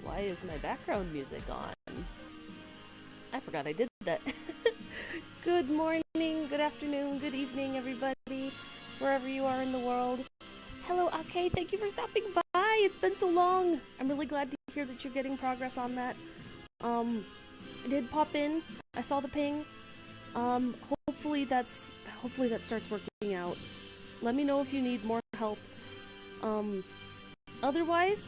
Why is my background music on? I forgot I did that. Good morning, good afternoon, good evening, everybody, wherever you are in the world. Hello, Ake, thank you for stopping by. It's been so long. I'm really glad to hear that you're getting progress on that. I did pop in. I saw the ping. Hopefully that starts working out. Let me know if you need more help. Otherwise,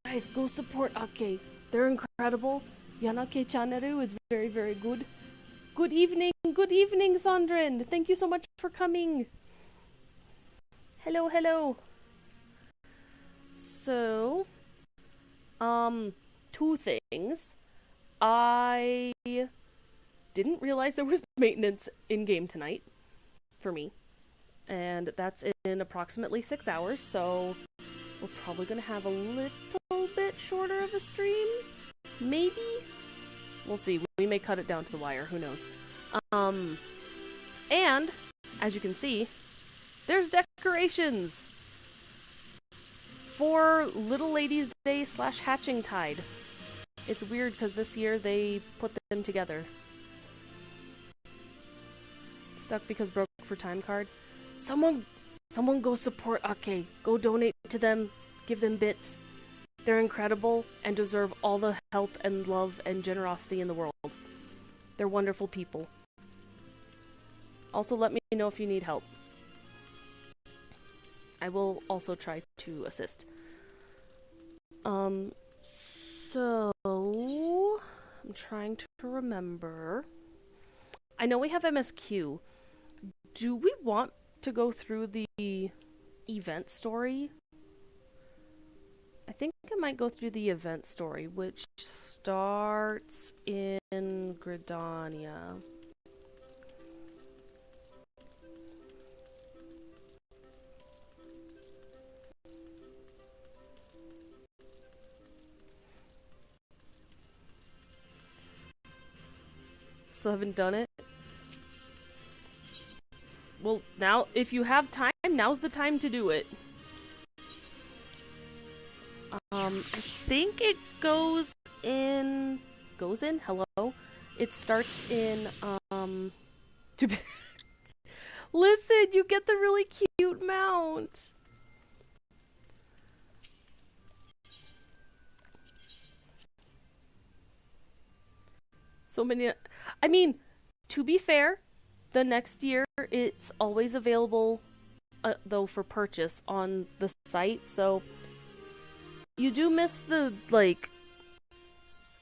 guys, go support Ake. They're incredible. Yanake Channel is very, very good. Good evening, Sandrin. Thank you so much for coming. Hello, hello. So, two things. I didn't realize there was maintenance in-game tonight for me. And that's in approximately 6 hours, so we're probably going to have a little bit shorter of a stream. Maybe? We'll see. We may cut it down to the wire. Who knows? And, as you can see, there's decorations for Little Ladies' Day / Hatching Tide. It's weird because this year they put them together. Stuck because broke for time card. Someone go support Ake. Go donate to them. Give them bits. They're incredible and deserve all the help and love and generosity in the world. They're wonderful people. Also, let me know if you need help. I will also try to assist. So I'm trying to remember. I know we have MSQ. Do we want to go through the event story? I think I might go through the event story, which starts in Gridania. Still haven't done it? Well, now, if you have time, now's the time to do it. I think it goes in... Hello? It starts in, Listen, you get the really cute mount! So many... I mean, to be fair, the next year it's always available, though, for purchase on the site, so you do miss the, like,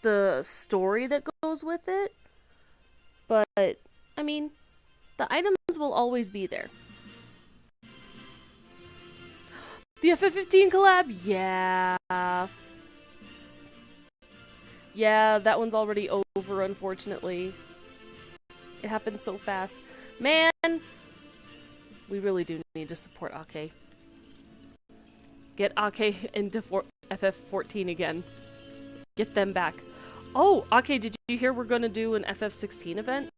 the story that goes with it, but, I mean, the items will always be there. The FF15 collab? Yeah. Yeah, that one's already over, unfortunately. It happened so fast. Man! We really do need to support Ake. Get Ake into FF14 again. Get them back. Oh, Ake, did you hear we're gonna do an FF16 event?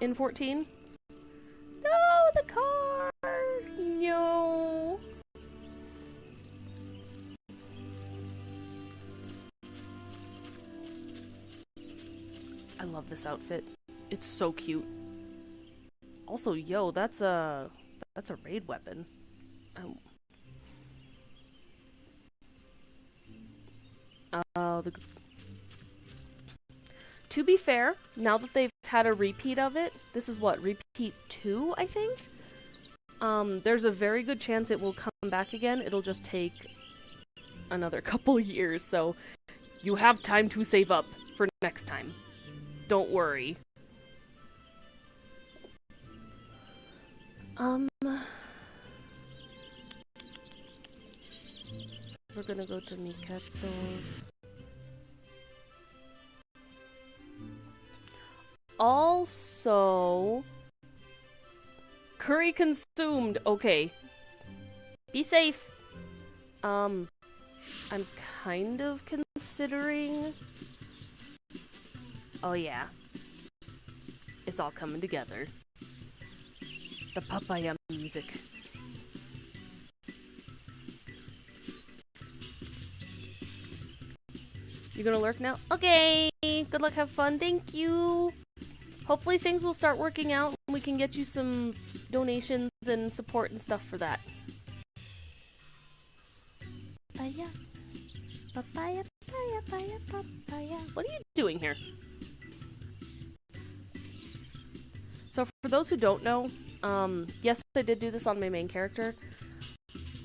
In 14? No, the car! No! I love this outfit. It's so cute. Also, yo, that's a raid weapon. To be fair, now that they've had a repeat of it, this is what, repeat 2, I think? There's a very good chance it will come back again. It'll just take another couple years, so you have time to save up for next time. Don't worry. So we're gonna go to Miketo's. Also, curry consumed. Okay. Be safe. I'm kind of considering... Oh yeah. It's all coming together. The papaya music. You're gonna lurk now? Okay. Good luck, have fun. Thank you. Hopefully things will start working out and we can get you some donations and support and stuff for that. Papaya. Papaya, papaya, papaya, papaya. What are you doing here? So for those who don't know, yes, I did do this on my main character.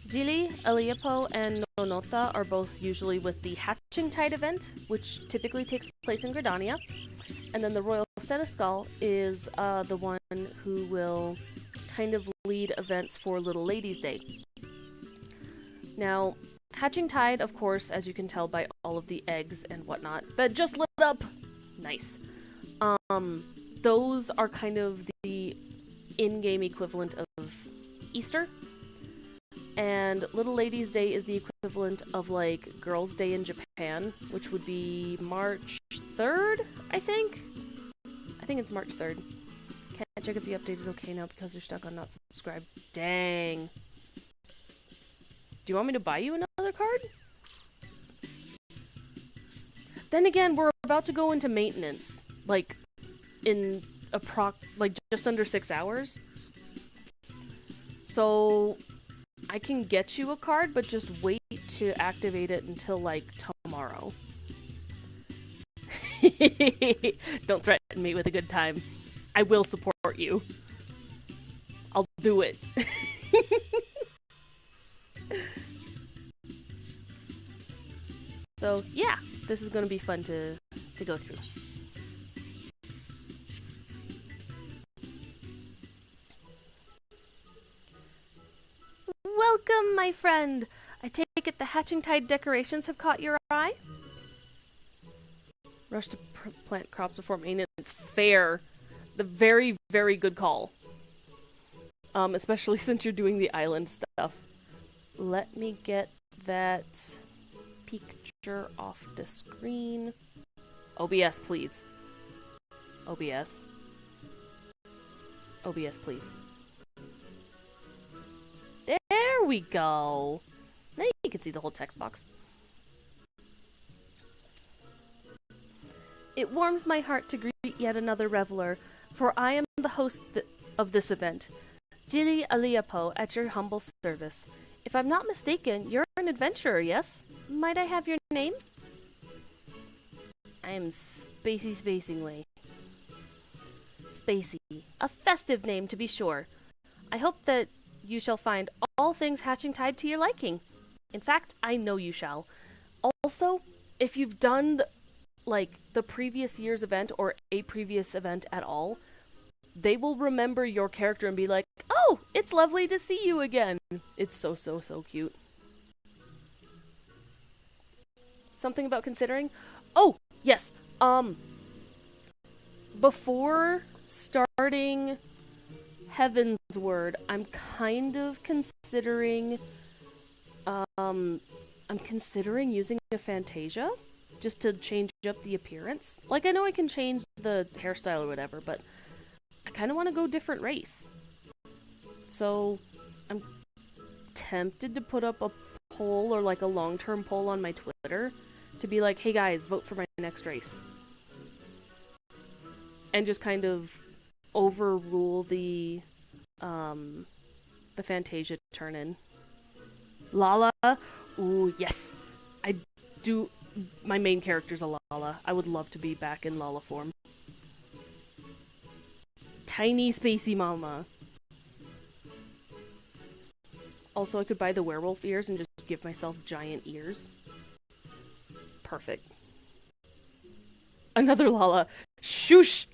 Jili, Eliapo, and Nonota are both usually with the Hatching Tide event, which typically takes place in Gridania. And then the Royal Seneschal is the one who will kind of lead events for Little Ladies' Day. Now, Hatching Tide, of course, as you can tell by all of the eggs and whatnot, that just lit up! Nice. Those are kind of the in-game equivalent of Easter. And Little Ladies' Day is the equivalent of, like, Girls' Day in Japan, which would be March 3rd, I think? I think it's March 3rd. Can't check if the update is okay now because you're stuck on not subscribed. Dang. Do you want me to buy you another card? Then again, we're about to go into maintenance. Like, in just under 6 hours. So I can get you a card, but just wait to activate it until, like, tomorrow. Don't threaten me with a good time. I will support you. I'll do it. So, yeah, this is going to be fun to go through. Welcome, my friend! I take it the Hatching Tide decorations have caught your eye? Rush to plant crops before maintenance. Fair. The very, very good call. Especially since you're doing the island stuff. Let me get that picture off the screen. OBS, please. OBS. OBS, please. There we go. Now you can see the whole text box. It warms my heart to greet yet another reveler, for I am the host of this event. Jili Aliapo at your humble service. If I'm not mistaken, you're an adventurer, yes? Might I have your name? I am Spacingly. Spacey. A festive name, to be sure. I hope that you shall find all things Hatching Tide to your liking. In fact, I know you shall. Also, if you've done the previous year's event or a previous event at all, they will remember your character and be like, oh, it's lovely to see you again. It's so, so, so cute. Something about considering? Oh, yes. Before starting Heaven's Word, I'm kind of considering, using a Fantasia just to change up the appearance. Like, I know I can change the hairstyle or whatever, but I kind of want to go different race. So, I'm tempted to put up a poll or like a long-term poll on my Twitter to be like, hey guys, vote for my next race. And just kind of overrule the Fantasia turn-in. Lala? Ooh, yes. I do. My main character's a Lala. I would love to be back in Lala form. Tiny Spacey Mama. Also, I could buy the werewolf ears and just give myself giant ears. Perfect. Another Lala. Shoosh!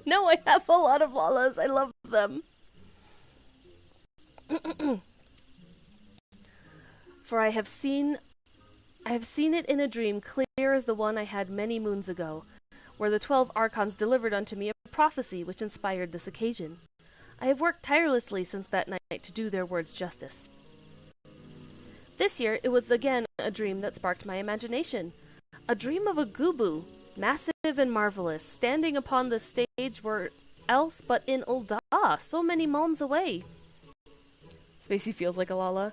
No, I have a lot of Lalas. I love them. For I have seen it in a dream clear as the one I had many moons ago, where the 12 archons delivered unto me a prophecy which inspired this occasion. I have worked tirelessly since that night to do their words justice. This year it was again a dream that sparked my imagination. A dream of a Gubu, massive and marvelous, standing upon the stage where else but in Ul'dah, so many malms away. Spacey feels like a Lala.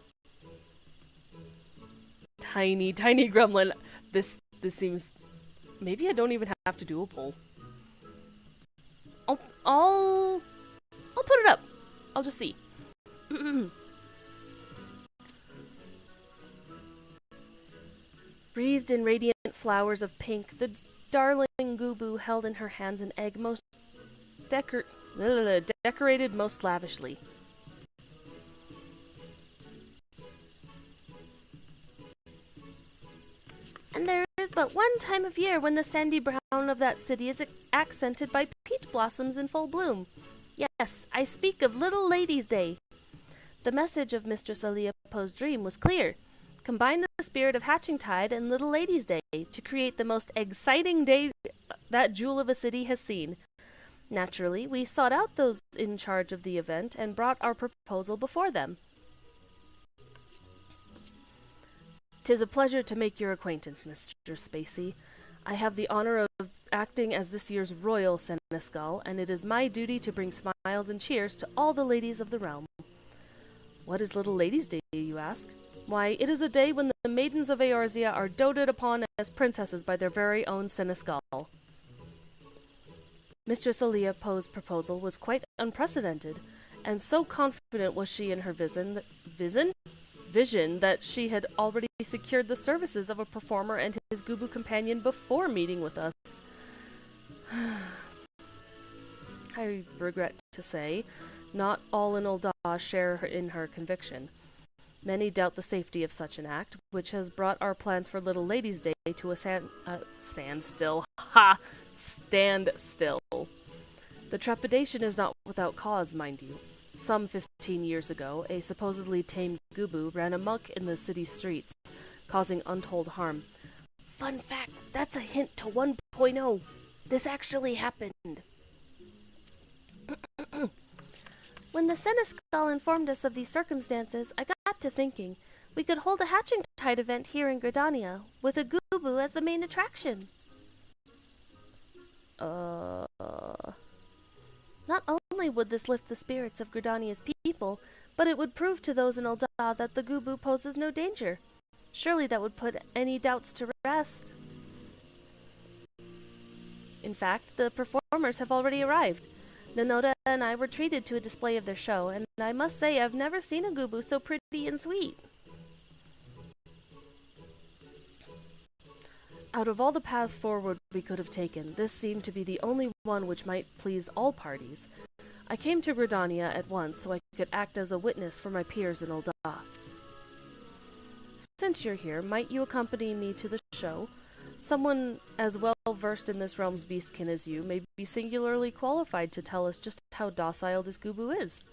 Tiny, tiny gremlin. This seems... Maybe I don't even have to do a poll. I'll put it up. I'll just see. Breathed in radiant flowers of pink, the darling Gubu held in her hands an egg decorated most lavishly. And there is but one time of year when the sandy brown of that city is accented by peach blossoms in full bloom. Yes, I speak of Little Ladies' Day. The message of Mistress Aliapo's dream was clear. Combine the spirit of Hatching Tide and Little Ladies' Day to create the most exciting day that jewel of a city has seen. Naturally, we sought out those in charge of the event and brought our proposal before them. 'Tis a pleasure to make your acquaintance, Mr. Spacey. I have the honor of acting as this year's royal seneschal, and it is my duty to bring smiles and cheers to all the ladies of the realm. What is Little Ladies' Day, you ask? Why, it is a day when the maidens of Eorzea are doted upon as princesses by their very own seneschal. Mistress Aliapo's proposal was quite unprecedented, and so confident was she in her vision that she had already secured the services of a performer and his Gubu companion before meeting with us. I regret to say, not all in Ul'dah share in her conviction. Many doubt the safety of such an act, which has brought our plans for Little Ladies' Day to a standstill. Ha! Stand still. The trepidation is not without cause, mind you. Some 15 years ago, a supposedly tame Gubu ran amok in the city streets, causing untold harm. Fun fact, that's a hint to 1.0. This actually happened. When the seneschal informed us of these circumstances, I got to thinking we could hold a Hatching Tide event here in Gridania, with a Gubu as the main attraction. Not only would this lift the spirits of Gridania's people, but it would prove to those in Ul'dah that the Gubu poses no danger. Surely that would put any doubts to rest. In fact, the performers have already arrived. Nanoda and I were treated to a display of their show, and I must say I've never seen a Gubu so pretty and sweet. Out of all the paths forward we could have taken, this seemed to be the only one which might please all parties. I came to Gridania at once so I could act as a witness for my peers in Ul'dah. Since you're here, might you accompany me to the show? Someone as well versed in this realm's beastkin as you may be singularly qualified to tell us just how docile this Gubu is.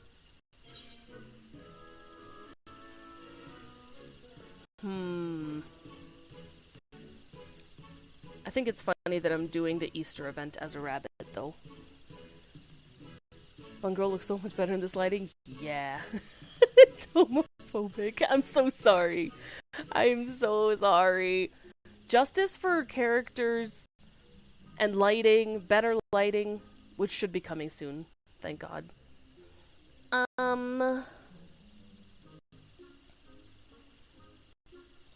I think it's funny that I'm doing the Easter event as a rabbit, though. Bungirl looks so much better in this lighting. Yeah. It's homophobic. I'm so sorry. I'm so sorry. Justice for characters and lighting, better lighting, which should be coming soon. Thank God.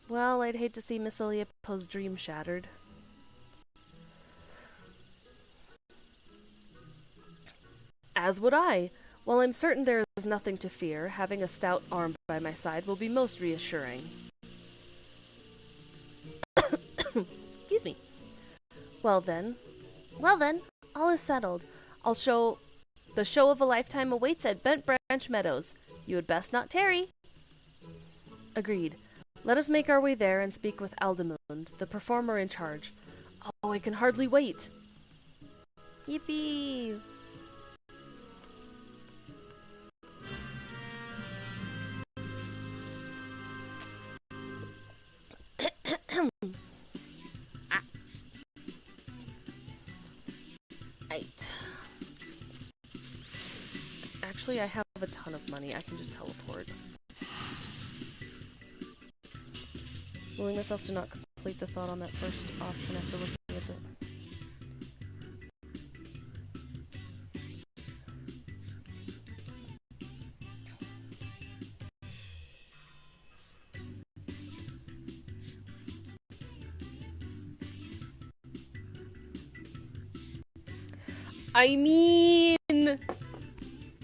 Well, I'd hate to see Miss Aliapo's dream shattered. As would I. While I'm certain there is nothing to fear, having a stout arm by my side will be most reassuring. Excuse me. Well then, all is settled. The show of a lifetime awaits at Bent Branch Meadows. You had best not tarry. Agreed. Let us make our way there and speak with Aldemund, the performer in charge. Oh, I can hardly wait. Yippee! Right. Actually, I have a ton of money. I can just teleport. Willing myself to not complete the thought on that first option after looking at it. I mean,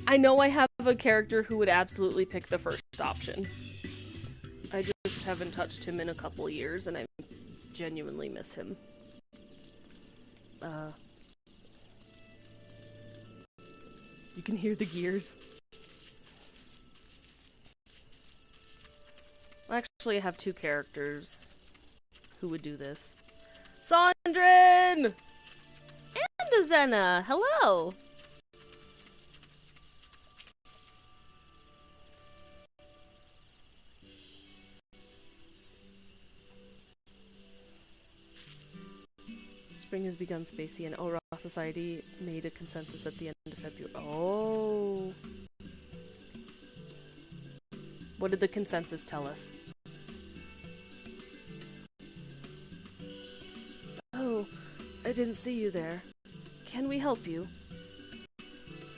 I know I have a character who would absolutely pick the first option. I just haven't touched him in a couple years, and I genuinely miss him. You can hear the gears. Actually, I have two characters who would do this. Sondrin! And Azena! Hello! Spring has begun, Spacey, and Ora Society made a consensus at the end of February. Oh. What did the consensus tell us? Oh, I didn't see you there. Can we help you?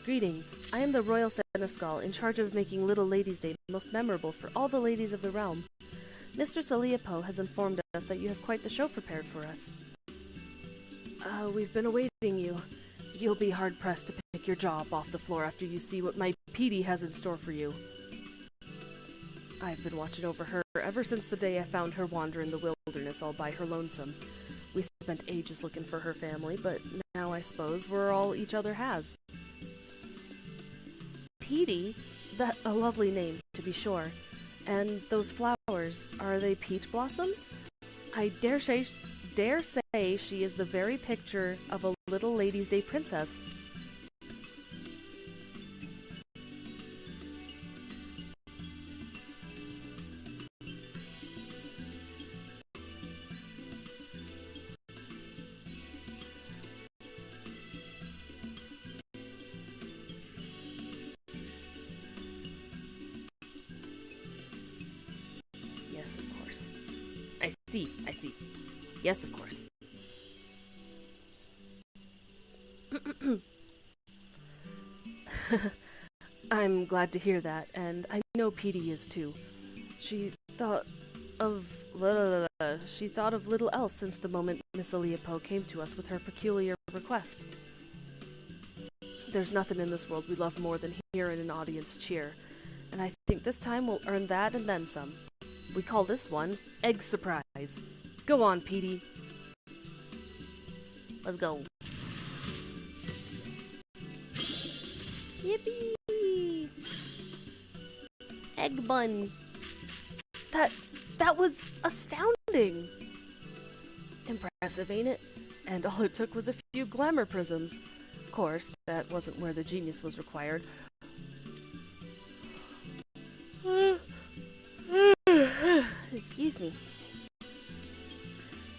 Greetings. I am the Royal Seneschal, in charge of making Little Ladies' Day most memorable for all the ladies of the realm. Mistress Aliapo has informed us that you have quite the show prepared for us. We've been awaiting you. You'll be hard-pressed to pick your jaw up off the floor after you see what my PD has in store for you. I've been watching over her ever since the day I found her wandering the wilderness all by her lonesome. We spent ages looking for her family, but now I suppose we're all each other has. PD? That a lovely name, to be sure. And those flowers, are they peach blossoms? I dare say she is the very picture of a Little Ladies' Day princess. Yes, of course. I see. Yes, of course. I'm glad to hear that, and I know Petey is too. She thought of little else since the moment Miss Aliapo came to us with her peculiar request. There's nothing in this world we love more than hearing an audience cheer, and I think this time we'll earn that and then some. We call this one Egg Surprise. Go on, Petey. Let's go. Yippee! Egg bun. That was astounding. Impressive, ain't it? And all it took was a few glamour prisms. Of course, that wasn't where the genius was required. Excuse me.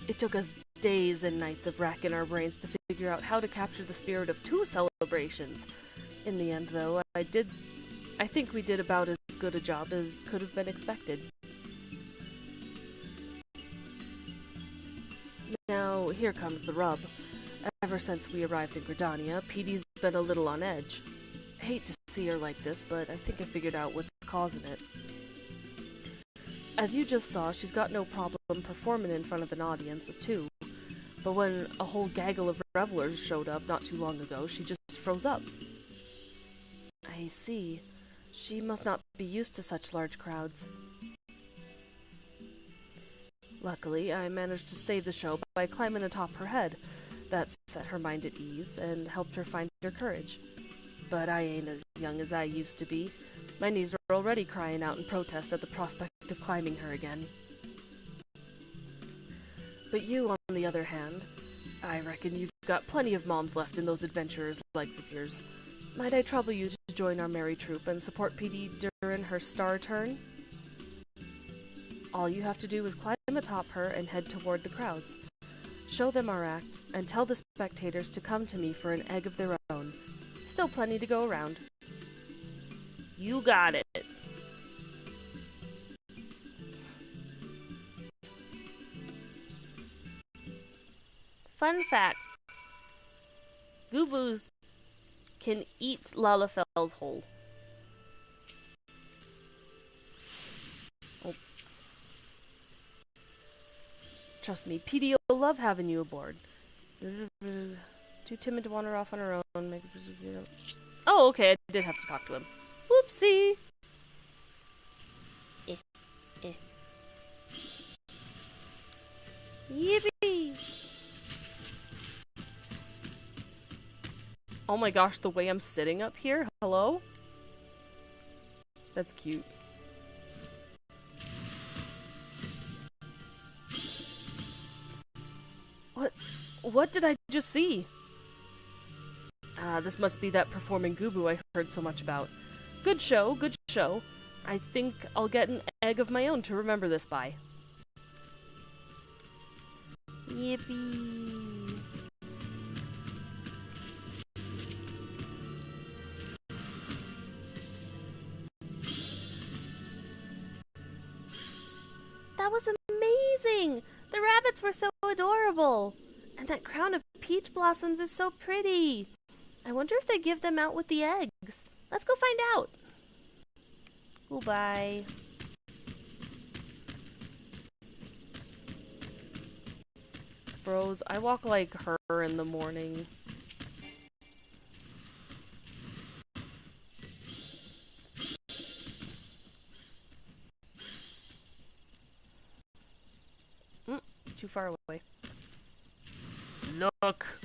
It took us days and nights of racking our brains to figure out how to capture the spirit of two celebrations. In the end, though, I think we did about as good a job as could have been expected. Now, here comes the rub. Ever since we arrived in Gridania, Petey's been a little on edge. I hate to see her like this, but I think I figured out what's causing it. As you just saw, she's got no problem performing in front of an audience of two. But when a whole gaggle of revelers showed up not too long ago, she just froze up. I see. She must not be used to such large crowds. Luckily, I managed to save the show by climbing atop her head. That set her mind at ease and helped her find her courage. But I ain't as young as I used to be. My knees are already crying out in protest at the prospect of climbing her again. But you, on the other hand, I reckon you've got plenty of moms left in those adventurers' legs of yours. Might I trouble you to join our merry troop and support Petey during her star turn? All you have to do is climb atop her and head toward the crowds. Show them our act, and tell the spectators to come to me for an egg of their own. Still plenty to go around. You got it. Fun facts. Goobos can eat Lalafell's whole. Oh. Trust me, Petey will love having you aboard. Too timid to wander off on her own. Maybe, you know. Oh, okay, I did have to talk to him. Whoopsie! Eh. Yippee! Oh my gosh, the way I'm sitting up here? Hello? That's cute. What did I just see? Ah, this must be that performing Gubu I heard so much about. Good show, good show. I think I'll get an egg of my own to remember this by. Yippee. That was amazing! The rabbits were so adorable! And that crown of peach blossoms is so pretty! I wonder if they give them out with the eggs. Let's go find out! Goodbye. Bros, I walk like her in the morning. Too far away. Look!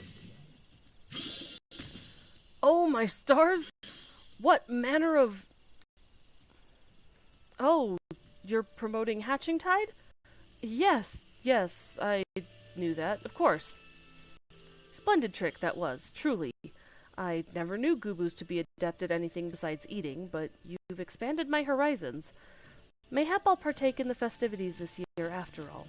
Oh, my stars! What manner of... Oh, you're promoting Hatching Tide? Yes, I knew that, of course. Splendid trick that was, truly. I never knew Gubus to be adept at anything besides eating, but you've expanded my horizons. Mayhap I'll partake in the festivities this year after all.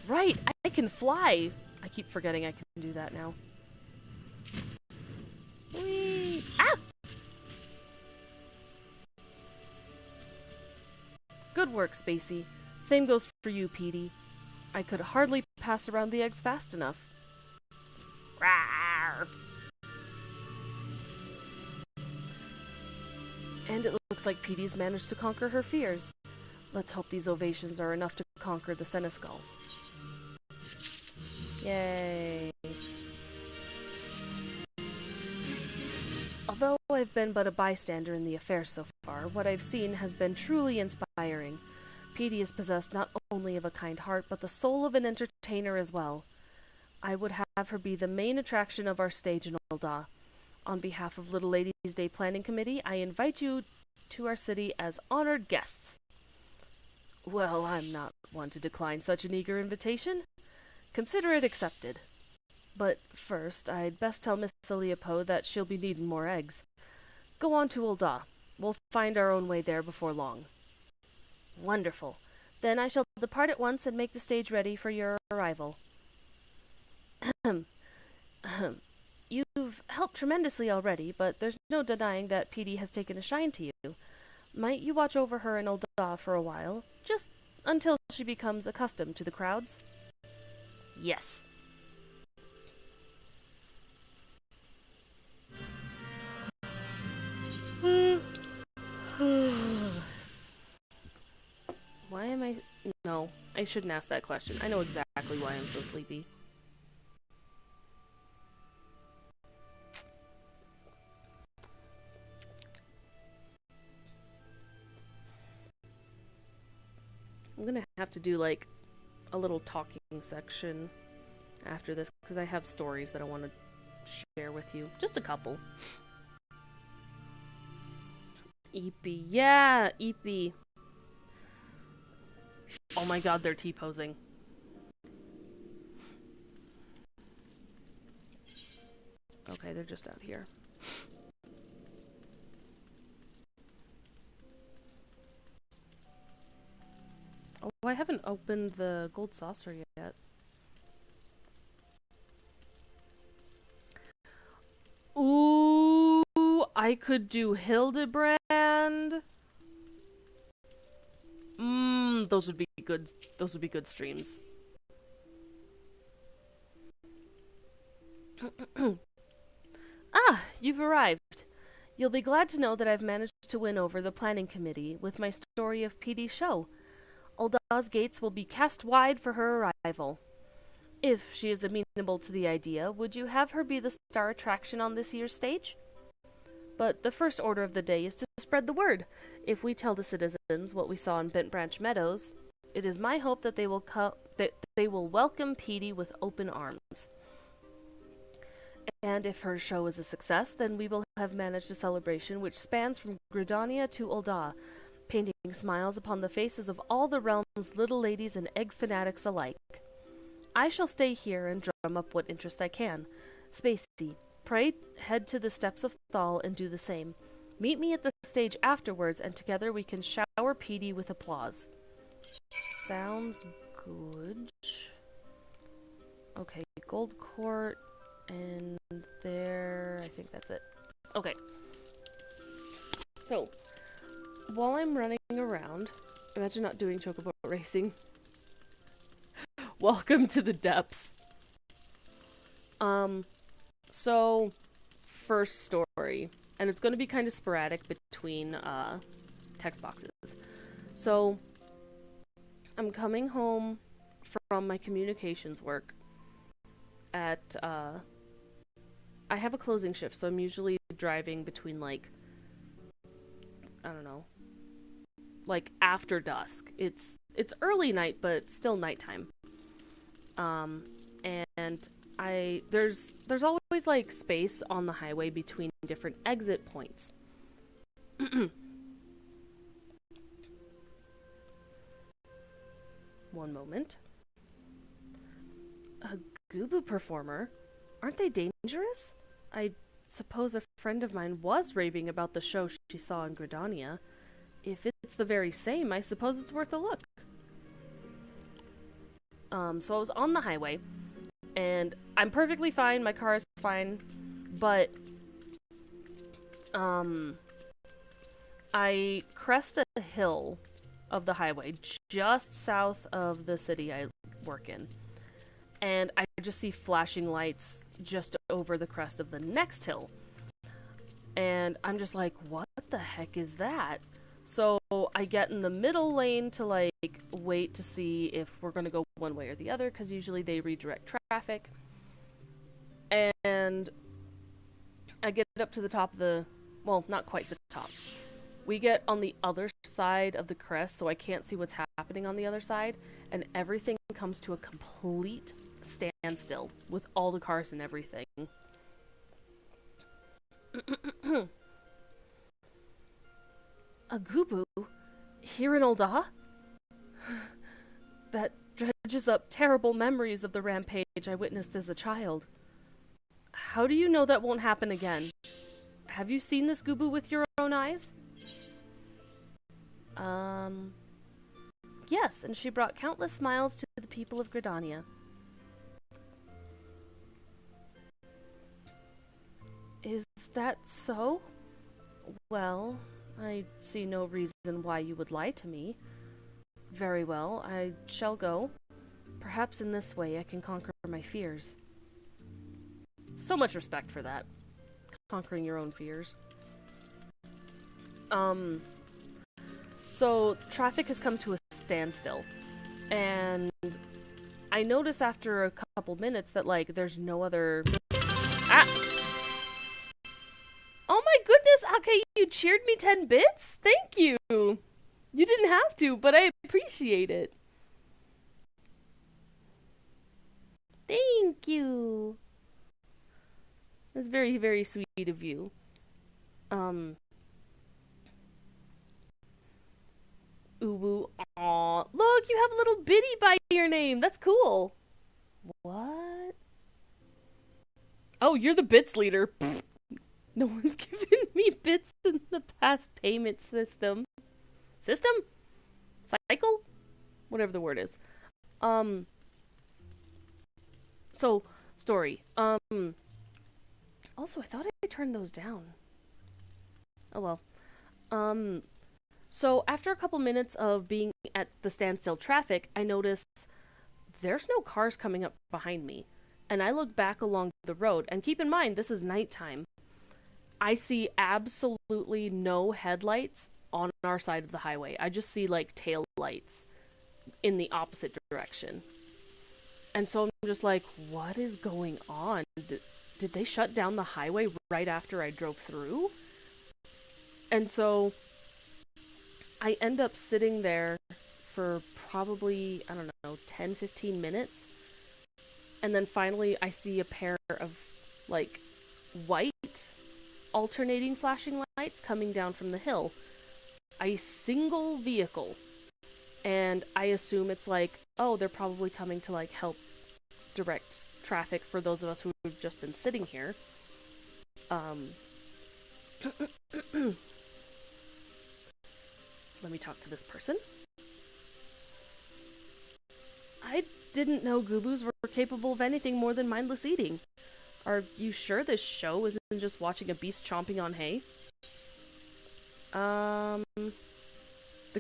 Right, I can fly! I keep forgetting I can do that now. Whee! Ah! Good work, Spacey. Same goes for you, Petey. I could hardly pass around the eggs fast enough. Rawr! And it looks like Petey's managed to conquer her fears. Let's hope these ovations are enough to conquer the Senescals. Yay. Although I've been but a bystander in the affair so far, what I've seen has been truly inspiring. Petey is possessed not only of a kind heart, but the soul of an entertainer as well. I would have her be the main attraction of our stage in Ul'dah. On behalf of Little Ladies' Day Planning Committee, I invite you to our city as honored guests. Well, I'm not one to decline such an eager invitation. Consider it accepted. But first, I'd best tell Miss Leopold that she'll be needing more eggs. Go on to Ul'dah. We'll find our own way there before long. Wonderful. Then I shall depart at once and make the stage ready for your arrival. You've helped tremendously already, but there's no denying that Petey has taken a shine to you. Might you watch over her in Ul'dah for a while, just until she becomes accustomed to the crowds? Yes. Why am I... No, I shouldn't ask that question. I know exactly why I'm so sleepy. I'm gonna have to do, like, a little talking section after this, because I have stories that I want to share with you. Just a couple. Eepy. Yeah, Eepy. Oh my god, they're T-posing. Okay, they're just out here. Oh, I haven't opened the gold saucer yet. Ooh, I could do Hildebrand. Those would be good. Those would be good streams. Ah, you've arrived. You'll be glad to know that I've managed to win over the planning committee with my story of PD show. Ulda's gates will be cast wide for her arrival. If she is amenable to the idea, would you have her be the star attraction on this year's stage? But the first order of the day is to spread the word. If we tell the citizens what we saw in Bent Branch Meadows, it is my hope that they will welcome Petey with open arms. And if her show is a success, then we will have managed a celebration which spans from Gridania to Ulda, painting smiles upon the faces of all the realm's little ladies and egg fanatics alike. I shall stay here and drum up what interest I can. Spacey, pray head to the steps of Thal and do the same. Meet me at the stage afterwards, and together we can shower Petey with applause. Sounds good. Okay, Gold Court, and there... I think that's it. Okay. So, while I'm running around... Imagine not doing chocobo racing. Welcome to the depths. So, first story. And it's going to be kind of sporadic between, text boxes. So, I'm coming home from my communications work at, I have a closing shift, so I'm usually driving between, like, I don't know, like, after dusk. It's early night, but still nighttime. And there's always, like, space on the highway between different exit points. One moment. A Gubu performer? Aren't they dangerous? I suppose a friend of mine was raving about the show she saw in Gridania. If it's the very same, I suppose it's worth a look. So I was on the highway, and I'm perfectly fine, my car is fine, but, I crest a hill of the highway just south of the city I work in, and I just see flashing lights just over the crest of the next hill, and I'm just like, what the heck is that? So I get in the middle lane to, like, wait to see if we're going to go one way or the other, because usually they redirect traffic. And I get up to the top of the... Well, not quite the top. We get on the other side of the crest, so I can't see what's happening on the other side, and everything comes to a complete standstill, with all the cars and everything. A Gubu? Here in Ulda? That dredges up terrible memories of the rampage I witnessed as a child. How do you know that won't happen again? Have you seen this Gubu with your own eyes? Yes, and she brought countless smiles to the people of Gridania. Is that so? Well, I see no reason why you would lie to me. Very well, I shall go. Perhaps in this way I can conquer my fears. So much respect for that. Conquering your own fears. So traffic has come to a standstill. And I notice after a couple minutes that, like, there's no other... Ah! Oh my goodness! Okay, you cheered me 10 bits? Thank you! You didn't have to, but I appreciate it. Thank you! That's very, very sweet of you. Uwu. Aw. Look, you have a little bitty by your name. That's cool. What? Oh, you're the bits leader. No one's given me bits in the past payment system. System? Cycle? Whatever the word is. So, story. Also, I thought I turned those down. Oh well. So after a couple minutes of being at the standstill traffic, I notice there's no cars coming up behind me. And I look back along the road, and keep in mind, this is nighttime. I see absolutely no headlights on our side of the highway. I just see like tail lights in the opposite direction. And so I'm just like, what is going on? Did they shut down the highway right after I drove through? And so I end up sitting there for probably, I don't know, 10, 15 minutes. And then finally I see a pair of like white alternating flashing lights coming down from the hill. A single vehicle. And I assume it's like, oh, they're probably coming to like help direct traffic for those of us who have just been sitting here. Let me talk to this person. I didn't know Goobus were capable of anything more than mindless eating. Are you sure this show isn't just watching a beast chomping on hay? The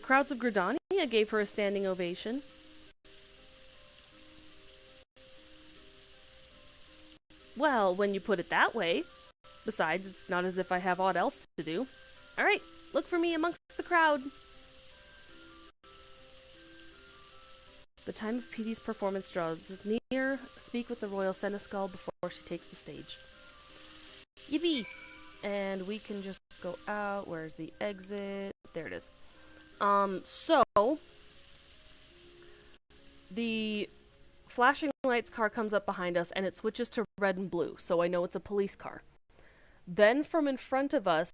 crowds of Gridania gave her a standing ovation. Well, when you put it that way. Besides, it's not as if I have aught else to do. Alright, look for me amongst the crowd. The time of Petey's performance draws near. Speak with the Royal Seneschal before she takes the stage. Yippee! And we can just go out. Where's the exit? There it is. So the flashing lights car comes up behind us and it switches to red and blue, so I know it's a police car. Then from in front of us,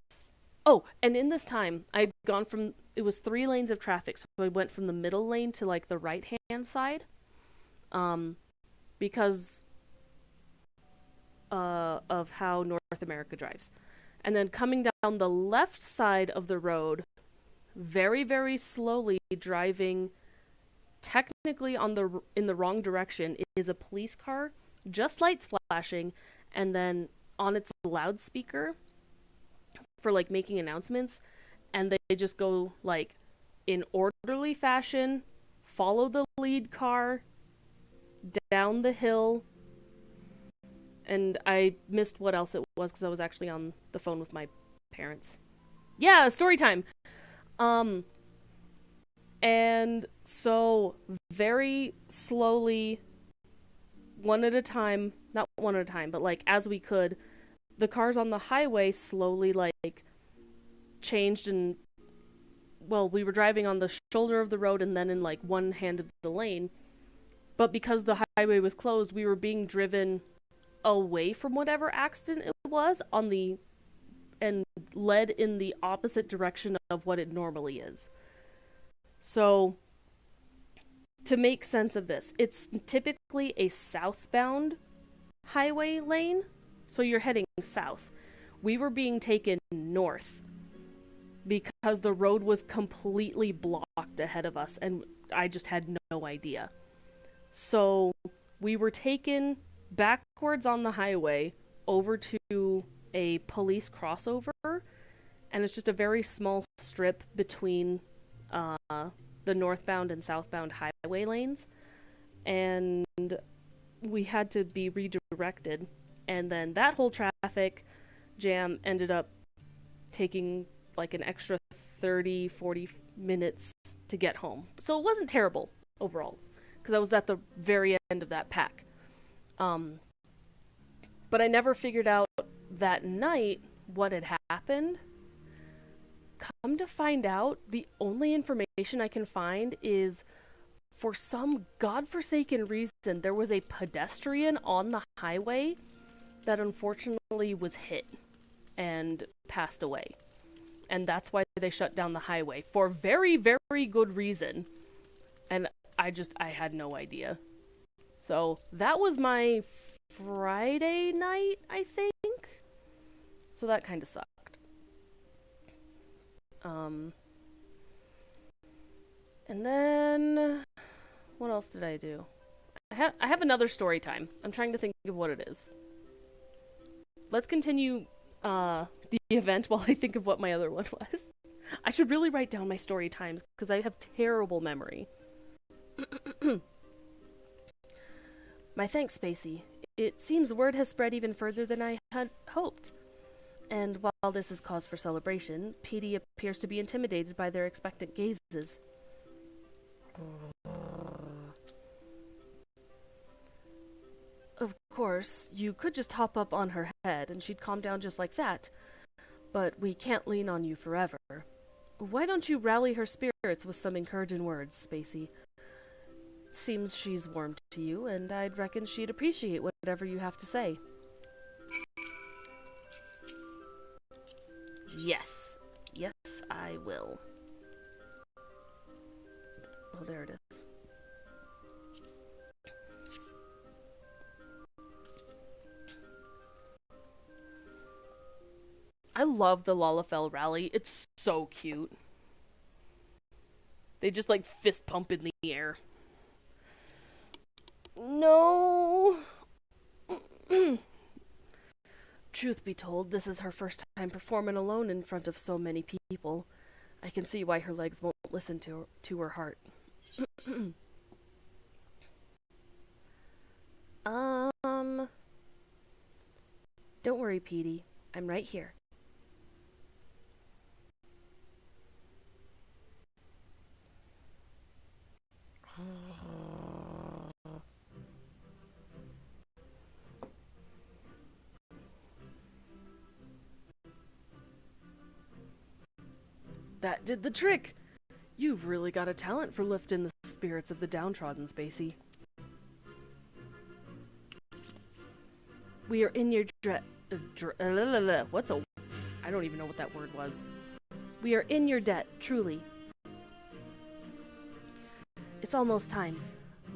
oh, and in this time, I'd gone from, it was 3 lanes of traffic, so I went from the middle lane to like the right-hand side, because of how North America drives. And then coming down the left side of the road, very, very slowly driving technically in the wrong direction is a police car, just lights flashing, and then on its loudspeaker for like making announcements, and they just go like in orderly fashion, follow the lead car down the hill. And I missed what else it was because I was actually on the phone with my parents. Yeah, story time. And so very slowly, one at a time, not one at a time, but like as we could, the cars on the highway slowly like changed, and well, we were driving on the shoulder of the road and then in like one hand of the lane. But because the highway was closed, we were being driven away from whatever accident it was and led in the opposite direction of what it normally is. So, to make sense of this, it's typically a southbound highway lane, so you're heading south. We were being taken north because the road was completely blocked ahead of us, and I just had no idea. So, we were taken backwards on the highway over to a police crossover, and it's just a very small strip between the northbound and southbound highway lanes, and we had to be redirected, and then that whole traffic jam ended up taking like an extra 30-40 minutes to get home. So it wasn't terrible overall, because I was at the very end of that pack. But I never figured out that night what had happened. Come to find out, the only information I can find is, for some godforsaken reason, there was a pedestrian on the highway that unfortunately was hit and passed away. And that's why they shut down the highway, for very, very good reason. And I had no idea. So that was my Friday night, I think. So that kind of sucked. And then what else did I do? I have another story time. I'm trying to think of what it is. Let's continue the event while I think of what my other one was. I should really write down my story times because I have terrible memory. My thanks, Spacey. It seems word has spread even further than I had hoped. And while this is cause for celebration, Petey appears to be intimidated by their expectant gazes. Of course, you could just hop up on her head and she'd calm down just like that. But we can't lean on you forever. Why don't you rally her spirits with some encouraging words, Spacey? Seems she's warm to you, and I'd reckon she'd appreciate whatever you have to say. Yes. Yes, I will. Oh, there it is. I love the Lalafell rally. It's so cute. They just like fist pump in the air. No. Truth be told, this is her first time performing alone in front of so many people. I can see why her legs won't listen to her heart. Don't worry, Petey. I'm right here. That did the trick! You've really got a talent for lifting the spirits of the downtrodden, Spacey. We are in your what's a... I don't even know what that word was. We are in your debt, truly. It's almost time.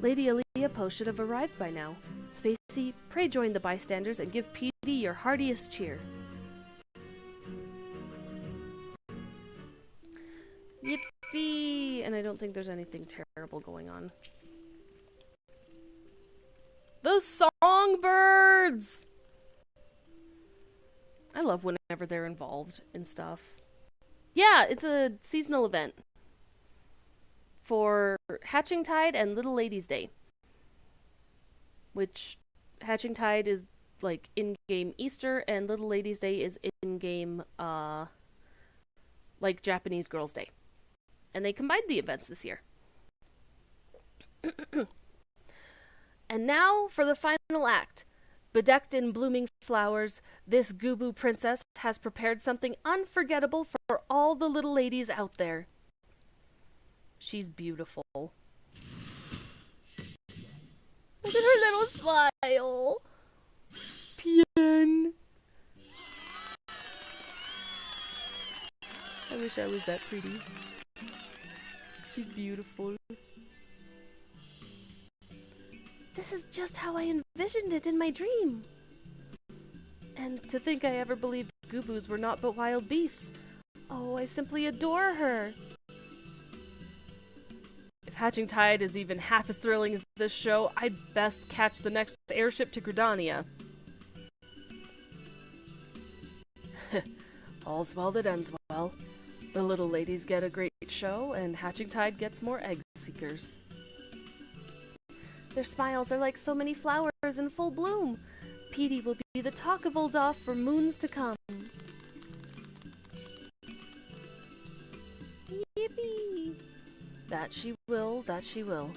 Lady Aaliyah Poe should have arrived by now. Spacey, pray join the bystanders and give Petey your heartiest cheer. Yippee! And I don't think there's anything terrible going on. The songbirds! I love whenever they're involved in stuff. Yeah, it's a seasonal event for Hatching Tide and Little Ladies Day. Which, Hatching Tide is like in-game Easter and Little Ladies Day is in-game, like Japanese Girls' Day. And they combined the events this year. And now for the final act. Bedecked in blooming flowers, this Gubu princess has prepared something unforgettable for all the little ladies out there. She's beautiful. Look at her little smile. Bien. I wish I was that pretty. She's beautiful. This is just how I envisioned it in my dream. And to think I ever believed Gubus were not but wild beasts. Oh, I simply adore her. If Hatching Tide is even half as thrilling as this show, I'd best catch the next airship to Gridania. All's well that ends well. The little ladies get a great show, and Hatching Tide gets more egg seekers. Their smiles are like so many flowers in full bloom. Petey will be the talk of Ul'dah for moons to come. Yippee! That she will, that she will.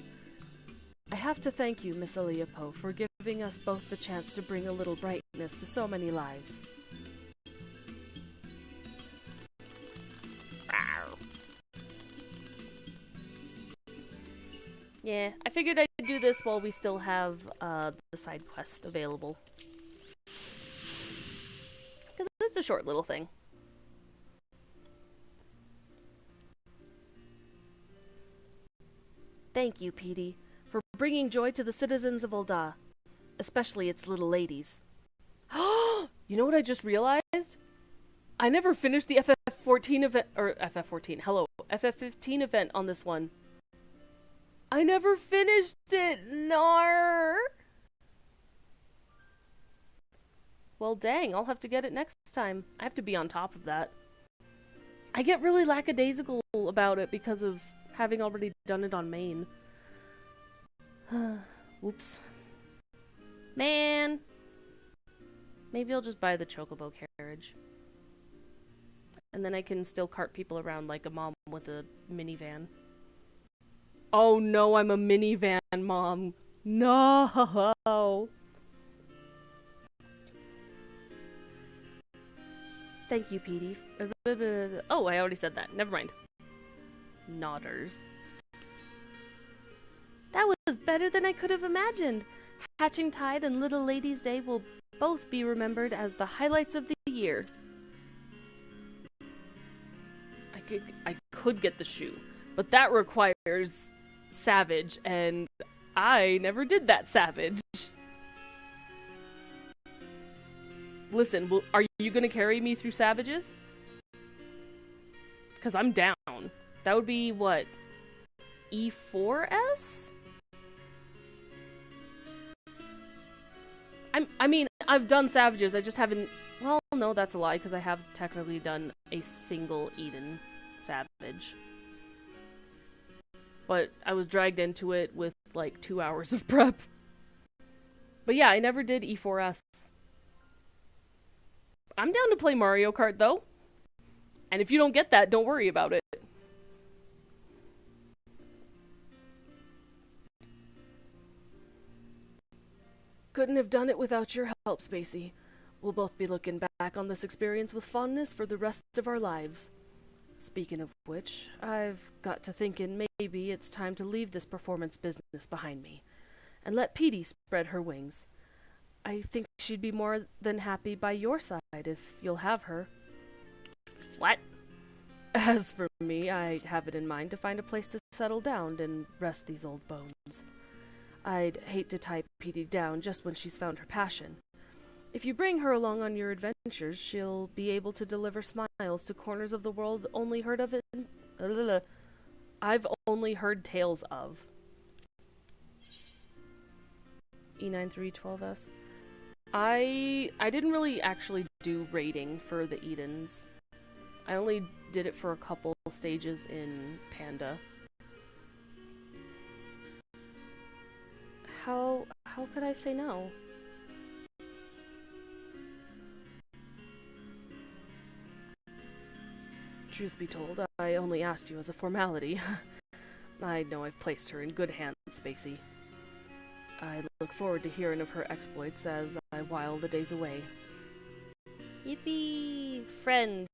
I have to thank you, Miss Aaliyah Poe, for giving us both the chance to bring a little brightness to so many lives. Yeah, I figured I'd do this while we still have the side quest available. Because it's a short little thing. Thank you, Petey, for bringing joy to the citizens of Ul'dah, especially its little ladies. You know what I just realized? I never finished the FF14 event, or FF14, hello, FF15 event on this one. I never finished it, nar. Well, dang, I'll have to get it next time. I have to be on top of that. I get really lackadaisical about it because of having already done it on main. Whoops. Man. Maybe I'll just buy the chocobo carriage. And then I can still cart people around like a mom with a minivan. Oh no, I'm a minivan mom. No. Thank you, Petey. Oh, I already said that. Never mind. Nodders. That was better than I could have imagined. Hatching Tide and Little Ladies' Day will both be remembered as the highlights of the year. I could get the shoe, but that requires Savage, and I never did that Savage. Listen, are you gonna carry me through Savages? Because I'm down. That would be, what, E4S? I mean, I've done Savages, I just haven't... Well, no, that's a lie, because I have technically done a single Eden Savage. But I was dragged into it with, like, 2 hours of prep. But yeah, I never did E4S. I'm down to play Mario Kart, though. And if you don't get that, don't worry about it. Couldn't have done it without your help, Spacey. We'll both be looking back on this experience with fondness for the rest of our lives. Speaking of which, I've got to thinking maybe it's time to leave this performance business behind me and let Petey spread her wings. I think she'd be more than happy by your side if you'll have her. What? As for me, I have it in mind to find a place to settle down and rest these old bones. I'd hate to tie Petey down just when she's found her passion. If you bring her along on your adventures, she'll be able to deliver smiles to corners of the world only heard of in... I've only heard tales of. E9312S. I didn't really actually do raiding for the Edens. I only did it for a couple stages in Panda. How could I say no? Truth be told, I only asked you as a formality. I know I've placed her in good hands, Spacey. I look forward to hearing of her exploits as I while the days away. Yippee! Friend!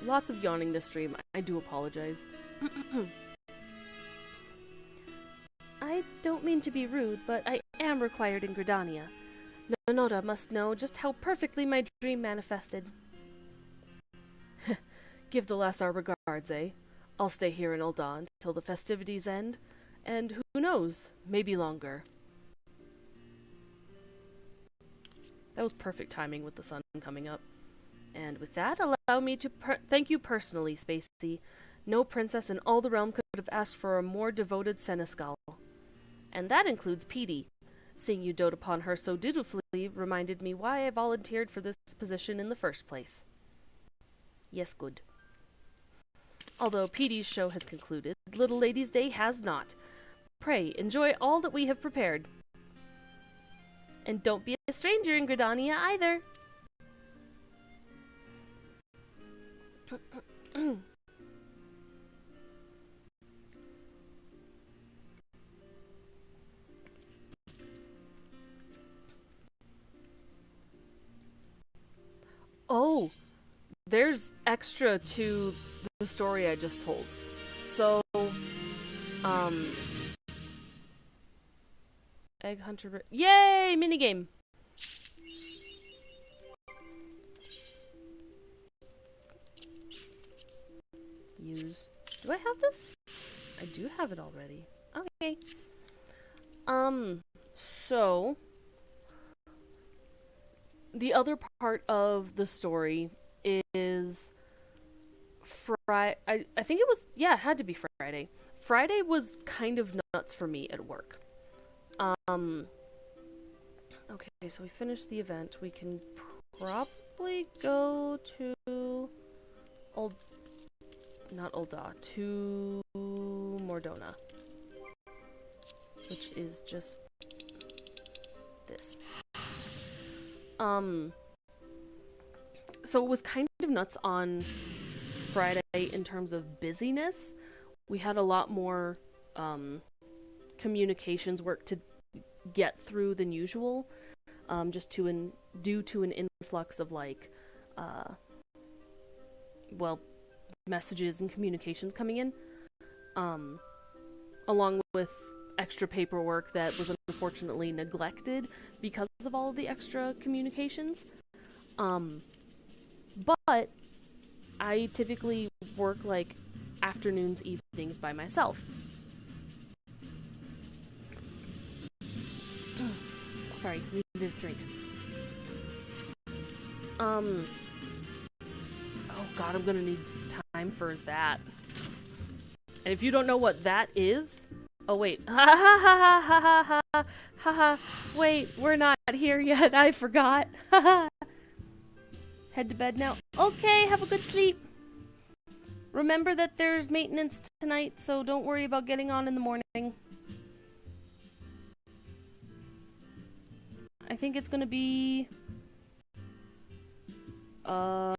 Lots of yawning this stream. I do apologize. I don't mean to be rude, but I am required in Gridania. Nonoda must know just how perfectly my dream manifested. Give the lass our regards, eh? I'll stay here in Ul'dah till the festivities end, and who knows, maybe longer. That was perfect timing with the sun coming up. And with that, allow me to thank you personally, Spacey. No princess in all the realm could have asked for a more devoted seneschal. And that includes Petey. Seeing you dote upon her so dutifully reminded me why I volunteered for this position in the first place. Yes, good. Although Petey's show has concluded, Little Ladies' Day has not. Pray, enjoy all that we have prepared. And don't be a stranger in Gridania either. Oh, there's extra to the story I just told. So, Egg Hunter... Yay! Minigame! Use... Do I have this? I do have it already. Okay. So... The other part of the story is... I think it was... Yeah, it had to be Friday. Friday was kind of nuts for me at work. Okay, so we finished the event. We can probably go to... Not Ul'dah, to Mordona. Which is just this. So it was kind of nuts on Friday in terms of busyness. We had a lot more communications work to get through than usual, just due to an influx of messages and communications coming in, along with extra paperwork that was unfortunately neglected because of all of the extra communications. But I typically work afternoons, evenings by myself. Sorry, needed a drink. Oh god, I'm gonna need time for that. And if you don't know what that is... Oh wait. Ha ha ha ha ha ha ha ha ha. Wait, we're not here yet. I forgot. Ha ha. Head to bed now. Okay, have a good sleep. Remember that there's maintenance tonight, so don't worry about getting on in the morning. I think it's gonna be... I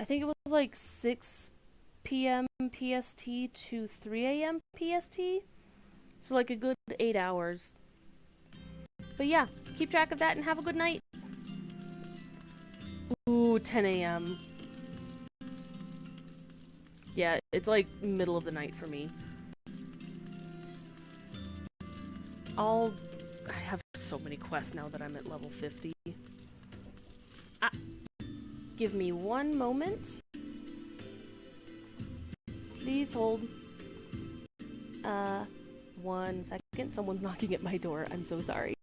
think it was 6 p.m. PST to 3 a.m. PST. So a good 8 hours. But yeah, keep track of that and have a good night. Ooh, 10 a.m. Yeah, it's middle of the night for me. I have so many quests now that I'm at level 50. Give me one moment. Please hold. 1 second. Someone's knocking at my door. I'm so sorry.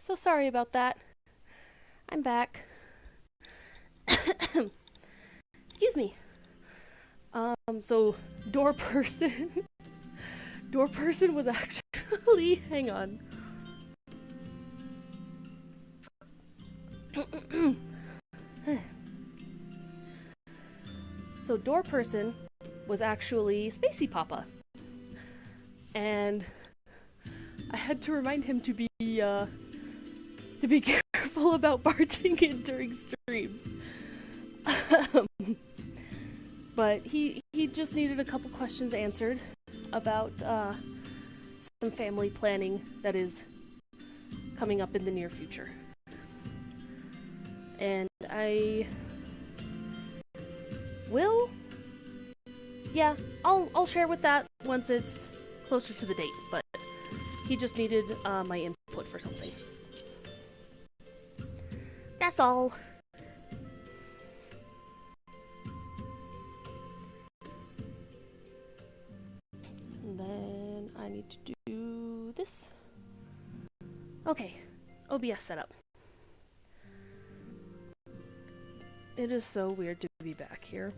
So sorry about that. I'm back. Excuse me. So door person was actually hang on. So door person was actually Spacey Papa. And I had to remind him to be careful about barging in during streams. But he just needed a couple questions answered about some family planning that is coming up in the near future. And I will, yeah, I'll share with that once it's closer to the date, but he just needed my input for something. That's all. And then I need to do this. Okay, OBS setup. It is so weird to be back here.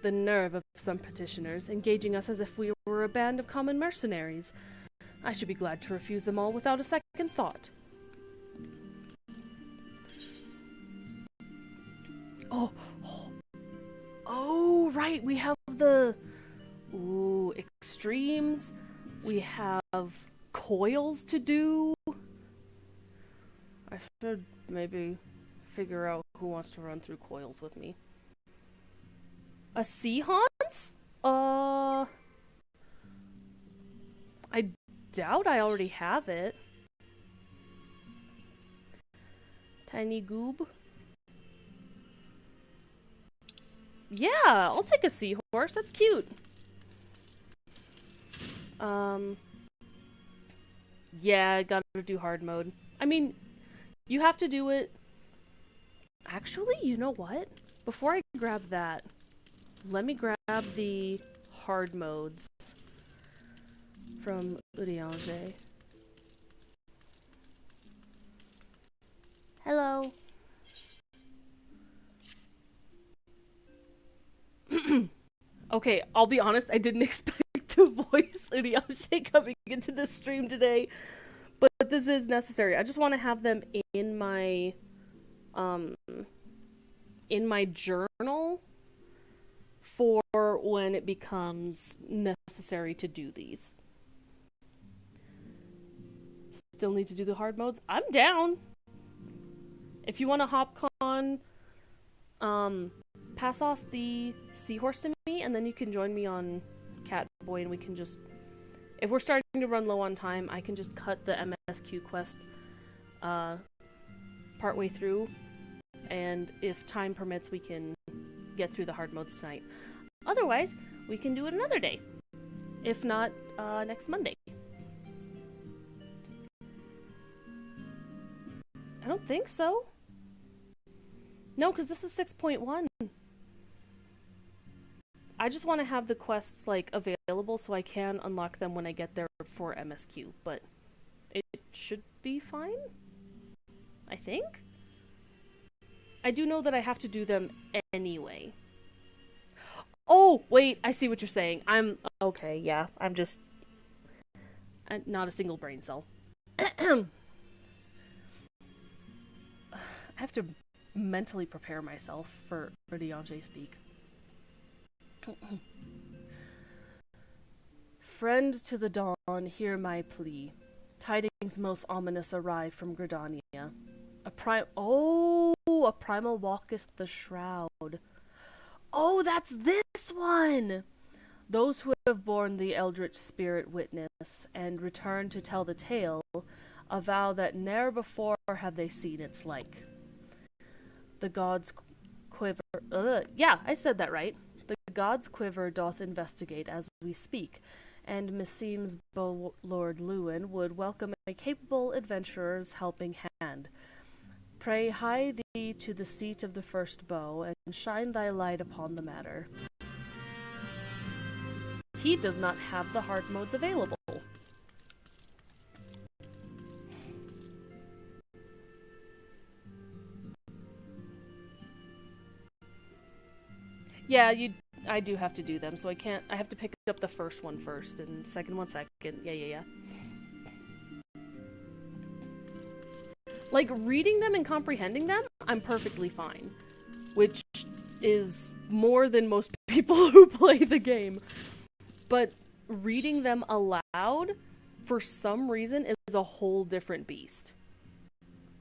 The nerve of some petitioners, engaging us as if we were a band of common mercenaries. I should be glad to refuse them all without a second thought. Oh, right, we have the extremes. We have coils to do. I should maybe figure out who wants to run through coils with me. A Seahans? I doubt I already have it. Tiny Goob? Yeah, I'll take a seahorse. That's cute. Yeah, gotta do hard mode. I mean, you have to do it. Actually, you know what? Before I grab that, let me grab the hard modes from Uriange. Hello. Okay, I'll be honest, I didn't expect to voice Uriange coming into this stream today, but this is necessary. I just want to have them in my journal for when it becomes necessary to do these. Still need to do the hard modes? I'm down. If you want to hop con, pass off the seahorse to me, and then you can join me on Catboy, and we can just... If we're starting to run low on time, I can just cut the MSQ quest partway through, and if time permits, we can get through the hard modes tonight. Otherwise, we can do it another day. If not, next Monday. I don't think so. No, because this is 6.1. I just want to have the quests, like, available so I can unlock them when I get there for MSQ, but it should be fine? I think? I do know that I have to do them anyway. Oh, wait, I see what you're saying. Okay, yeah, I'm not a single brain cell. I have to mentally prepare myself for Uriange speak. Friend to the dawn, hear my plea. Tidings most ominous arrive from Gridania. A primal walketh the shroud. Oh, that's this one! Those who have borne the eldritch spirit witness, and return to tell the tale, avow that ne'er before have they seen its like. The gods quiver... yeah, I said that right. The gods' quiver doth investigate as we speak, and meseems Lord Lewin would welcome a capable adventurer's helping hand. Pray hie thee to the seat of the first bow, and shine thy light upon the matter. He does not have the hard modes available. Yeah, I do have to do them, so I have to pick up the first one first, and second one second. Yeah. Like, reading them and comprehending them, I'm perfectly fine. Which is more than most people who play the game. But reading them aloud, for some reason, is a whole different beast.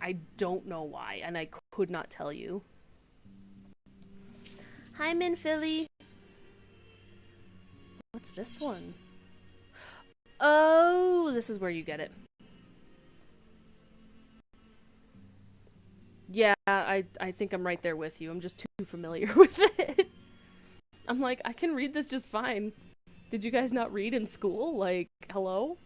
I don't know why, and I could not tell you. Hi, Min Philly. What's this one? Oh, this is where you get it. Yeah, I think I'm right there with you. I'm just too familiar with it. I'm like, I can read this just fine. Did you guys not read in school? Like, hello?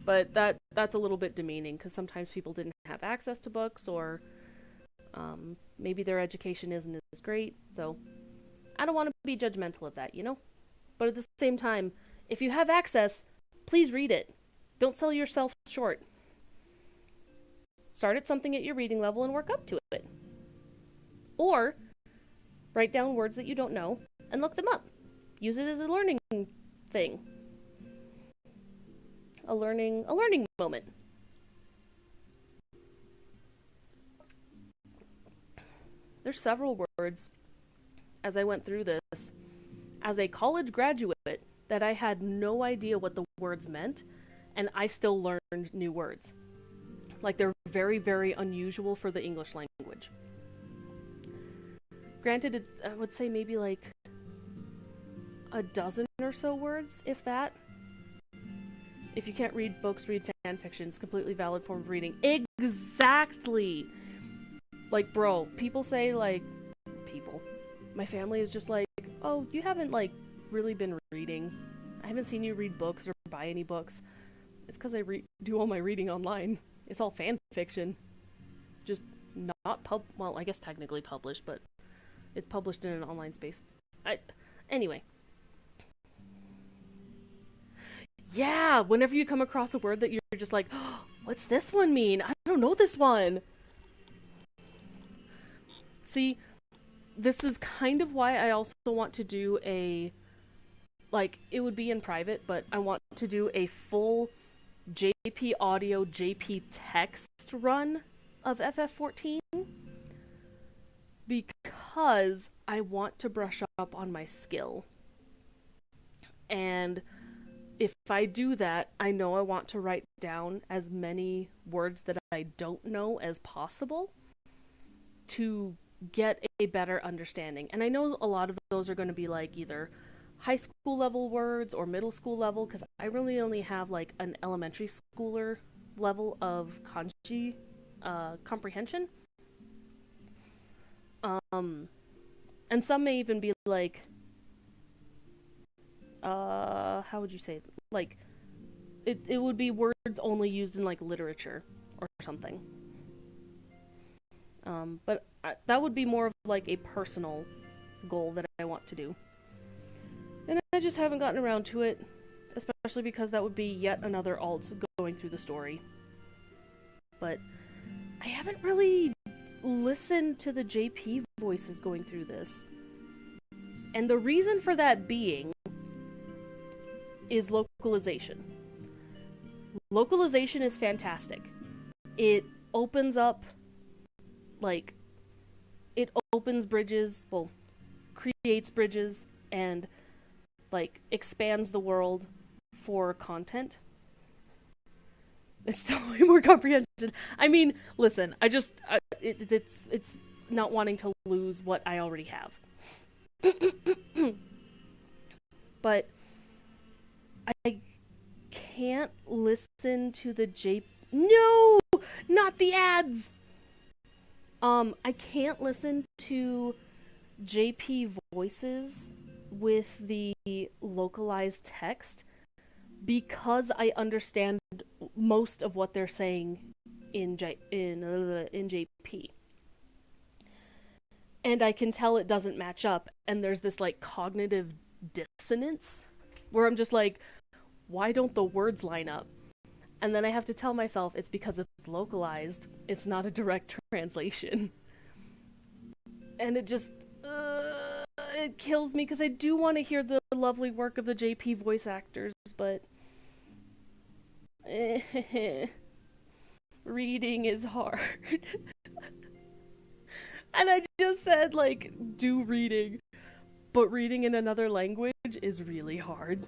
But that's a little bit demeaning, because sometimes people didn't have access to books, or maybe their education isn't as great, so I don't want to be judgmental of that, you know? But at the same time, if you have access, please read it. Don't sell yourself short. Start at something at your reading level and work up to it. Or write down words that you don't know and look them up. Use it as a learning thing. A learning moment. There's several words as I went through this as a college graduate that I had no idea what the words meant, and I still learned new words. Like, they're very, very unusual for the English language. Granted, I would say maybe like a dozen or so words, if that. If you can't read books, read fan fiction. It's a completely valid form of reading. Exactly! Like, bro, people say, like, my family is just like, oh, you haven't, like, really been reading. I haven't seen you read books or buy any books. It's because I do all my reading online. It's all fan fiction. Just not well, I guess technically published, but it's published in an online space. Anyway. Yeah, whenever you come across a word that you're just like, oh, what's this one mean? I don't know this one. See, this is kind of why I also want to do it would be in private, but I want to do a full JP audio, JP text run of FF14, because I want to brush up on my skill. And if I do that, I know I want to write down as many words that I don't know as possible to get a better understanding. And I know a lot of those are going to be like either high school level words or middle school level, because I really only have like an elementary schooler level of kanji comprehension. And some may even be like, how would you say it? Like, it would be words only used in like literature or something. But that would be more of like a personal goal that I want to do. And I just haven't gotten around to it, especially because that would be yet another alt going through the story. But I haven't really listened to the JP voices going through this. And the reason for that being is localization. Localization is fantastic. It opens up, like, it opens bridges, well, creates bridges, and, like, expands the world for content. It's still way more comprehension. I mean, listen, it's not wanting to lose what I already have. But I can't listen to the No! Not the ads! I can't listen to JP voices with the localized text because I understand most of what they're saying in JP. And I can tell it doesn't match up, and there's this like cognitive dissonance where I'm just like, why don't the words line up? And then I have to tell myself it's because it's localized. It's not a direct translation. And it just, it kills me because I do want to hear the lovely work of the JP voice actors, but reading is hard. And I just said, like, do reading, but reading in another language is really hard.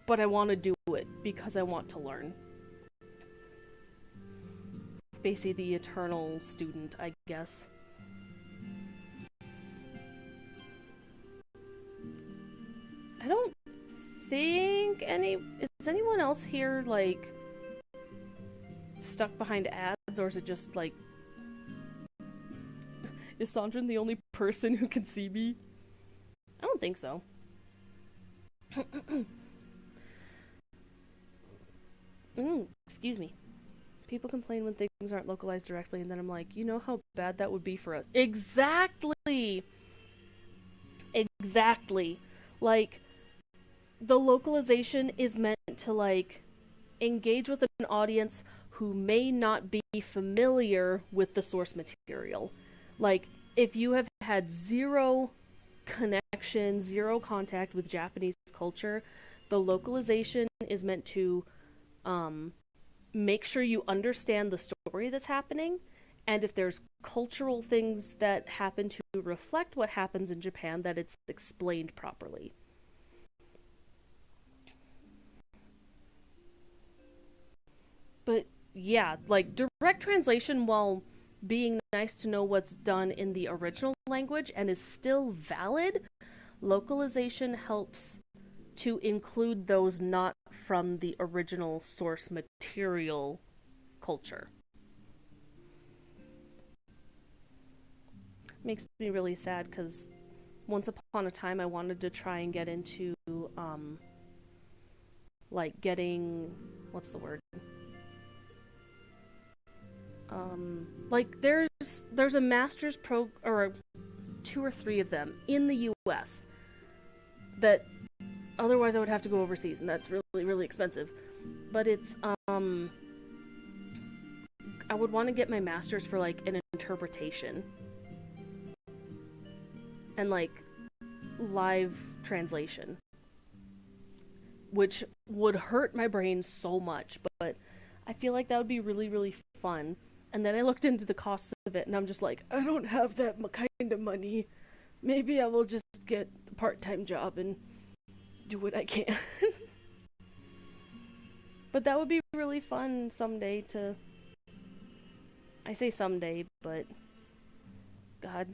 But I want to do it because I want to learn. Spacey the eternal student, I guess. I don't think is anyone else here, like, stuck behind ads, or is it just, like, is Sandra the only person who can see me? I don't think so. Excuse me. People complain when things aren't localized directly, and then I'm like, you know how bad that would be for us. Exactly! Exactly. Like, the localization is meant to, like, engage with an audience who may not be familiar with the source material. Like, if you have had zero connection, zero contact with Japanese culture, the localization is meant to make sure you understand the story that's happening, and if there's cultural things that happen to reflect what happens in Japan, that it's explained properly. But yeah, like, direct translation, while being nice to know what's done in the original language and is still valid, localization helps to include those not from the original source material culture. Makes me really sad because once upon a time I wanted to try and get into like getting, what's the word? Like there's a master's or 2 or 3 of them in the US that otherwise I would have to go overseas, and that's really, really expensive. But it's I would want to get my master's for, like, an interpretation and, like, live translation, which would hurt my brain so much, but I feel like that would be really, really fun. And then I looked into the costs of it, and I'm just like, I don't have that kind of money. Maybe I will just get a part-time job and do what I can. But that would be really fun someday to... I say someday, but... God.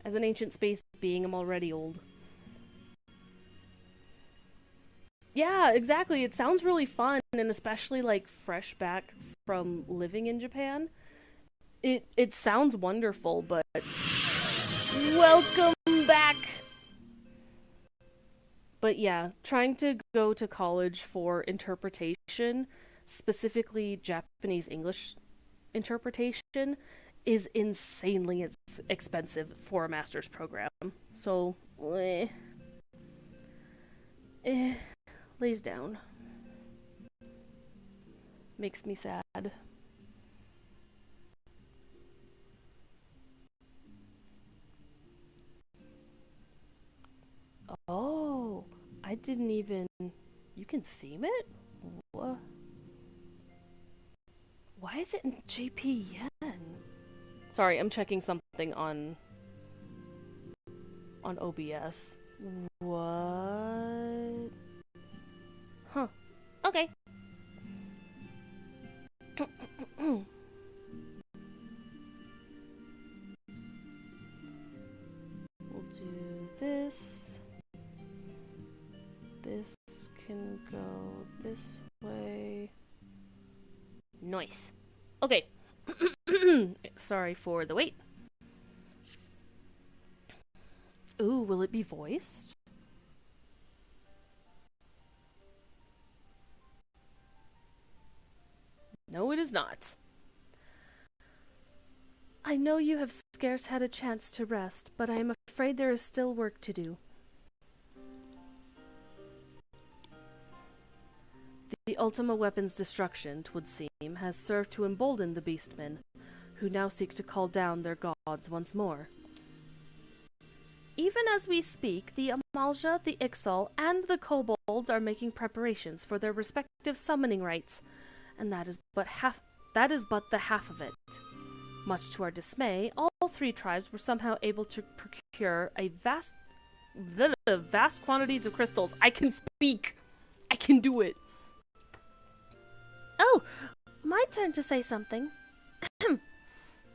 As an ancient space being, I'm already old. Yeah, exactly. It sounds really fun, and especially, like, fresh back from living in Japan. It sounds wonderful, but... Welcome back! But yeah, trying to go to college for interpretation, specifically Japanese English interpretation, is insanely expensive for a master's program. So, lays down. Makes me sad. Oh, I didn't even... You can theme it? What? Why is it in JP Yen? Sorry, I'm checking something on OBS. What? Huh. Okay. We'll do this. This can go this way. Nice. Okay. Sorry for the wait. Ooh, will it be voiced? No, it is not. I know you have scarce had a chance to rest, but I am afraid there is still work to do. The Ultima weapon's destruction, 'twould seem, has served to embolden the beastmen, who now seek to call down their gods once more. Even as we speak, the Amalja, the Ixal, and the Kobolds are making preparations for their respective summoning rites, and that is but the half of it. Much to our dismay, all three tribes were somehow able to procure vast quantities of crystals. I can speak! I can do it! Oh, my turn to say something.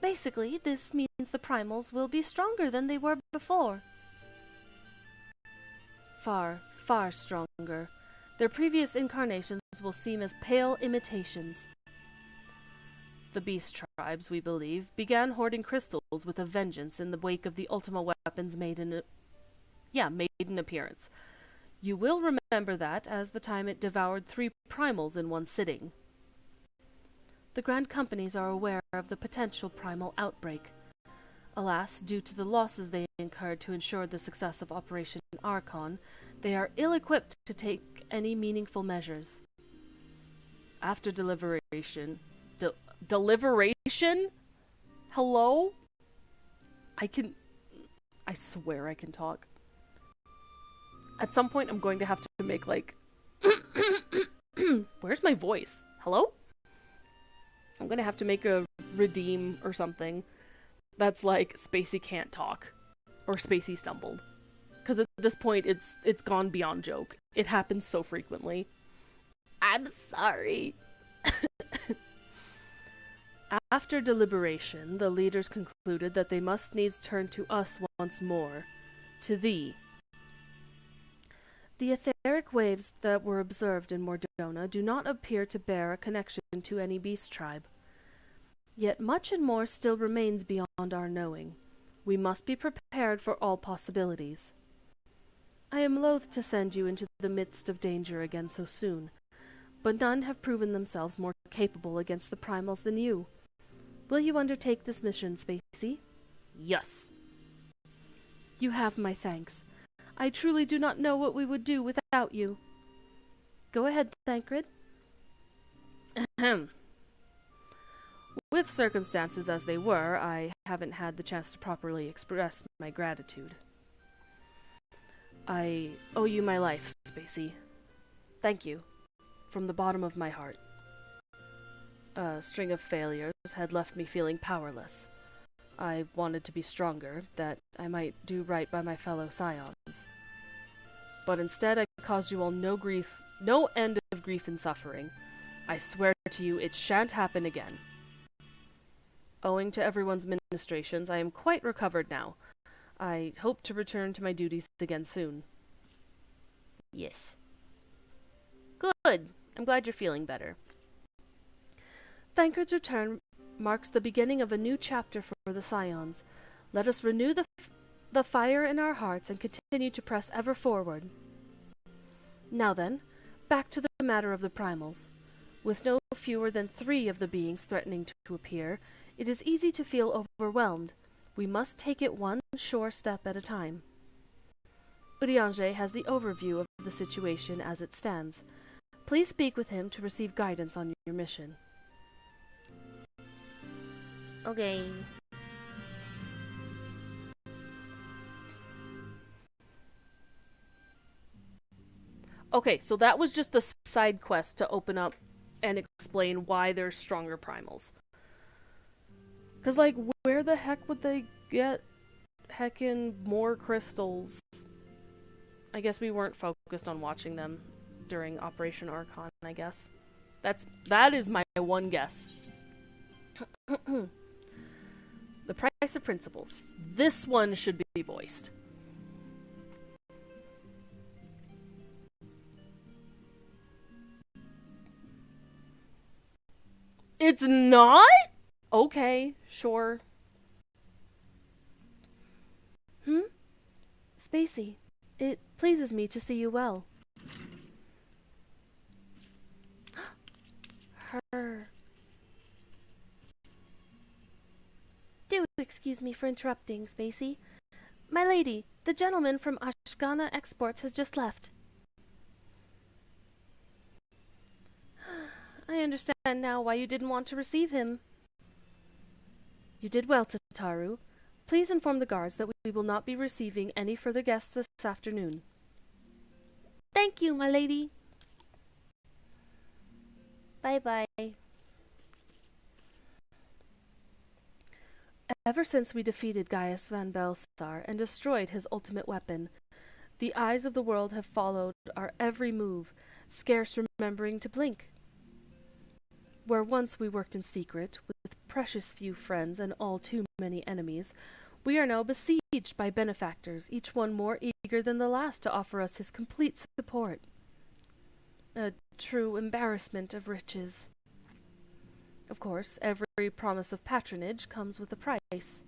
Basically, this means the primals will be stronger than they were before. Far, far stronger. Their previous incarnations will seem as pale imitations. The beast tribes, we believe, began hoarding crystals with a vengeance in the wake of the Ultima weapons made an appearance. You will remember that as the time it devoured 3 primals in one sitting. The Grand Companies are aware of the potential primal outbreak. Alas, due to the losses they incurred to ensure the success of Operation Archon, they are ill-equipped to take any meaningful measures. After deliberation? Hello? I swear I can talk. At some point I'm going to have to make like... Where's my voice? Hello? I'm gonna have to make a redeem or something that's like Spacey can't talk or Spacey stumbled, because at this point it's gone beyond joke. It happens so frequently. I'm sorry. After deliberation, the leaders concluded that they must needs turn to us once more, to thee. The etheric waves that were observed in Mordona do not appear to bear a connection to any beast tribe. Yet much and more still remains beyond our knowing. We must be prepared for all possibilities. I am loath to send you into the midst of danger again so soon, but none have proven themselves more capable against the primals than you. Will you undertake this mission, Spacey? Yes. You have my thanks. I truly do not know what we would do without you. Go ahead, Thancred. Ahem. With circumstances as they were, I haven't had the chance to properly express my gratitude. I owe you my life, Spacey. Thank you. From the bottom of my heart. A string of failures had left me feeling powerless. I wanted to be stronger, that I might do right by my fellow scions. But instead I caused you all no end of grief and suffering. I swear to you it shan't happen again. Owing to everyone's ministrations, I am quite recovered now. I hope to return to my duties again soon. Yes. Good. I'm glad you're feeling better. Thancred's return marks the beginning of a new chapter for the Scions. Let us renew the fire in our hearts and continue to press ever forward. Now then, back to the matter of the primals. With no fewer than 3 of the beings threatening to appear, it is easy to feel overwhelmed. We must take it one sure step at a time. Urianger has the overview of the situation as it stands. Please speak with him to receive guidance on your mission. Okay. Okay, so that was just the side quest to open up and explain why there's stronger primals. Because, like, where the heck would they get heckin' more crystals? I guess we weren't focused on watching them during Operation Archon, I guess. That is my one guess. The price of principles. This one should be voiced. It's not? Okay, sure. Spacey, it pleases me to see you well. Her. Do excuse me for interrupting, Spacey. My lady, the gentleman from Ashgana Exports has just left. I understand now why you didn't want to receive him. You did well, Tataru. Please inform the guards that we will not be receiving any further guests this afternoon. Thank you, my lady. Bye-bye. Ever since we defeated Gaius van Belsar and destroyed his ultimate weapon, the eyes of the world have followed our every move, scarce remembering to blink. Where once we worked in secret, with precious few friends and all too many enemies, we are now besieged by benefactors, each one more eager than the last to offer us his complete support. A true embarrassment of riches. Of course, every promise of patronage comes with a price.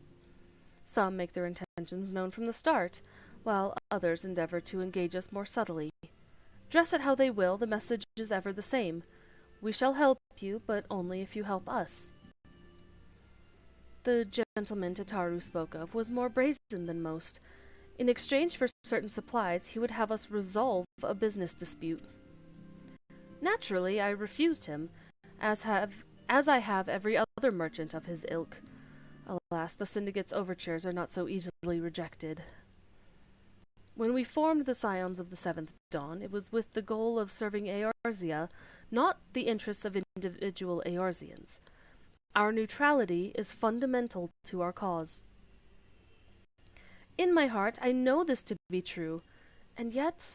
Some make their intentions known from the start, while others endeavor to engage us more subtly. Dress it how they will, the message is ever the same. We shall help you, but only if you help us. The gentleman Tataru spoke of was more brazen than most. In exchange for certain supplies, he would have us resolve a business dispute. Naturally, I refused him, as I have every other merchant of his ilk. Alas, the syndicate's overtures are not so easily rejected. When we formed the Scions of the Seventh Dawn, it was with the goal of serving Eorzea, not the interests of individual Eorzeans. Our neutrality is fundamental to our cause. In my heart, I know this to be true, and yet,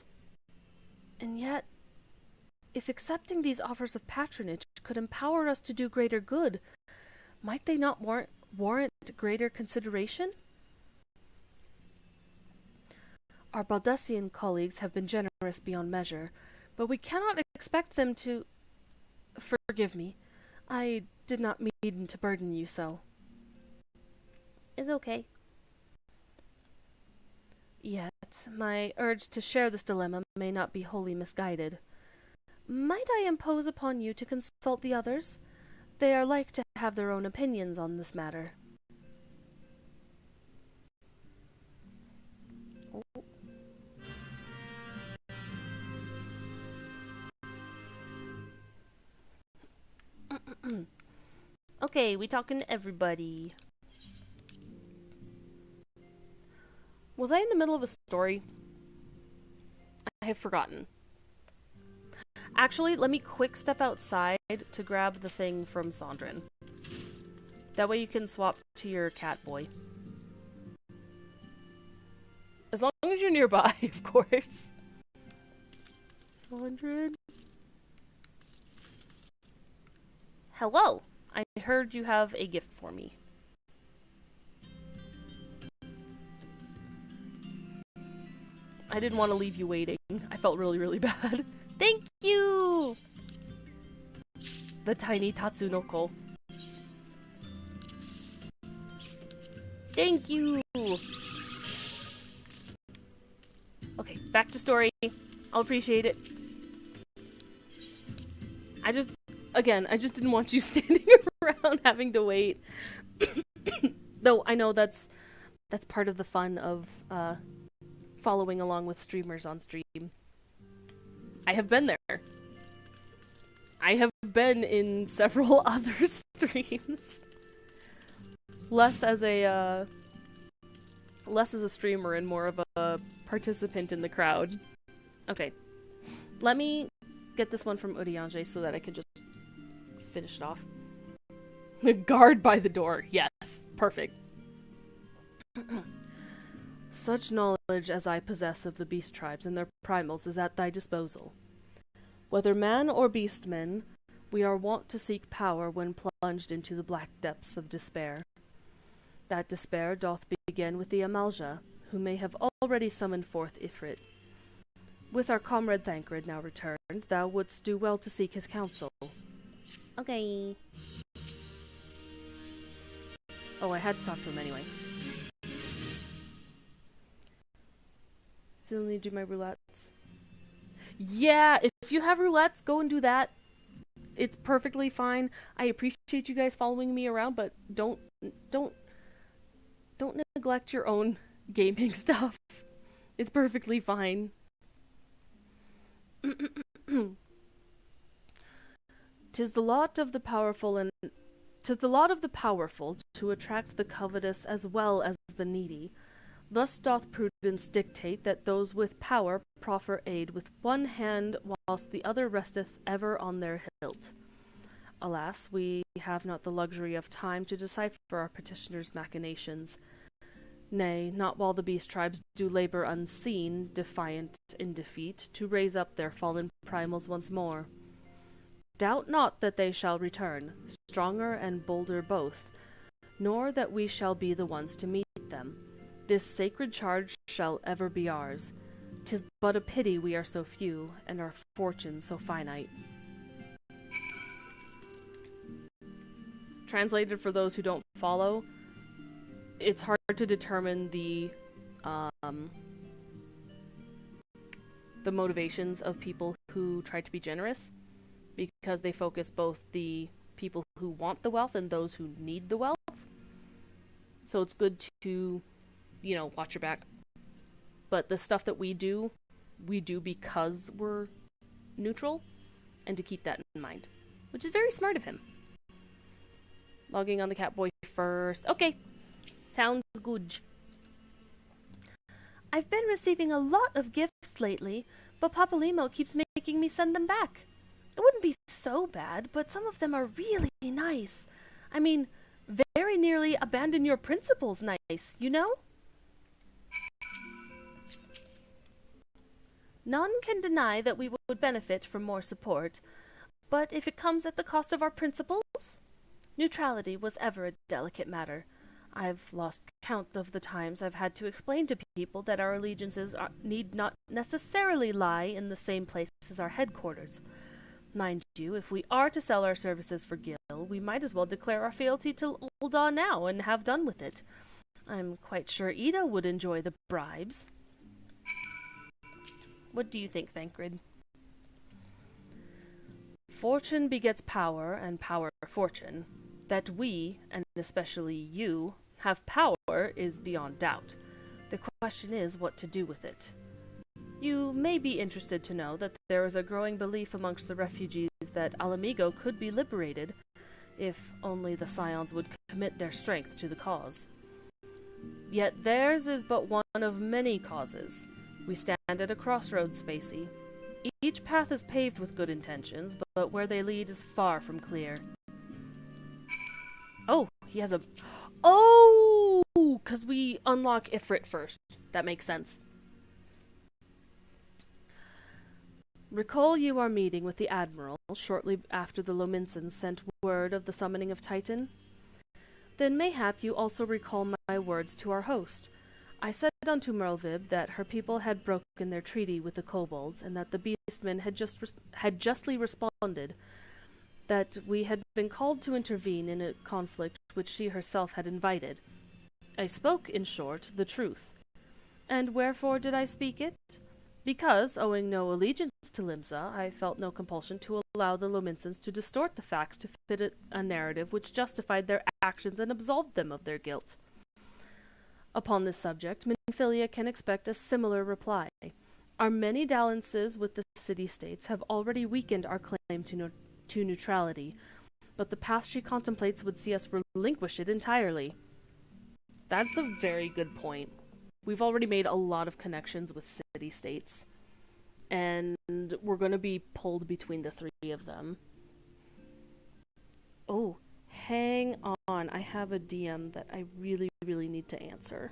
if accepting these offers of patronage could empower us to do greater good, might they not warrant greater consideration? Our Baldessian colleagues have been generous beyond measure, but we cannot expect them to... Forgive me. I did not mean to burden you so. It's okay. Yet, my urge to share this dilemma may not be wholly misguided. Might I impose upon you to consult the others? They are like to have their own opinions on this matter. Oh. Okay, we talking to everybody. Was I in the middle of a story? I have forgotten. Actually, let me quick step outside to grab the thing from Sondrin. That way you can swap to your cat boy. As long as you're nearby, of course. Sondrin? Hello! I heard you have a gift for me. I didn't want to leave you waiting. I felt really, really bad. Thank you! The tiny Tatsunoko. Thank you! Okay, back to story. I'll appreciate it. I just didn't want you standing around having to wait. Though I know that's part of the fun of following along with streamers on stream. I have been there. I have been in several other streams. Less as a streamer and more of a participant in the crowd. Okay. Let me get this one from Uriange so that I can just finish it off. Guard by the door. Yes. Perfect. Such knowledge as I possess of the beast tribes and their primals is at thy disposal. Whether man or beastmen, we are wont to seek power when plunged into the black depths of despair. That despair doth begin with the Amalja, who may have already summoned forth Ifrit. With our comrade Thancred now returned, thou wouldst do well to seek his counsel. Okay. Oh, I had to talk to him anyway. Still need to do my roulettes. Yeah, if you have roulettes, go and do that. It's perfectly fine. I appreciate you guys following me around, but don't neglect your own gaming stuff. It's perfectly fine. 'Tis the lot of the powerful and 'Tis the lot of the powerful to attract the covetous as well as the needy. Thus doth prudence dictate that those with power proffer aid with one hand, whilst the other resteth ever on their hilt. Alas, we have not the luxury of time to decipher our petitioner's machinations. Nay, not while the beast tribes do labor unseen, defiant in defeat, to raise up their fallen primals once more. Doubt not that they shall return, stronger and bolder both, nor that we shall be the ones to meet them. This sacred charge shall ever be ours. 'Tis but a pity we are so few, and our fortune so finite. Translated for those who don't follow, it's hard to determine the motivations of people who try to be generous, because they focus both the people who want the wealth and those who need the wealth. So it's good to, watch your back. But the stuff that we do because we're neutral, and to keep that in mind, which is very smart of him. Logging on the Catboy first. Okay, sounds good. I've been receiving a lot of gifts lately, but Papalimo keeps making me send them back. It wouldn't be so bad, but some of them are really nice. I mean, very nearly abandon your principles nice, you know? None can deny that we would benefit from more support, but if it comes at the cost of our principles? Neutrality was ever a delicate matter. I've lost count of the times I've had to explain to people that our allegiances need not necessarily lie in the same place as our headquarters. Mind you, if we are to sell our services for Gil, we might as well declare our fealty to Ul'dah now and have done with it. I'm quite sure Ida would enjoy the bribes. What do you think, Thancred? Fortune begets power, and power fortune. That we, and especially you, have power is beyond doubt. The question is what to do with it. You may be interested to know that there is a growing belief amongst the refugees that Alamigo could be liberated, if only the Scions would commit their strength to the cause. Yet theirs is but one of many causes. We stand at a crossroads, Spacey. Each path is paved with good intentions, but where they lead is far from clear. Oh, he has a... Oh! Because we unlock Ifrit first. That makes sense. Recall you are meeting with the Admiral shortly after the Lominsons sent word of the summoning of Titan? Then mayhap you also recall my words to our host. I said unto Merlvib that her people had broken their treaty with the kobolds, and that the beastmen had justly responded that we had been called to intervene in a conflict which she herself had invited. I spoke, in short, the truth. And wherefore did I speak it? Because, owing no allegiance to Limsa, I felt no compulsion to allow the Lominsons to distort the facts to fit a narrative which justified their actions and absolved them of their guilt. Upon this subject, Minfilia can expect a similar reply. Our many dalliances with the city-states have already weakened our claim to neutrality, but the path she contemplates would see us relinquish it entirely. That's a very good point. We've already made a lot of connections with city-states, and we're going to be pulled between the three of them. Oh, hang on. I have a DM that I really, really need to answer.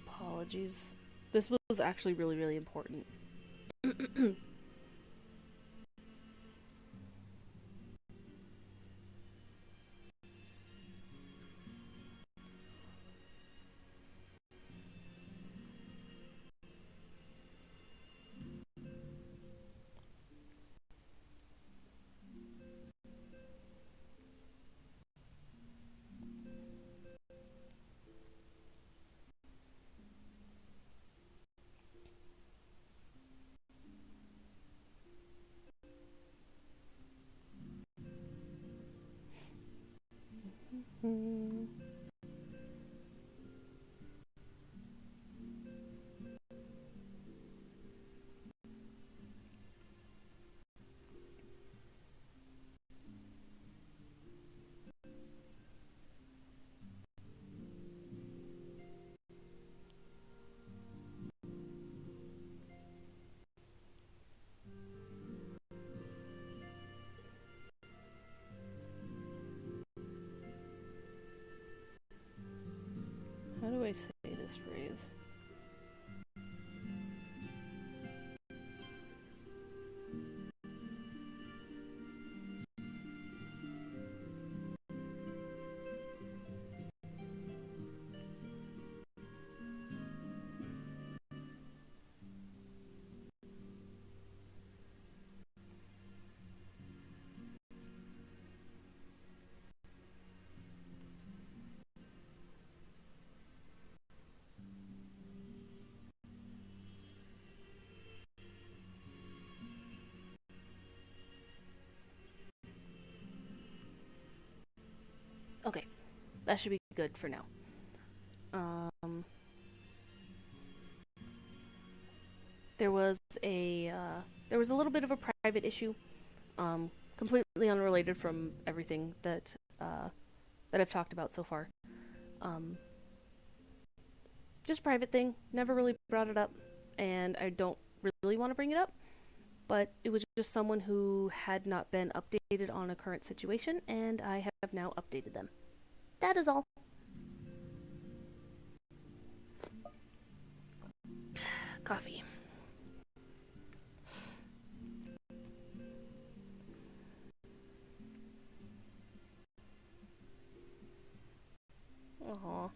Apologies. This was actually really, really important. How do I say this phrase? Okay, that should be good for now. There was a little bit of a private issue, completely unrelated from everything that I've talked about so far. Just a private thing. Never really brought it up, and I don't really want to bring it up. But it was just someone who had not been updated on a current situation, and I have now updated them. That is all. Coffee. Aww.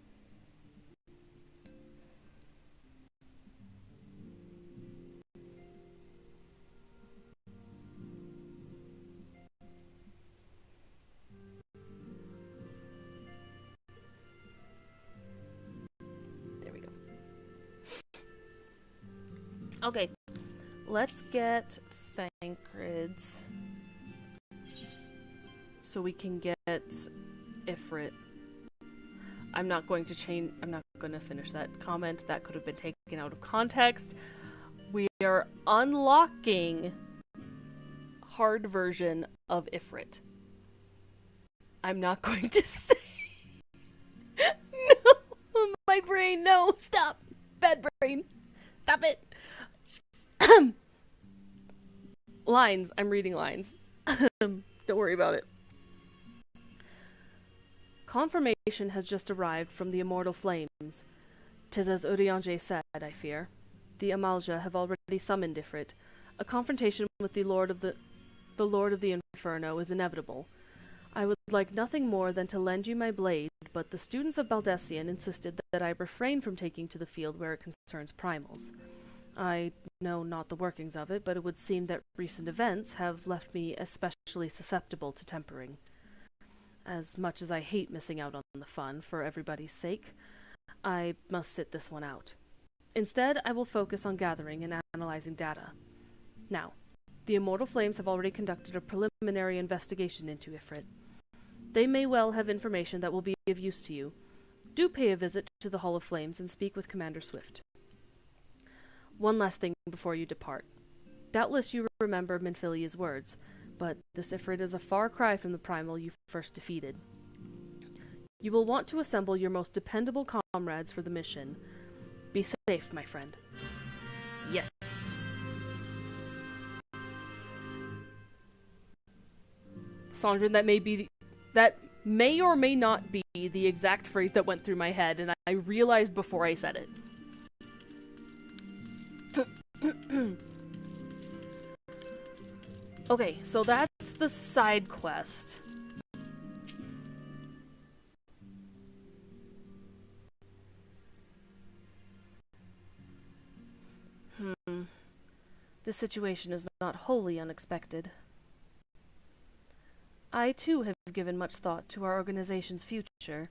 There we go. Okay, let's get Thancred's so we can get Ifrit. I'm not going to finish that comment. That could have been taken out of context. We are unlocking hard version of Ifrit. I'm not going to say. No! My brain, no! Stop! Bad brain! Stop it! Lines. I'm reading lines. Don't worry about it. Confirmation has just arrived from the immortal flames. 'Tis as Urianger said, I fear. The Amalja have already summoned Ifrit. A confrontation with the Lord of the Inferno is inevitable. I would like nothing more than to lend you my blade, but the students of Baldessian insisted that I refrain from taking to the field where it concerns primals. I know not the workings of it, but it would seem that recent events have left me especially susceptible to tempering. As much as I hate missing out on the fun for everybody's sake, I must sit this one out. Instead, I will focus on gathering and analyzing data. Now, the Immortal Flames have already conducted a preliminary investigation into Ifrit. They may well have information that will be of use to you. Do pay a visit to the Hall of Flames and speak with Commander Swift. One last thing before you depart. Doubtless you remember Minfilia's words, but this Ifrit is a far cry from the primal you first defeated. You will want to assemble your most dependable comrades for the mission. Be safe, my friend. Yes. Sandrine, that may or may not be the exact phrase that went through my head, and I realized before I said it. Okay, so that's the side quest. This situation is not wholly unexpected. I, too, have given much thought to our organization's future,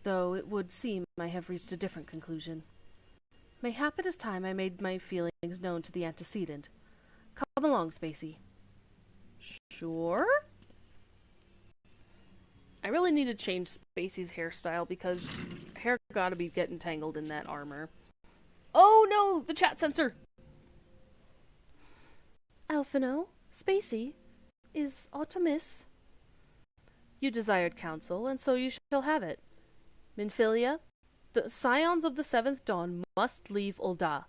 though it would seem I have reached a different conclusion. Mayhap it is time I made my feelings known to the antecedent. Come along, Spacey. Sure? I really need to change Spacey's hairstyle because hair gotta be getting tangled in that armor. Oh no! The chat censor! Alphino, Spacey, is aught amiss? You desired counsel, and so you shall have it. Minfilia, the scions of the Seventh Dawn must leave Ul'dah.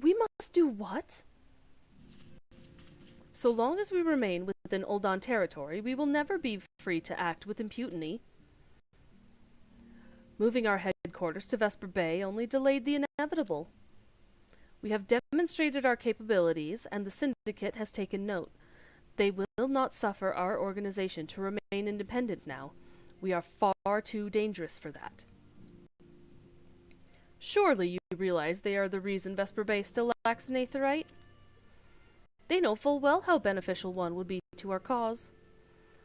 We must do what? So long as we remain within Ul'dah territory, we will never be free to act with impunity. Moving our headquarters to Vesper Bay only delayed the inevitable. We have demonstrated our capabilities, and the Syndicate has taken note. They will not suffer our organization to remain independent now. We are far too dangerous for that. Surely you realize they are the reason Vesper Bay still lacks an Aetheryte? They know full well how beneficial one would be to our cause,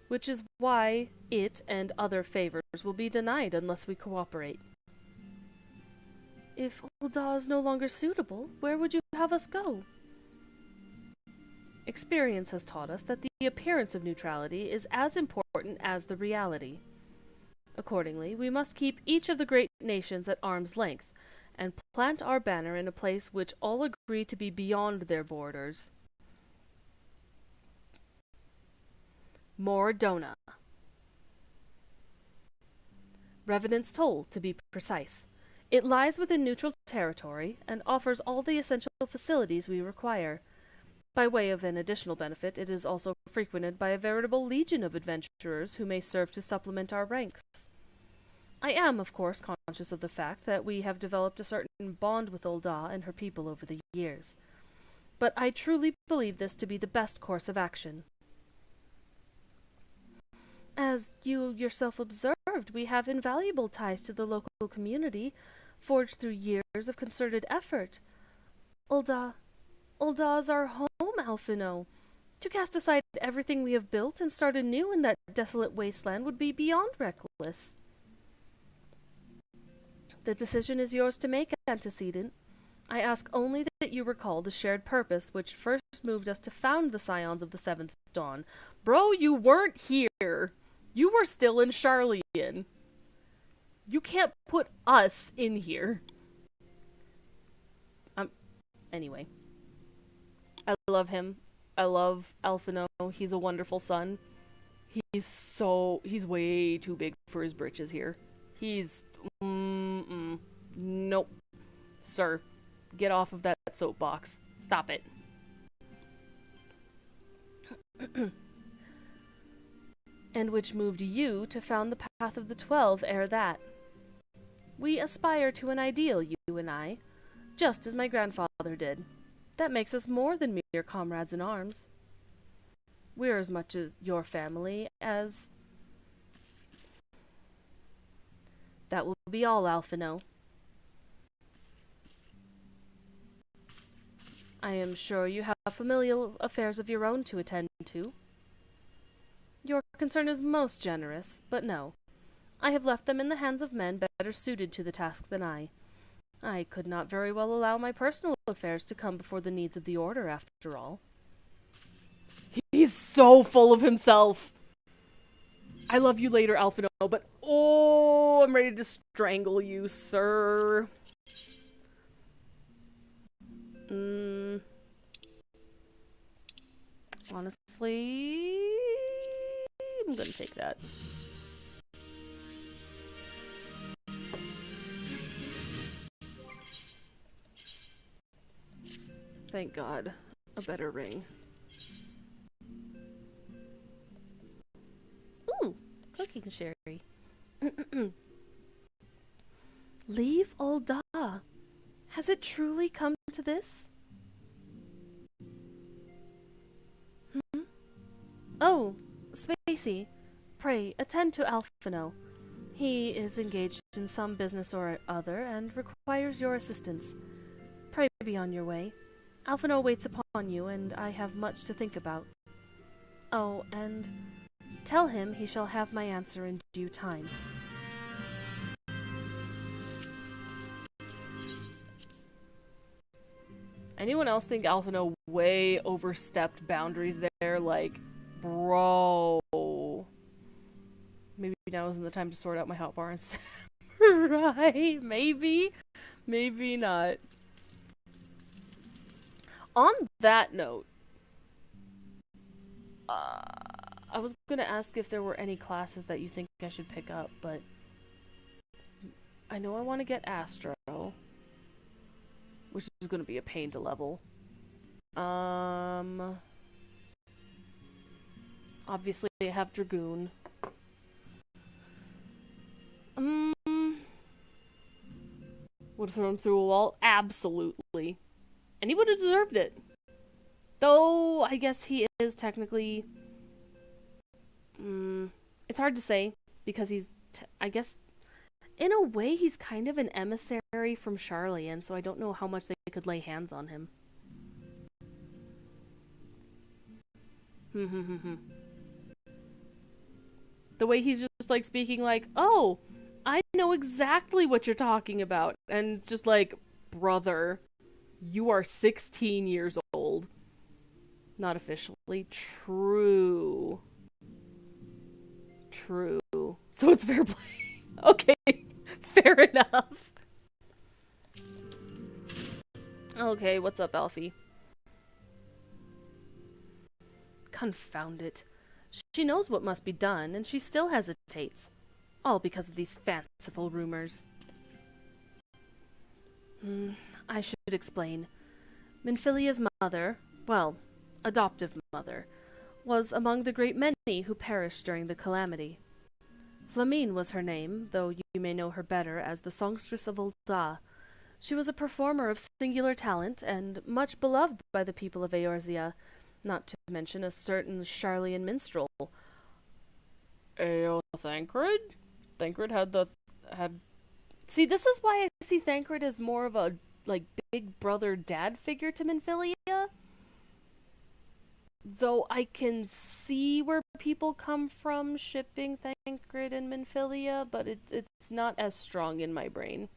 which is why it and other favors will be denied unless we cooperate. If Ul'dah is no longer suitable, where would you have us go? Experience has taught us that the appearance of neutrality is as important as the reality. Accordingly, we must keep each of the great nations at arm's length, and plant our banner in a place which all agree to be beyond their borders. Moradona. Revenant's Toll, to be precise. It lies within neutral territory and offers all the essential facilities we require. By way of an additional benefit, it is also frequented by a veritable legion of adventurers who may serve to supplement our ranks. I am, of course, conscious of the fact that we have developed a certain bond with Ul'dah and her people over the years. But I truly believe this to be the best course of action. As you yourself observed, we have invaluable ties to the local community, forged through years of concerted effort. Ul'dah is our home, Alphino. To cast aside everything we have built and start anew in that desolate wasteland would be beyond reckless. The decision is yours to make, Antecedent. I ask only that you recall the shared purpose which first moved us to found the Scions of the Seventh Dawn. Bro, you weren't here! You were still in Charlian. You can't put us in here. Anyway. I love him. I love Alphino. He's a wonderful son. He's way too big for his britches here. He's... Nope. Sir, get off of that soapbox. Stop it. And which moved you to found the Path of the 12 ere that? We aspire to an ideal, you and I, just as my grandfather did. That makes us more than mere comrades in arms. We're as much as your family as... That will be all, Alphino. I am sure you have familial affairs of your own to attend to. Your concern is most generous, but no. I have left them in the hands of men better suited to the task than I. I could not very well allow my personal affairs to come before the needs of the Order, after all. He's so full of himself! I love you later, Alphino, but oh, I'm ready to strangle you, sir. Honestly, I'm gonna take that. Thank God. A better ring. Ooh, cooking sherry. Leave Ul'dah. Has it truly come to this? Oh, Spacey, pray attend to Alphino. He is engaged in some business or other and requires your assistance. Pray be on your way. Alphino waits upon you, and I have much to think about. Oh, and tell him he shall have my answer in due time. Anyone else think Alphino way overstepped boundaries there? Like, bro. isn't the time to sort out my hotbar and right, maybe. Maybe not. On that note, I was gonna ask if there were any classes that you think I should pick up, but I know I want to get Astral, which is gonna be a pain to level. Obviously I have Dragoon. Would have thrown him through a wall? Absolutely. And he would have deserved it. Though, I guess he is technically... it's hard to say, because he's... I guess, in a way, he's kind of an emissary from Charlie, and so I don't know how much they could lay hands on him. The way he's just, like, speaking like, oh, I know exactly what you're talking about. And it's just like, brother, you are 16 years old. Not officially. True. True. So it's fair play. Okay. Fair enough. Okay, what's up, Alfie? Confound it. She knows what must be done, and she still hesitates. All because of these fanciful rumors. I should explain. Minfilia's mother, well, adoptive mother, was among the great many who perished during the calamity. Flamine was her name, though you may know her better as the songstress of Ul'dah. She was a performer of singular talent, and much beloved by the people of Eorzea, not to mention a certain Charlian minstrel. Thancred? Thancred had... See, this is why I see Thancred as more of a, like, big brother dad figure to Minfilia. Though I can see where people come from shipping Thancred and Minfilia, but it's not as strong in my brain.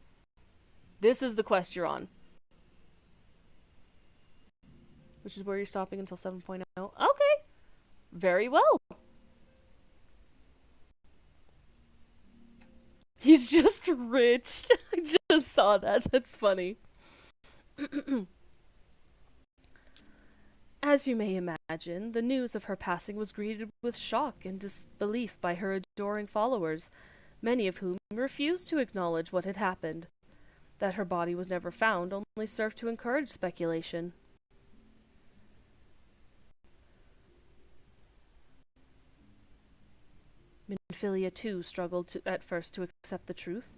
This is the quest you're on. Which is where you're stopping until 7.0. Okay. Very well. He's just rich. I just saw that. That's funny. As you may imagine, the news of her passing was greeted with shock and disbelief by her adoring followers, many of whom refused to acknowledge what had happened. That her body was never found only served to encourage speculation. Minfilia, too, struggled at first to accept the truth,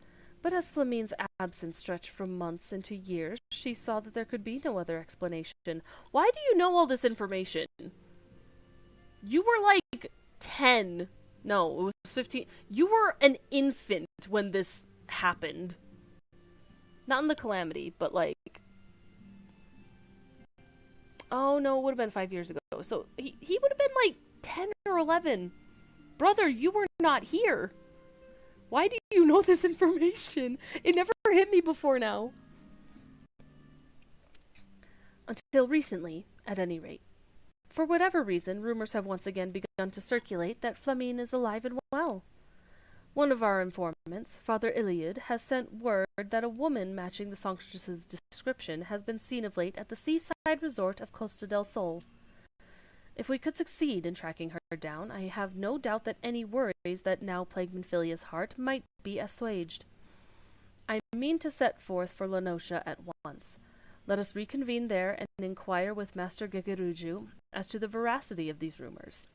but as Flamine's absence stretched from months into years, she saw that there could be no other explanation. Why do you know all this information? You were like 10. No, it was 15. You were an infant when this happened. Not in the calamity, but like... Oh, no, it would have been 5 years ago. So he would have been like 10 or 11. Brother, you were not here. Why do you know this information? It never hit me before now. Until recently, at any rate. For whatever reason, rumors have once again begun to circulate that Flamine is alive and well. One of our informants, Father Iliad, has sent word that a woman matching the songstress's description has been seen of late at the seaside resort of Costa del Sol. If we could succeed in tracking her down, I have no doubt that any worries that now plague Minfilia's heart might be assuaged. I mean to set forth for Lenosha at once. Let us reconvene there and inquire with Master Gegeruju as to the veracity of these rumors.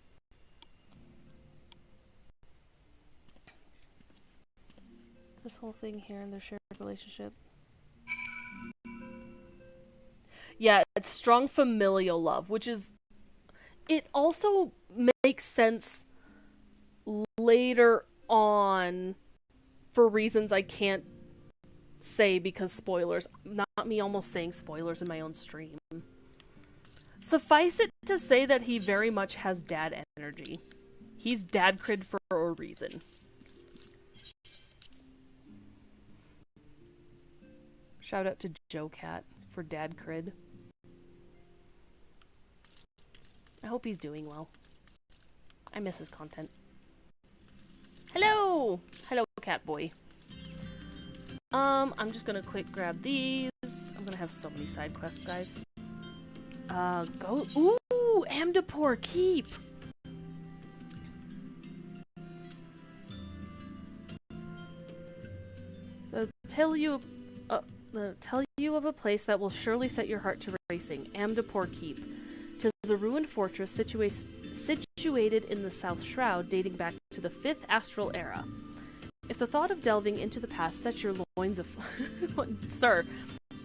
This whole thing here in their shared relationship. Yeah, it's strong familial love, which is... It also makes sense later on for reasons I can't say because spoilers. Not me almost saying spoilers in my own stream. Suffice it to say that he very much has dad energy. He's dad crid for a reason. Shout out to Joe Cat for dad crid. I hope he's doing well. I miss his content. Hello! Hello! Hello, cat boy. I'm just gonna quick grab these. I'm gonna have so many side quests, guys. Go. Ooh! Amdapor Keep! So, tell you of a place that will surely set your heart to racing. Amdapor Keep. 'Tis a ruined fortress situated in the South Shroud, dating back to the 5th Astral era. If the thought of delving into the past sets your loins sir,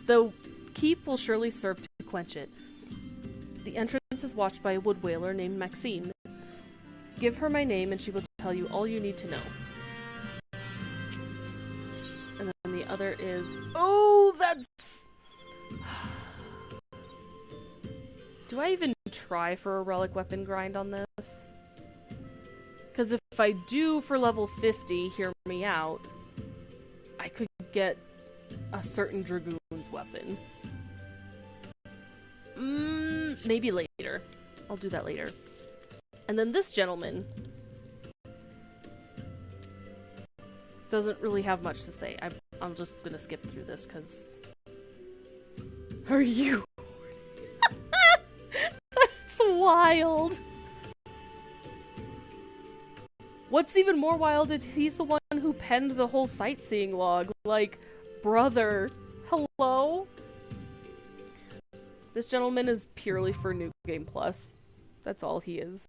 the keep will surely serve to quench it. The entrance is watched by a wood whaler named Maxine. Give her my name and she will tell you all you need to know. And then the other is... Oh, that's... Do I even try for a relic weapon grind on this? Because if I do for level 50, hear me out, I could get a certain Dragoon's weapon. Maybe later. I'll do that later. And then this gentleman doesn't really have much to say. I'm just gonna skip through this because... Are you... That's wild! What's even more wild is he's the one who penned the whole sightseeing log. Like, brother, hello? This gentleman is purely for New Game Plus. That's all he is.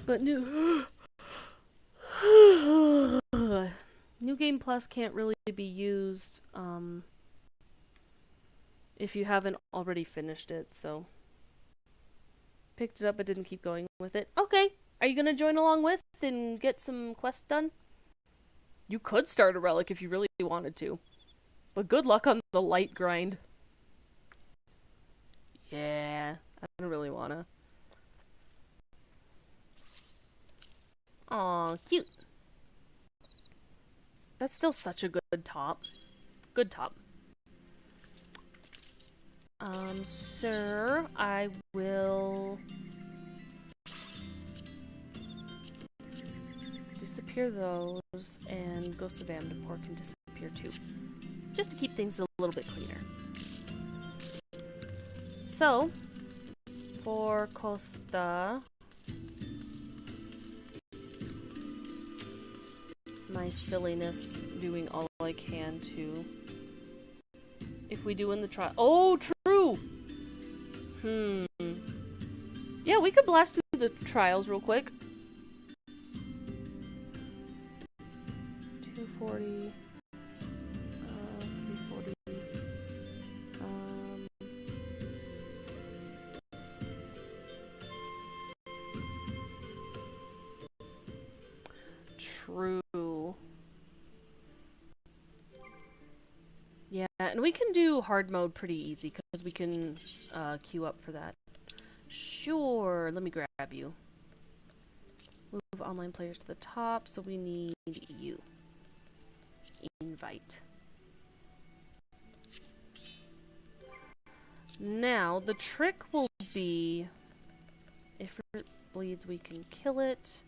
But New Game Plus can't really be used if you haven't already finished it, so... Picked it up but didn't keep going with it. Okay, are you gonna join along with and get some quests done? You could start a relic if you really wanted to. But good luck on the light grind. Yeah, I don't really wanna. Aw, cute. That's still such a good top. Good top. Sir, I will disappear those, and Ghost of Amdapor can disappear too. Just to keep things a little bit cleaner. So, for Costa, my silliness doing all I can to... If we do in the trial... Oh, true! Yeah, we could blast through the trials real quick. 240... 340... True. Yeah, and we can do hard mode pretty easy because we can queue up for that. Sure, let me grab you. Move online players to the top, so we need you. Invite. Now, the trick will be, if it bleeds, we can kill it.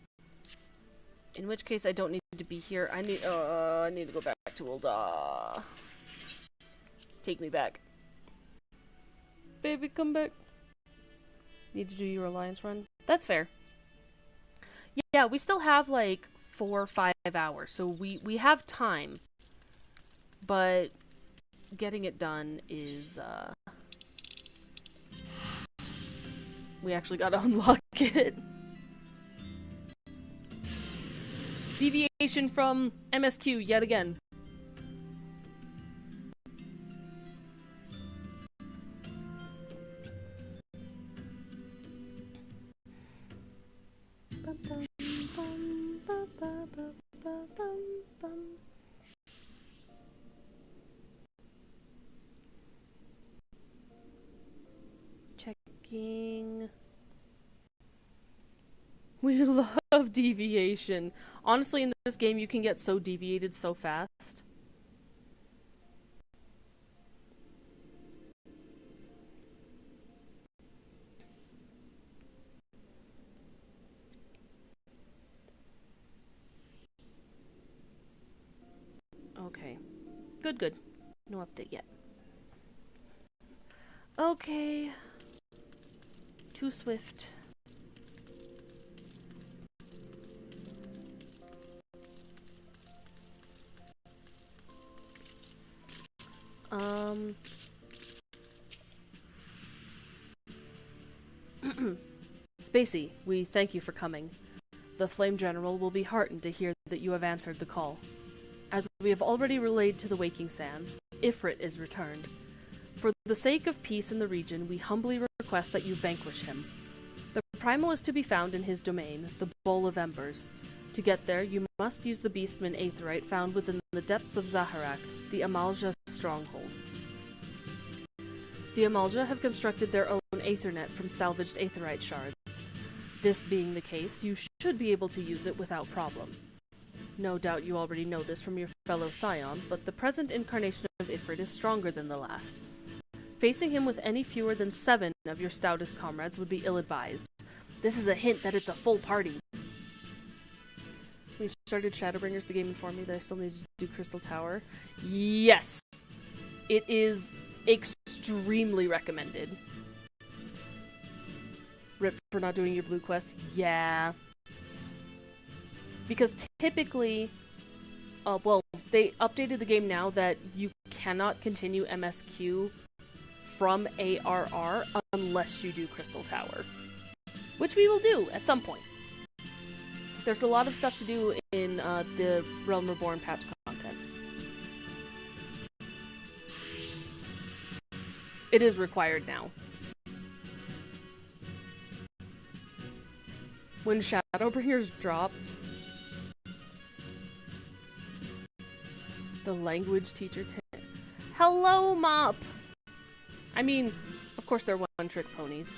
In which case, I don't need to be here. I need to go back to Ulda. Take me back. Baby, come back. Need to do your alliance run. That's fair. Yeah, we still have like 4 or 5 hours, so we have time. But getting it done is we actually gotta unlock it. Deviation from MSQ yet again. Checking. We love deviation. Honestly, in this game, you can get so deviated so fast. Good, good. No update yet. Okay. Too swift. Spacey, we thank you for coming. The Flame General will be heartened to hear that you have answered the call. As we have already relayed to the Waking Sands, Ifrit is returned. For the sake of peace in the region, we humbly request that you vanquish him. The primal is to be found in his domain, the Bowl of Embers. To get there, you must use the Beastman Aetherite found within the depths of Zaharak, the Amalja stronghold. The Amalja have constructed their own Aethernet from salvaged Aetherite shards. This being the case, you should be able to use it without problem. No doubt you already know this from your fellow Scions, but the present incarnation of Ifrit is stronger than the last. Facing him with any fewer than 7 of your stoutest comrades would be ill-advised. This is a hint that it's a full party. We started Shadowbringers, the game informed me that I still need to do Crystal Tower. Yes! It is extremely recommended. Rip for not doing your blue quest? Yeah. Because typically, well, they updated the game now that you cannot continue MSQ from ARR unless you do Crystal Tower. Which we will do at some point. There's a lot of stuff to do in the Realm Reborn patch content. It is required now. When Shadowbringers dropped, the language teacher can... Hello, Mop! I mean, of course they're one-trick ponies.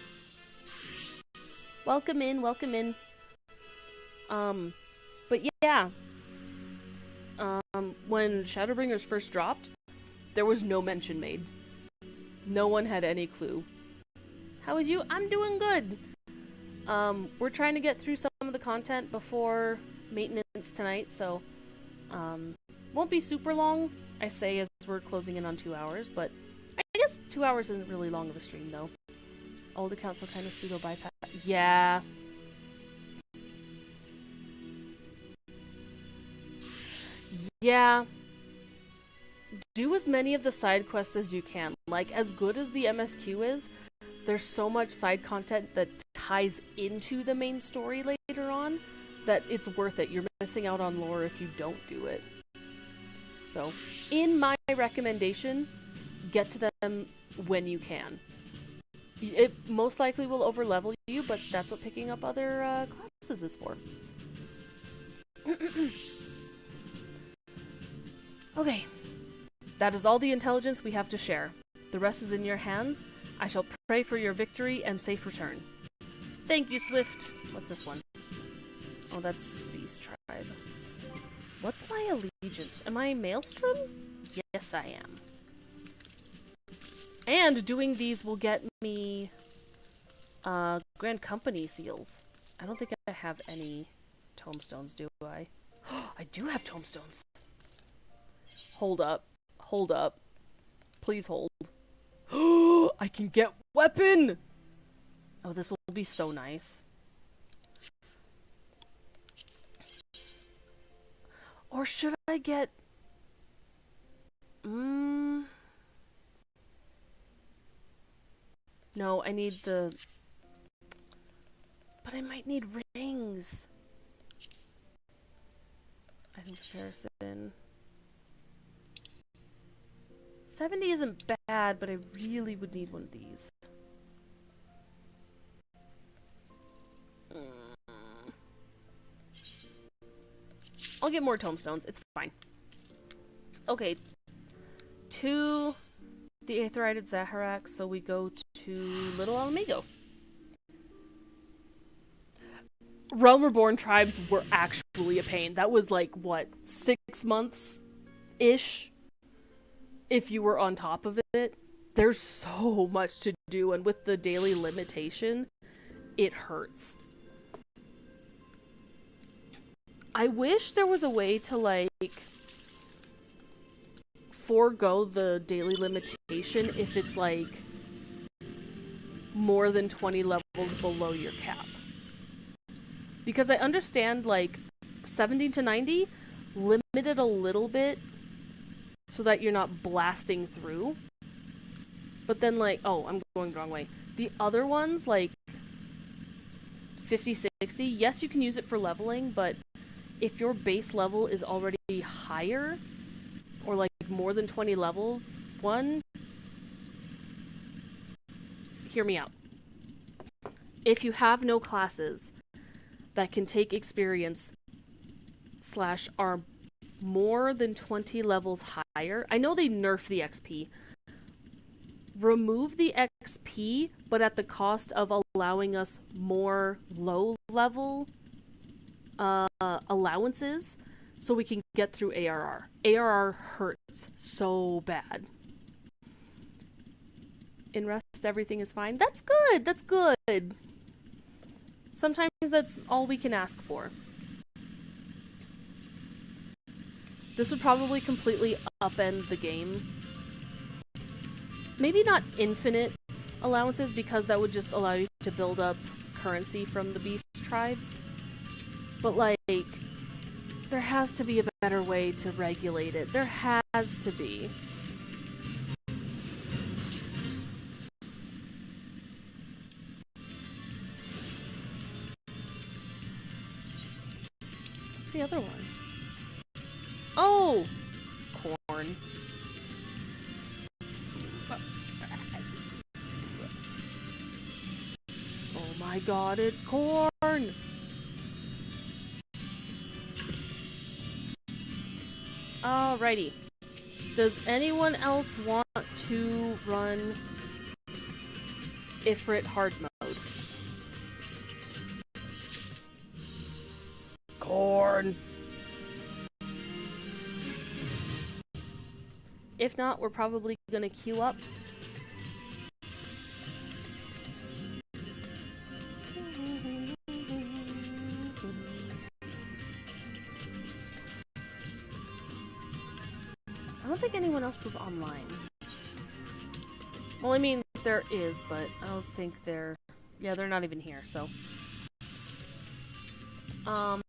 Welcome in, welcome in. But yeah. When Shadowbringers first dropped, there was no mention made. No one had any clue. How is you? I'm doing good! We're trying to get through some of the content before maintenance tonight, so, won't be super long, I say, as we're closing in on 2 hours, but I guess 2 hours isn't really long of a stream, though. Old accounts will kind of pseudo bypass. Yeah. Yeah. Do as many of the side quests as you can. Like, as good as the MSQ is, there's so much side content that ties into the main story later on that it's worth it. You're missing out on lore if you don't do it. So, in my recommendation, get to them when you can. It most likely will overlevel you, but that's what picking up other classes is for. Okay. That is all the intelligence we have to share. The rest is in your hands. I shall pray for your victory and safe return. Thank you, Swift. What's this one? Oh, that's Beast Tribe. What's my allegiance? Am I Maelstrom? Yes, I am. And doing these will get me Grand Company seals. I don't think I have any tomestones, do I? I do have tomestones. Hold up. Hold up. Please hold. I can get weapon! Oh, this will be so nice. Or should I get... No, I need the... But I might need rings. Item comparison. 70 isn't bad, but I really would need one of these. I'll get more tomestones. It's fine. Okay. To the Aetherite at Zaharak, so we go to Little Alamigo. Realm Reborn tribes were actually a pain. That was like, what, 6 months-ish? If you were on top of it. There's so much to do, and with the daily limitation, it hurts. I wish there was a way to, like, forego the daily limitation if it's like more than 20 levels below your cap. Because I understand like 70 to 90, limit it a little bit so that you're not blasting through. But then like, oh, I'm going the wrong way. The other ones, like 50, 60, yes, you can use it for leveling, but if your base level is already higher, or like more than 20 levels, hear me out. If you have no classes that can take experience / are more than 20 levels higher, I know they nerf the XP. Remove the XP, but at the cost of allowing us more low-level allowances so we can get through ARR. ARR hurts so bad. In rest, everything is fine. That's good! That's good! Sometimes that's all we can ask for. This would probably completely upend the game. Maybe not infinite allowances, because that would just allow you to build up currency from the beast tribes. But like, there has to be a better way to regulate it. There has to be. What's the other one? Oh! Corn. Oh my god, it's corn! Alrighty. Does anyone else want to run Ifrit hard mode? Corn! If not, we're probably gonna queue up. I don't think anyone else was online. Well, I mean, there is, but I don't think they're... Yeah, they're not even here, so... My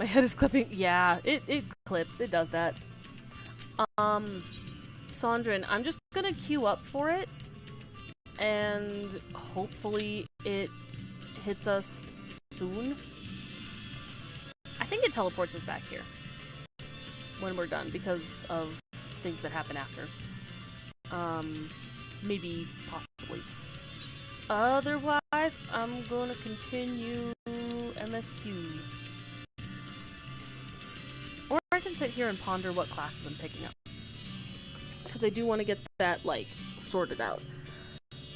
head is clipping. Yeah, it clips. It does that. Sondrin, I'm just gonna queue up for it, and hopefully it hits us soon. I think it teleports us back here when we're done because of things that happen after. Maybe, possibly. Otherwise, I'm gonna continue MSQ. Or I can sit here and ponder what classes I'm picking up. Because I do want to get that, like, sorted out.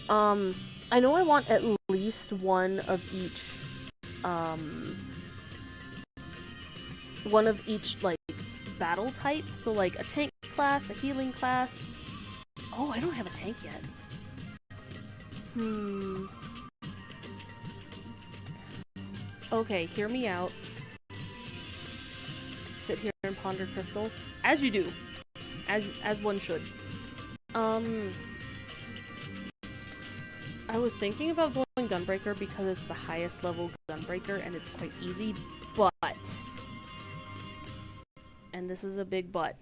I know I want at least one of each, like, battle type. So, like, a tank class, a healing class. Oh, I don't have a tank yet. Okay, hear me out. Sit here and ponder crystal. As you do. As one should. I was thinking about going Gunbreaker because it's the highest level Gunbreaker and it's quite easy, but... And this is a big but.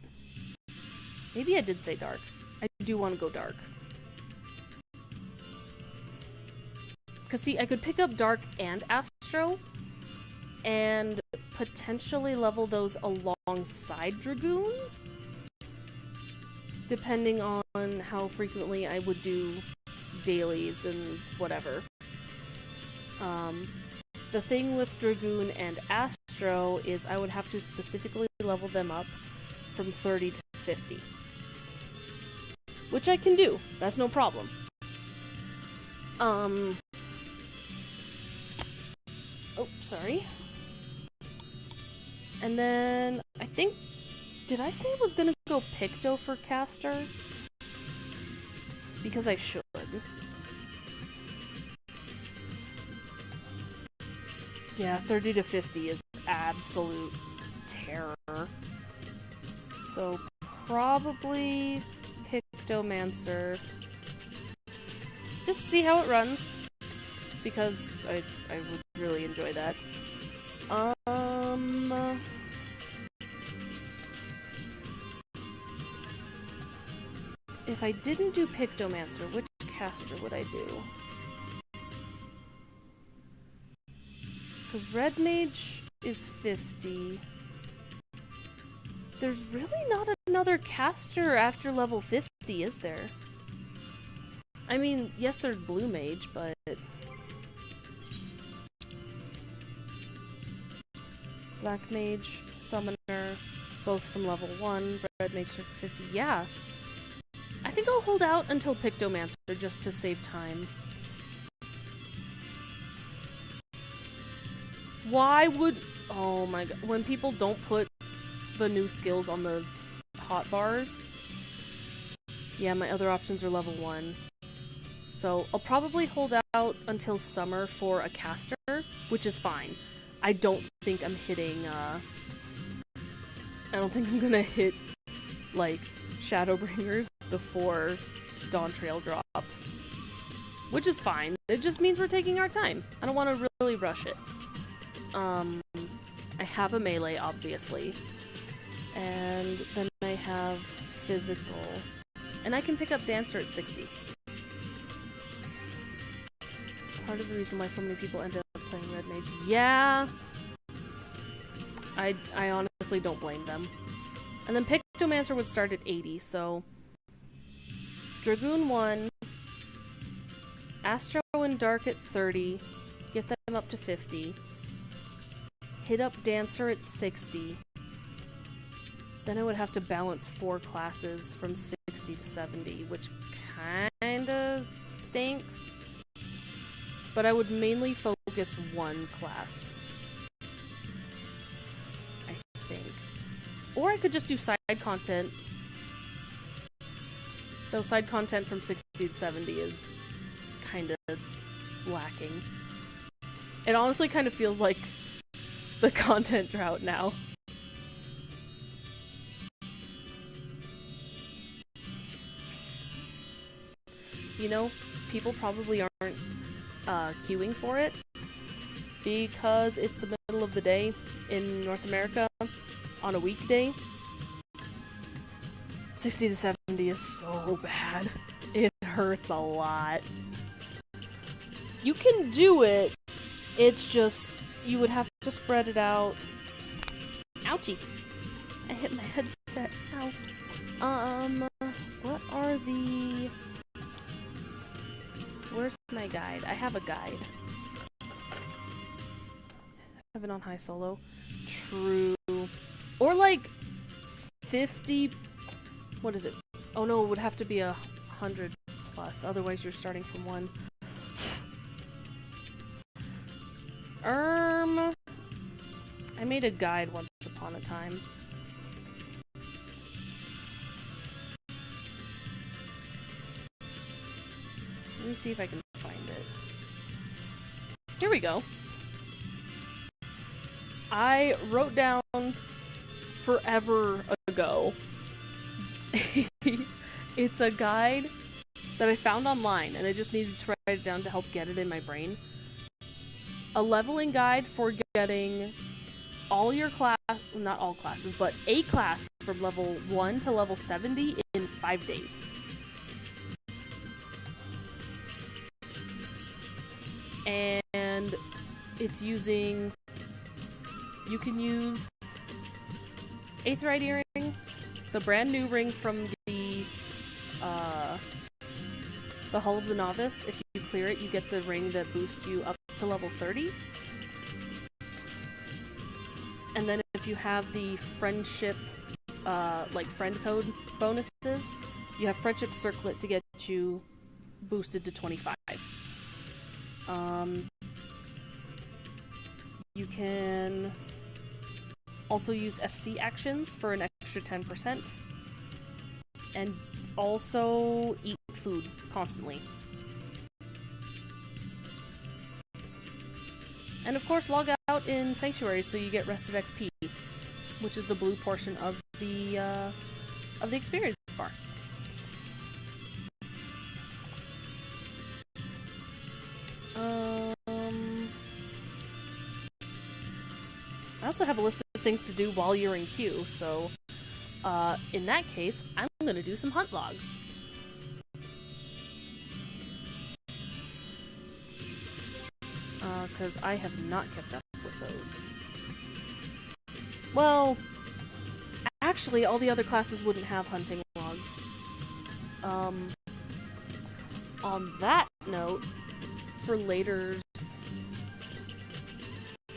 Maybe I did say dark. I do want to go dark. Because see, I could pick up dark and Astral, and potentially level those alongside Dragoon, depending on how frequently I would do dailies and whatever. The thing with Dragoon and Astro is I would have to specifically level them up from 30 to 50. Which I can do. That's no problem. Oh, sorry. And then, I think... Did I say I was gonna go Picto for caster? Because I should. Yeah, 30 to 50 is absolute terror. So probably Pictomancer. Just see how it runs, because I would really enjoy that. If I didn't do Pictomancer, which caster would I do? Because Red Mage is 50. There's really not another caster after level 50, is there? I mean, yes, there's Blue Mage, but... Black Mage, Summoner, both from level 1. Red Mage starts at 50. Yeah. I think I'll hold out until Pictomancer just to save time. Why would... Oh my god. When people don't put the new skills on the hotbars... Yeah, my other options are level 1. So I'll probably hold out until summer for a caster, which is fine. I don't think I'm hitting, I don't think I'm gonna hit, like, Shadowbringers before Dawn Trail drops. Which is fine. It just means we're taking our time. I don't want to really rush it. I have a melee, obviously. And then I have physical. And I can pick up Dancer at 60. Part of the reason why so many people end up playing Red Mage. Yeah! I honestly don't blame them. And then Pictomancer would start at 80, so... Dragoon 1, Astral and Dark at 30, get them up to 50, hit up Dancer at 60, then I would have to balance 4 classes from 60 to 70, which kinda stinks, but I would mainly focus 1 class, I think. Or I could just do side content. Though side content from 60 to 70 is kind of lacking. It honestly kind of feels like the content drought now. You know, people probably aren't queuing for it because it's the middle of the day in North America on a weekday. 60 to 70 is so bad. It hurts a lot. You can do it, it's just, you would have to spread it out. Ouchie. I hit my headset. Ow. What are the... Where's my guide? I have a guide. Have it on high solo. True. Or like 50... What is it? Oh no, it would have to be 100 plus. Otherwise, you're starting from 1. I made a guide once upon a time. Let me see if I can find it. Here we go. I wrote down forever ago. It's a guide that I found online, and I just needed to write it down to help get it in my brain. A leveling guide for getting all your class, not all classes, but a class from level 1 to level 70 in 5 days. And it's using, you can use Aetheryte Earring, the brand new ring from the Hull of the Novice. If you clear it, you get the ring that boosts you up to level 30. And then if you have the friendship, like friend code bonuses, you have Friendship Circlet to get you boosted to 25. You can also use FC actions for an extra 10%. And also eat food constantly. And of course log out in Sanctuary so you get rested XP, which is the blue portion of the experience bar. I also have a list of things to do while you're in queue, so in that case, I'm gonna do some hunt logs. Because I have not kept up with those. Well, actually, all the other classes wouldn't have hunting logs. On that note, for later's,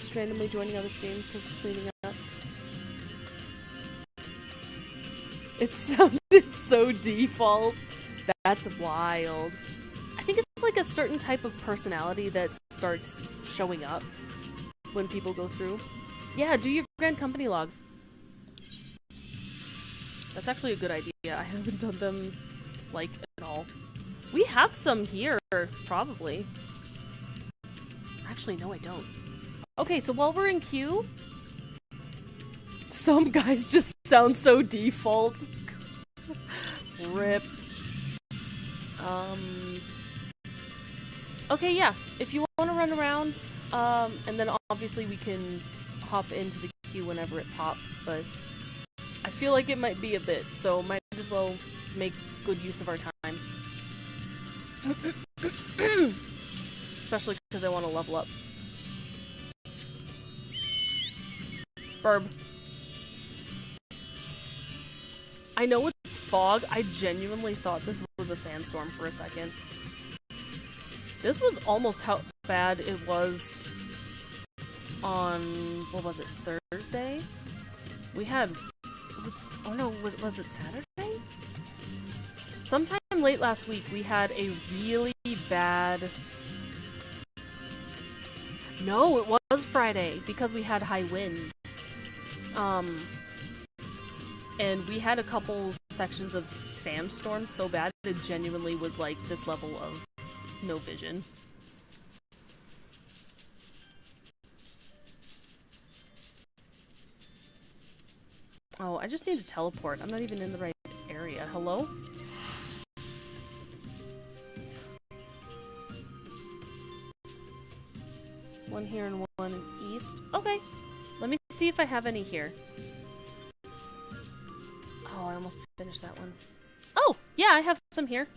just randomly joining other streams because of cleaning up. It sounded so default. That's wild. I think it's like a certain type of personality that starts showing up when people go through. Yeah, do your Grand Company logs. That's actually a good idea. I haven't done them, like, at all. We have some here, probably. Actually, no, I don't. Okay, so while we're in queue, some guys just sound so default. Rip. Okay, yeah. If you want to run around, and then obviously we can hop into the queue whenever it pops, but I feel like it might be a bit, so might as well make good use of our time. Especially because I want to level up. Burb. I know it's fog. I genuinely thought this was a sandstorm for a second. This was almost how bad it was on, what was it, Thursday? We had, was it Saturday? Sometime late last week, we had a really bad... No, it was Friday, because we had high winds. And we had a couple sections of sandstorms so bad it genuinely was like this level of no vision. Oh, I just need to teleport. I'm not even in the right area. Hello? One here and one east. Okay. Let me see if I have any here. Oh, I almost finished that one. Oh! Yeah, I have some here.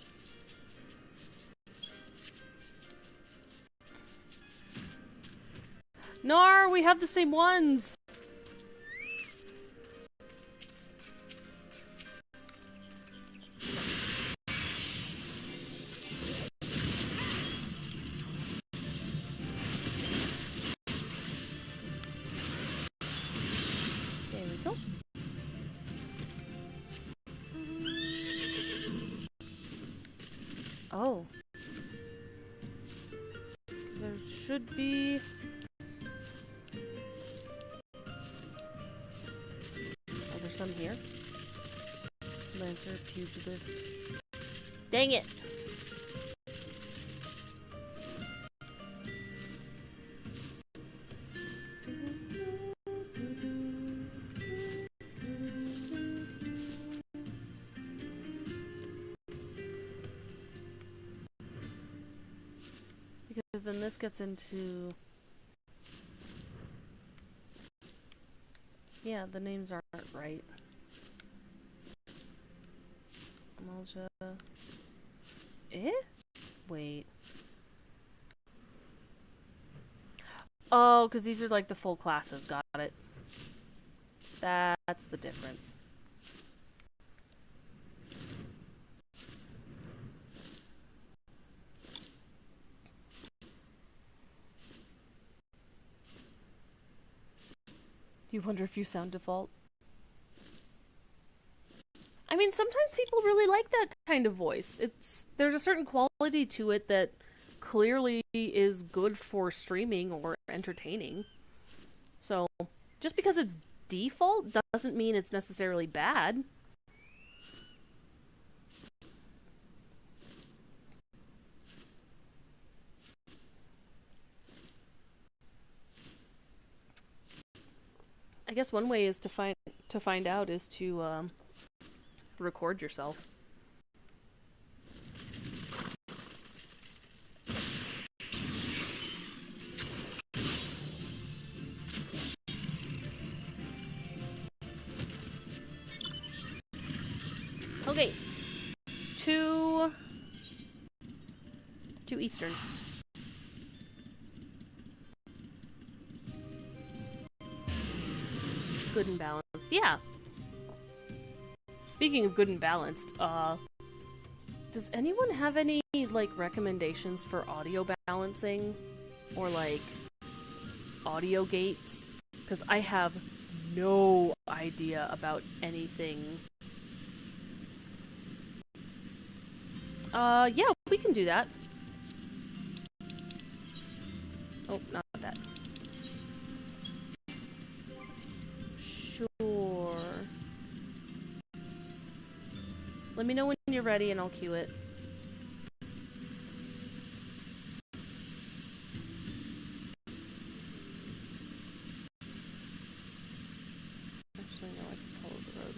Nar, we have the same ones! There we go. Oh. There should be... Are there some here? Lancer, Pugilist. Dang it! Because then this gets into... Yeah, the names aren't right. Amalja... Eh? Wait. Oh, because these are like the full classes. Got it. That's the difference. You wonder if you sound default? I mean, sometimes people really like that kind of voice. There's a certain quality to it that clearly is good for streaming or entertaining. So, just because it's default doesn't mean it's necessarily bad. I guess one way is to to find out is to record yourself. Okay. 2 Eastern. Good and balanced. Yeah. Speaking of good and balanced, does anyone have any, like, recommendations for audio balancing? Or, like, audio gates? Because I have no idea about anything. Yeah, we can do that. Oh, not that. Sure. Let me know when you're ready and I'll cue it. Actually, no, I can follow the road.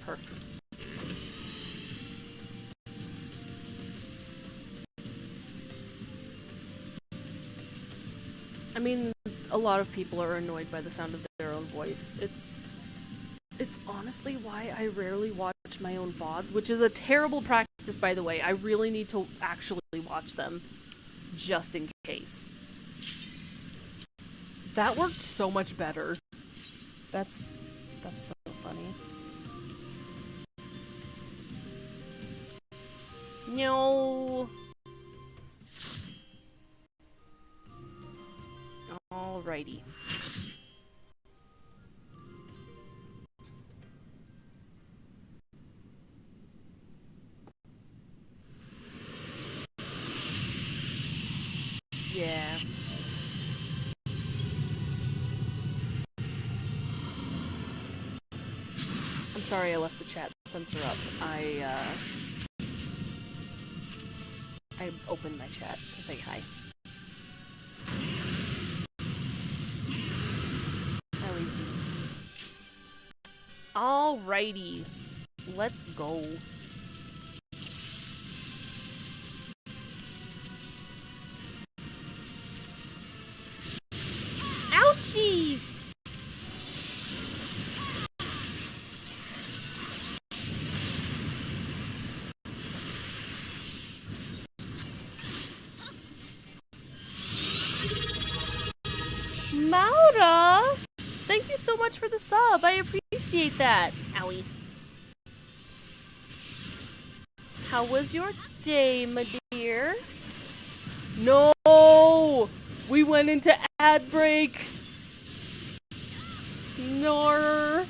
Perfect. I mean, a lot of people are annoyed by the sound of their own voice. It's honestly why I rarely watch my own VODs, which is a terrible practice, by the way. I really need to actually watch them, just in case. That worked so much better. That's so funny. No. Alrighty. Yeah. I'm sorry I left the chat censor up. I opened my chat to say hi. How easy. Alrighty. Let's go. Ouchie! Maura! Thank you so much for the sub. I appreciate that. Owie. How was your day, my dear? No! We went into ad break. No.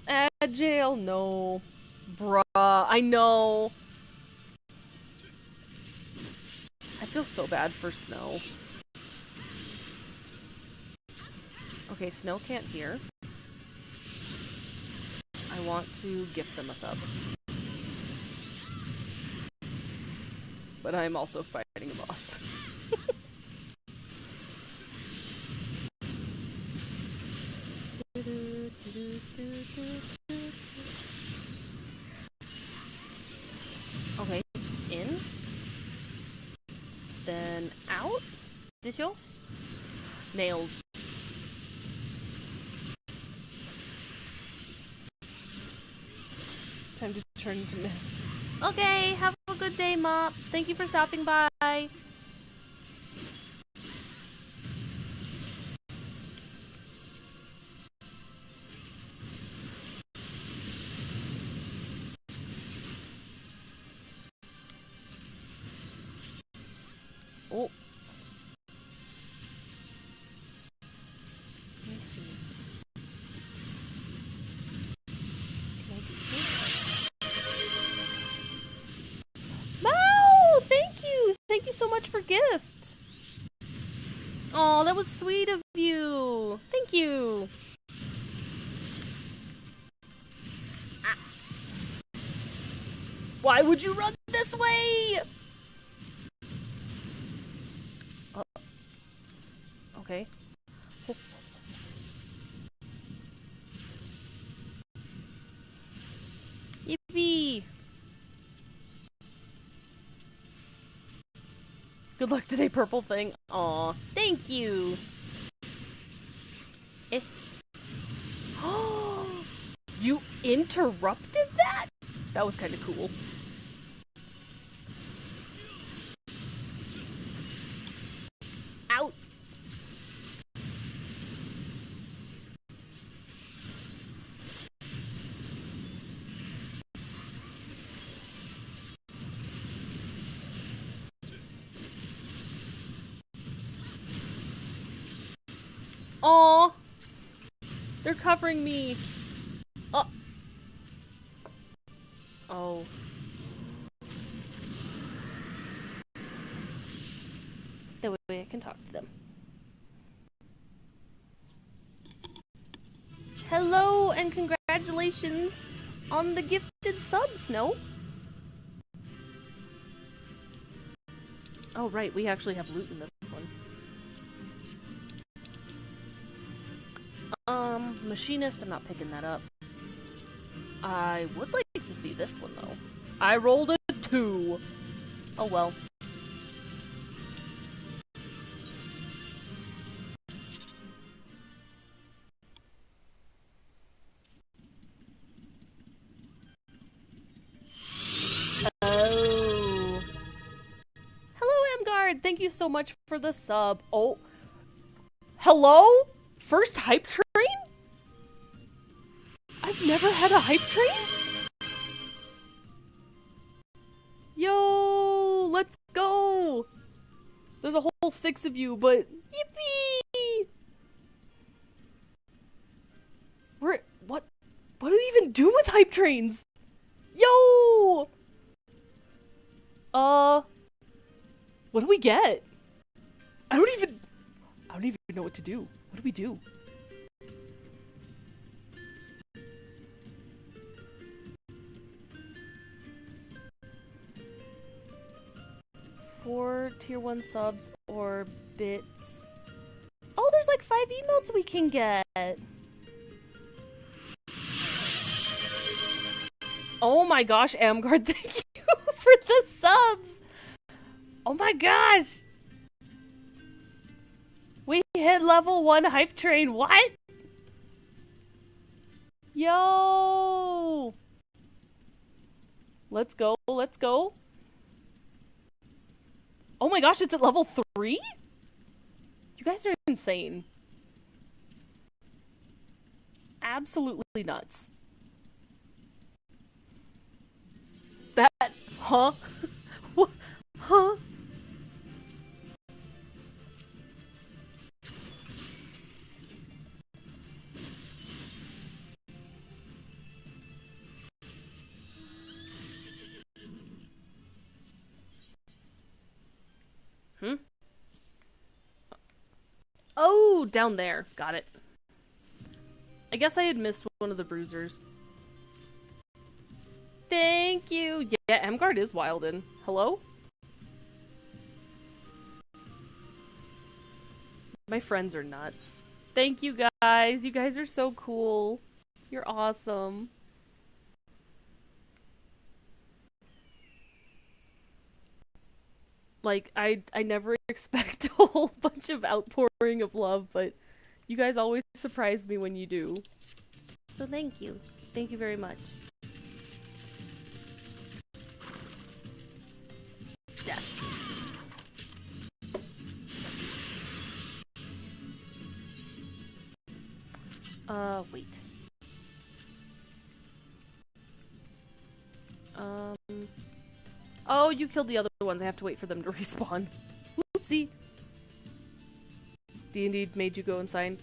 Ad jail? No. Bruh, I know. I feel so bad for Snow. Okay, Snow can't hear. I want to gift them a sub. But I'm also fighting a boss. Okay, in. Then out. This yo? Nails. Time to turn into mist. Okay, have a good day, Mop. Thank you for stopping by. Oh. Let me see. Can I do this? Mo! Thank you! Thank you so much for gift! Oh, that was sweet of you! Thank you! Why would you run this way? Okay. Yippee! Good luck today, purple thing. Aw, thank you. Eh. You interrupted that? That was kind of cool. Out. Aw. They're covering me. Oh. That way I can talk to them. Hello and congratulations on the gifted sub, Snow. Oh right, we actually have loot in this one. Machinist, I'm not picking that up. I would like to see this one though. I rolled a 2. Oh well. Oh. Hello, Amgard. Thank you so much for the sub. Oh. Hello? First hype train? I've never had a hype train? Yo, let's go! There's a whole 6 of you, but yippee! What do we even do with hype trains? Yo! What do we get? I don't even know what to do. What do we do? Four tier 1 subs or bits. Oh, there's like 5 emotes we can get. Oh my gosh, Amgard, thank you for the subs. Oh my gosh. We hit level 1 hype train. What? Yo. Let's go. Let's go. Oh my gosh, it's at level 3? You guys are insane. Absolutely nuts. That, huh? What? Huh? Oh, down there. Got it. I guess I had missed one of the bruisers. Thank you. Yeah, Amgard is wildin'. Hello? My friends are nuts. Thank you guys. You guys are so cool. You're awesome. Like, I never expect a whole bunch of outpouring of love, but you guys always surprise me when you do. So thank you. Thank you very much. Death. Wait. Oh, you killed the other ones. I have to wait for them to respawn. Oopsie. D&D made you go and sign.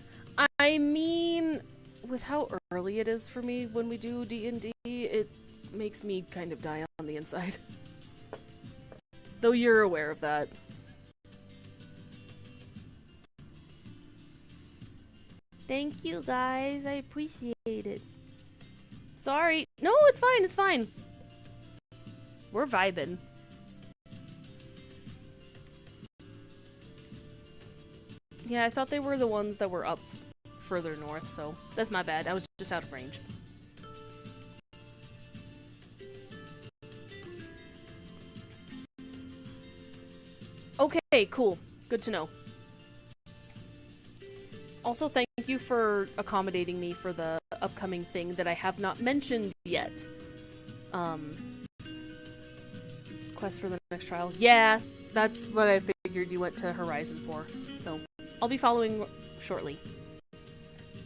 I mean, with how early it is for me when we do D&D, it makes me kind of die on the inside. Though you're aware of that. Thank you, guys. I appreciate it. Sorry. No, it's fine. It's fine. We're vibing. Yeah, I thought they were the ones that were up further north, so that's my bad. I was just out of range. Okay, cool. Good to know. Also, thank you for accommodating me for the upcoming thing that I have not mentioned yet. Quest for the next trial. Yeah, that's what I figured you went to Horizon for. So, I'll be following shortly.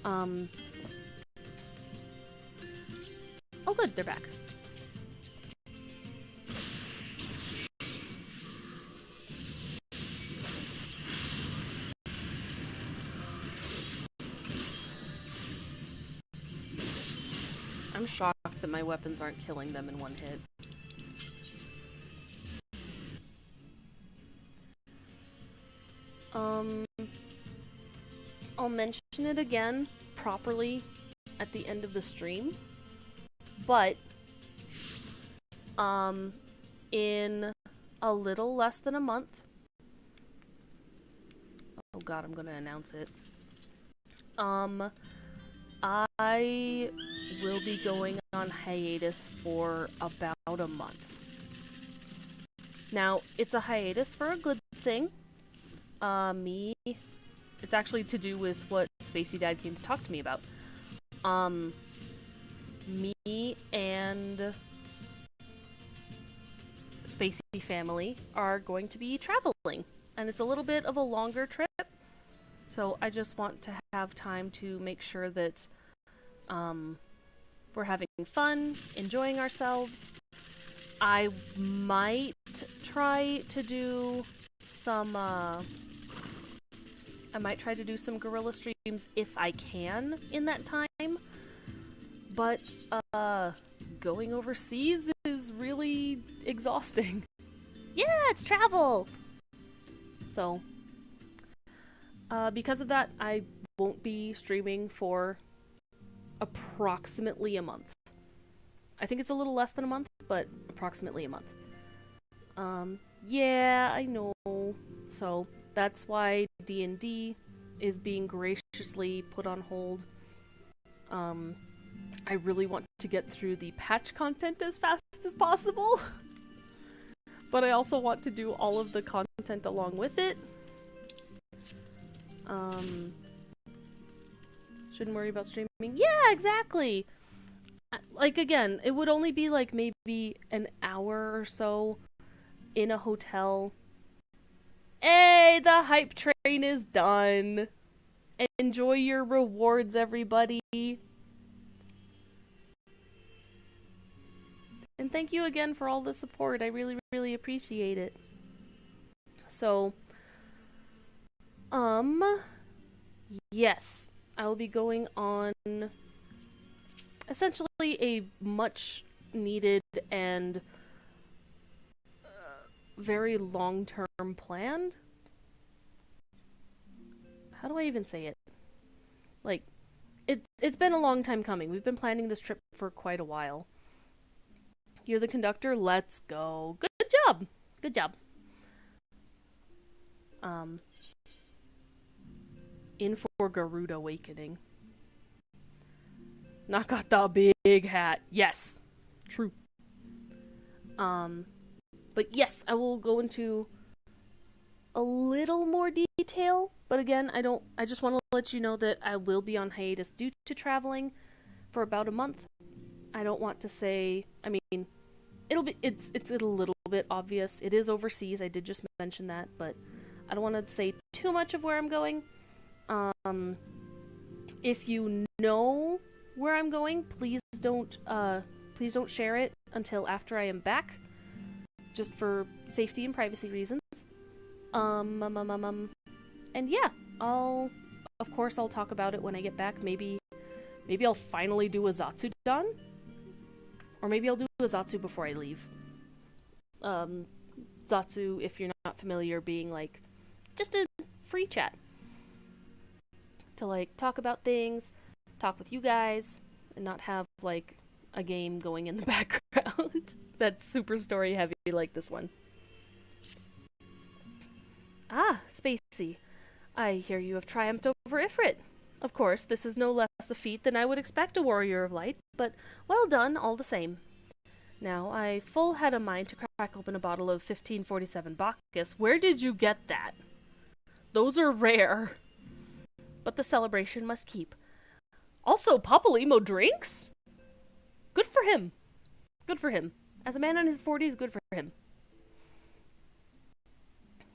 Oh good, they're back. I'm shocked that my weapons aren't killing them in one hit. I'll mention it again properly at the end of the stream, but in a little less than a month. Oh god, I'm gonna announce it. I will be going on hiatus for about a month. Now, it's a hiatus for a good thing. It's actually to do with what Spacey Dad came to talk to me about. Me and Spacey family are going to be traveling, and it's a little bit of a longer trip, so I just want to have time to make sure that we're having fun, enjoying ourselves. I might try to do some guerrilla streams if I can in that time, but going overseas is really exhausting. Yeah, it's travel! So, because of that, I won't be streaming for approximately a month. I think it's a little less than a month, but approximately a month. Yeah, I know. So, that's why D&D is being graciously put on hold. I really want to get through the patch content as fast as possible. But I also want to do all of the content along with it. Shouldn't worry about streaming. Yeah, exactly! Like, again, it would only be like maybe an hour or so in a hotel. Hey, the hype train is done. Enjoy your rewards, everybody. And thank you again for all the support. I really, really appreciate it. So, yes, I will be going on essentially a much needed and very long-term planned. How do I even say it? Like, it's been a long time coming. We've been planning this trip for quite a while. You're the conductor? Let's go. Good job. Good job. In for Garuda Awakening. Not got the big hat. Yes. True. But yes, I will go into a little more detail. But again, I just want to let you know that I will be on hiatus due to for about a month. I don't want to say, I mean, it's a little bit obvious. It is overseas. I did just mention that, but I don't want to say too much of where I'm going. If you know where I'm going, please don't share it until after I am back, just for safety and privacy reasons. And yeah, of course I'll talk about it when I get back. Maybe I'll finally do a Zatsudan, or maybe I'll do a Zatsu before I leave. Zatsu, if you're not familiar, being like just a free chat to like talk about things, talk with you guys, and not have like a game going in the background. that's super story heavy like this one. Ah, Spacey. I hear you have triumphed over Ifrit. Of course, this is no less a feat than I would expect a warrior of light, but well done all the same. Now, I full had a mind to crack open a bottle of 1547 Bacchus. Where did you get that? Those are rare. But the celebration must keep. Also, Papalymo drinks? Good for him. Good for him. As a man in his 40s, good for him.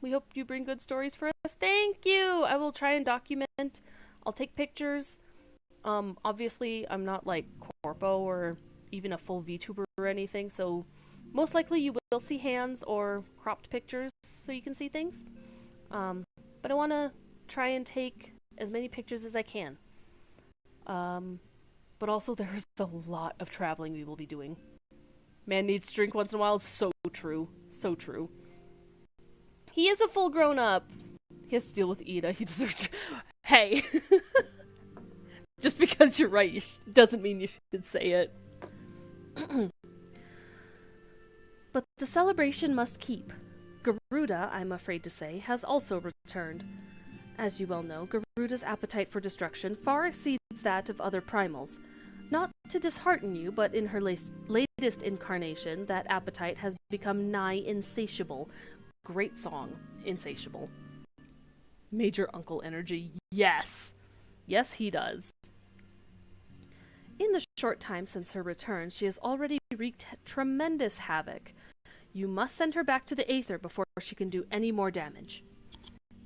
We hope you bring good stories for us. Thank you! I will try and document. I'll take pictures. Obviously, I'm not like Corpo or even a full VTuber or anything, so most likely you will see hands or cropped pictures so you can see things. But I want to try and take as many pictures as I can. But also there's a lot of traveling we will be doing. Man needs to drink once in a while. So true. So true. He is a full grown up. He has to deal with Ida. He deserves... Hey! Just because you're right doesn't mean you should say it. But the celebration must keep. Garuda, I'm afraid to say, has also returned. As you well know, Garuda's appetite for destruction far exceeds that of other primals. Not to dishearten you, but in her latest incarnation, that appetite has become nigh insatiable. Great song, Insatiable. Major Uncle energy, yes! Yes, he does. In the short time since her return, she has already wreaked tremendous havoc. You must send her back to the Aether before she can do any more damage.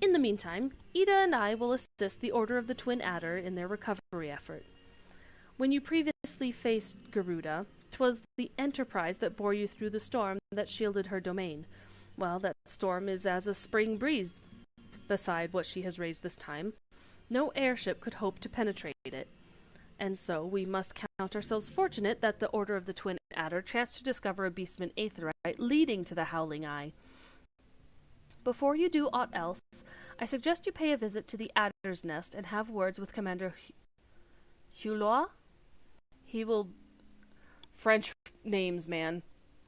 In the meantime, Ida and I will assist the Order of the Twin Adder in their recovery effort. When you previously faced Garuda, 'twas the Enterprise that bore you through the storm that shielded her domain. Well, that storm is as a spring breeze beside what she has raised this time. No airship could hope to penetrate it. And so we must count ourselves fortunate that the Order of the Twin Adder chanced to discover a beastman aetheryte leading to the Howling Eye. Before you do aught else, I suggest you pay a visit to the Adder's Nest and have words with Commander Hulois. He will... French names, man.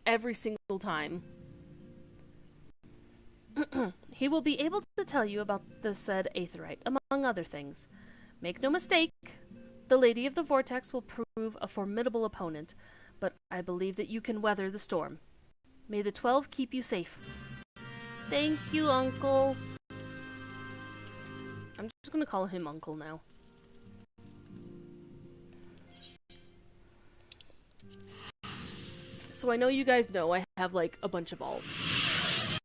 Every single time. He will be able to tell you about the said aetheryte, among other things. Make no mistake, the Lady of the Vortex will prove a formidable opponent, but I believe that you can weather the storm. May the 12 keep you safe. Thank you, Uncle. I'm just gonna call him Uncle now. So I know you guys know I have like a bunch of alts.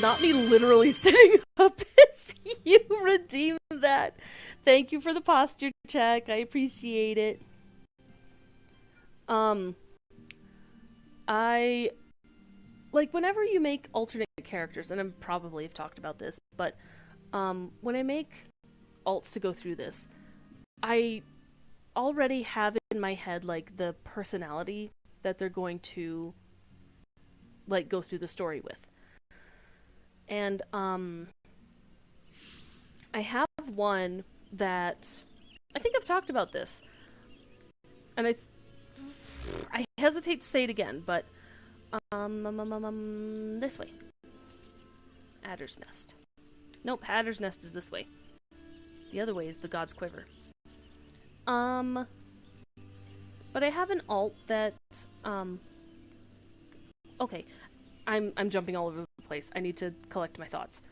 Not me literally sitting up as you redeem that. Thank you for the posture check. I appreciate it. I like whenever you make alternate characters, and I probably have talked about this, but when I make alts to go through this, I already have in my head like the personality that they're going to like go through the story with. And I have one that I think I've talked about this, and I hesitate to say it again, but this way. Adder's Nest. Nope, Adder's Nest is this way. The other way is the God's Quiver. But I have an alt that okay, I'm jumping all over the place. I need to collect my thoughts.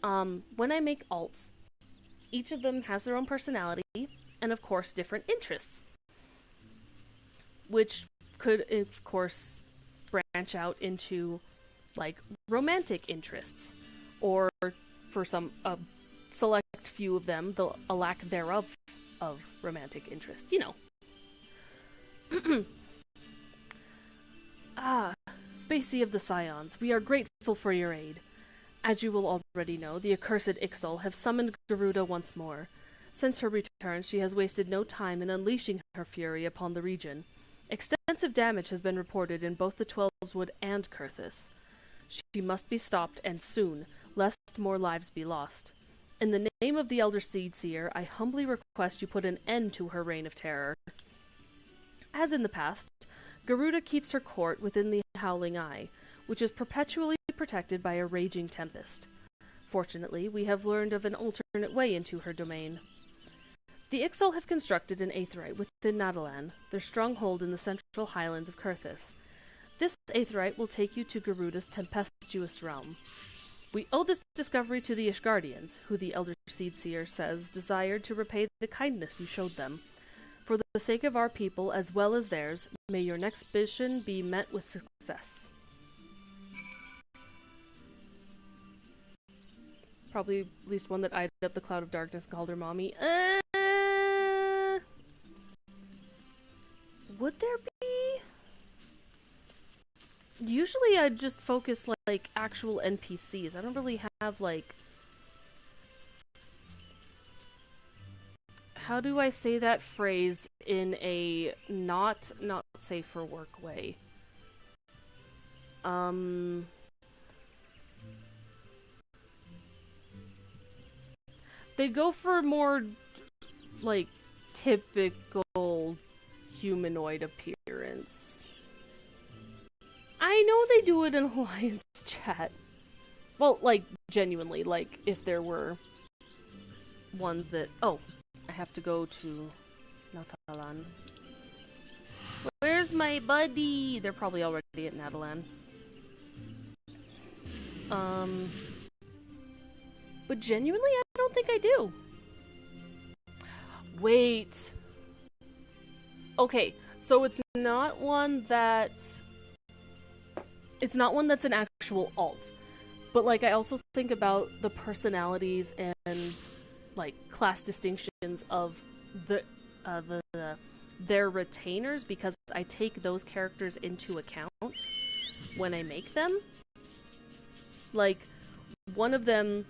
When I make alts, each of them has their own personality and, of course, different interests, which could, of course, branch out into, like, romantic interests, or for some select few of them, a lack thereof of romantic interest. You know. Spacey of the Scions, we are grateful for your aid. As you will already know, the accursed Ixal have summoned Garuda once more. Since her return, she has wasted no time in unleashing her fury upon the region. Extensive damage has been reported in both the Twelveswood and Kurthis. She must be stopped, and soon, lest more lives be lost. In the name of the Elder Seedseer, I humbly request you put an end to her reign of terror. As in the past, Garuda keeps her court within the Howling Eye, which is perpetually protected by a raging tempest. Fortunately, we have learned of an alternate way into her domain. The Ixal have constructed an aetheryte within Nadalan, their stronghold in the central highlands of Kurthis. This aetheryte will take you to Garuda's tempestuous realm. We owe this discovery to the Ishgardians, who the Elder Seedseer says desired to repay the kindness you showed them. For the sake of our people, as well as theirs, may your next mission be met with success. Probably at least one that eyed up the cloud of darkness and called her mommy. Would there be? Usually I just focus like actual NPCs. I don't really have like... How do I say that phrase in a not safe for work way? They go for more like typical humanoid appearance. I know they do it in Alliance chat. Well, like, genuinely, like, if there were ones that... Oh, I have to go to Natalan. Where's my buddy? They're probably already at Natalan. But genuinely, I don't think I do. Wait. Okay, so it's not one that... It's not one that's an actual alt. But, like, I also think about the personalities and, like, class distinctions of their retainers, because I take those characters into account when I make them. Like, one of them,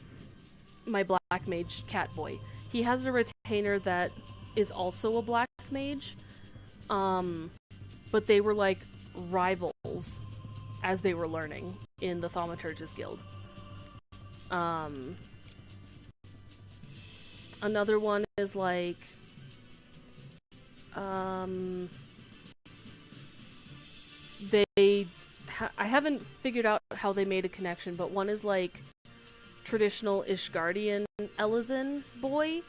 my black mage, Catboy, he has a retainer that is also a black mage, but they were, like, rivals as they were learning in the Thaumaturge's Guild. Another one is like, I haven't figured out how they made a connection, but one is like traditional Ishgardian Elizin boy,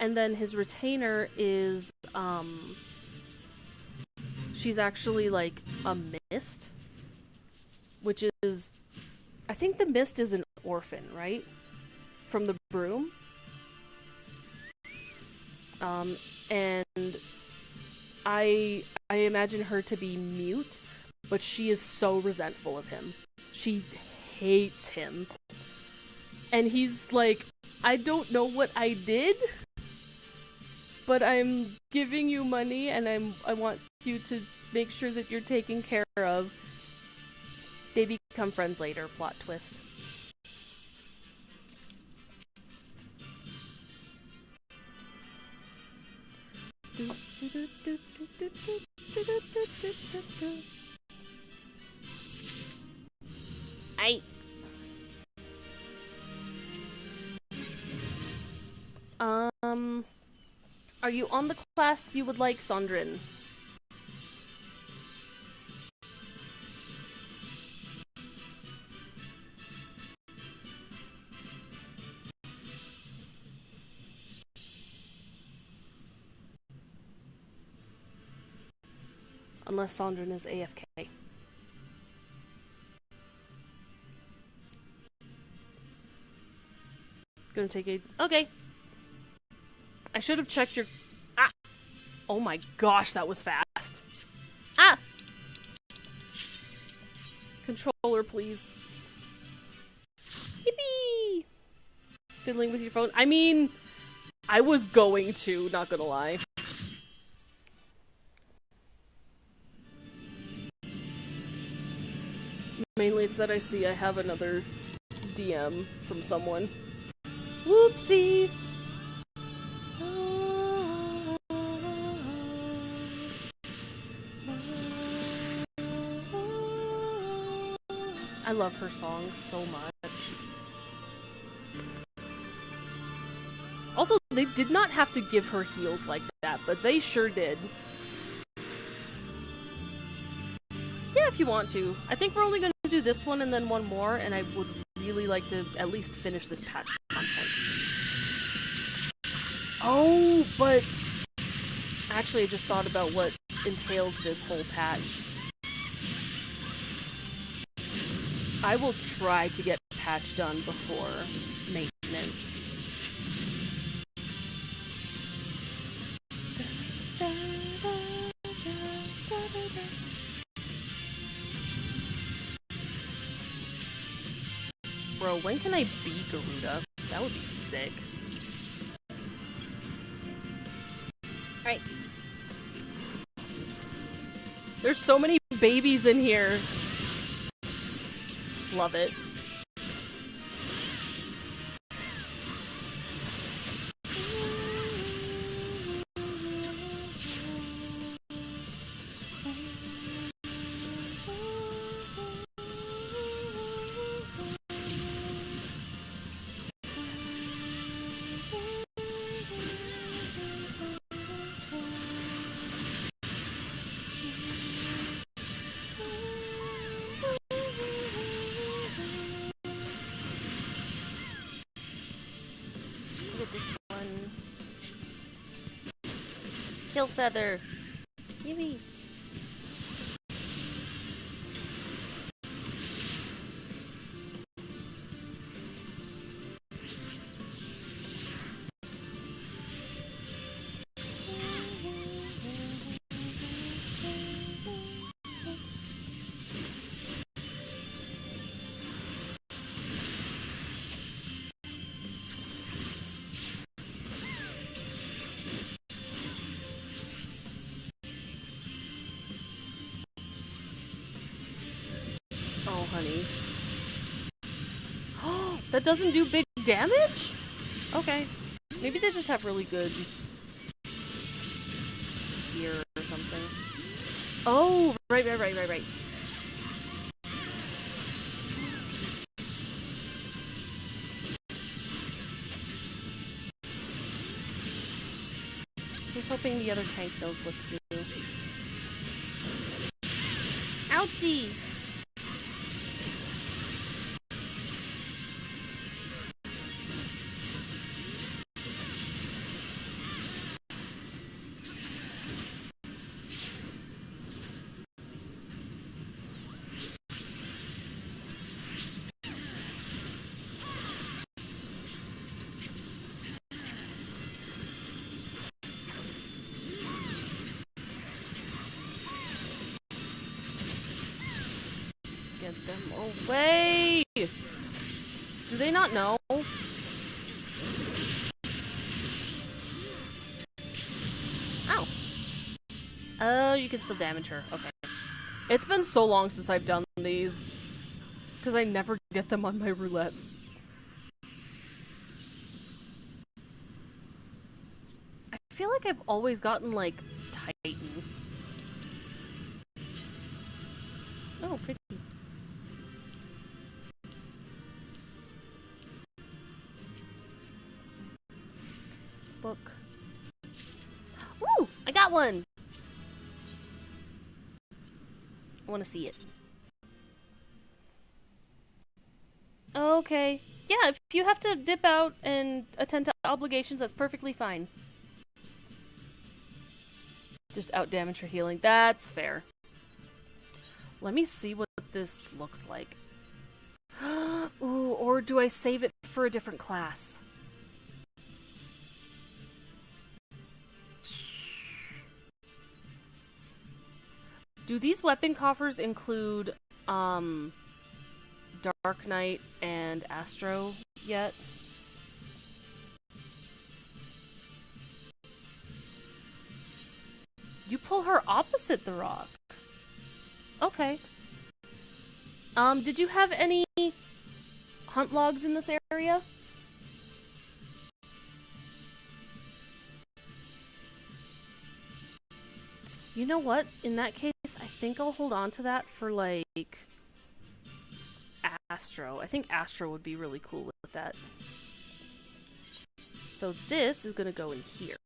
and then his retainer is, she's actually like a mist, which is, I think the mist is an orphan, right? From the broom. And I imagine her to be mute, but she is so resentful of him. She hates him. And he's like, I don't know what I did, but I'm giving you money and I want you to make sure that you're taken care of. They become friends later, plot twist. Are you on the class you would like, Sondrin? Unless Sondrin is AFK. Gonna take a... Okay. I should have checked your... Ah! Oh my gosh, that was fast. Ah! Controller, please. Yippee! Fiddling with your phone. I mean, I was going to, not gonna lie. Mainly it's that I see I have another DM from someone. Whoopsie! I love her songs so much. Also, they did not have to give her heals like that, but they sure did. if you want to. I think we're only going to do this one and then one more, and I would really like to at least finish this patch content. Oh, but... Actually, I just thought about what entails this whole patch. I will try to get patch done before maintenance. Bro, when can I be Garuda? That would be sick. Alright. There's so many babies in here. Love it. Kill feather. Yippee. Oh, honey. Oh, that doesn't do big damage? Okay. Maybe they just have really good gear or something. Oh, right. I was hoping the other tank knows what to do. Ouchie! Get them away! Do they not know? Ow! Oh, you can still damage her. Okay. It's been so long since I've done these. Because I never get them on my roulettes. I feel like I've always gotten, like, Titan. Oh, pretty. Book. Woo! I got one! I want to see it. Okay. Yeah, if you have to dip out and attend to obligations, that's perfectly fine. Just out damage for healing. That's fair. Let me see what this looks like. Ooh, or do I save it for a different class? Do these weapon coffers include, Dark Knight and Astral yet? You pull her opposite the rock. Okay. Did you have any hunt logs in this area? You know what? In that case, I think I'll hold on to that for, like, Astro. I think Astro would be really cool with that. So this is gonna go in here.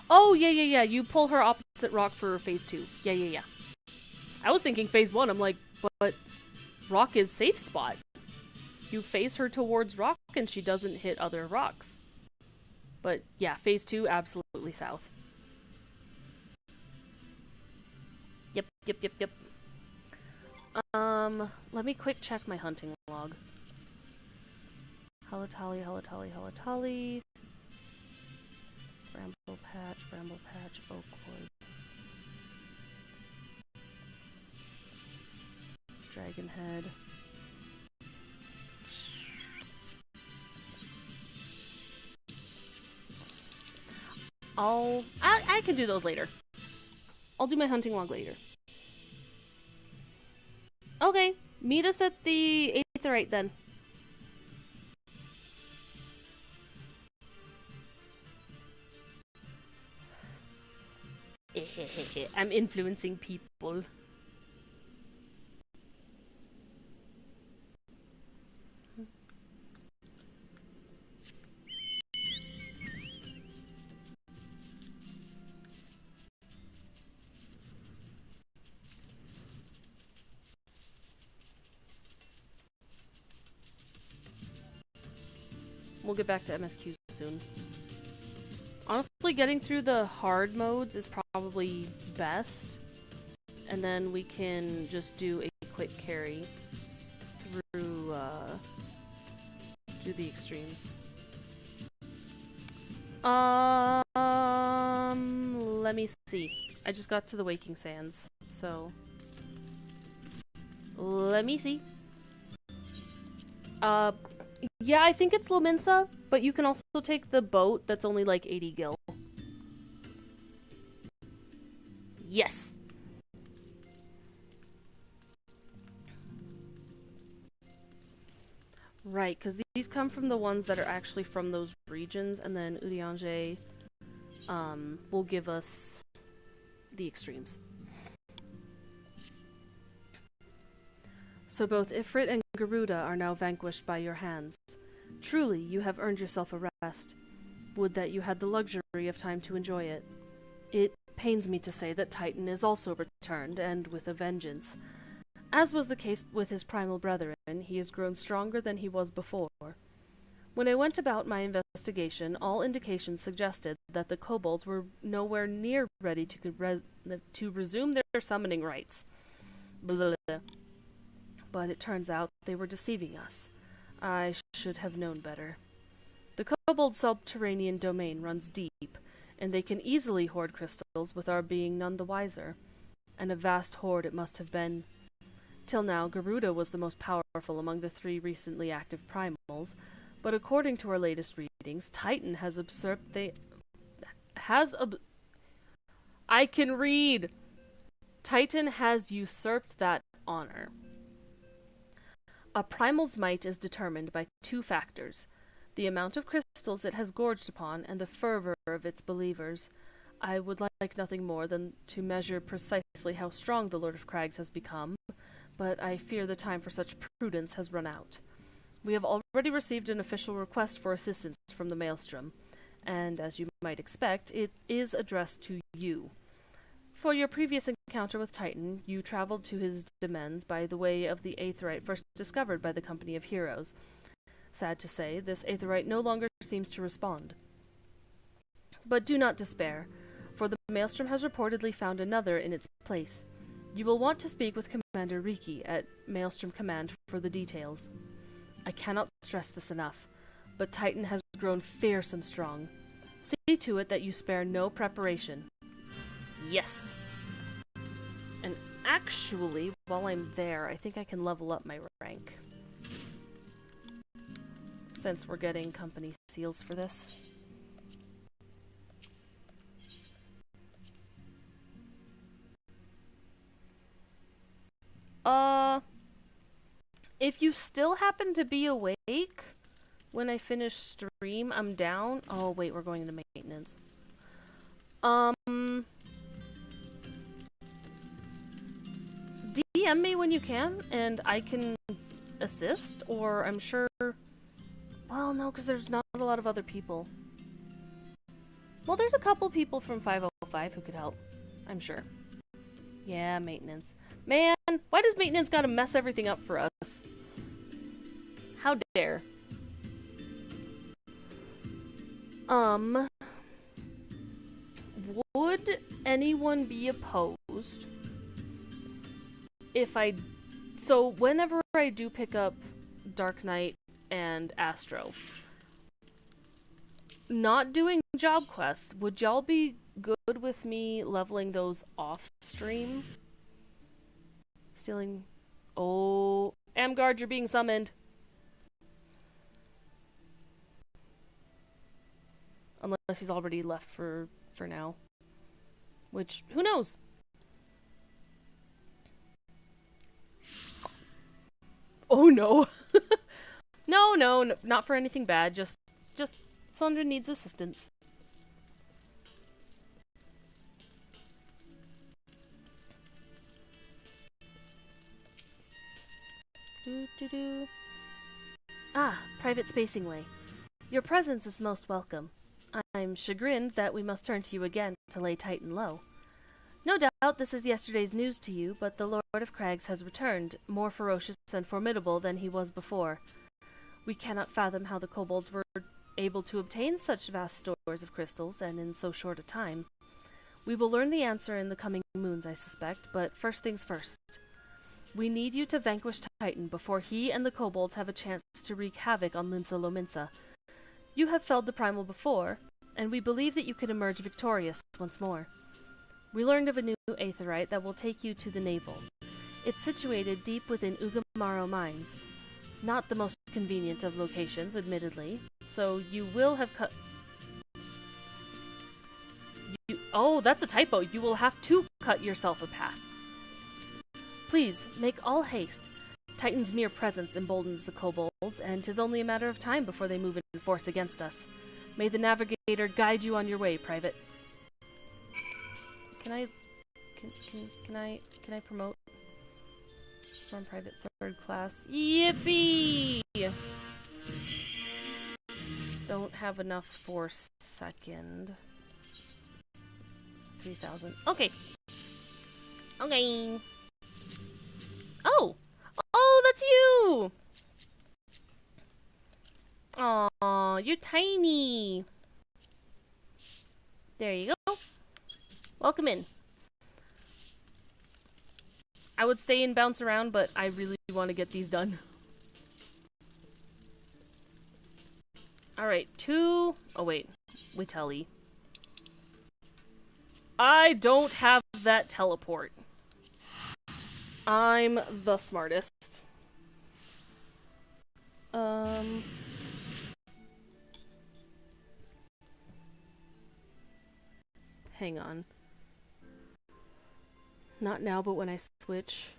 Oh, yeah. You pull her opposite rock for phase 2. Yeah. I was thinking phase 1. I'm like, but rock is safe spot. You face her towards rock and she doesn't hit other rocks. But yeah, phase 2, absolutely south. Yep. Let me quick check my hunting log. Halatali. Bramble patch, oakwood. Dragon head. I can do those later. I'll do my hunting log later. Okay, meet us at the Aetheryte then. I'm influencing people. We'll get back to MSQ soon. Honestly, getting through the hard modes is probably best. And then we can just do a quick carry through the extremes. Let me see. I just got to the Waking Sands, so let me see. Yeah, I think it's Lominsa, but you can also take the boat that's only like 80 gil. Yes! Right, because these come from the ones that are actually from those regions, and then Urianger will give us the extremes. So both Ifrit and Garuda are now vanquished by your hands. Truly, you have earned yourself a rest. Would that you had the luxury of time to enjoy it. It pains me to say that Titan is also returned, and with a vengeance. As was the case with his primal brethren, he has grown stronger than he was before. When I went about my investigation, all indications suggested that the kobolds were nowhere near ready to resume their summoning rites. Blah, blah. But it turns out they were deceiving us. I should have known better. The kobold subterranean domain runs deep, and they can easily hoard crystals with our being none the wiser. And a vast hoard it must have been. Till now, Garuda was the most powerful among the 3 recently active primals, but according to our latest readings, Titan has usurped I can read! Titan has usurped that honor. A primal's might is determined by 2 factors, the amount of crystals it has gorged upon and the fervor of its believers. I would like nothing more than to measure precisely how strong the Lord of Crags has become, but I fear the time for such prudence has run out. We have already received an official request for assistance from the Maelstrom, and as you might expect, it is addressed to you. For your previous encounter with Titan, you traveled to his demesnes by the way of the Aetheryte first discovered by the Company of Heroes. Sad to say, this Aetheryte no longer seems to respond. But do not despair, for the Maelstrom has reportedly found another in its place. You will want to speak with Commander Riki at Maelstrom Command for the details. I cannot stress this enough, but Titan has grown fearsome strong. See to it that you spare no preparation. Yes! And actually, while I'm there, I think I can level up my rank. Since we're getting company seals for this. If you still happen to be awake when I finish stream, I'm down. Oh, wait, we're going into maintenance. DM me when you can, and I can assist, or I'm sure... Well, no, because there's not a lot of other people. Well, there's a couple people from 505 who could help. I'm sure. Yeah, maintenance. Man, why does maintenance gotta mess everything up for us? How dare. Would anyone be opposed if I... So, whenever I do pick up Dark Knight and Astral, not doing job quests, would y'all be good with me leveling those off-stream? Stealing... Oh... Amgard, you're being summoned. Unless he's already left for now. Which, who knows? Oh no. No, not for anything bad. Just Sandra needs assistance. Ah, private spacing way. Your presence is most welcome. I'm chagrined that we must turn to you again to lay Titan low. No doubt this is yesterday's news to you, but the Lord of Crags has returned, more ferocious and formidable than he was before. We cannot fathom how the kobolds were able to obtain such vast stores of crystals, and in so short a time. We will learn the answer in the coming moons, I suspect, but first things first. We need you to vanquish Titan before he and the kobolds have a chance to wreak havoc on Limsa Lominsa. You have felled the primal before, and we believe that you can emerge victorious once more. We learned of a new aetheryte that will take you to the navel. It's situated deep within Ugamaro Mines. Not the most convenient of locations, admittedly, so you will have cut... Oh, that's a typo. You will have to cut yourself a path. Please, make all haste. Titan's mere presence emboldens the kobolds, and 'tis only a matter of time before they move in force against us. May the Navigator guide you on your way, Private. Can I promote Storm Private 3rd class? Yippee! Don't have enough for 2nd. 3,000. Okay. Okay. Oh! Oh, that's you! Aw, you're tiny. There you go. Welcome in. I would stay and bounce around, but I really want to get these done. Alright, 2... Oh, wait. Witelli. I don't have that teleport. I'm the smartest. Hang on. Not now, but when I switch.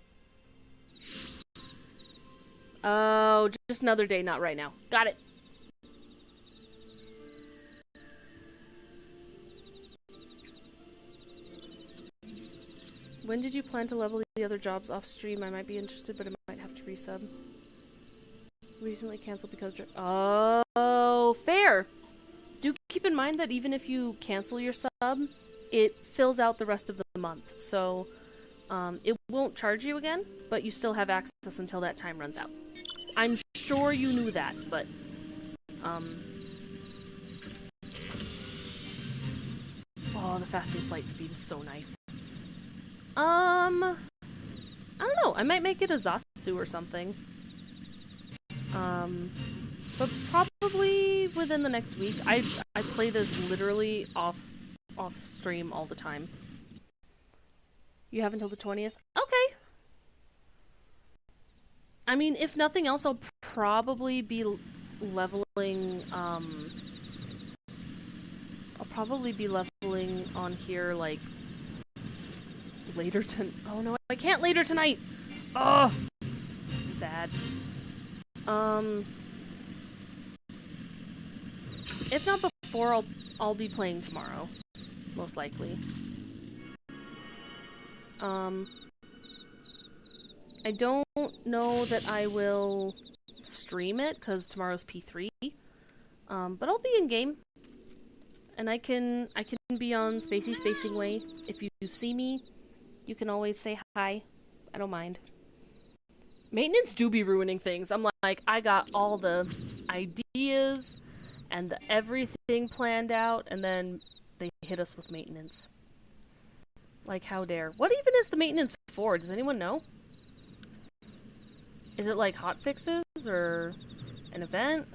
Oh, just another day, not right now. Got it. When did you plan to level the other jobs off stream? I might be interested, but I might have to resub. Recently canceled because... Oh, fair! Do keep in mind that even if you cancel your sub, it fills out the rest of the month. So, it won't charge you again, but you still have access until that time runs out. I'm sure you knew that, but... Oh, the fasting flight speed is so nice. I don't know. I might make it a Zatsu or something. But probably within the next week. I play this literally off stream all the time. You have until the 20th? Okay. I mean, if nothing else, I'll probably be leveling, I'll probably be leveling on here, like, later oh no, I can't later tonight! Oh! Sad. If not before, I'll be playing tomorrow. Most likely. I don't know that I will stream it, because tomorrow's P3. But I'll be in game. and I can be on Spacing Way. If you see me, you can always say hi. I don't mind. Maintenance do be ruining things. I'm like, I got all the ideas and everything planned out, and then they hit us with maintenance. Like, how dare. What even is the maintenance for? Does anyone know? Is it like hot fixes or an event?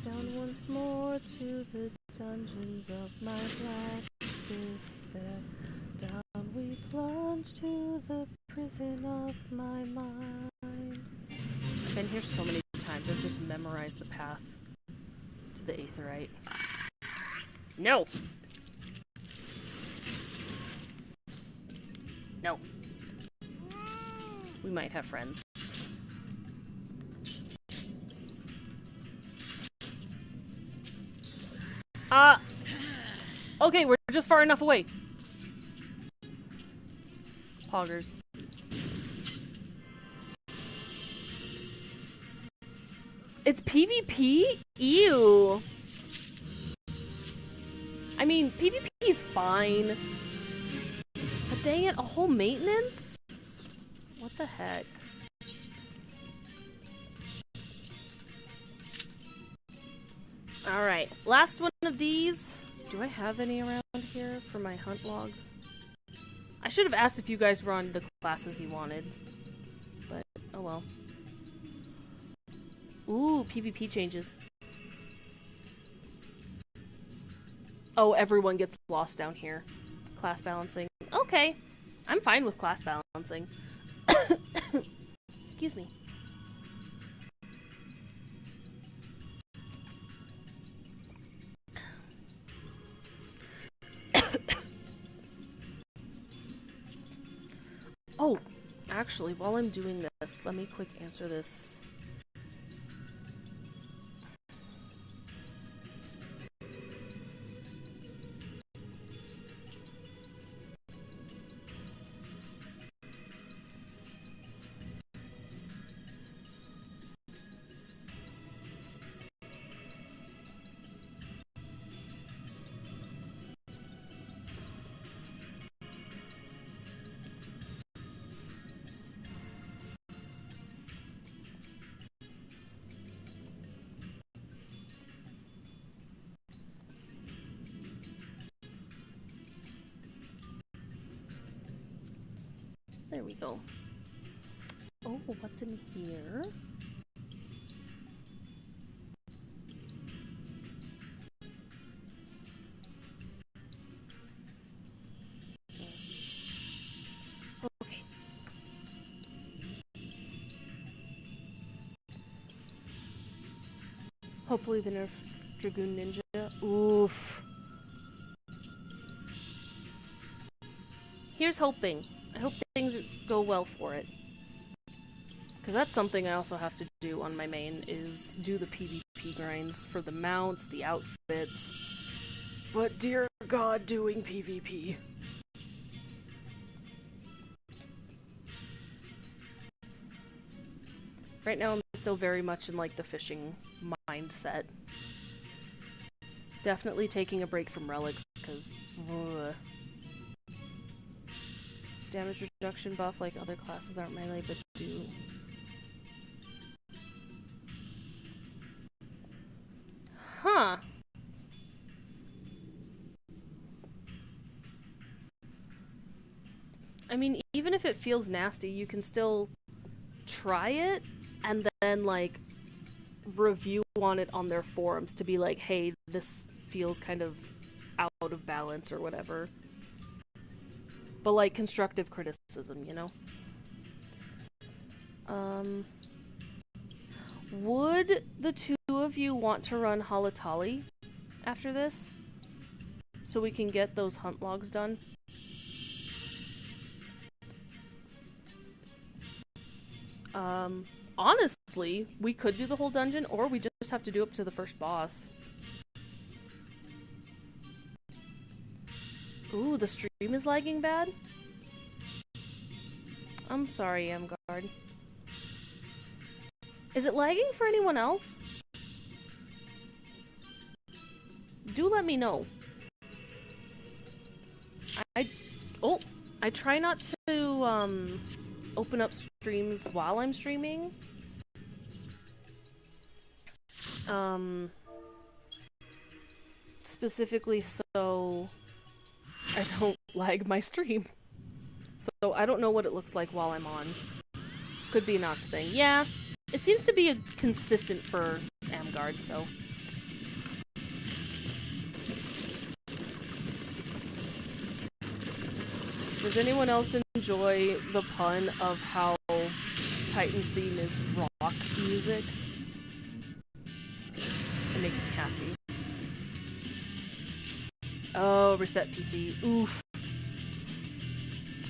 Down once more to the dungeons of my black despair. Down we plunge to the prison of my mind. I've been here so many times, I've just memorized the path to the Aetherite. No! No. We might have friends. Okay, we're just far enough away. Poggers. It's PvP? Ew. I mean, PvP is fine. But dang it, a whole maintenance? What the heck? Alright, last one of these. Do I have any around here for my hunt log? I should have asked if you guys were on the classes you wanted. But, oh well. Ooh, PvP changes. Oh, everyone gets lost down here. Class balancing. Okay. I'm fine with class balancing. Excuse me. Oh, actually, while I'm doing this, let me quick answer this. There we go. Oh, what's in here? Okay. Hopefully the nerf Dragoon Ninja. Oof. Here's hoping. I hope things go well for it. Because that's something I also have to do on my main, is do the PvP grinds for the mounts, the outfits. But dear God, doing PvP. Right now I'm still very much in like the fishing mindset. Definitely taking a break from relics, because damage reduction buff like other classes that aren't melee but do. Huh. I mean, even if it feels nasty, you can still try it and then like review on it on their forums to be like, hey, this feels kind of out of balance or whatever. But like constructive criticism, you know? Would the two of you want to run Halatali after this? So we can get those hunt logs done? Honestly, we could do the whole dungeon, or we just have to do up to the first boss. Ooh, the stream is lagging bad? I'm sorry, Amgard. Is it lagging for anyone else? Do let me know. I try not to open up streams while I'm streaming. Specifically so I don't lag my stream. So I don't know what it looks like while I'm on. Could be an oct thing. Yeah, it seems to be a consistent for Amgard, so. Does anyone else enjoy the pun of how Titan's theme is rock music? It makes me happy. Oh, reset PC. Oof.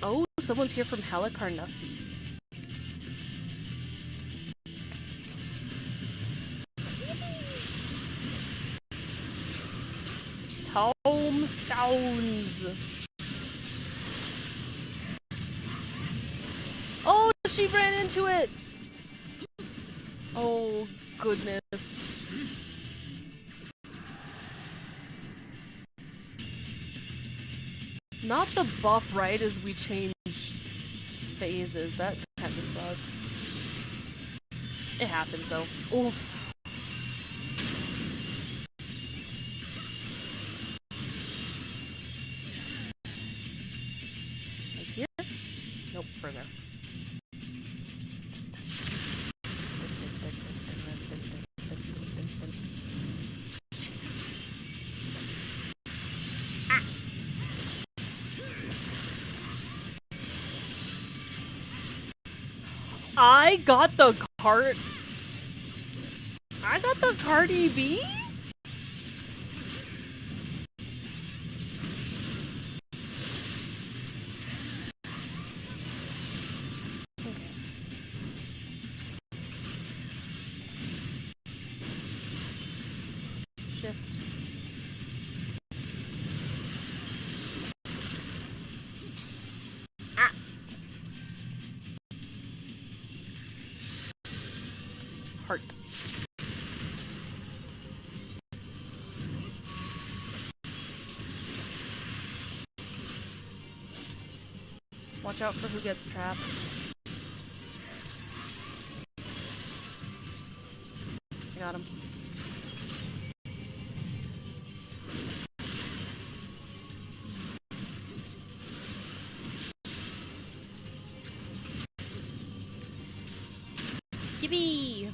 Oh, someone's here from Halicarnassi. Tombstones. Oh, she ran into it! Oh, goodness. Not the buff, right, as we change phases. That kinda sucks. It happens, though. Oof. Right here? Nope, further. I got the cart. I got the Cardi B? Okay. Shift. Ah. Heart. Watch out for who gets trapped. I got him. Yippee!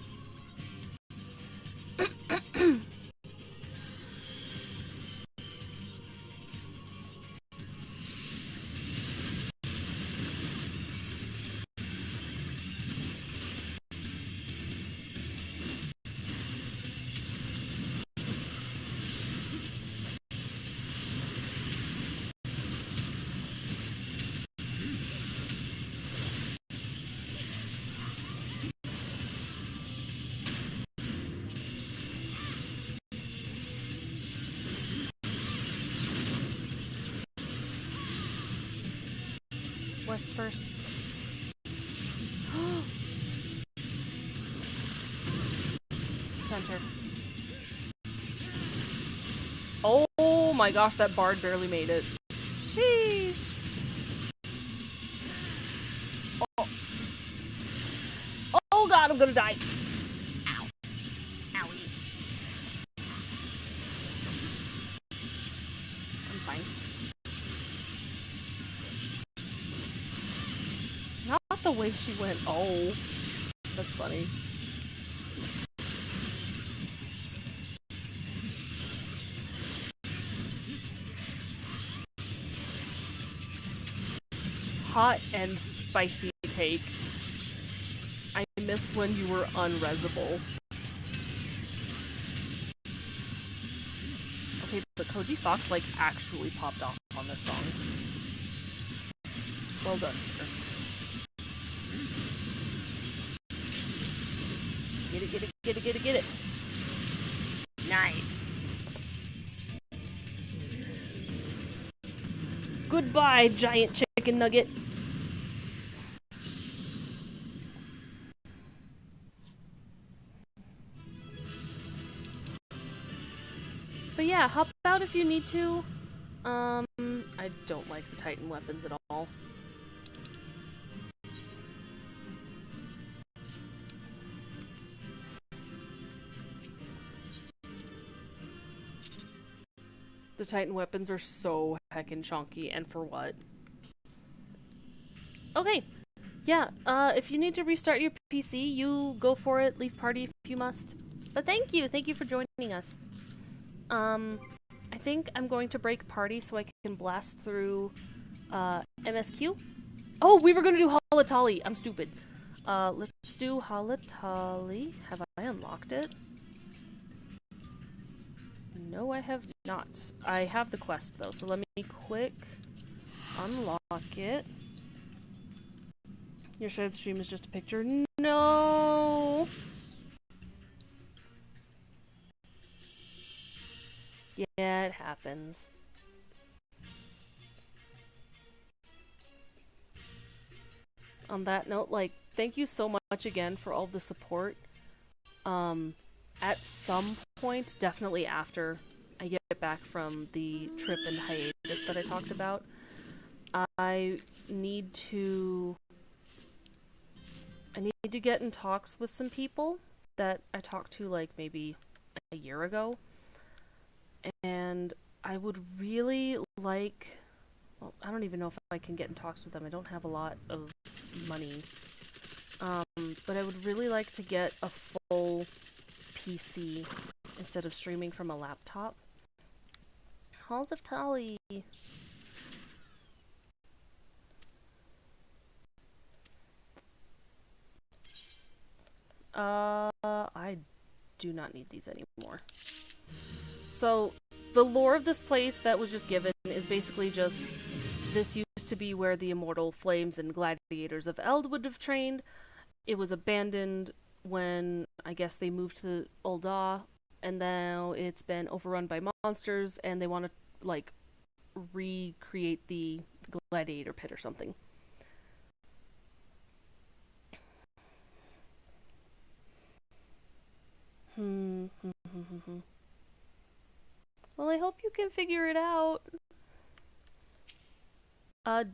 West first. Center. Oh my gosh, that bard barely made it. Sheesh. Oh. Oh god, I'm gonna die. Ow. Owie. I'm fine. Not the way she went. Oh. That's funny. Hot and spicy take. I miss when you were unresable. Okay, but Koji Fox, like, actually popped off on this song. Well done, sir. Get it, get it, get it, get it, get it. Nice. Goodbye, giant chicken nugget. But yeah, hop out if you need to. I don't like the Titan weapons at all. The Titan weapons are so heckin' chunky, and for what? Okay, yeah, if you need to restart your PC, you go for it, leave party if you must. But thank you for joining us. I think I'm going to break party so I can blast through, MSQ. Oh, we were gonna do Halatali. I'm stupid. Let's do Halatali. Have I unlocked it? No, I have not. I have the quest, though, so let me quick unlock it. Your shared stream is just a picture. No! Yeah, it happens. On that note, like, thank you so much again for all the support. At some point, definitely after I get back from the trip and hiatus that I talked about, I need to get in talks with some people that I talked to like maybe a year ago, and I would really like, well, I don't even know if I can get in talks with them. I don't have a lot of money, but I would really like to get a full PC instead of streaming from a laptop. Halls of Tali. I do not need these anymore. So, the lore of this place that was just given is basically just, this used to be where the immortal flames and gladiators of Eld would have trained. It was abandoned when, I guess, they moved to Ul'dah, and now it's been overrun by monsters, and they want to, like, recreate the gladiator pit or something. Well, I hope you can figure it out.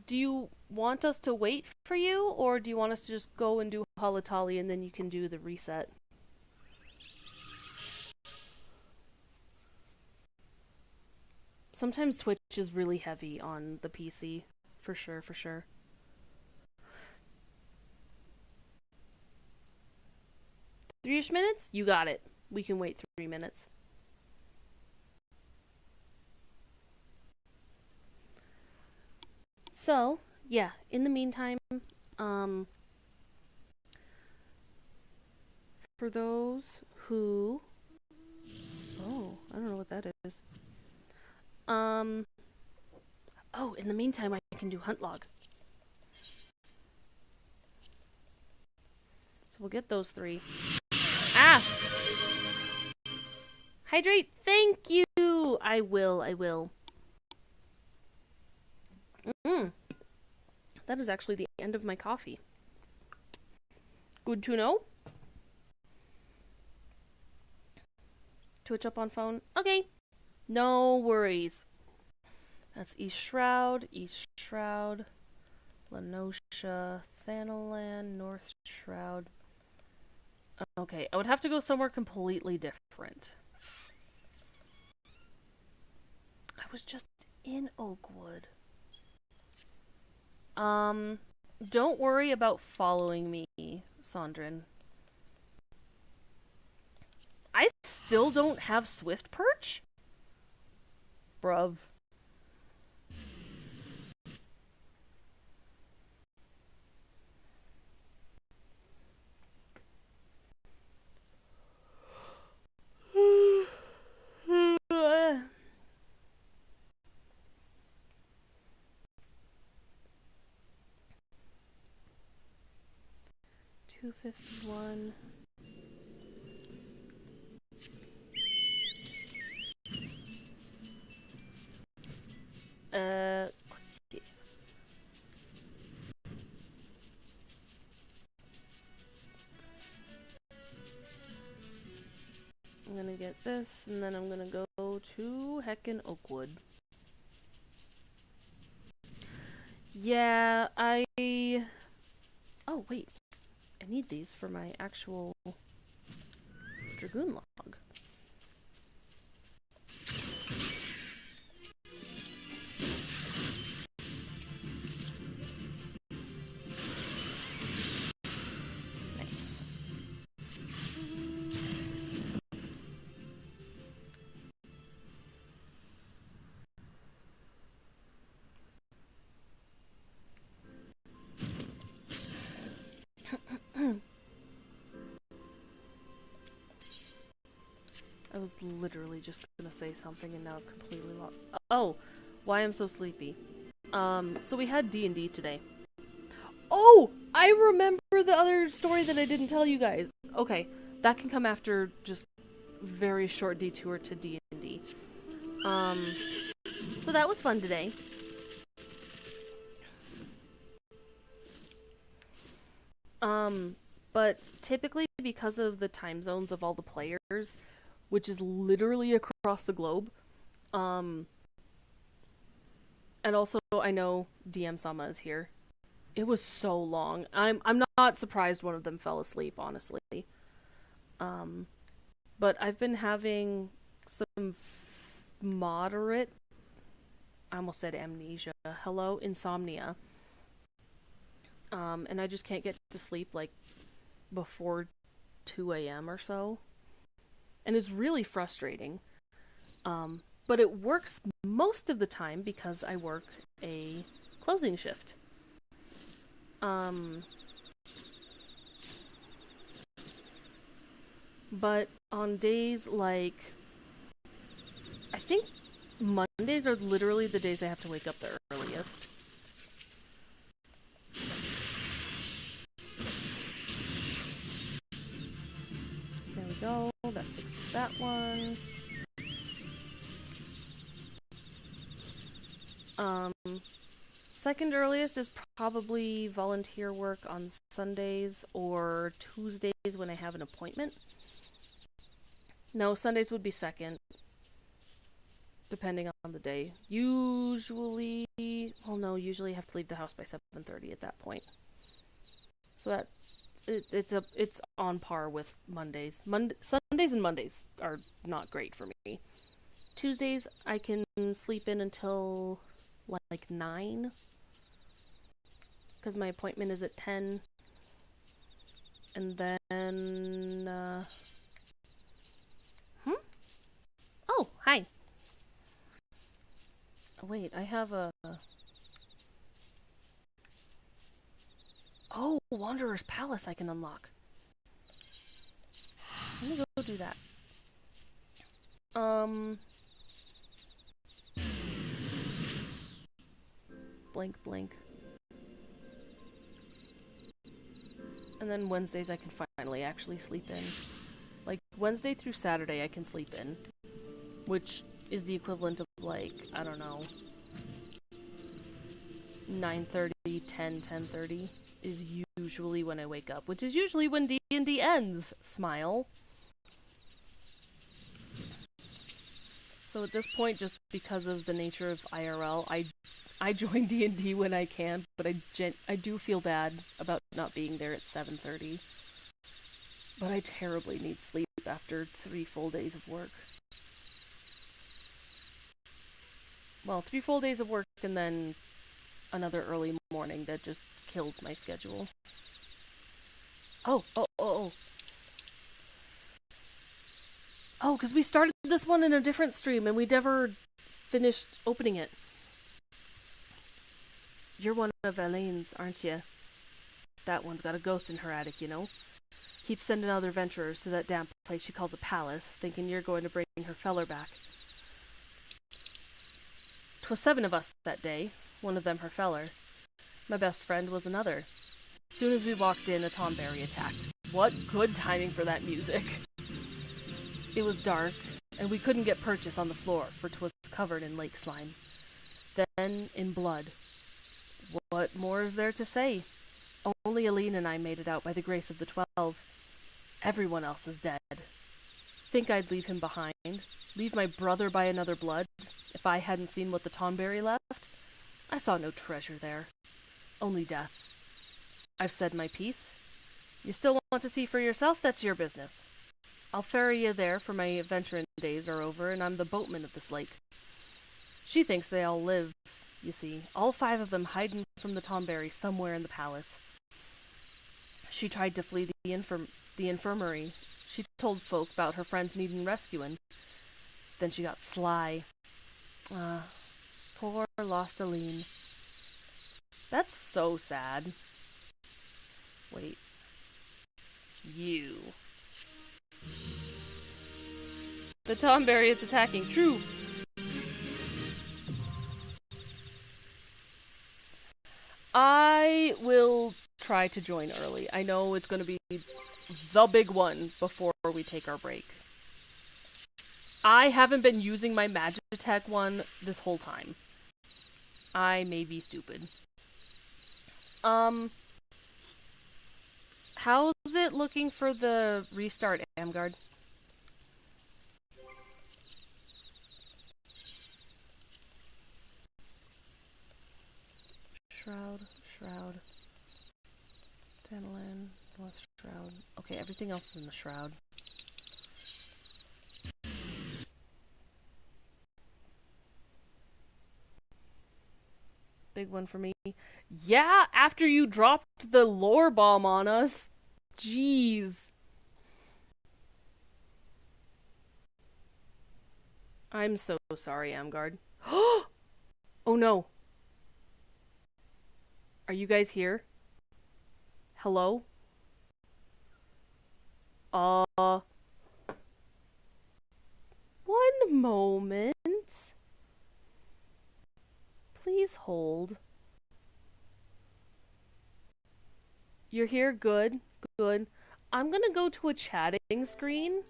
Do you want us to wait for you, or do you want us to just go and do Halatali and then you can do the reset? Sometimes Twitch is really heavy on the PC. For sure, for sure. 3-ish minutes? You got it. We can wait 3 minutes. So, yeah, in the meantime, for those who... Oh, I don't know what that is. Oh, in the meantime, I can do hunt log. So we'll get those 3. Ah! Hydrate! Thank you! I will. That is actually the end of my coffee. Good to know. Twitch up on phone. Okay. No worries. That's East Shroud, Lenosha, Thanalan, North Shroud. Okay, I would have to go somewhere completely different. I was just in Oakwood. Don't worry about following me, Sondrin. I still don't have Swift Perch? Bruv. $251. Let's see. I'm gonna get this, and then I'm gonna go go to heckin' Oakwood. Yeah, oh, wait. I need these for my actual Dragoon log. Nice. I was literally just gonna say something and now I've completely lost. Oh, why I'm so sleepy. So we had D&D today. Oh, I remember the other story that I didn't tell you guys. Okay, that can come after just very short detour to D&D. So that was fun today. But typically because of the time zones of all the players, which is literally across the globe, and also I know DM Sama is here. It was so long. I'm not surprised one of them fell asleep, honestly. But I've been having some moderate, I almost said amnesia. Hello, insomnia. And I just can't get to sleep like before 2 a.m. or so. And it's really frustrating. But it works most of the time because I work a closing shift. But on days like, I think Mondays are literally the days I have to wake up the earliest. There we go, that fixes that one. Second earliest is probably volunteer work on Sundays or Tuesdays when I have an appointment. No, Sundays would be second, depending on the day. Usually, well, no, usually I have to leave the house by 7:30 at that point. So that it's on par with Mondays. Sundays and Mondays are not great for me. Tuesdays I can sleep in until like 9, because my appointment is at 10, and then oh, hi. Wait, I have a... Oh, Wanderer's Palace I can unlock. Let me go do that. Blank, blank. And then Wednesdays I can finally actually sleep in. Like, Wednesday through Saturday I can sleep in. Which is the equivalent of, like, I don't know, 9:30, 10, 10:30 is usually when I wake up. Which is usually when D&D ends. Smile. So at this point, just because of the nature of IRL, I join D&D when I can, but I do feel bad about not being there at 7:30. But I terribly need sleep after 3 full days of work. Well, 3 full days of work and then another early morning that just kills my schedule. Oh, because we started this one in a different stream and we never finished opening it. You're one of Elaine's, aren't you? That one's got a ghost in her attic, you know? Keeps sending other venturers to that damn place she calls a palace, thinking you're going to bring her feller back. 'Twas 7 of us that day, one of them her feller. My best friend was another. Soon as we walked in, a tomberry attacked. What good timing for that music. It was dark, and we couldn't get purchase on the floor, for 'twas covered in lake slime. Then in blood. What more is there to say? Only Aline and I made it out by the grace of the 12. Everyone else is dead. Think I'd leave him behind, leave my brother by another blood if I hadn't seen what the Tonberry left? I saw no treasure there. Only death. I've said my piece. You still want to see for yourself? That's your business. I'll ferry you there for my adventuring days are over, and I'm the boatman of this lake. She thinks they all live, you see, all 5 of them hiding from the Tonberry somewhere in the palace. She tried to flee the infirmary. She told folk about her friends needing rescuing. Then she got sly. Poor lost Aline. That's so sad. Wait. You. The Tonberry is attacking. True. I will try to join early. I know it's going to be the big one before we take our break. I haven't been using my Magitech one this whole time. I may be stupid. How's it looking for the restart, Amgard? Shroud. Tantalin, North Shroud. Okay, everything else is in the Shroud. Big one for me. Yeah, after you dropped the lore bomb on us. Jeez. I'm so sorry, Amgard. Oh no. Are you guys here? Hello? One moment. Please hold. You're here? Good. Good. I'm gonna go to a chatting screen.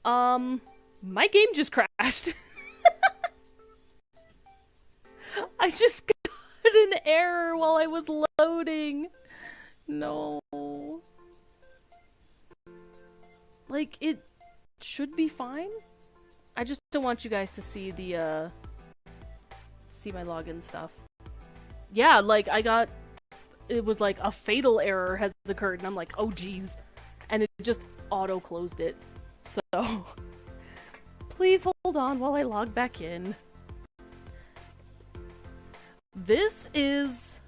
My game just crashed. I just got an error while I was loading. No. Like, it should be fine. I just don't want you guys to see the, see my login stuff. Yeah, like, it was like a fatal error has occurred, and I'm like, oh geez. And it just auto-closed it. So, please hold on while I log back in. This is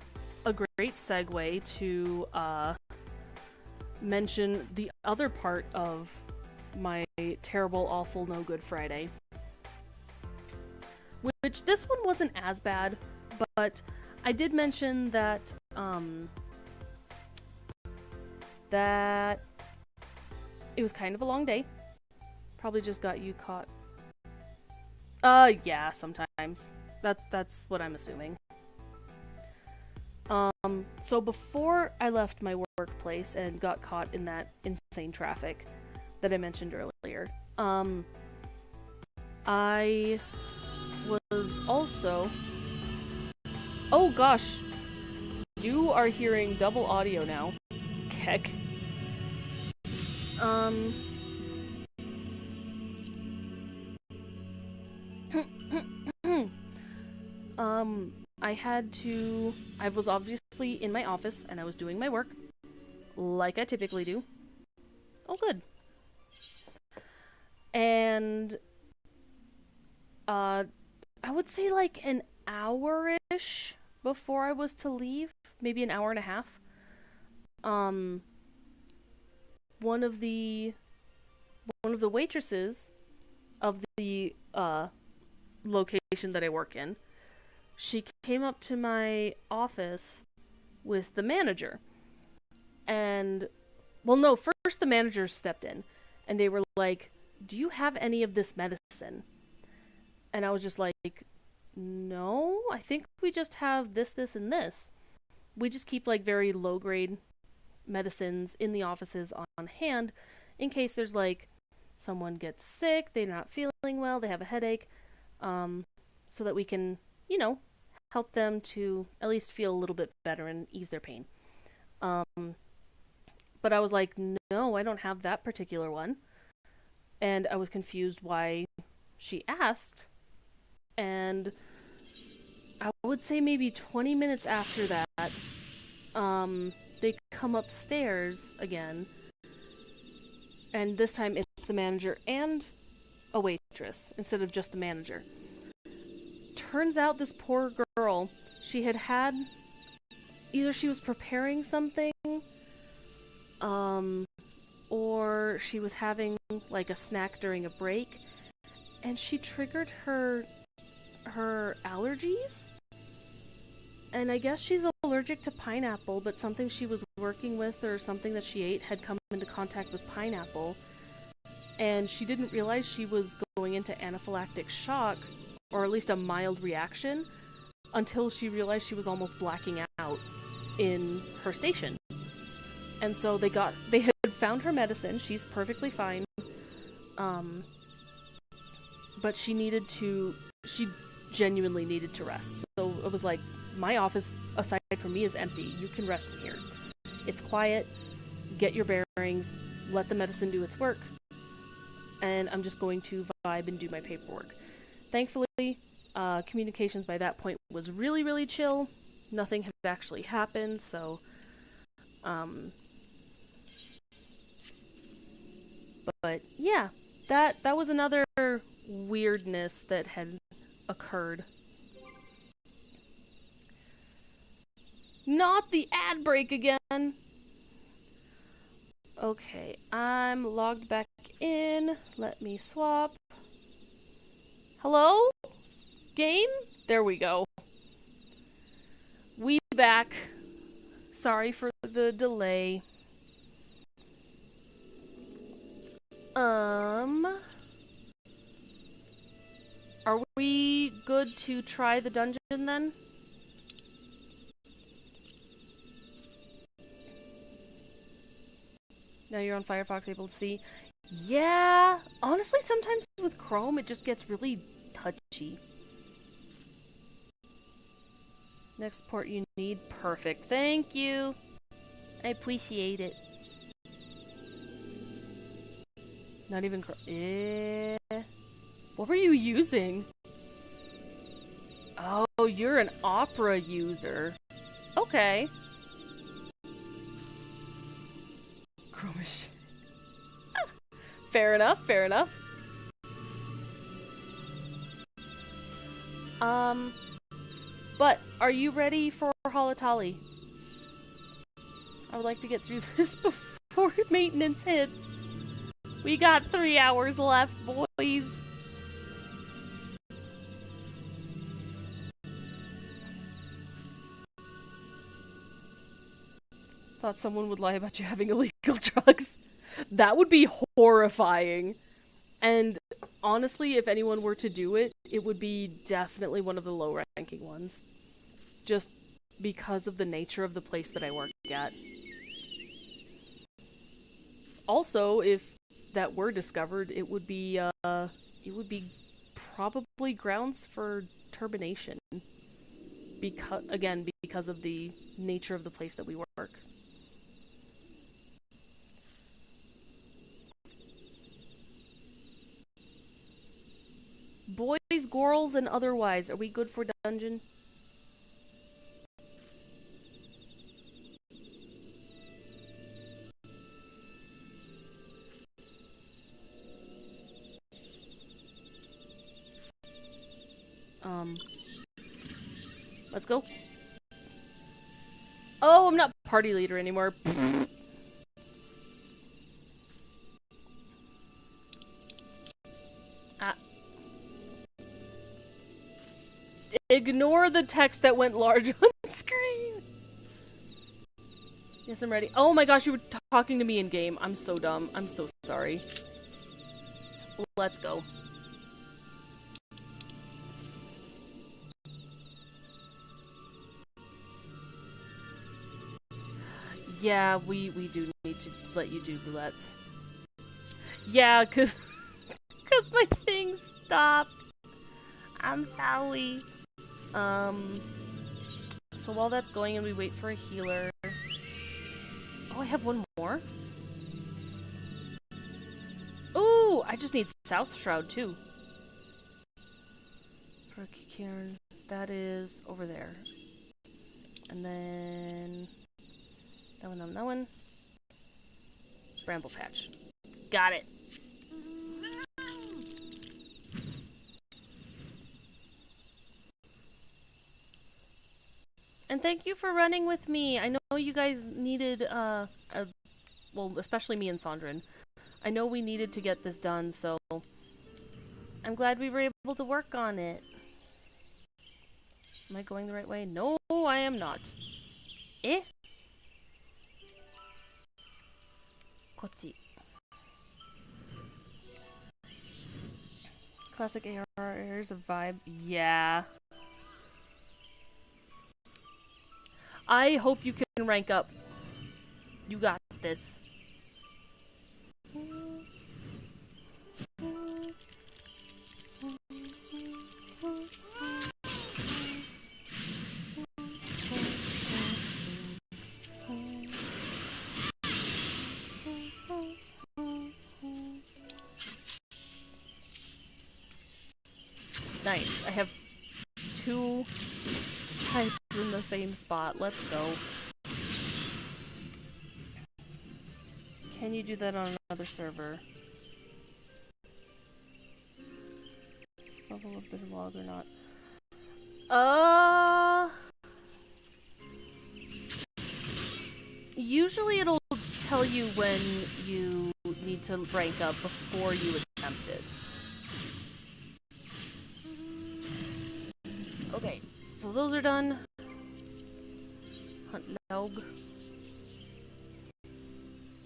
a great segue to mention the other part of my terrible, awful, no good Friday. Which, this one wasn't as bad, but I did mention that, that it was kind of a long day. Probably just got you caught. Yeah, sometimes. That's what I'm assuming. So before I left my workplace and got caught in that insane traffic that I mentioned earlier, I was also... Oh gosh! You are hearing double audio now. Keck. I was obviously in my office and I was doing my work like I typically do. Oh, good. And, I would say like an hour-ish before I was to leave, maybe an hour and a half. One of the waitresses of the, location that I work in, she came up to my office with the manager. And, well, no, first the manager stepped in. And they were like, do you have any of this medicine? And I was just like, no, I think we just have this, this, and this. We just keep, like, very low-grade medicines in the offices on hand in case there's, like, someone gets sick, they're not feeling well, they have a headache, so that we can, you know, help them to at least feel a little bit better and ease their pain. But I was like, no, I don't have that particular one. and I was confused why she asked. And I would say maybe 20 minutes after that, they come upstairs again, and this time it's the manager and a waitress instead of just the manager. Turns out this poor girl, she had either she was preparing something, or she was having like a snack during a break, and she triggered her allergies. And I guess she's allergic to pineapple, but something she was working with or something that she ate had come into contact with pineapple. And she didn't realize she was going into anaphylactic shock, or at least a mild reaction, until she realized she was almost blacking out in her station. And so they had found her medicine. She's perfectly fine. But she genuinely needed to rest. So it was like, my office, aside from me, is empty. You can rest in here. It's quiet. Get your bearings. Let the medicine do its work. And I'm just going to vibe and do my paperwork. Thankfully, communications by that point was really, really chill. Nothing had actually happened, so... But yeah, that was another weirdness that had occurred. Not the ad break again! Okay, I'm logged back in. Let me swap. Hello? Game? There we go. We back. Sorry for the delay. Are we good to try the dungeon then? Now you're on Firefox, able to see. Yeah, honestly, sometimes with Chrome, it just gets really touchy. Next port you need. Perfect. Thank you. I appreciate it. Not even what were you using? Oh, you're an Opera user. Okay. Chromish. Fair enough, fair enough. But are you ready for Holotali? I would like to get through this before maintenance hits. We got 3 hours left, boys. Thought someone would lie about you having illegal drugs. That would be horrifying. And honestly, if anyone were to do it, it would be definitely one of the low-ranking ones. Just because of the nature of the place that I work at. Also, if that were discovered, it would be probably grounds for termination. Because of the nature of the place that we work. Boys, girls, and otherwise, are we good for dungeon? Let's go. Oh, I'm not party leader anymore. Ignore the text that went large on screen. Yes, I'm ready. Oh my gosh, you were talking to me in game. I'm so dumb. I'm so sorry. Let's go. Yeah, we do need to let you do roulettes. Yeah, cause my thing stopped. I'm sorry. So while that's going and we wait for a healer... Oh, I have one more? Ooh, I just need South Shroud, too. For Cairn, that is over there. And then... that one. Bramble Patch. Got it. And thank you for running with me. I know you guys needed, well, especially me and Sondrin. I know we needed to get this done, so I'm glad we were able to work on it. Am I going the right way? No, I am not. Eh? Kochi. Classic AR airs a vibe. Yeah. I hope you can rank up. You got this. Nice. I have 2 types in the same spot. Let's go. Can you do that on another server? Level of the log or not? Usually it'll tell you when you need to rank up before you attempt it. Okay, so those are done. Hunt Nelg.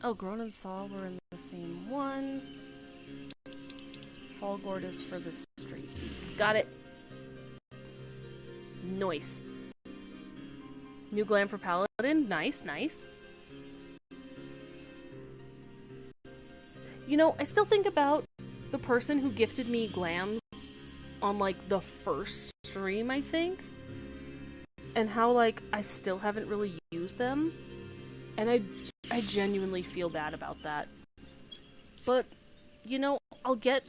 Oh, Groan and Saw were in the same one. Fallgord is for the straight beak. Got it. Nice. New glam for Paladin. Nice, nice. You know, I still think about the person who gifted me glams on, like, the first stream, I think. And how, like, I still haven't really used them. And I genuinely feel bad about that. But, you know, I'll get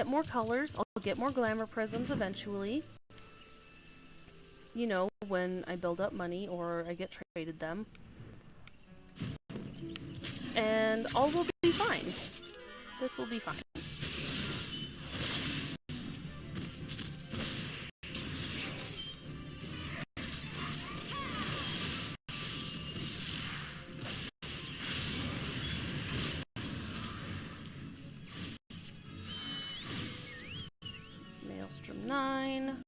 more colors. I'll get more glamour prisms eventually. You know, when I build up money or I get traded them. And all will be fine. This will be fine. Maelstrom 9.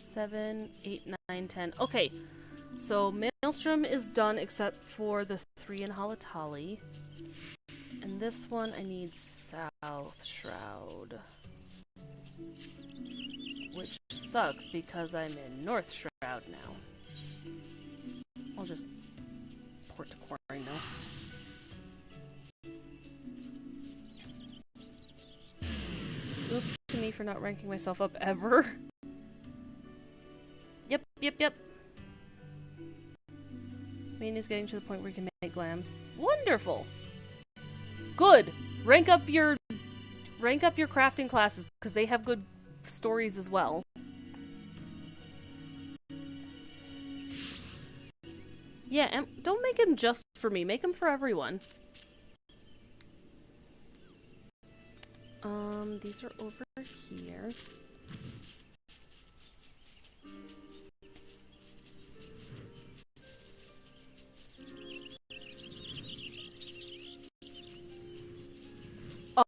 Seven, 8, 9, 10. Okay, so Maelstrom is done except for the 3 in Halatali. And this one I need South Shroud. Which sucks because I'm in North Shroud now. I'll just port to Quarry now. Oops to me for not ranking myself up ever. Yep. Main is getting to the point where you can make glams. Wonderful! Good! Rank up your crafting classes, because they have good stories as well. Yeah, and don't make them just for me. Make them for everyone. These are over here.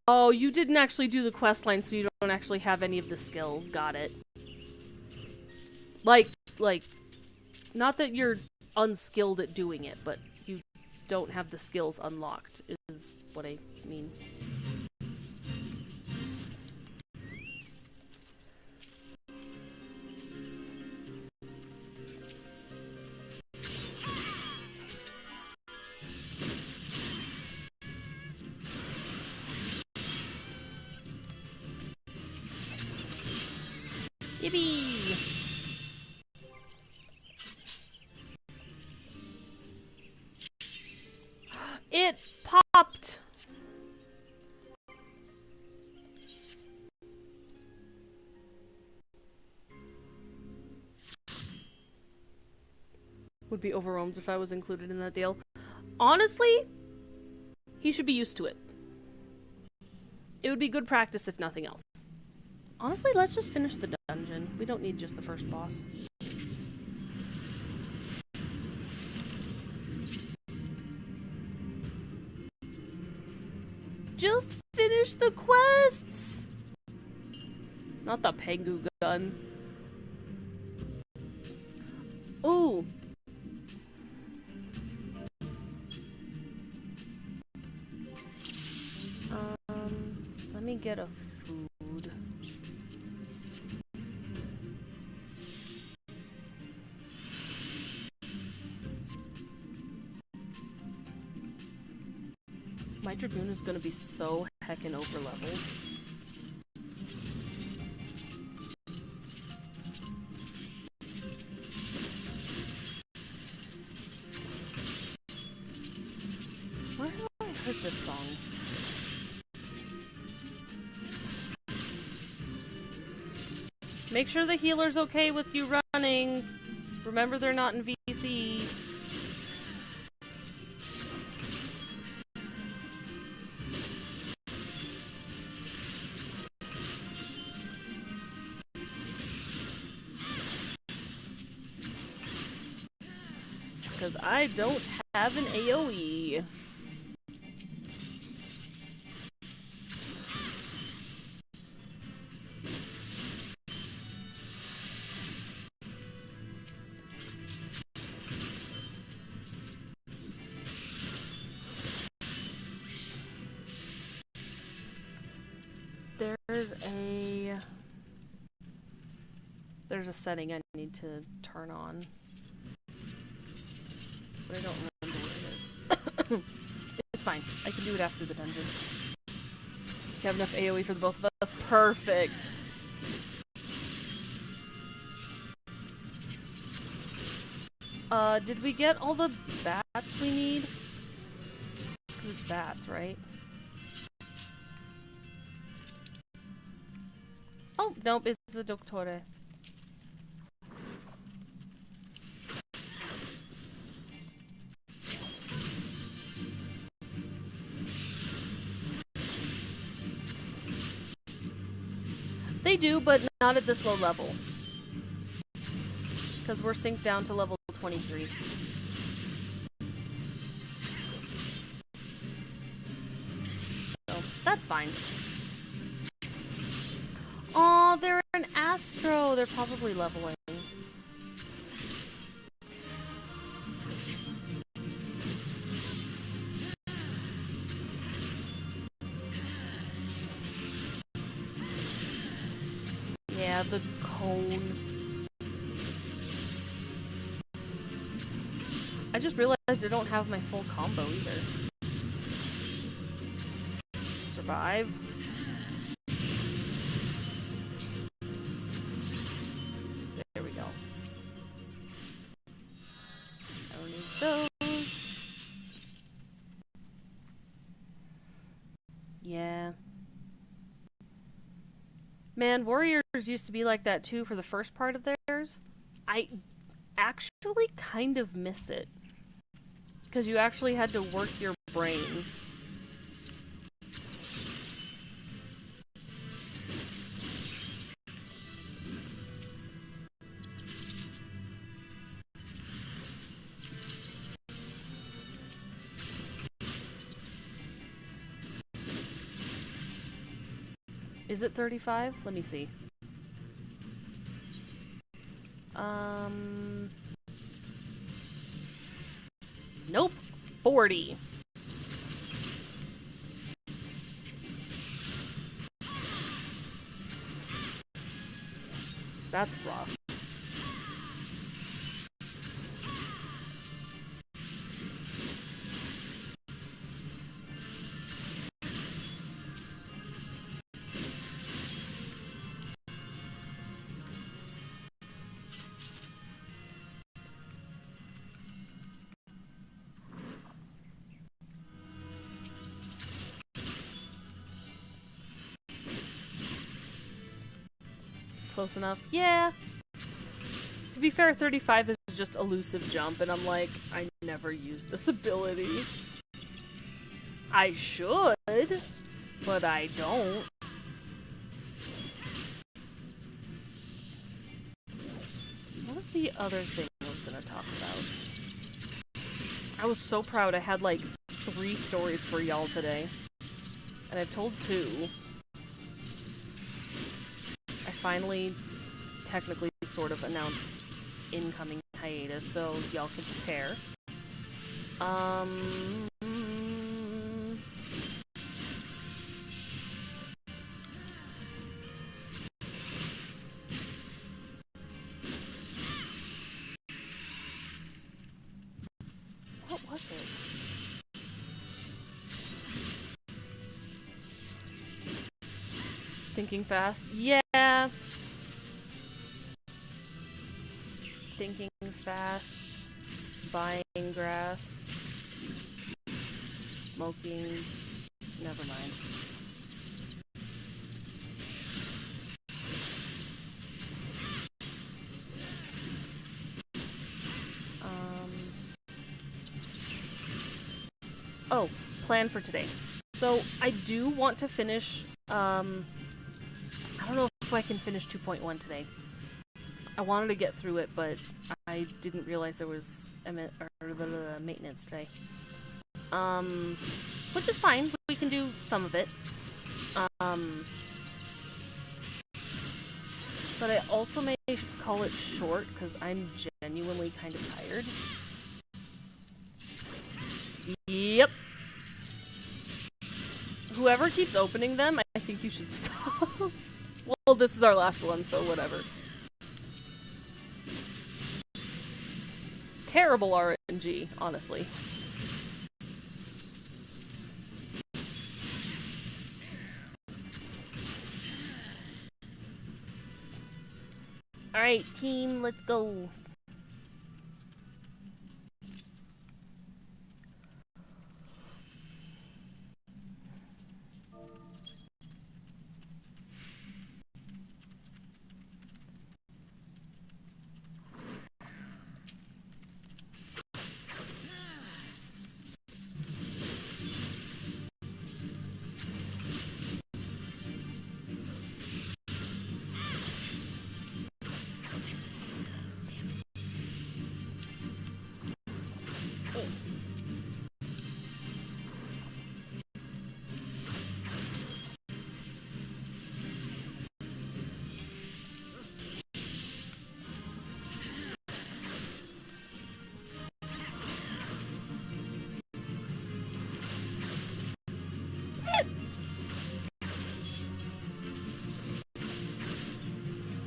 Oh, you didn't actually do the quest line, so you don't actually have any of the skills. Got it. Like, not that you're unskilled at doing it, but you don't have the skills unlocked, is what I mean. Yippee! would be overwhelmed if I was included in that deal. Honestly, he should be used to it. It would be good practice if nothing else. Honestly, let's just finish the dungeon. We don't need just the first boss. Just finish the quests! Not the Pengu gun. Ooh. Let me get a food. My Dragoon is gonna be so heckin' overleveled. Where have I heard this song? Make sure the healer's okay with you running. Remember, they're not in VC. Because I don't have an AoE. There's a setting I need to turn on. But I don't remember what it is. It's fine. I can do it after the dungeon. You have enough AoE for the both of us? Perfect! Did we get all the bats we need? It's bats, right? Oh, nope, it's the Dottore. They do, but not at this low level. Because we're synced down to level 23. So, that's fine. Aw, they're an Astral. They're probably leveling. Yeah, the cone. I just realized I don't have my full combo either. Survive. There we go. I don't need those. Yeah. Man, Warriors used to be like that too for the first part of theirs. I actually kind of miss it. Because you actually had to work your brain. Is it 35? Let me see. Nope. 40. That's rough. Close enough. Yeah. To be fair, 35 is just elusive jump, and I'm like, I never use this ability. I should, but I don't. What was the other thing I was gonna talk about? I was so proud. I had like 3 stories for y'all today, and I've told 2. I finally, technically, sort of announced incoming hiatus, so y'all can prepare. What was it? Thinking fast? Yeah. Thinking fast. Buying grass. Smoking. Never mind. Oh, plan for today. So, I do want to finish, I don't know if I can finish 2.1 today. I wanted to get through it, but I didn't realize there was maintenance today. Which is fine. We can do some of it. But I also may call it short, because I'm genuinely kind of tired. Yep. Whoever keeps opening them, I think you should stop. Well, this is our last one, so whatever. Terrible RNG, honestly. Alright, team, let's go.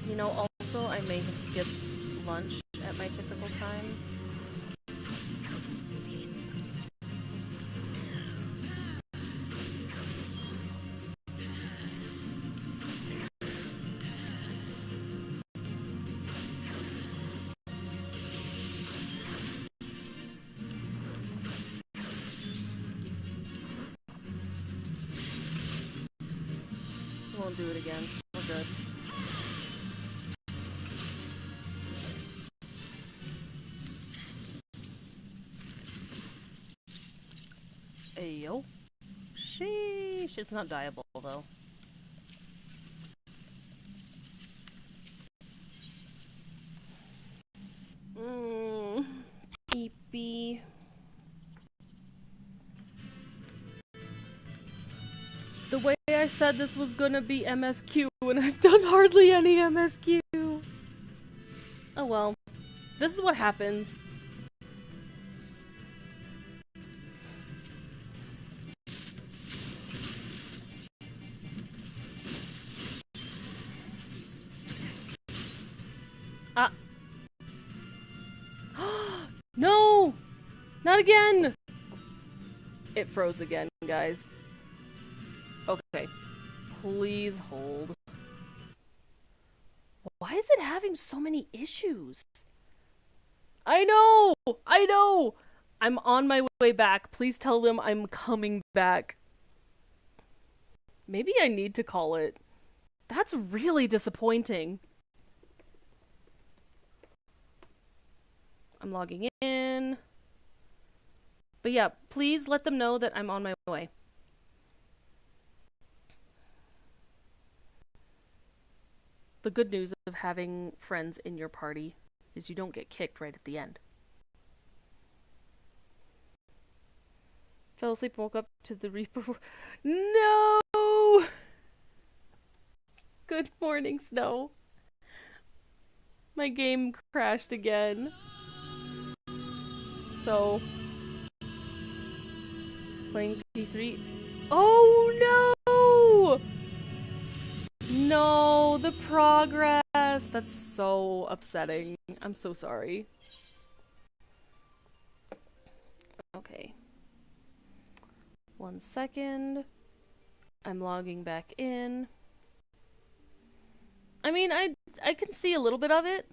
You know, also, I may have skipped lunch at my typical time. Won't do it again, so we're good. Ayo. Sheesh. It's not dieable, though. Eepy. The way I said this was gonna be MSQ, and I've done hardly any MSQ. Oh well. This is what happens. No! Not again! It froze again, guys. Okay. Please hold. Why is it having so many issues? I know! I know! I'm on my way back. Please tell them I'm coming back. Maybe I need to call it. That's really disappointing. I'm logging in. But yeah, please let them know that I'm on my way. The good news of having friends in your party is you don't get kicked right at the end. Fell asleep and woke up to the Reaper. No! Good morning, Snow. My game crashed again. So, playing P3. Oh no! No, the progress. That's so upsetting. I'm so sorry. Okay. 1 second. I'm logging back in. I mean, I can see a little bit of it.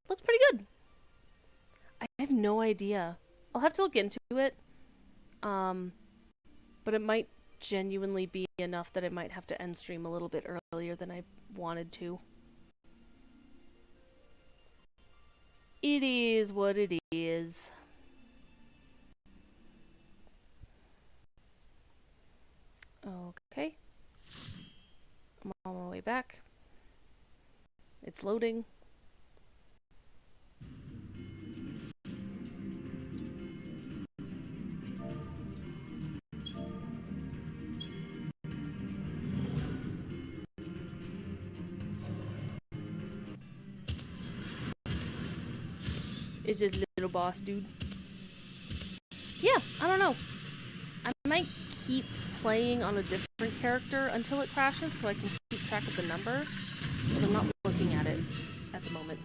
Looks pretty good. I have no idea. I'll have to look into it. But it might genuinely be enough that I might have to end stream a little bit earlier than I wanted to. It is what it is. Okay. I'm on my way back. It's loading. It's just little boss dude. Yeah, I don't know. I might keep playing on a different character until it crashes so I can keep track of the number, but I'm not looking at it at the moment.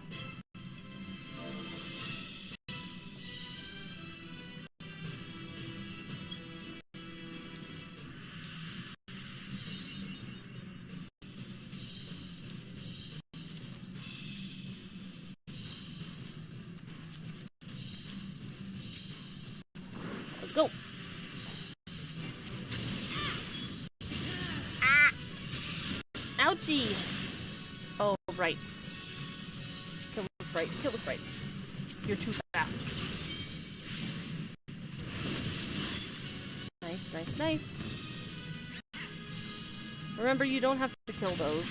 Let's go. Ah! Ouchie! Oh, right. Kill the sprite. Kill the sprite. You're too fast. Nice, nice, nice. Remember, you don't have to kill those.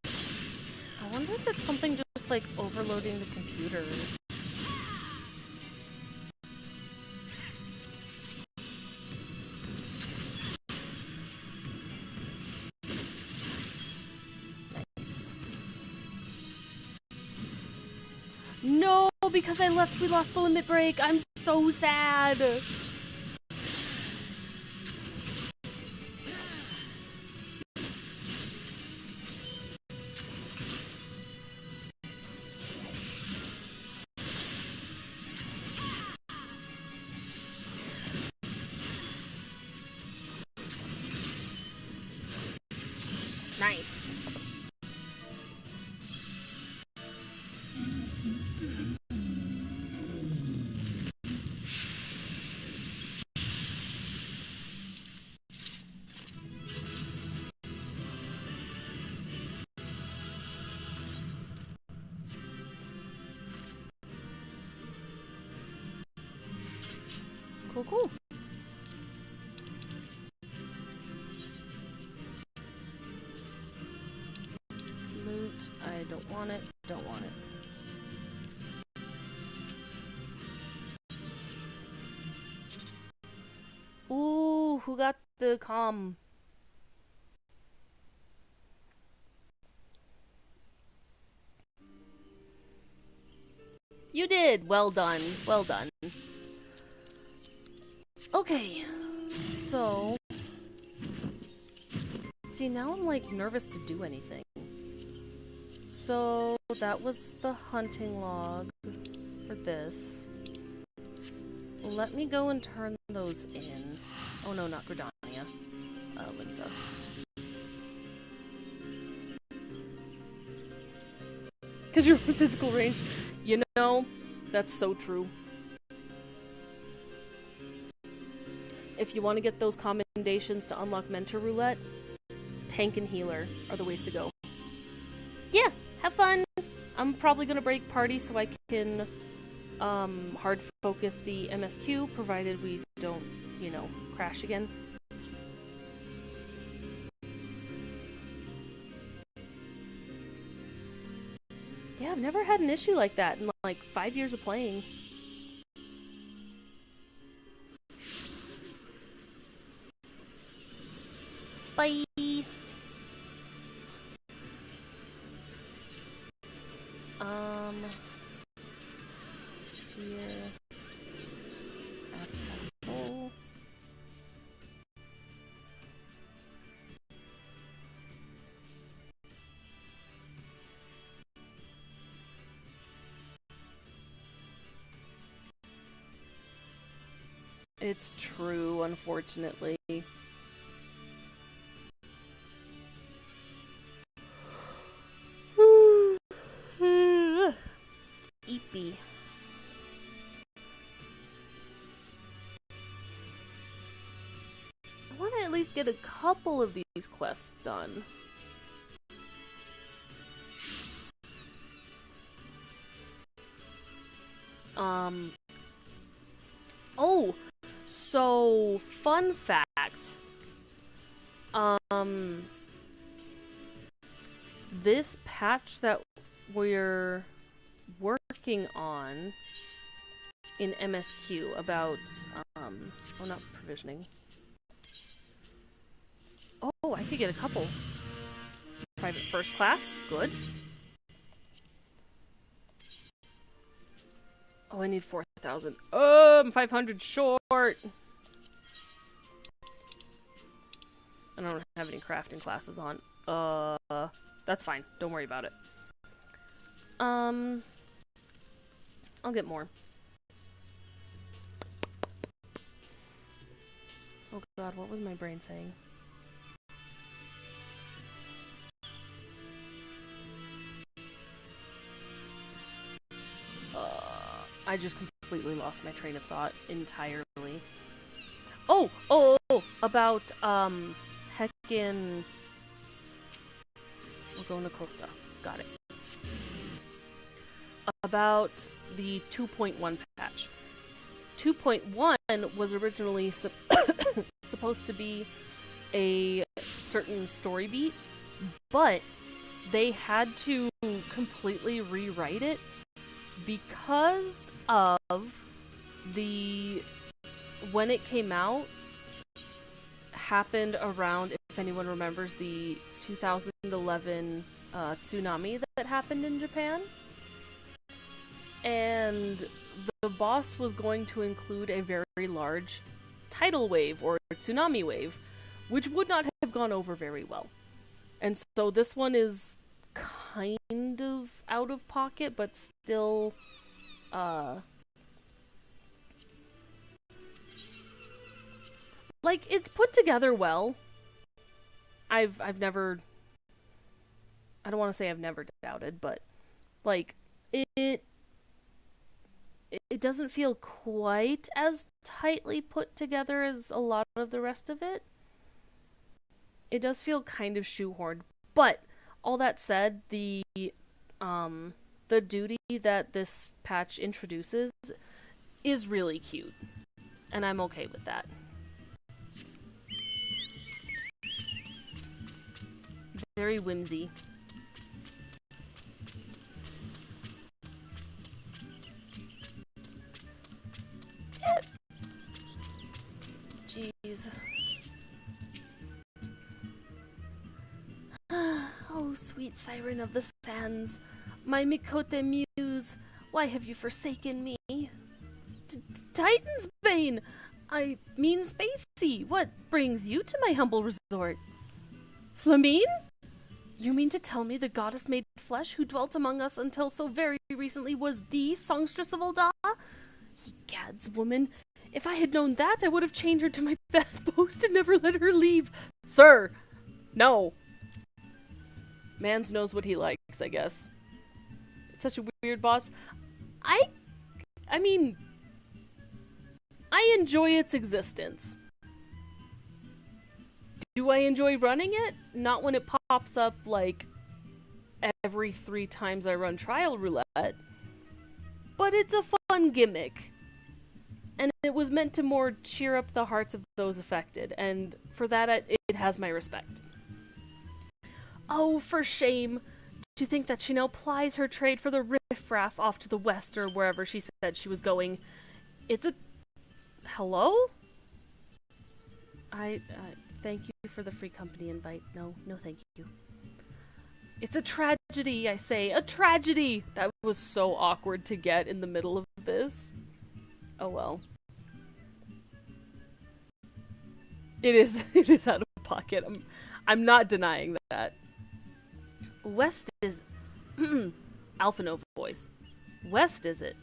I wonder if it's something just like overloading the computer. No, because we lost the limit break. I'm so sad. Nice. Cool, cool. Loot. I don't want it. Don't want it. Ooh, who got the comm? You did! Well done. Well done. Okay. So... See, now I'm, like, nervous to do anything. So, that was the hunting log for this. Let me go and turn those in. Oh no, not Gridania. Linza. Because you're in physical range. You know, that's so true. If you want to get those commendations to unlock Mentor Roulette, tank and healer are the ways to go. Yeah, have fun! I'm probably gonna break party so I can hard focus the MSQ, provided we don't, you know, crash again. Yeah, I've never had an issue like that in like 5 years of playing. Bye! Here. Astral. It's true, unfortunately. Eepy. I want to at least get a couple of these quests done. Oh, so fun fact. This patch that we're working on in MSQ about, oh, not provisioning. Oh, I could get a couple. Private first class, good. Oh, I need 4,000. I'm 500 short. I don't have any crafting classes on. That's fine. Don't worry about it. I'll get more. Oh god, what was my brain saying? I just completely lost my train of thought entirely. Oh, about, heckin'... We're going to Costa. Got it. About the 2.1 patch. 2.1 was originally supposed to be a certain story beat, but they had to completely rewrite it because of the... When it came out, happened around, if anyone remembers, the 2011 tsunami that happened in Japan. And the boss was going to include a very large tidal wave or tsunami wave, which would not have gone over very well. And so this one is kind of out of pocket, but still like, it's put together well. I've never, I don't want to say I've never doubted, but like it doesn't feel quite as tightly put together as a lot of the rest of it. It does feel kind of shoehorned, but all that said, the duty that this patch introduces is really cute, and I'm okay with that. Very whimsy. Jeez. Oh, sweet siren of the sands, my Mikote muse, why have you forsaken me? Titan's Bane! I mean Spacey, what brings you to my humble resort? Flamine? You mean to tell me the goddess made flesh who dwelt among us until so very recently was the songstress of Ul'dah? Gads, woman, if I had known that, I would have chained her to my bedpost and never let her leave. Sir, no. Mans knows what he likes, I guess. It's such a weird boss. I mean, I enjoy its existence. Do I enjoy running it? Not when it pops up, like, every 3 times I run trial roulette, but it's a fun gimmick. And it was meant to more cheer up the hearts of those affected, and for that it has my respect. Oh, for shame. To think that she now plies her trade for the riffraff off to the west or wherever she said she was going. It's a... Hello? Thank you for the free company invite. No, thank you. It's a tragedy, I say. A tragedy! That was so awkward to get in the middle of this. Oh well. It is out of pocket. I'm not denying that. West is... Alpha Nova voice. West, is it?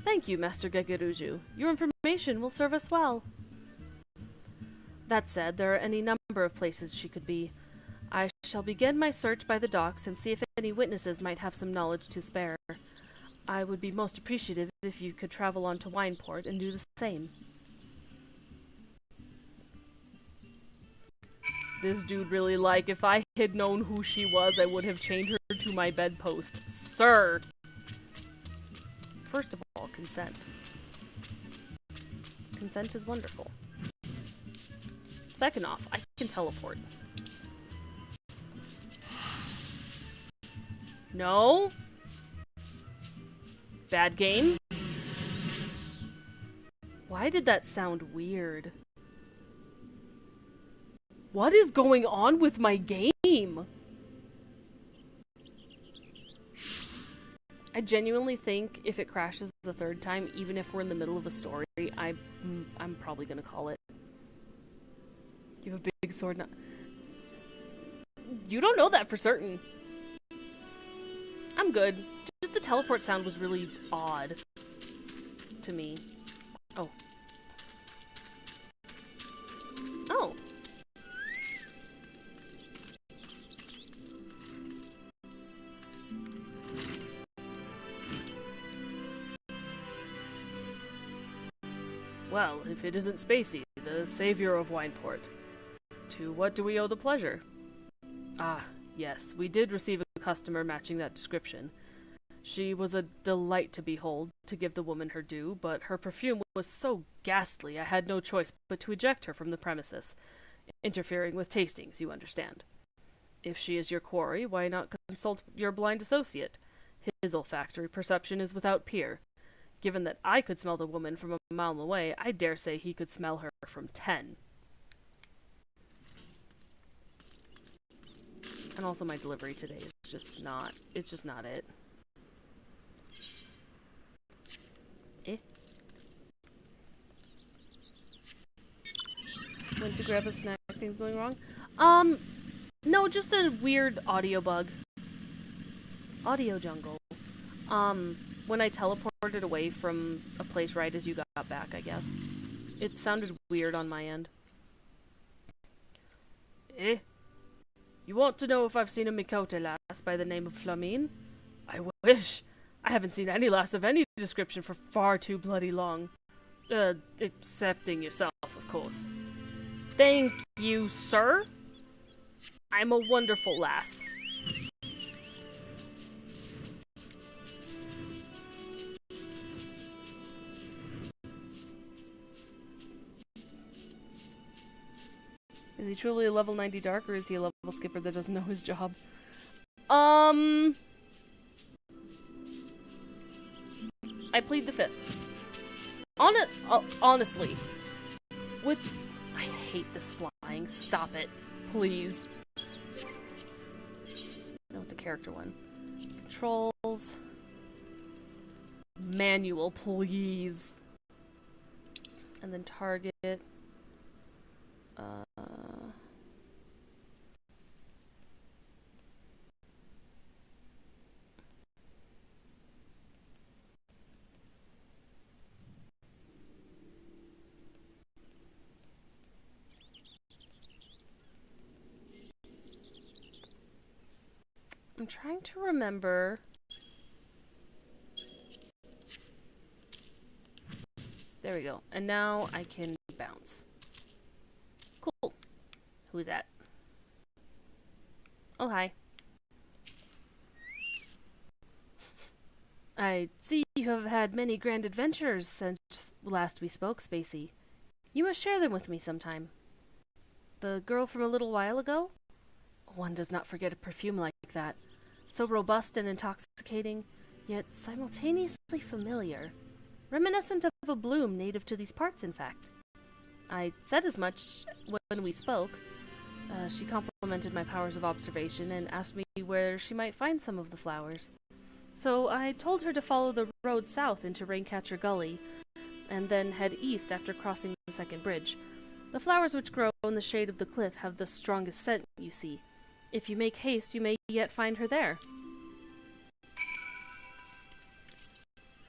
Thank you, Master Gegeruju. Your information will serve us well. That said, there are any number of places she could be. I shall begin my search by the docks and see if any witnesses might have some knowledge to spare. I would be most appreciative if you could travel on to Wineport and do the same. This dude really like, if I had known who she was, I would have chained her to my bedpost. Sir! First of all, consent. Consent is wonderful. Second off, I can teleport. No? Bad game? Why did that sound weird? What is going on with my game? I genuinely think if it crashes the third time, even if we're in the middle of a story, I'm probably gonna call it. You have a big sword now. You don't know that for certain. I'm good. Just the teleport sound was really odd to me. Oh. Oh. Well, if it isn't Spacey, the savior of Wineport. To what do we owe the pleasure? Ah, yes, we did receive a customer matching that description. She was a delight to behold, to give the woman her due, but her perfume was so ghastly I had no choice but to eject her from the premises, interfering with tastings, you understand. If she is your quarry, why not consult your blind associate? His olfactory perception is without peer. Given that I could smell the woman from a mile away, I dare say he could smell her from 10. And also my delivery today is just not, it's just not it. Went to grab a snack, things going wrong? No, just a weird audio bug. Audio jungle. When I teleported away from a place right as you got back, I guess. It sounded weird on my end. You want to know if I've seen a Mikote lass by the name of Flamine? I wish. I haven't seen any lass of any description for far too bloody long. Excepting yourself, of course. Thank you, sir. I'm a wonderful lass. Is he truly a level 90 dark, or is he a level skipper that doesn't know his job? I plead the fifth. Honestly. I hate this flying. Stop it. Please. No, it's a character one. Controls. Manual, please. And then target. I'm trying to remember. There we go. And now I can bounce. Cool. Who's that? Oh, hi. I see you have had many grand adventures since last we spoke, Spacey. You must share them with me sometime. The girl from a little while ago? One does not forget a perfume like that. So robust and intoxicating, yet simultaneously familiar. Reminiscent of a bloom native to these parts, in fact. I said as much when we spoke. She complimented my powers of observation and asked me where she might find some of the flowers. So I told her to follow the road south into Raincatcher Gully, and then head east after crossing the second bridge. The flowers which grow in the shade of the cliff have the strongest scent, you see. If you make haste, you may yet find her there.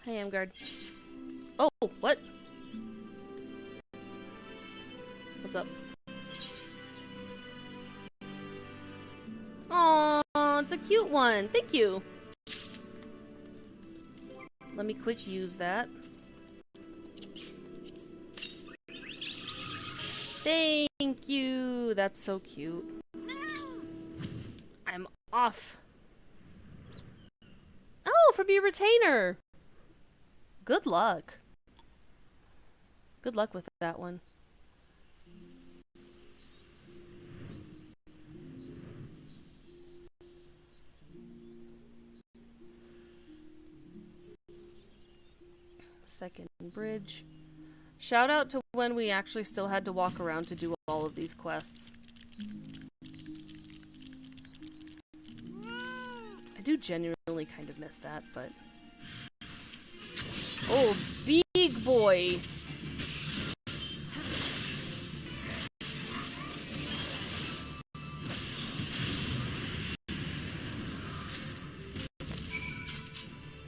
Hey, Amgard. Oh, what? What's up? Aww, it's a cute one. Thank you. Let me quick use that. Thank you. That's so cute. I'm off. Oh, from your retainer. Good luck. Good luck with that one. Second bridge. Shout out to when we actually still had to walk around to do all of these quests. I do genuinely kind of miss that, but... Oh, big boy!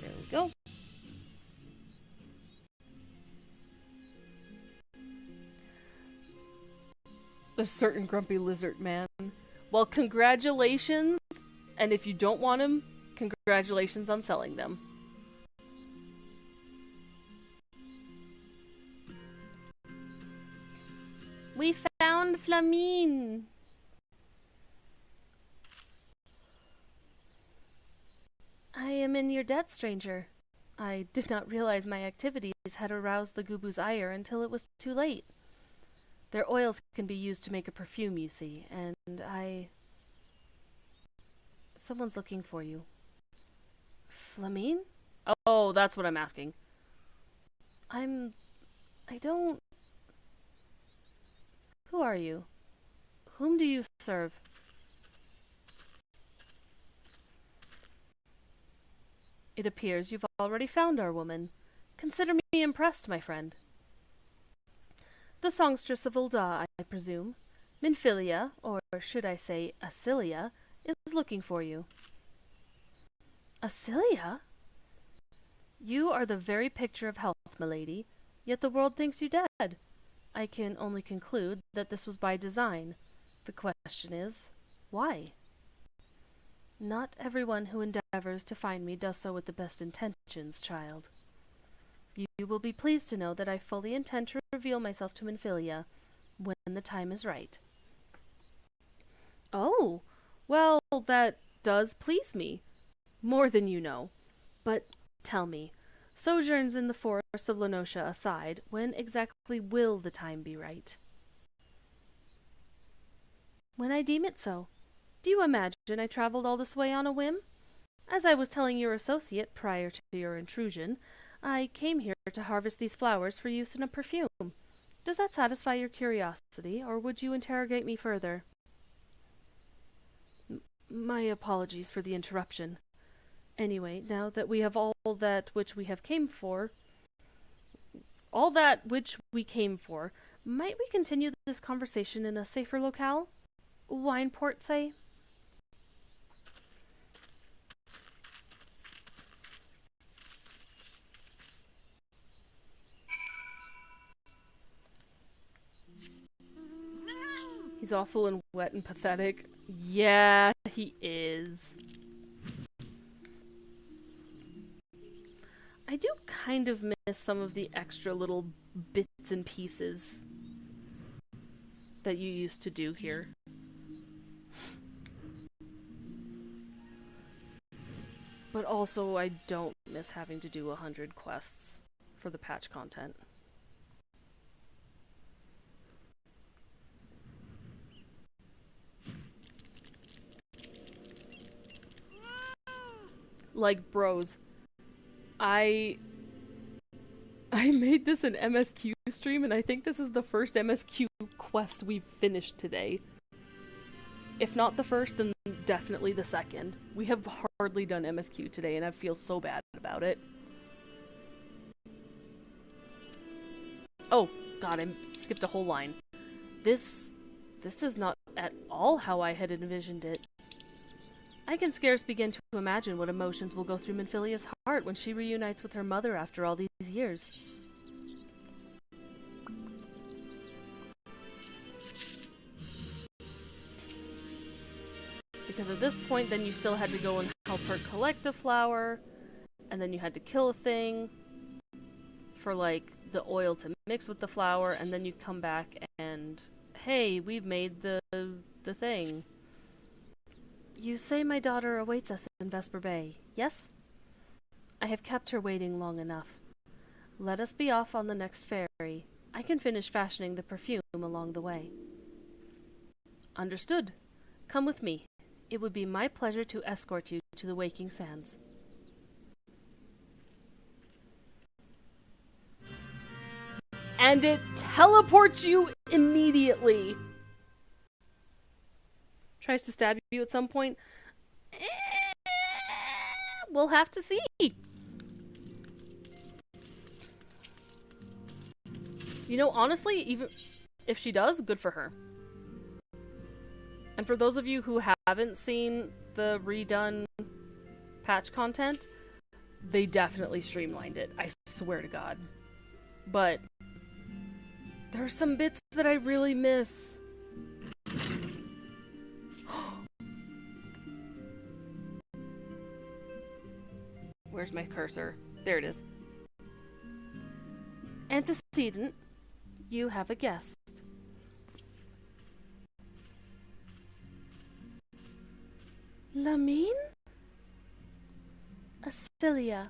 There we go. A certain grumpy lizard man. Well, congratulations, and if you don't want him, congratulations on selling them. We found Flamine! I am in your debt, stranger. I did not realize my activities had aroused the Gubu's ire until it was too late. Their oils can be used to make a perfume, you see, and someone's looking for you. Flamine? Oh, that's what I'm asking. I don't... Who are you? Whom do you serve? It appears you've already found our woman. Consider me impressed, my friend. The songstress of Ul'dah, I presume. Minfilia, or should I say Asilia, is looking for you. Asilia? You are the very picture of health, milady, yet the world thinks you dead. I can only conclude that this was by design. The question is, why? Not everyone who endeavors to find me does so with the best intentions, child. You will be pleased to know that I fully intend to reveal myself to Minfilia when the time is right. Oh, well, that does please me. More than you know. But tell me, sojourns in the forests of Lenosha aside, when exactly will the time be right? When I deem it so. Do you imagine I traveled all this way on a whim? As I was telling your associate prior to your intrusion, I came here to harvest these flowers for use in a perfume. Does that satisfy your curiosity, or would you interrogate me further? My apologies for the interruption. Anyway, now that we have all that which we came for, might we continue this conversation in a safer locale? Wineport, say? He's awful and wet and pathetic. Yeah, he is. I do kind of miss some of the extra little bits and pieces that you used to do here. But also, I don't miss having to do 100 quests for the patch content. Like, bros, I made this an MSQ stream, and I think this is the first MSQ quest we've finished today. If not the first, then definitely the second. We have hardly done MSQ today, and I feel so bad about it. Oh, God, I skipped a whole line. This is not at all how I had envisioned it. I can scarce begin to imagine what emotions will go through Minfilia's heart when she reunites with her mother after all these years. Because at this point, then you still had to go and help her collect a flower, and then you had to kill a thing for, like, the oil to mix with the flower, and then you come back and, hey, we've made the thing. You say my daughter awaits us in Vesper Bay, yes? I have kept her waiting long enough. Let us be off on the next ferry. I can finish fashioning the perfume along the way. Understood. Come with me. It would be my pleasure to escort you to the Waking Sands. And it teleports you immediately. Tries to stab you at some point. We'll have to see. You know, honestly, even if she does, good for her. And for those of you who haven't seen the redone patch content, they definitely streamlined it. I swear to God. But there are some bits that I really miss. Where's my cursor? There it is. Antecedent, you have a guest. Lamine? Asilia.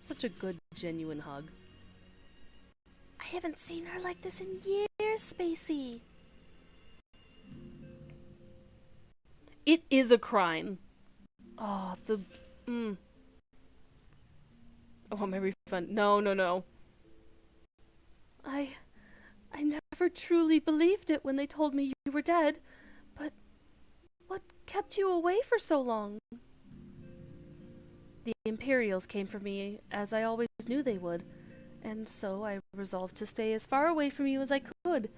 Such a good, genuine hug. I haven't seen her like this in years, Spacey. It is a crime. Oh, I want my refund. No. I never truly believed it when they told me you were dead. But what kept you away for so long? The Imperials came for me, as I always knew they would, and so I resolved to stay as far away from you as I could,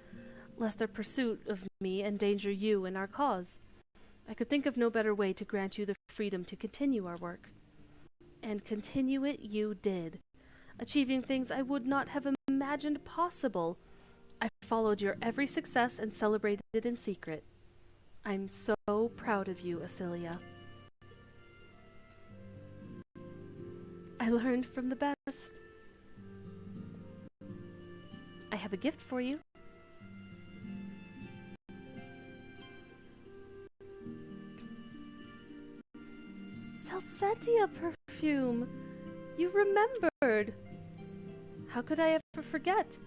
lest their pursuit of me endanger you and our cause. I could think of no better way to grant you the freedom to continue our work. And continue it you did, achieving things I would not have imagined possible. I followed your every success and celebrated it in secret. I'm so proud of you, Asilia. I learned from the best. I have a gift for you. Salsetia perfume. You remembered. How could I ever forget?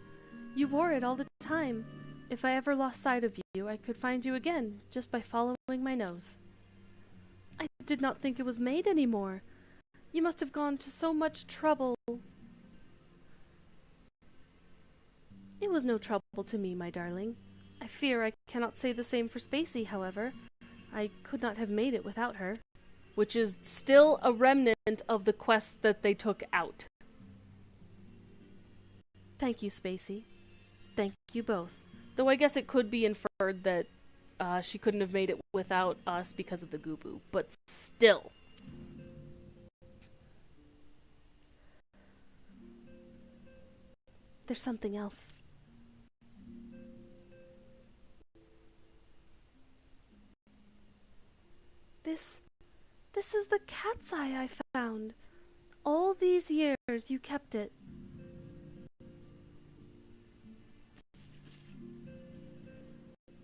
You wore it all the time. If I ever lost sight of you, I could find you again just by following my nose. I did not think it was made anymore. You must have gone to so much trouble. It was no trouble to me, my darling. I fear I cannot say the same for Spacey, however. I could not have made it without her. Which is still a remnant of the quest that they took out. Thank you, Spacey. Thank you both. Though I guess it could be inferred that she couldn't have made it without us because of the Gooboo. But still. There's something else. This cat's eye I found. All these years you kept it.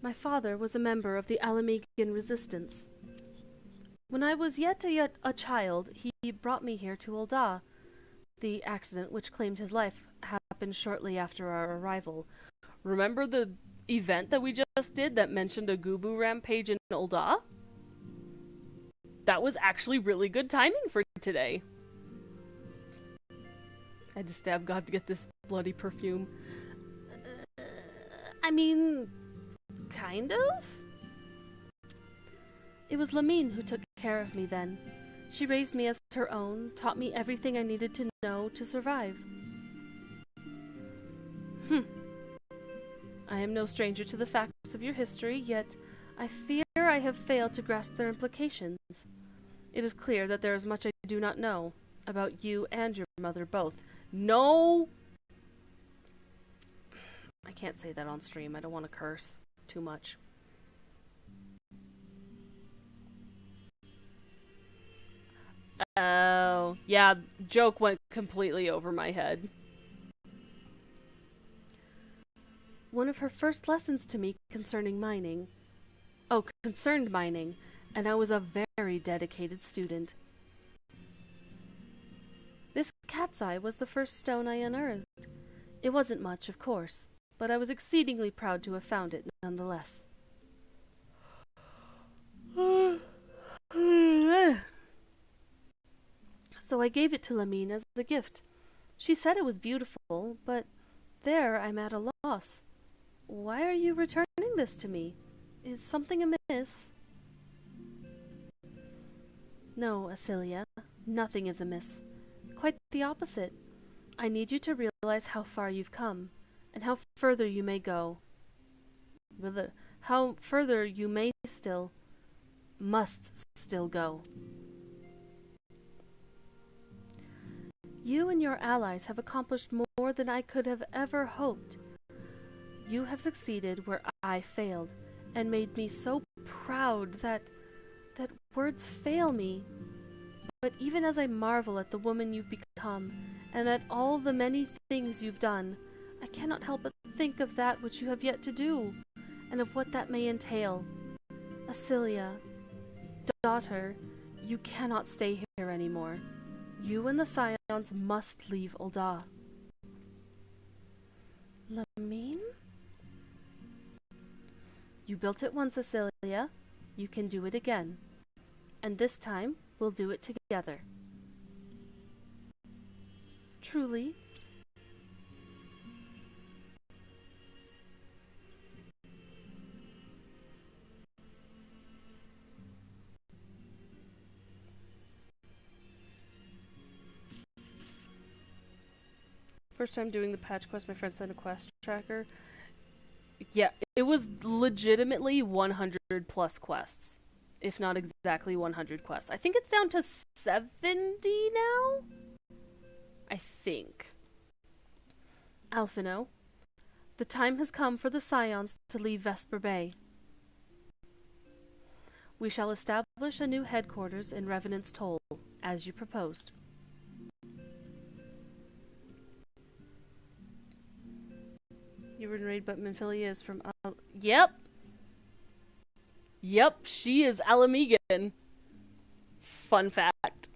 My father was a member of the Alamegan resistance. When I was yet a child, he brought me here to Ul'dah. The accident which claimed his life happened shortly after our arrival. Remember the event that we just did that mentioned a Gubu rampage in Ul'dah? That was actually really good timing for today. I had to stab God to get this bloody perfume. I mean, kind of? It was Lamine who took care of me then. She raised me as her own, taught me everything I needed to know to survive. I am no stranger to the facts of your history, yet I fear I have failed to grasp their implications. It is clear that there is much I do not know about you and your mother both. No! I can't say that on stream. I don't want to curse too much. Oh, yeah, joke went completely over my head. One of her first lessons to me concerned mining, and I was a very dedicated student. This cat's eye was the first stone I unearthed. It wasn't much, of course, but I was exceedingly proud to have found it nonetheless. So I gave it to Lamine as a gift. She said it was beautiful, but there I'm at a loss. Why are you returning this to me? Is something amiss? No, Asilia, nothing is amiss. Quite the opposite. I need you to realize how far you've come, and how further you may go. How further you must still go. You and your allies have accomplished more than I could have ever hoped. You have succeeded where I failed, and made me so proud that words fail me. But even as I marvel at the woman you've become, and at all the many things you've done, I cannot help but think of that which you have yet to do, and of what that may entail. Asilia, daughter, you cannot stay here anymore. You and the Scions must leave Ul'dah. Lamine? You built it once, Asilia. You can do it again. And this time, we'll do it together. Truly? First time doing the patch quest, my friend sent a quest tracker. Yeah, it was legitimately 100 plus quests. If not exactly 100 quests. I think it's down to 70 now? I think. Alphino, the time has come for the Scions to leave Vesper Bay. We shall establish a new headquarters in Revenant's Toll, as you proposed. You were in raid, but Minfilia is from... Yep! Yep, she is Alamegan. Fun fact.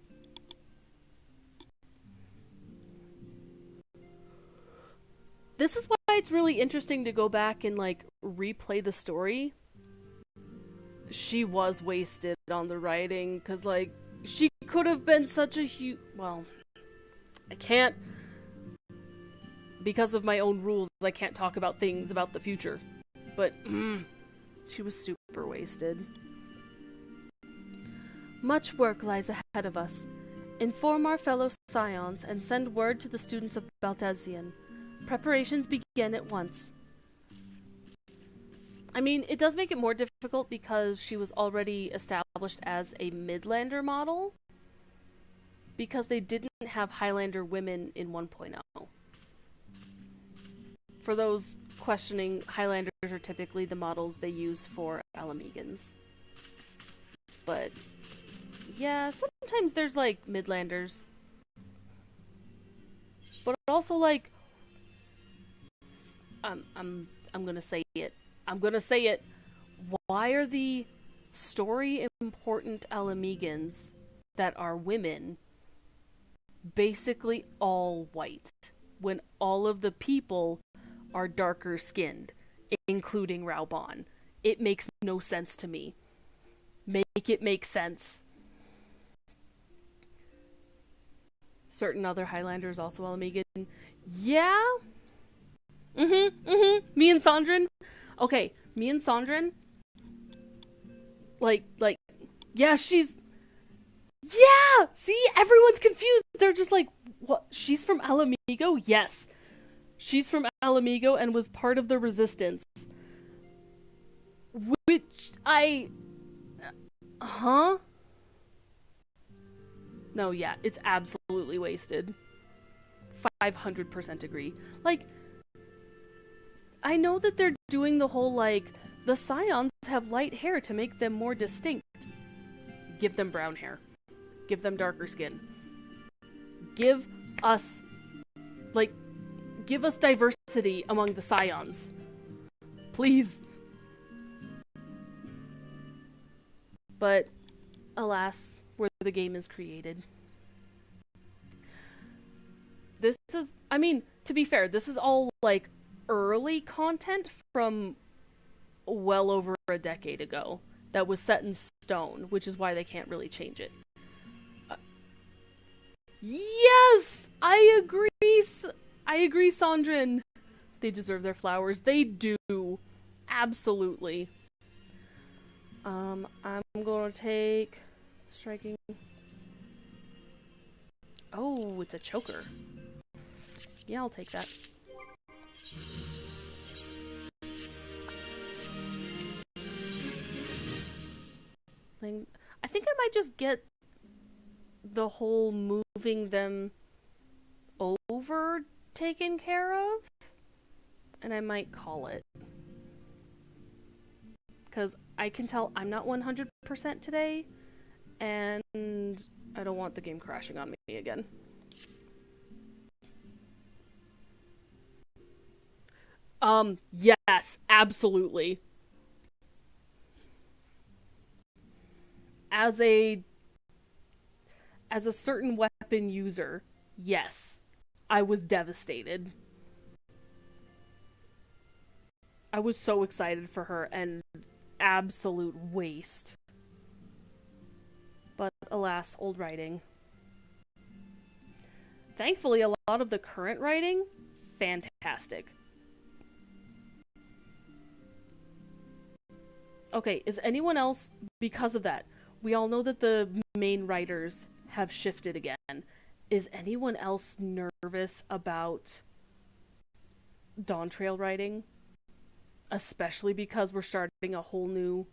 This is why it's really interesting to go back and, like, replay the story. She was wasted on the writing, because, like, she could have been such a huge... Well, I can't... Because of my own rules, I can't talk about things about the future. But, she was super wasted. Much work lies ahead of us. Inform our fellow Scions and send word to the students of Baltesian. Preparations begin at once. I mean, it does make it more difficult because she was already established as a Midlander model. Because they didn't have Highlander women in 1.0. For those questioning, Highlanders are typically the models they use for Alamegans. But, yeah, some sometimes there's like Midlanders, but also like I'm gonna say it. I'm gonna say it. Why are the story important Alamegans that are women basically all white when all of the people are darker skinned, including Raubon? It makes no sense to me. Make it make sense. Certain other Highlanders also Alamegan. Yeah? Me and Sandrin? Okay, me and Sandrin, like, yeah, she's... Yeah! See? Everyone's confused. They're just like, what? She's from Alamigo? Yes. She's from Alamigo and was part of the Resistance. Which I... Huh? No, yeah, it's absolutely wasted. 500% agree. Like, I know that they're doing the whole, like, the Scions have light hair to make them more distinct. Give them brown hair. Give them darker skin. Give us diversity among the Scions. Please. But, alas, where the game is created. This is, I mean, to be fair, this is all, like, early content from well over a decade ago that was set in stone, which is why they can't really change it. Yes! I agree, Sandrin. They deserve their flowers. They do. Absolutely. I'm gonna take... Striking... Oh, it's a choker. Yeah, I'll take that. I think I might just get the whole moving them over taken care of, and I might call it. Because I can tell I'm not 100% today, and I don't want the game crashing on me again. Yes, absolutely. As a certain weapon user, yes, I was devastated. I was so excited for her, and absolute waste. But alas, old writing. Thankfully, a lot of the current writing, fantastic. Okay, is anyone else, because of that, we all know that the main writers have shifted again. Is anyone else nervous about Dawn Trail writing? Especially because we're starting a whole new,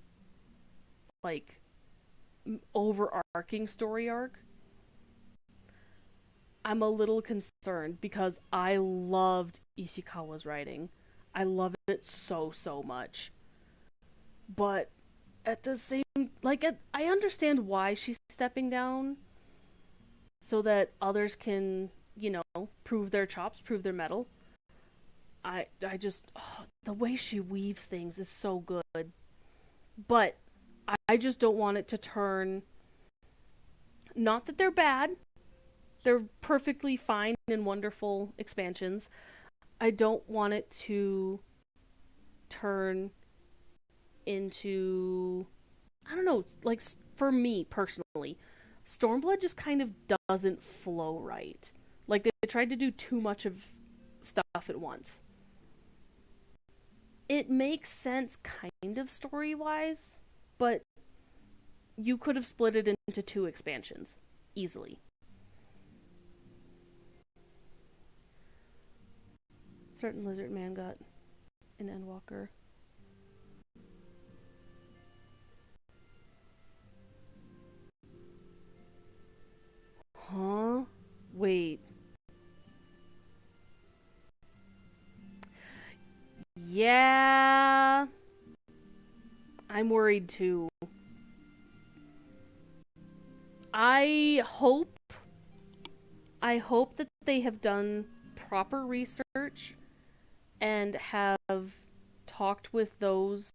like, overarching story arc. I'm a little concerned because I loved Ishikawa's writing. I love it so, so much. But at the same, like, I understand why she's stepping down, so that others can, you know, prove their chops, prove their mettle. I just, the way she weaves things is so good. But I just don't want it to turn, not that they're bad, they're perfectly fine and wonderful expansions. I don't want it to turn into, I don't know, like, for me personally, Stormblood just kind of doesn't flow right. Like, they tried to do too much of stuff at once. It makes sense kind of story-wise, but you could have split it into 2 expansions easily. Certain lizard man got an Endwalker. Huh? Wait. Yeah. I'm worried too. I hope that they have done proper research and have talked with those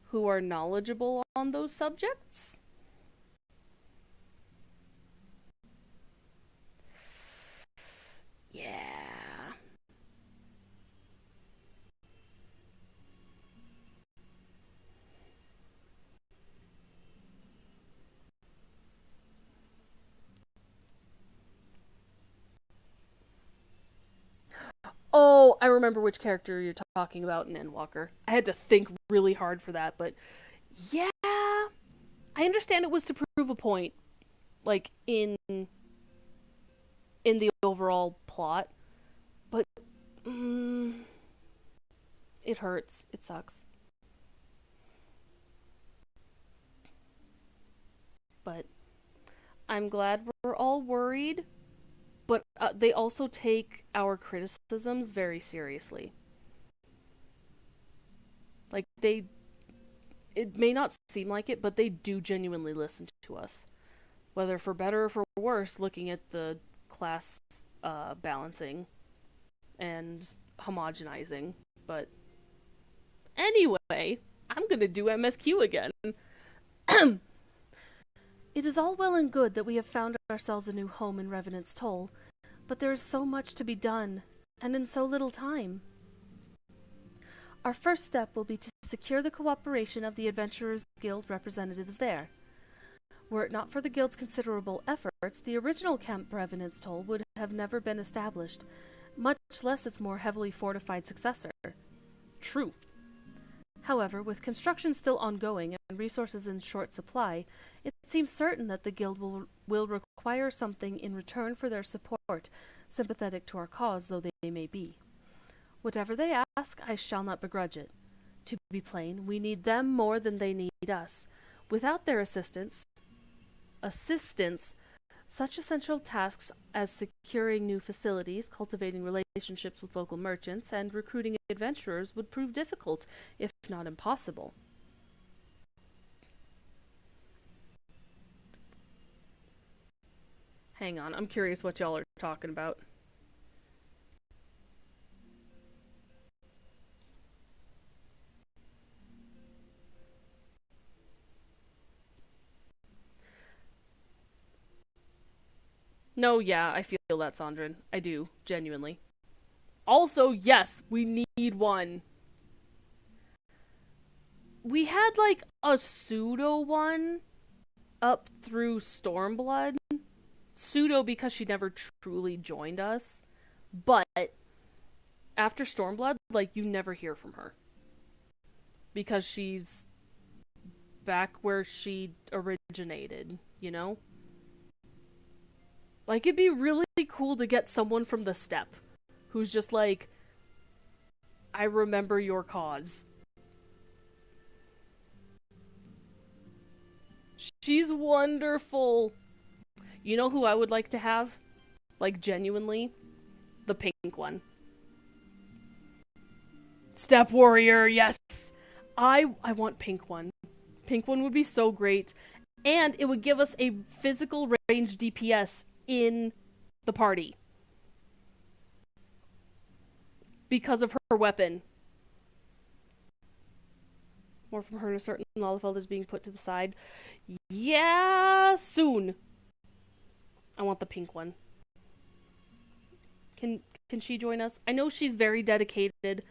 who are knowledgeable on those subjects. Yeah. Oh, I remember which character you're talking about in Endwalker. I had to think really hard for that, but yeah, I understand it was to prove a point, like in the overall plot, but it hurts. It sucks. But I'm glad we're all worried, but they also take our criticisms very seriously. Like, it may not seem like it, but they do genuinely listen to us. Whether for better or for worse, looking at the class balancing and homogenizing. But anyway, I'm gonna do MSQ again. It is all well and good that we have found ourselves a new home in Revenant's Toll, but there is so much to be done, and in so little time. Our first step will be to secure the cooperation of the Adventurers Guild representatives there. Were it not for the Guild's considerable efforts, the original Camp Revenant's Toll would have never been established, much less its more heavily fortified successor. True. However, with construction still ongoing and resources in short supply, it seems certain that the Guild will require something in return for their support, sympathetic to our cause though they may be. Whatever they ask, I shall not begrudge it. To be plain, we need them more than they need us. Without their assistance, such essential tasks as securing new facilities, cultivating relationships with local merchants, and recruiting adventurers would prove difficult, if not impossible. Hang on, I'm curious what y'all are talking about. No, yeah, I feel that, Sandrin. I do, genuinely. Also, yes, we need one. We had, like, a pseudo one up through Stormblood. Pseudo because she never truly joined us. But after Stormblood, like, you never hear from her. Because she's back where she originated, you know? Like, it'd be really cool to get someone from the steppe who's just like, I remember your cause. She's wonderful. You know who I would like to have? Like, genuinely? The pink one. Steppe Warrior, yes! I want pink one. Pink one would be so great. And it would give us a physical range DPS in the party. Because of her weapon. More from her and a certain Lalafeld is being put to the side. Yeah, soon. I want the pink one. Can she join us? I know she's very dedicated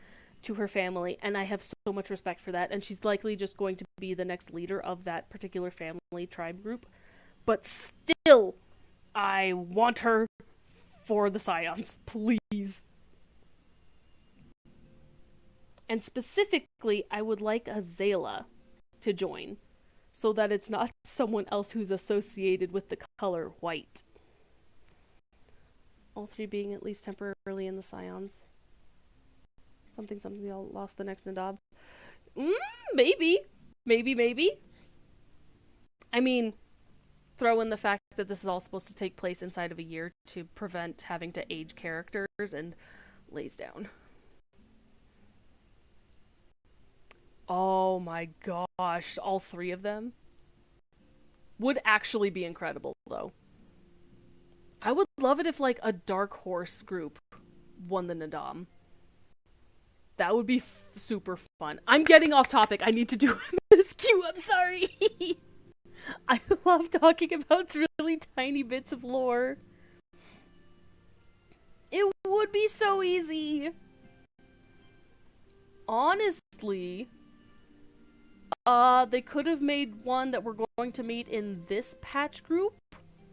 to her family, and I have so much respect for that, and she's likely just going to be the next leader of that particular family tribe group. But still, I want her for the Scions, please. And specifically, I would like Azalea to join, so that it's not someone else who's associated with the color white. All three being at least temporarily in the Scions. Something, y'all lost the next Nadab. Maybe. I mean, throw in the fact that this is all supposed to take place inside of a year to prevent having to age characters, and lays down. Oh my gosh, all three of them? Would actually be incredible, though. I would love it if, like, a Dark Horse group won the Nadam. That would be super fun. I'm getting off topic. I need to do MSQ. I'm sorry. I love talking about really tiny bits of lore. It would be so easy. Honestly, they could have made one that we're going to meet in this patch group.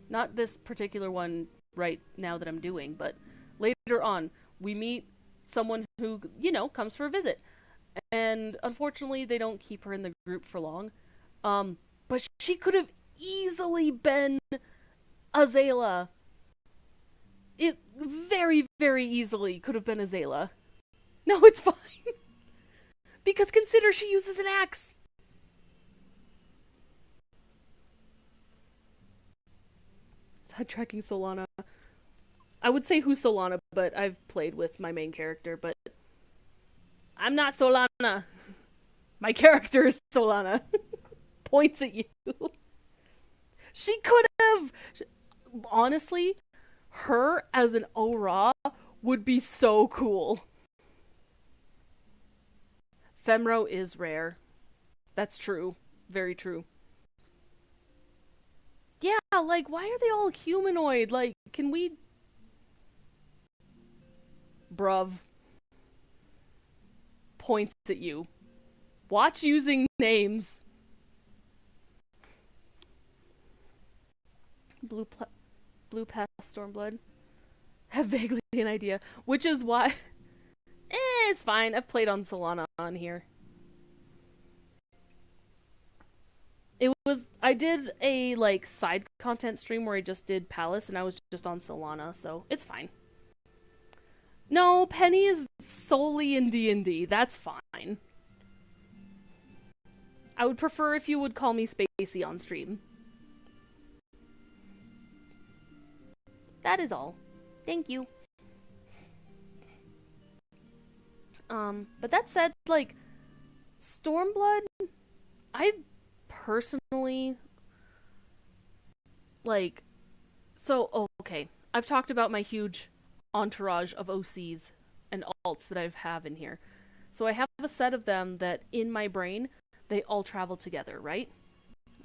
Not this particular one right now that I'm doing, but later on, we meet someone who, you know, comes for a visit. And unfortunately, they don't keep her in the group for long. But she could have easily been Azayla. It very, very easily could have been Azayla. No, it's fine. Because consider she uses an axe. Sidetracking Solana. I would say who's Solana, but I've played with my main character, but I'm not Solana. My character is Solana. Points at you. She could have. Honestly, her as an Ora would be so cool. Femro is rare. That's true. Very true. Yeah, like, why are they all humanoid? Like, can we... Bruv. Points at you. Watch using names. Blue Pass Stormblood. Have vaguely an idea. Which is why... it's fine. I've played on Solana on here. I did a, like, side content stream where I just did Palace, and I was just on Solana, so it's fine. No, Penny is solely in D&D. That's fine. I would prefer if you would call me Spacey on stream. That is all. Thank you. But that said, like, Stormblood, I personally, like, so, oh, okay. I've talked about my huge entourage of OCs and alts that I have in here. So I have a set of them that, in my brain, they all travel together, right?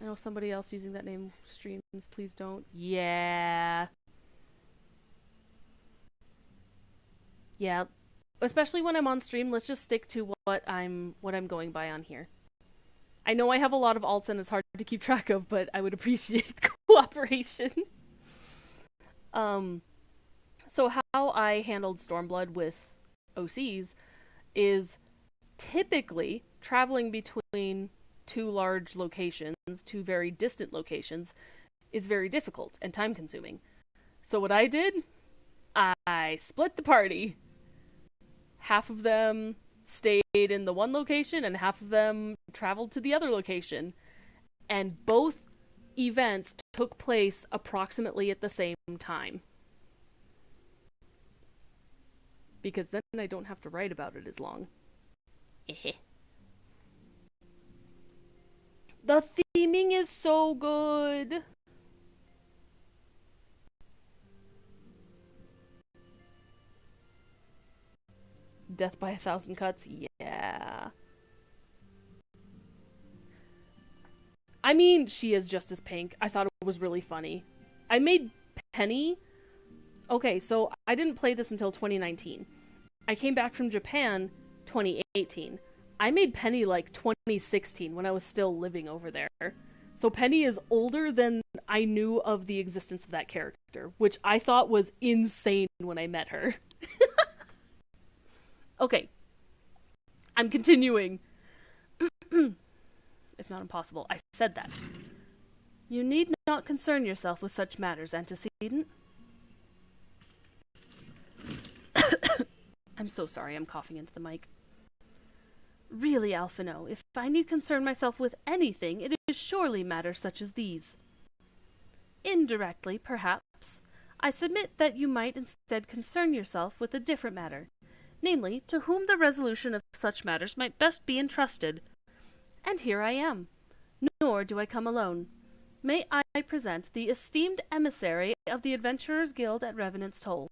I know somebody else using that name streams. Please don't. Yeah. Yeah. Especially when I'm on stream, let's just stick to what I'm going by on here. I know I have a lot of alts and it's hard to keep track of, but I would appreciate cooperation. So how I handled Stormblood with OCs is typically traveling between two large locations, two very distant locations, is very difficult and time-consuming. So what I did, I split the party. Half of them stayed in the one location and half of them traveled to the other location. And both events took place approximately at the same time. Because then I don't have to write about it as long. The theming is so good. Death by 1,000 cuts? Yeah. I mean, she is just as pink. I thought it was really funny. I made Penny... Okay, so I didn't play this until 2019. I came back from Japan 2018. I made Penny like 2016 when I was still living over there. So Penny is older than I knew of the existence of that character, which I thought was insane when I met her. Okay. I'm continuing. If not impossible. I said that. You need not concern yourself with such matters, antecedent. I'm so sorry, I'm coughing into the mic. Really, Alphino, if I need concern myself with anything, it is surely matters such as these. Indirectly, perhaps, I submit that you might instead concern yourself with a different matter, namely, to whom the resolution of such matters might best be entrusted. And here I am. Nor do I come alone. may I present the esteemed emissary of the Adventurers Guild at Revenant's Toll.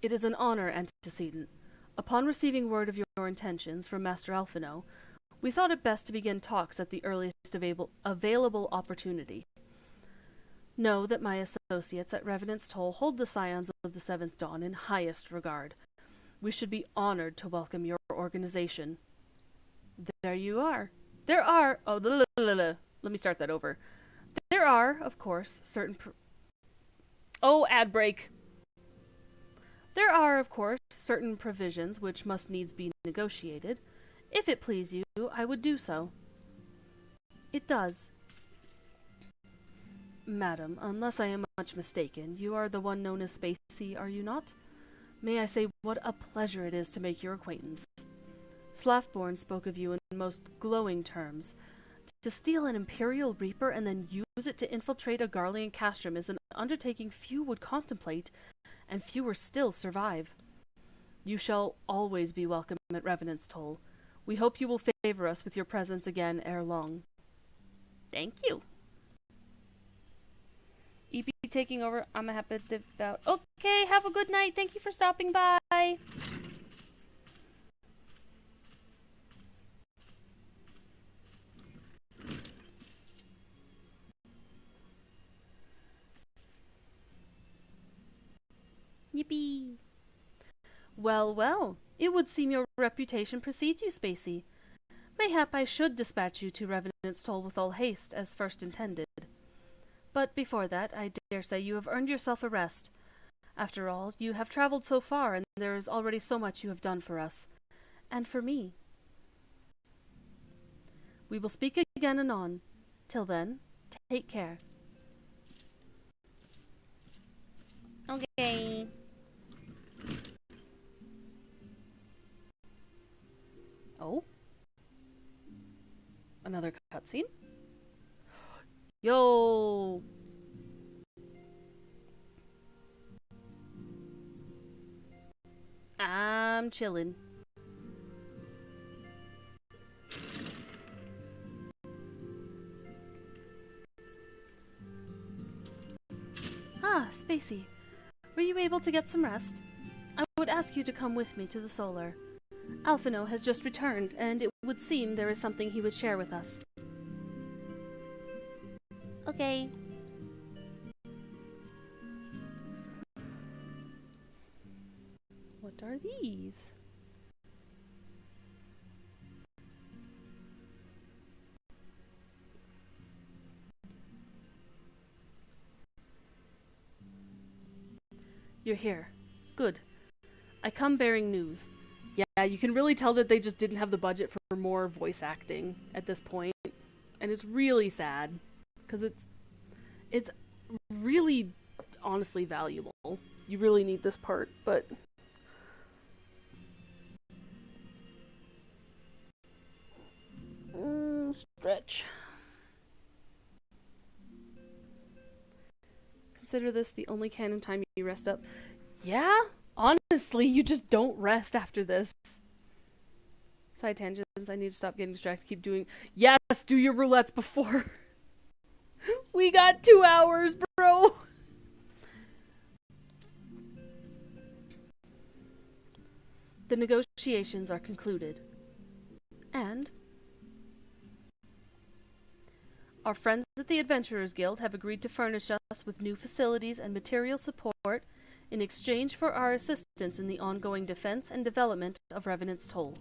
It is an honor, antecedent. Upon receiving word of your intentions from Master Alphino, we thought it best to begin talks at the earliest available opportunity. Know that my associates at Revenant's Toll hold the Scions of the Seventh Dawn in highest regard. We should be honored to welcome your organization. There you are. There are... Oh, let me start that over. There are, of course, certain... ad break. There are, of course, certain provisions which must needs be negotiated. If it please you, I would do so. It does. Madam, unless I am much mistaken, you are the one known as Spacey, are you not? May I say what a pleasure it is to make your acquaintance. Slaftborn spoke of you in most glowing terms. To steal an Imperial Reaper and then use it to infiltrate a Garlean castrum is an undertaking few would contemplate, and fewer still survive. You shall always be welcome at Revenant's Toll. We hope you will favor us with your presence again ere long. Thank you. EP taking over. I'm happy to about. Okay, have a good night. Thank you for stopping by. Yippee. Well, well, it would seem your reputation precedes you, Spacey. Mayhap I should dispatch you to Revenant's Toll with all haste, as first intended. But before that, I dare say you have earned yourself a rest. After all, you have travelled so far, and there is already so much you have done for us. And for me. We will speak again anon. Till then, take care. Okay. Oh? Another cutscene? Yo! I'm chillin'. Ah, Spacey. Were you able to get some rest? I would ask you to come with me to the Solar. Alphino has just returned, and it would seem there is something he would share with us. Okay. What are these? You're here. Good. I come bearing news. Yeah, you can really tell that they just didn't have the budget for more voice acting at this point. And it's really sad. Because it's really, honestly valuable. You really need this part, but... stretch. Consider this the only canon time you rest up. Yeah? Honestly, you just don't rest after this. Side tangents, I need to stop getting distracted. Keep doing... Yes! Do your roulettes before... We got 2 hours, bro! The negotiations are concluded. And... our friends at the Adventurers Guild have agreed to furnish us with new facilities and material support in exchange for our assistance in the ongoing defense and development of Revenant's Toll.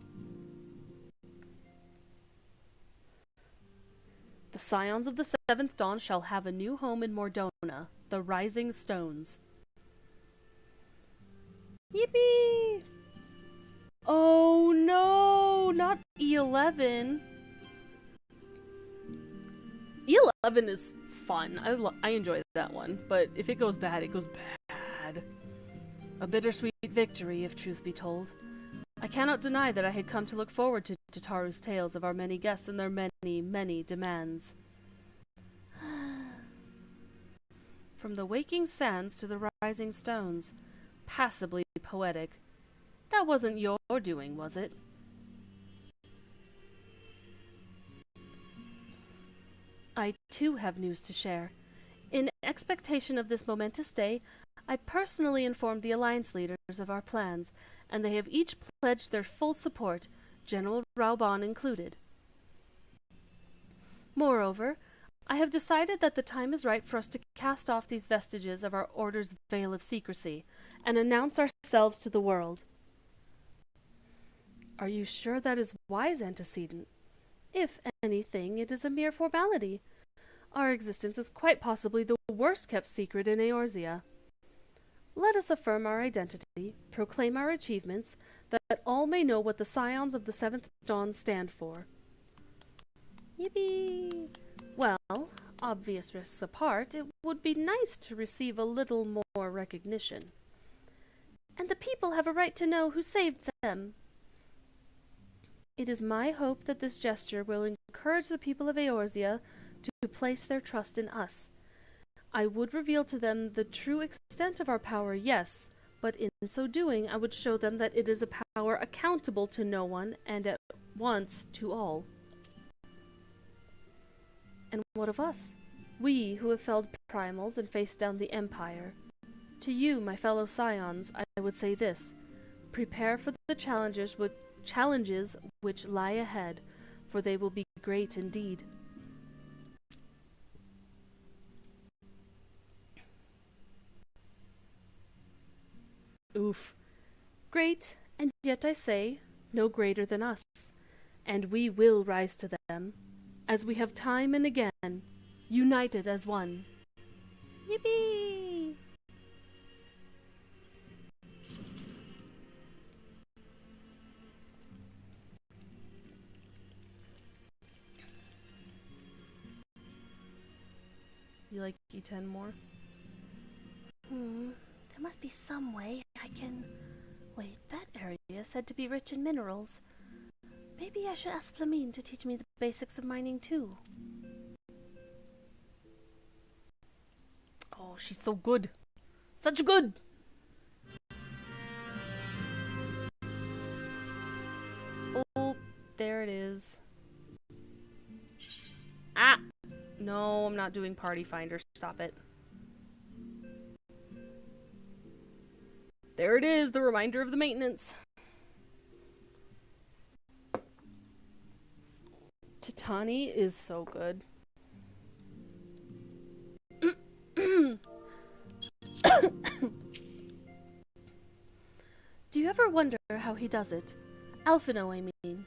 The Scions of the Seventh Dawn shall have a new home in Mordona, the Rising Stones. Yippee! Oh no, not E11. E11 is fun. I enjoy that one, but if it goes bad, it goes bad. A bittersweet victory, if truth be told. I cannot deny that I had come to look forward to Tataru's tales of our many guests and their many, many demands. From the waking sands to the rising stones. Passably poetic. That wasn't your doing, was it? I too have news to share. In expectation of this momentous day, I personally informed the alliance leaders of our plans, and they have each pledged their full support, General Raubon included. Moreover, I have decided that the time is right for us to cast off these vestiges of our order's veil of secrecy, and announce ourselves to the world. Are you sure that is wise, antecedent? If anything, it is a mere formality. Our existence is quite possibly the worst kept secret in Eorzea. Let us affirm our identity, proclaim our achievements, that all may know what the Scions of the Seventh Dawn stand for. Yippee! Well, obvious risks apart, it would be nice to receive a little more recognition. And the people have a right to know who saved them. It is my hope that this gesture will encourage the people of Eorzea to place their trust in us. I would reveal to them the true extent of our power, yes, but in so doing I would show them that it is a power accountable to no one and at once to all. And what of us? We who have felled primals and faced down the Empire. To you, my fellow Scions, I would say this: prepare for the challenges which lie ahead, for they will be great indeed. Oof. Great, and yet I say, no greater than us. And we will rise to them, as we have time and again, united as one. Yippee! You like E10 more? There must be some way I can... Wait, that area is said to be rich in minerals. Maybe I should ask Flamine to teach me the basics of mining too. Oh, she's so good. Such good! Oh, there it is. Ah! No, I'm not doing Party Finder. Stop it. There it is, the reminder of the maintenance. Titani is so good. Do you ever wonder how he does it? Alphino, I mean.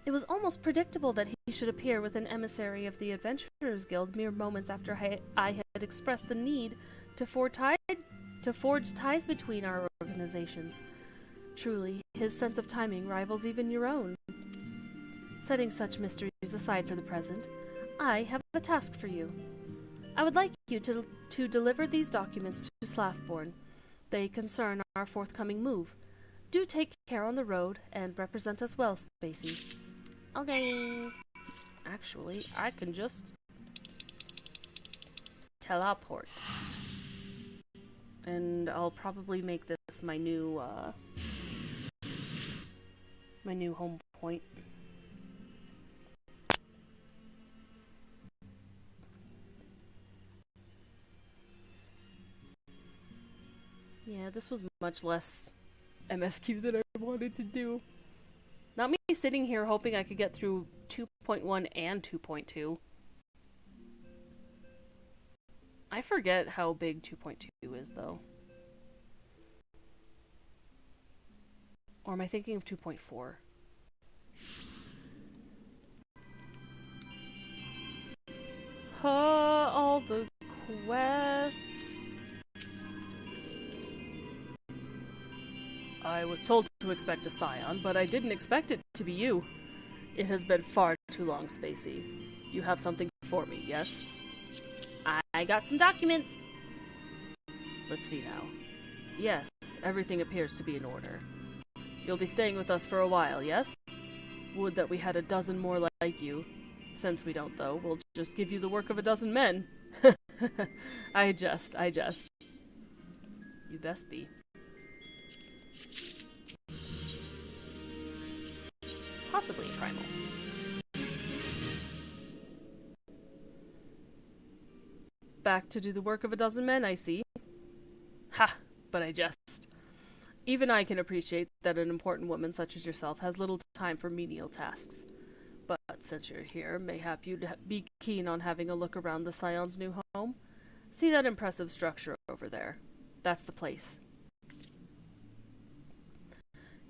It was almost predictable that he should appear with an emissary of the Adventurers Guild mere moments after I had expressed the need to forge ties between our organizations. Truly, his sense of timing rivals even your own. Setting such mysteries aside for the present, I have a task for you. I would like you to deliver these documents to Slaffborn. They concern our forthcoming move. Do take care on the road and represent us well, Spacey. Okay. Actually, I can just teleport. And I'll probably make this my new home point. Yeah, this was much less MSQ than I wanted to do. Not me sitting here hoping I could get through 2.1 and 2.2. I forget how big 2.2 is, though. Or am I thinking of 2.4? All the quests. I was told to expect a Scion, but I didn't expect it to be you. It has been far too long, Spacey. You have something for me, yes? I got some documents. Let's see now. Yes, everything appears to be in order. You'll be staying with us for a while, yes? Would that we had a dozen more like you. Since we don't, though, we'll just give you the work of a dozen men. I jest. You best be. Possibly a primal. back to do the work of a dozen men, I see. Ha! But I jest. Even I can appreciate that an important woman such as yourself has little time for menial tasks. But since you're here, mayhap you'd be keen on having a look around the Scion's new home? See that impressive structure over there? That's the place.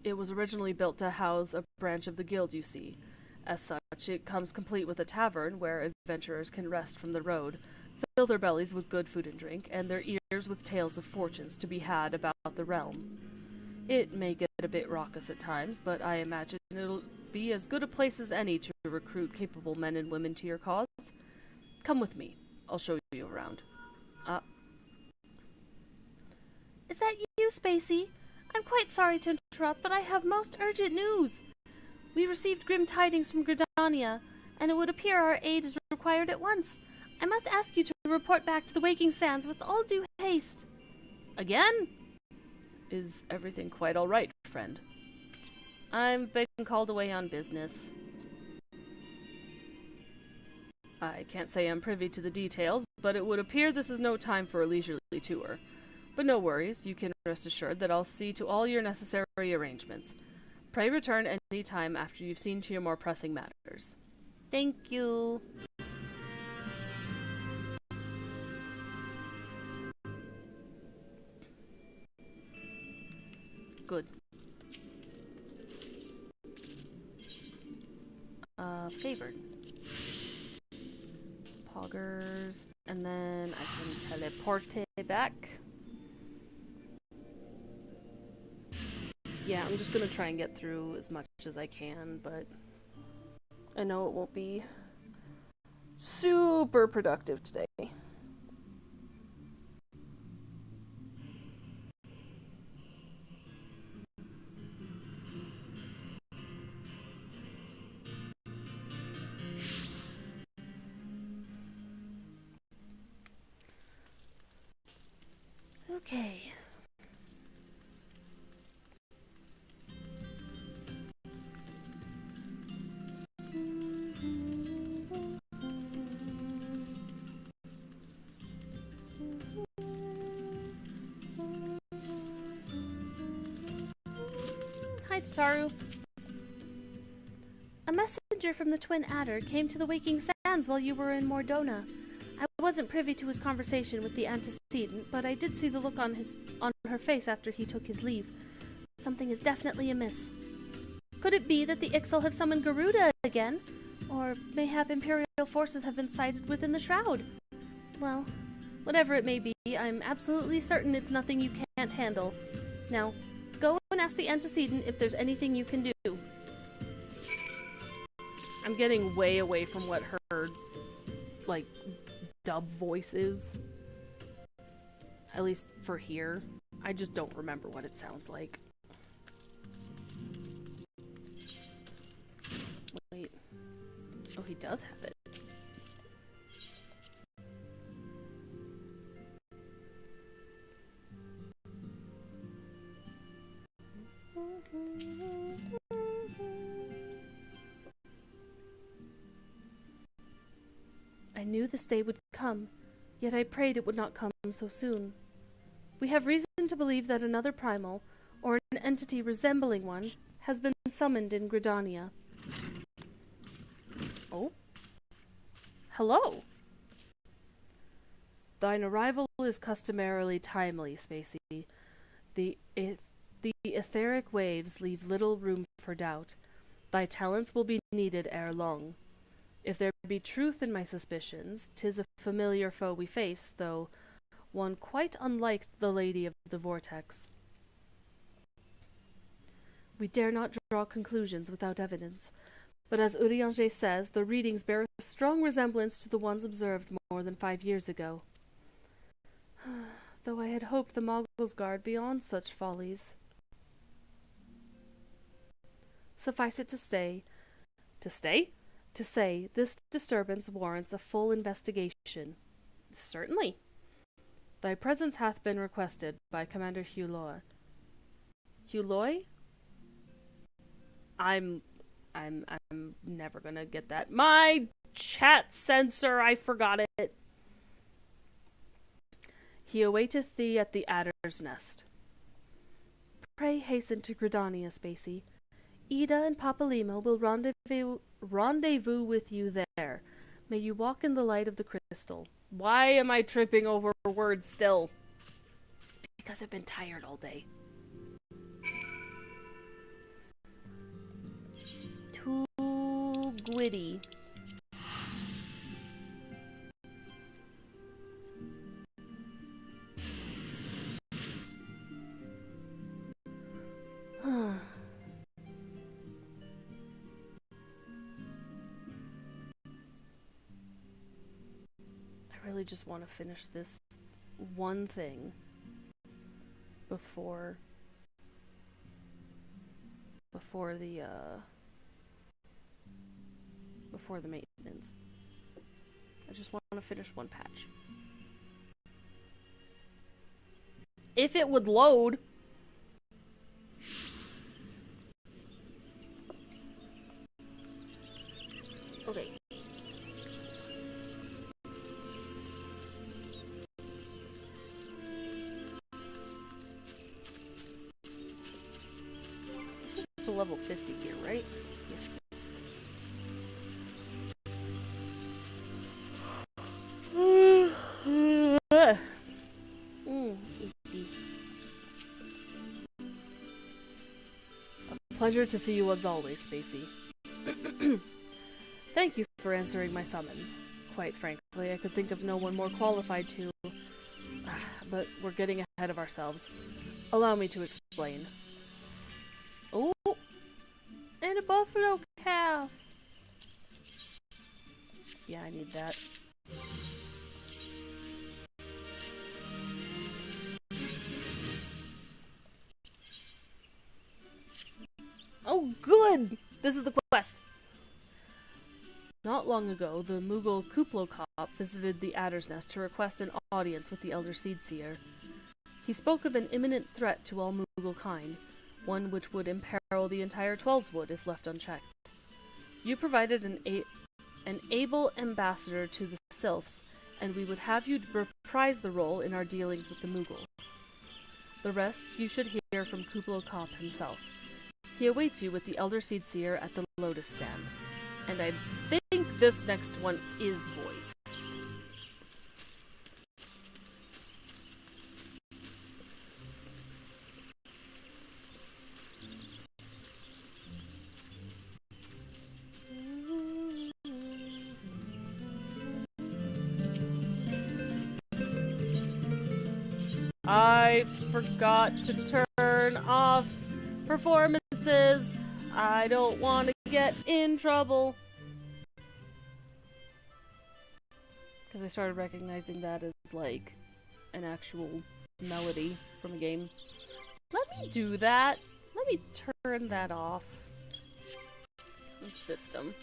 It was originally built to house a branch of the guild, you see. As such, it comes complete with a tavern where adventurers can rest from the road, fill their bellies with good food and drink, and their ears with tales of fortunes to be had about the realm. It may get a bit raucous at times, but I imagine it'll be as good a place as any to recruit capable men and women to your cause. Come with me. I'll show you around. Is that you, Spacey? I'm quite sorry to interrupt, but I have most urgent news. We received grim tidings from Gridania, and it would appear our aid is required at once. I must ask you to report back to the Waking Sands with all due haste. Again? Is everything quite all right, friend? I've been called away on business. I can't say I'm privy to the details, but it would appear this is no time for a leisurely tour. But no worries, you can rest assured that I'll see to all your necessary arrangements. Pray return any time after you've seen to your more pressing matters. Thank you. Good. Favored. Poggers, and then I can teleport it back. Yeah, I'm just gonna try and get through as much as I can, but I know it won't be super productive today. Okay. Hi, Tataru. A messenger from the Twin Adder came to the Waking Sands while you were in Mordona. I wasn't privy to his conversation with the antecedent, but I did see the look on her face after he took his leave. Something is definitely amiss. Could it be that the Ixal have summoned Garuda again? Or mayhap Imperial forces have been sighted within the Shroud? Well, whatever it may be, I'm absolutely certain it's nothing you can't handle. Now, go and ask the antecedent if there's anything you can do. I'm getting way away from what her, like, dub voice is. At least for here. I just don't remember what it sounds like. Wait. Oh, he does have it. I knew this day would come, yet I prayed it would not come so soon. We have reason to believe that another primal, or an entity resembling one, has been summoned in Gridania. Oh? Hello! Thine arrival is customarily timely, Spacey. The etheric waves leave little room for doubt. Thy talents will be needed ere long. If there be truth in my suspicions, 'tis a familiar foe we face, though one quite unlike the Lady of the Vortex. We dare not draw conclusions without evidence, but as Urianger says, the readings bear a strong resemblance to the ones observed more than 5 years ago. Though I had hoped the Moggles guard beyond such follies. Suffice it to say, this disturbance warrants a full investigation. Certainly. Thy presence hath been requested by Commander Huloy. Huloy? I'm never gonna get that. My chat sensor, I forgot it. He awaiteth thee at the adder's nest. Pray hasten to Gridania, Spacey. Ida and Papalima will rendezvous with you there. May you walk in the light of the crystal. Why am I tripping over words still? It's because I've been tired all day. Too gwitty. I really just want to finish this one thing before the maintenance. I just want to finish one patch. If it would load. Okay. This is the level 50 here, right? Yes. A pleasure to see you as always, Spacey. Thank you for answering my summons. Quite frankly, I could think of no one more qualified to... But we're getting ahead of ourselves. Allow me to explain. Oh! And a buffalo calf! Yeah, I need that. Oh, good! This is the quest! Not long ago, the Moogle Kuplokop visited the Adder's Nest to request an audience with the Elder Seedseer. He spoke of an imminent threat to all Moogle kind, one which would imperil the entire Twelveswood if left unchecked. You provided an able ambassador to the Sylphs, and we would have you reprise the role in our dealings with the Moogles. The rest you should hear from Kuplokop himself. He awaits you with the Elder Seedseer at the Lotus Stand. And I think this next one is voiced. I forgot to turn off performances. I don't want to get in trouble. Because I started recognizing that as, like, an actual melody from a game. Let me do that. Let me turn that off. System.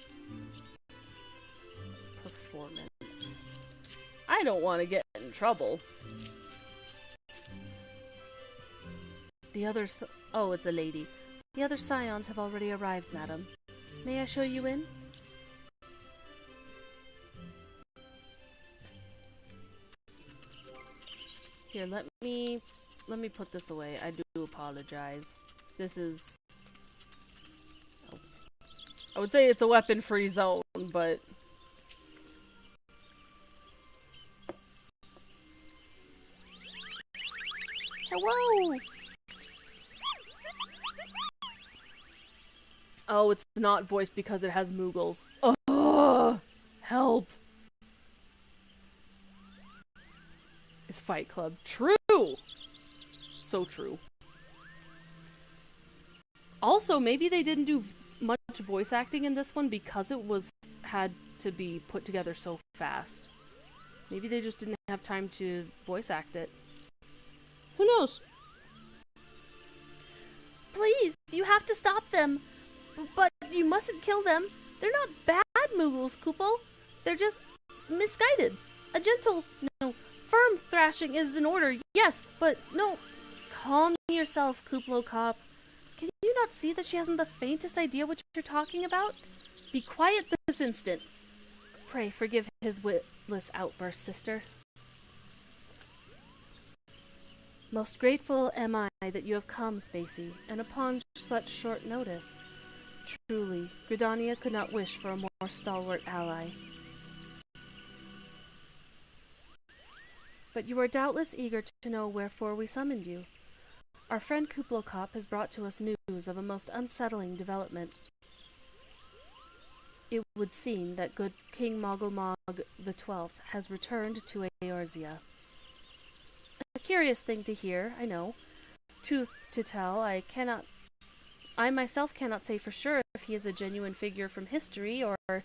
Performance. I don't want to get in trouble. The others... Oh, it's a lady. The other scions have already arrived, madam. May I show you in? Here, let me put this away. I do apologize. This is... Oh. I would say it's a weapon-free zone, but... Hello! Oh, it's not voiced because it has Moogles. Oh, help! It's Fight Club. True! So true. Also, maybe they didn't do much voice acting in this one because it had to be put together so fast. Maybe they just didn't have time to voice act it. Who knows? Please, you have to stop them. But you mustn't kill them. They're not bad Moogles, Kupo. They're just misguided. A gentle, no, firm thrashing is in order, yes, but no. Calm yourself, Kuplokop. Can you not see that she hasn't the faintest idea what you're talking about? Be quiet this instant. Pray forgive his witless outburst, sister. Most grateful am I that you have come, Spacey, and upon such short notice. Truly, Gridania could not wish for a more stalwart ally. But you are doubtless eager to know wherefore we summoned you. Our friend Kuplokop has brought to us news of a most unsettling development. It would seem that good King Mogulmog XII has returned to Eorzea. A curious thing to hear, I know. Truth to tell, I myself cannot say for sure if he is a genuine figure from history or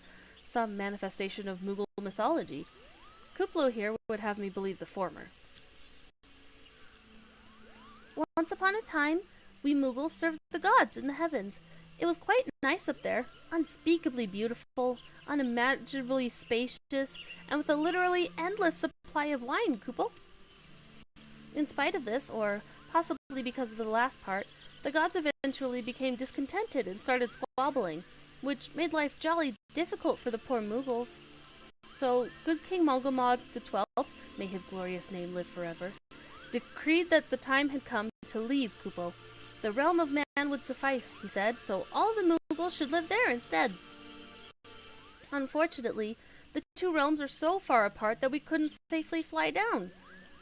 some manifestation of Mughal mythology. Kuplo here would have me believe the former. Once upon a time, we Mughals served the gods in the heavens. It was quite nice up there, unspeakably beautiful, unimaginably spacious, and with a literally endless supply of wine, Kupo. In spite of this, or possibly because of the last part, the gods eventually became discontented and started squabbling, which made life jolly difficult for the poor Mughals. So, good King Mogulmog XII, may his glorious name live forever, decreed that the time had come to leave Kupo. The realm of man would suffice, he said, so all the Mughals should live there instead. Unfortunately, the two realms are so far apart that we couldn't safely fly down.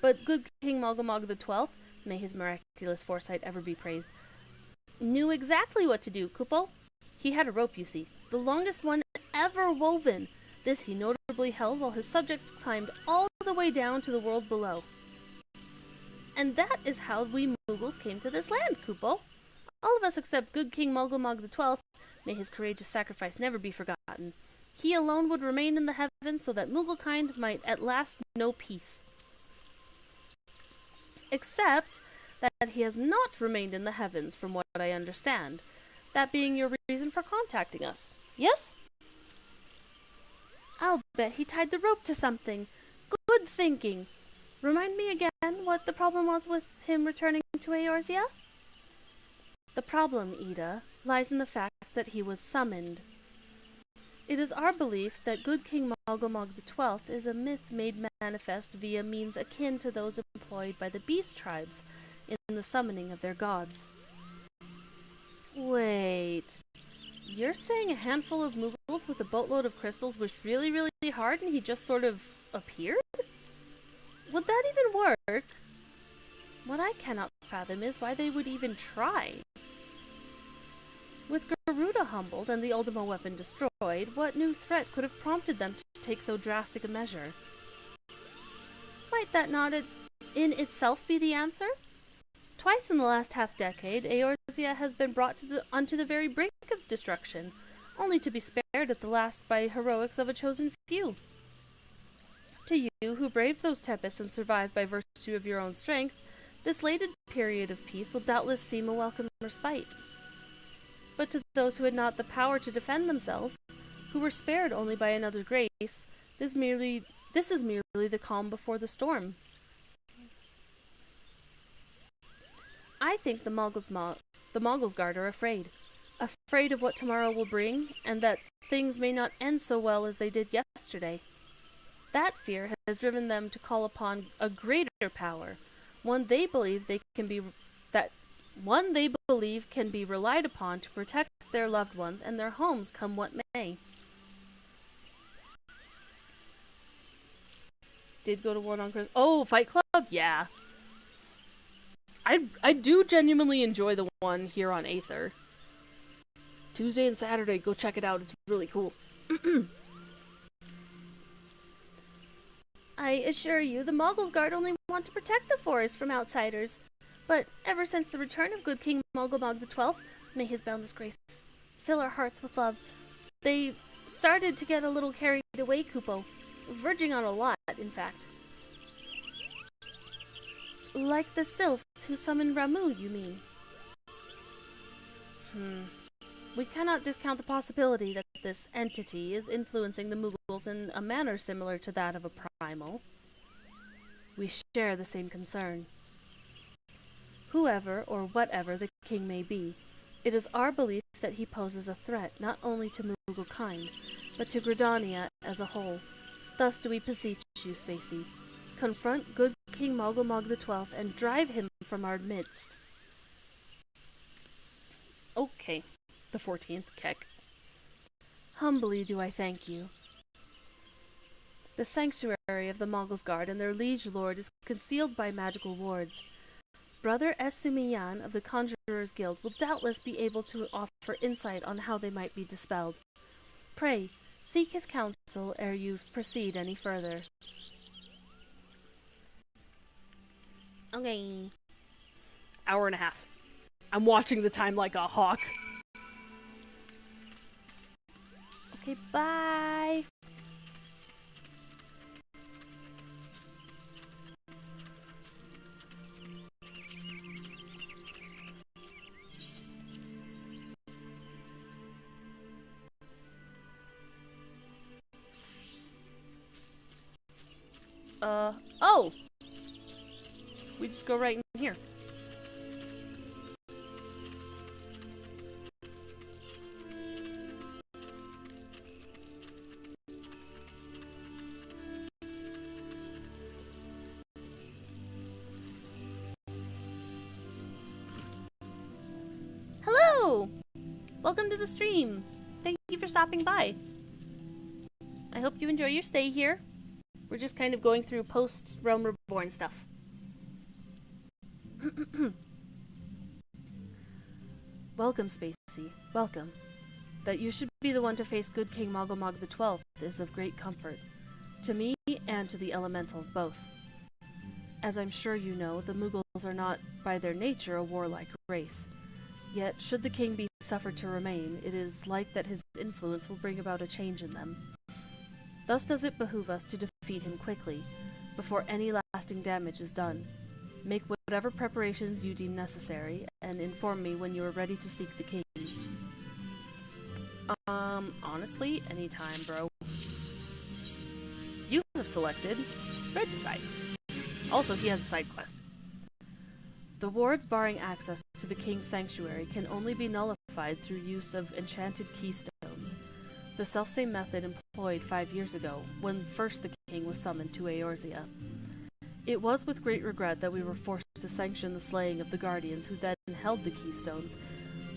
But good King Mogulmog XII, may his miraculous foresight ever be praised, knew exactly what to do, Kupo. He had a rope, you see, the longest one ever woven. This he notably held while his subjects climbed all the way down to the world below. And that is how we Mughals came to this land, Kupo. All of us except good King Mogulmog XII, may his courageous sacrifice never be forgotten. He alone would remain in the heavens so that Mughal-kind might at last know peace. Except that he has not remained in the heavens, from what I understand. That being your reason for contacting us. Yes? I'll bet he tied the rope to something. Good thinking. Remind me again what the problem was with him returning to Eorzea? The problem, Ida, lies in the fact that he was summoned. It is our belief that good King Mogulmog XII is a myth made manifest via means akin to those employed by the beast tribes in the summoning of their gods. Wait, you're saying a handful of Mughals with a boatload of crystals wished really, really hard and he just sort of appeared? Would that even work? What I cannot fathom is why they would even try. With Garuda humbled and the Ultima weapon destroyed, what new threat could have prompted them to take so drastic a measure? Might that not in itself be the answer? Twice in the last half-decade, Eorzea has been brought onto the very brink of destruction, only to be spared at the last by heroics of a chosen few. To you, who braved those tempests and survived by virtue of your own strength, this latest period of peace will doubtless seem a welcome respite. But to those who had not the power to defend themselves, who were spared only by another grace, this is merely the calm before the storm. I think the Mogul's Guard are afraid of what tomorrow will bring, and that things may not end so well as they did yesterday. That fear has driven them to call upon a greater power, one they believe can be relied upon to protect their loved ones and their homes come what may. Did go to War on Chris. Oh, Fight Club? Yeah. I do genuinely enjoy the one here on Aether. Tuesday and Saturday, go check it out. It's really cool. I assure you, the Mogul's Guard only want to protect the forest from outsiders. But ever since the return of good King Mogulmog XII, may his boundless grace fill our hearts with love, they started to get a little carried away, Kupo. Verging on a lot, in fact. Like the sylphs who summoned Ramu, you mean? We cannot discount the possibility that this entity is influencing the Mughals in a manner similar to that of a primal. We share the same concern. Whoever or whatever the king may be, it is our belief that he poses a threat not only to Mughal-kind, but to Gridania as a whole. Thus do we beseech you, Spacey. confront good King Mogulmog XII and drive him from our midst. Okay. The 14th, Keck. Humbly do I thank you. The sanctuary of the Mogulsguard and their liege lord is concealed by magical wards. Brother Esumiyan of the Conjurers Guild will doubtless be able to offer insight on how they might be dispelled. Pray, seek his counsel ere you proceed any further. Okay. Hour and a half. I'm watching the time like a hawk. Okay, bye! Oh! We just go right in here. Hello! Welcome to the stream. Thank you for stopping by. I hope you enjoy your stay here. We're just kind of going through post-Realm Reborn stuff. Welcome, Spacey. Welcome. That you should be the one to face good King Mogulmog XII is of great comfort. To me and to the elementals both. As I'm sure you know, the Mughals are not, by their nature, a warlike race. Yet, should the king be suffered to remain, it is like that his influence will bring about a change in them. Thus does it behoove us to defeat him quickly, before any lasting damage is done. Make whatever preparations you deem necessary, and inform me when you are ready to seek the king. Honestly, anytime, bro. You have selected Regicide. Also, he has a side quest. The wards barring access to the king's sanctuary can only be nullified through use of enchanted keystones, the selfsame method employed 5 years ago, when first the king was summoned to Eorzea. It was with great regret that we were forced to sanction the slaying of the guardians who then held the keystones,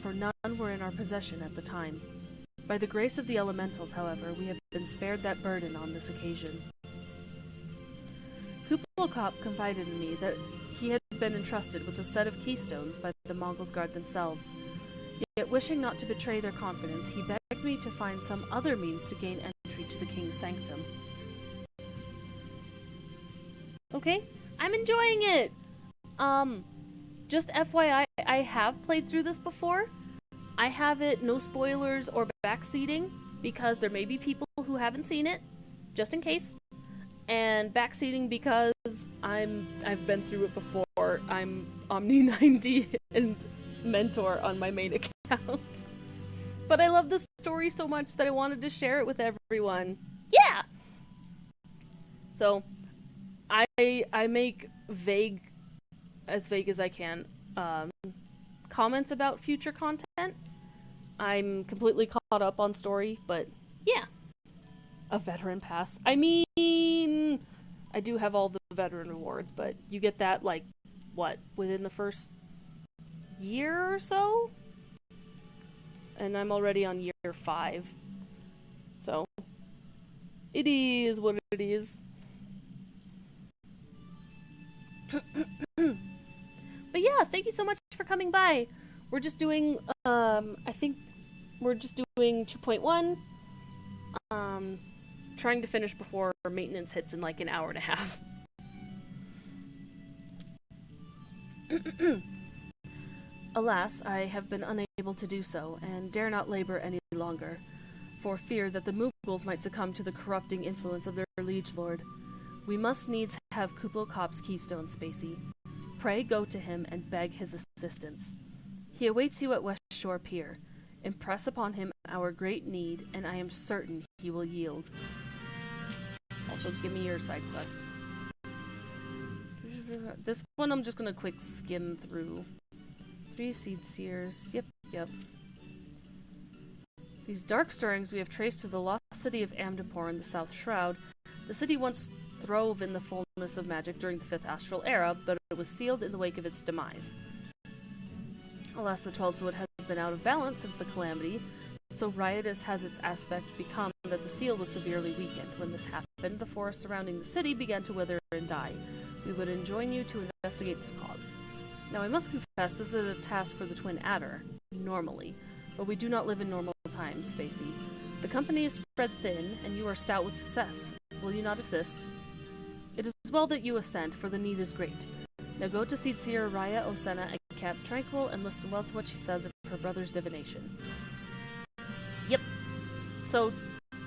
for none were in our possession at the time. By the grace of the elementals, however, we have been spared that burden on this occasion. Kublai confided in me that he had been entrusted with a set of keystones by the Mogulsguard themselves. Yet wishing not to betray their confidence, he begged me to find some other means to gain entry to the king's sanctum. Okay, I'm enjoying it! Just FYI, I have played through this before. I have it no spoilers or backseating, because there may be people who haven't seen it, just in case. And backseating because I've been through it before. I'm Omni90 and Mentor on my main account. But I love this story so much that I wanted to share it with everyone. Yeah! So, I make vague as I can, comments about future content. I'm completely caught up on story, but yeah. A veteran pass. I mean, I do have all the veteran rewards, but you get that, like, what, within the first year or so? And I'm already on year 5. So, it is what it is. But yeah, thank you so much for coming by. We're just doing, I think we're just doing 2.1. Trying to finish before maintenance hits in like an hour and a half. Alas, I have been unable to do so, and dare not labor any longer, for fear that the Mughals might succumb to the corrupting influence of their liege lord. We must needs have Kublai Kop's keystone, Spacey. Pray go to him and beg his assistance. He awaits you at West Shore Pier. Impress upon him our great need, and I am certain he will yield. Also, give me your side quest. This one I'm just gonna quick skim through. 3 seed seers. Yep. These dark stirrings we have traced to the lost city of Amdapor in the South Shroud. The city once throve in the fullness of magic during the 5th Astral Era, but it was sealed in the wake of its demise. Alas, the 12th Wood has been out of balance since the Calamity, so riotous has its aspect become that the seal was severely weakened. When this happened, the forest surrounding the city began to wither and die. We would enjoin you to investigate this cause. Now, I must confess, this is a task for the Twin Adder, normally, but we do not live in normal times, Spacey. The company is spread thin, and you are stout with success. Will you not assist? It is well that you assent, for the need is great. Now go to Seedsir Raya Osena and keep tranquil and listen well to what she says of her brother's divination. Yep. So,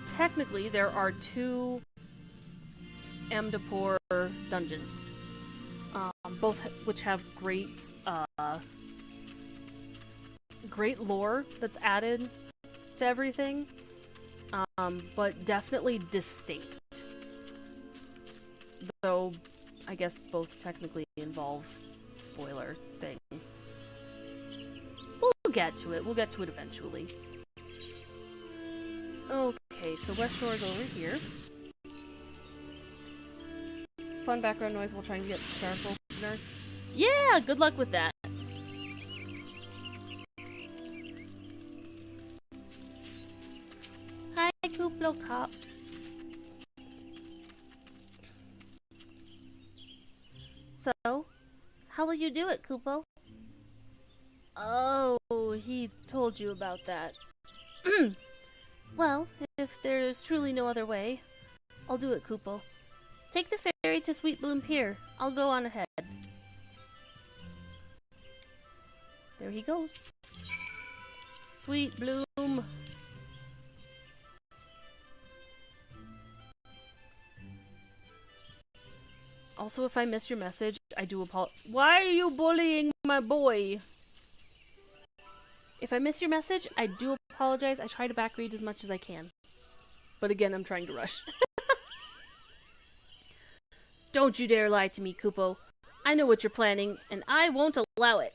technically, there are 2 Amdapur dungeons. Both which have great lore that's added to everything, but definitely distinct. Though, I guess both technically involve spoiler thing. We'll get to it. We'll get to it eventually. Okay, so West Shore is over here. Fun background noise while trying to get Dark Opener. Yeah, good luck with that. Hi, Kuplo Cop. So, how will you do it, Kupo? Oh, he told you about that. Well, if there's truly no other way, I'll do it, Kupo. Take the ferry to Sweet Bloom Pier. I'll go on ahead. There he goes. Sweet Bloom. Also, if I missed your message, I do apologize. Why are you bullying my boy? If I miss your message, I do apologize. I try to backread as much as I can. But again, I'm trying to rush. Don't you dare lie to me, Kupo. I know what you're planning, and I won't allow it.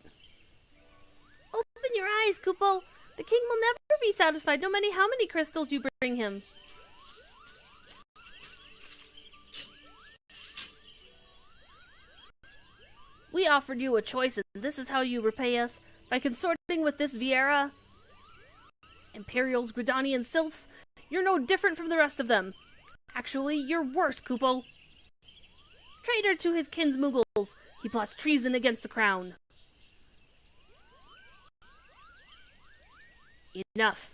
Open your eyes, Kupo. The king will never be satisfied, no matter how many crystals you bring him. We offered you a choice, and this is how you repay us? By consorting with this Viera? Imperials, Gridanian sylphs? You're no different from the rest of them. Actually, you're worse, Kupo. Traitor to his kin's Muggles, he plots treason against the crown. Enough.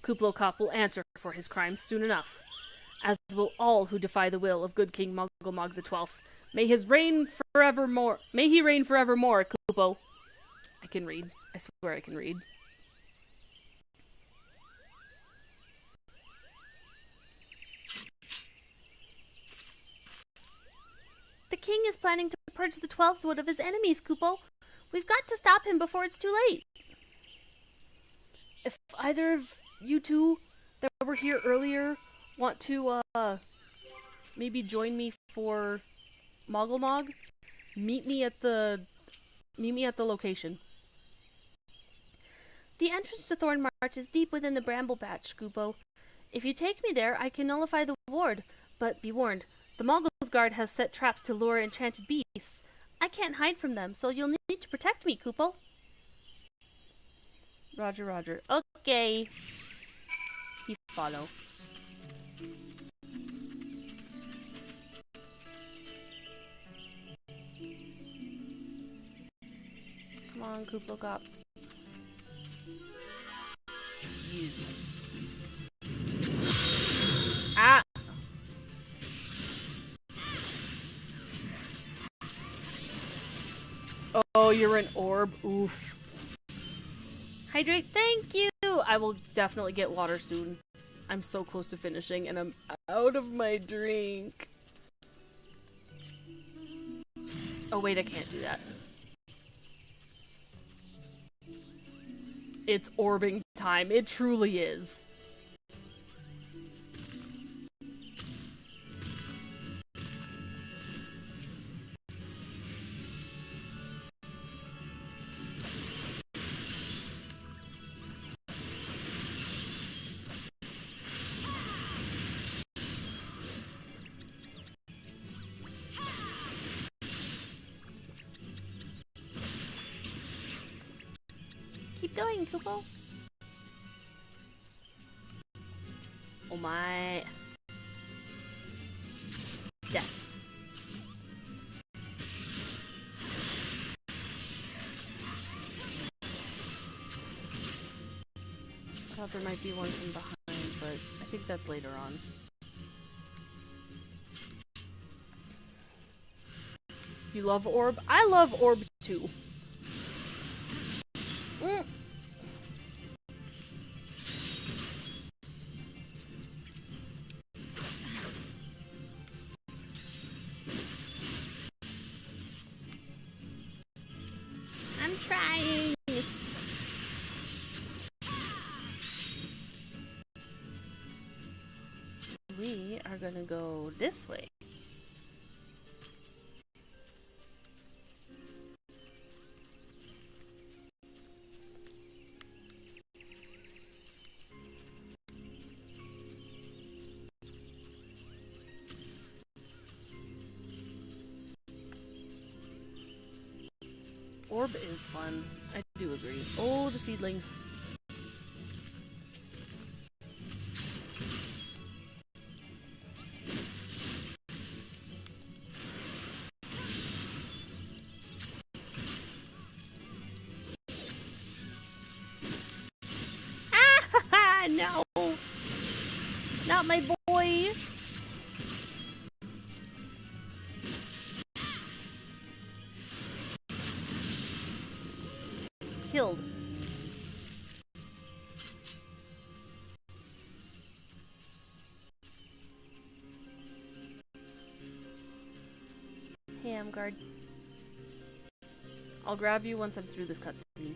Kuplo Kop will answer for his crimes soon enough, as will all who defy the will of good King Muggle the 12th. May he reign forevermore, Kupo. I can read. I swear I can read. The king is planning to purge the 12th Wood of his enemies, Kupo. We've got to stop him before it's too late. If either of you two that were here earlier want to, maybe join me for Mog, meet me at the location. The entrance to Thorn March is deep within the bramble patch, Kupo. If you take me there, I can nullify the ward, but be warned, the Moggle's Guard has set traps to lure enchanted beasts. I can't hide from them, so you'll need to protect me, Kupo. Roger, roger. Okay. He follow. Come on, Kuplo Kop. You. Ah! Oh, you're an orb. Oof. Hydrate, thank you! I will definitely get water soon. I'm so close to finishing and I'm out of my drink. Oh wait, I can't do that. It's orbing time. It truly is. Keep going, Kupo. Oh my. Death. I thought there might be one from behind, but I think that's later on. You love orb? I love orb too. Mm. I'm trying. We are gonna go this way. Orb is fun. I do agree. Oh, the seedlings. Ah, no. Not my boy. Killed. Hey, Amgard. I'll grab you once I'm through this cutscene.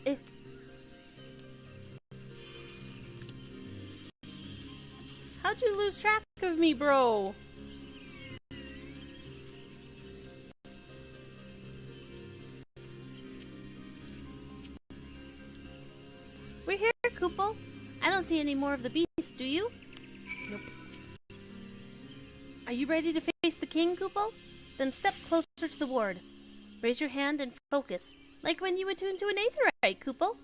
Eh. How'd you lose track of me, bro? We're here, Kupo. I don't see any more of the beast, do you? Nope. Are you ready to face the king, Kupo? Then step closer to the ward. Raise your hand and focus, like when you attune to an aetheryte, Kupo.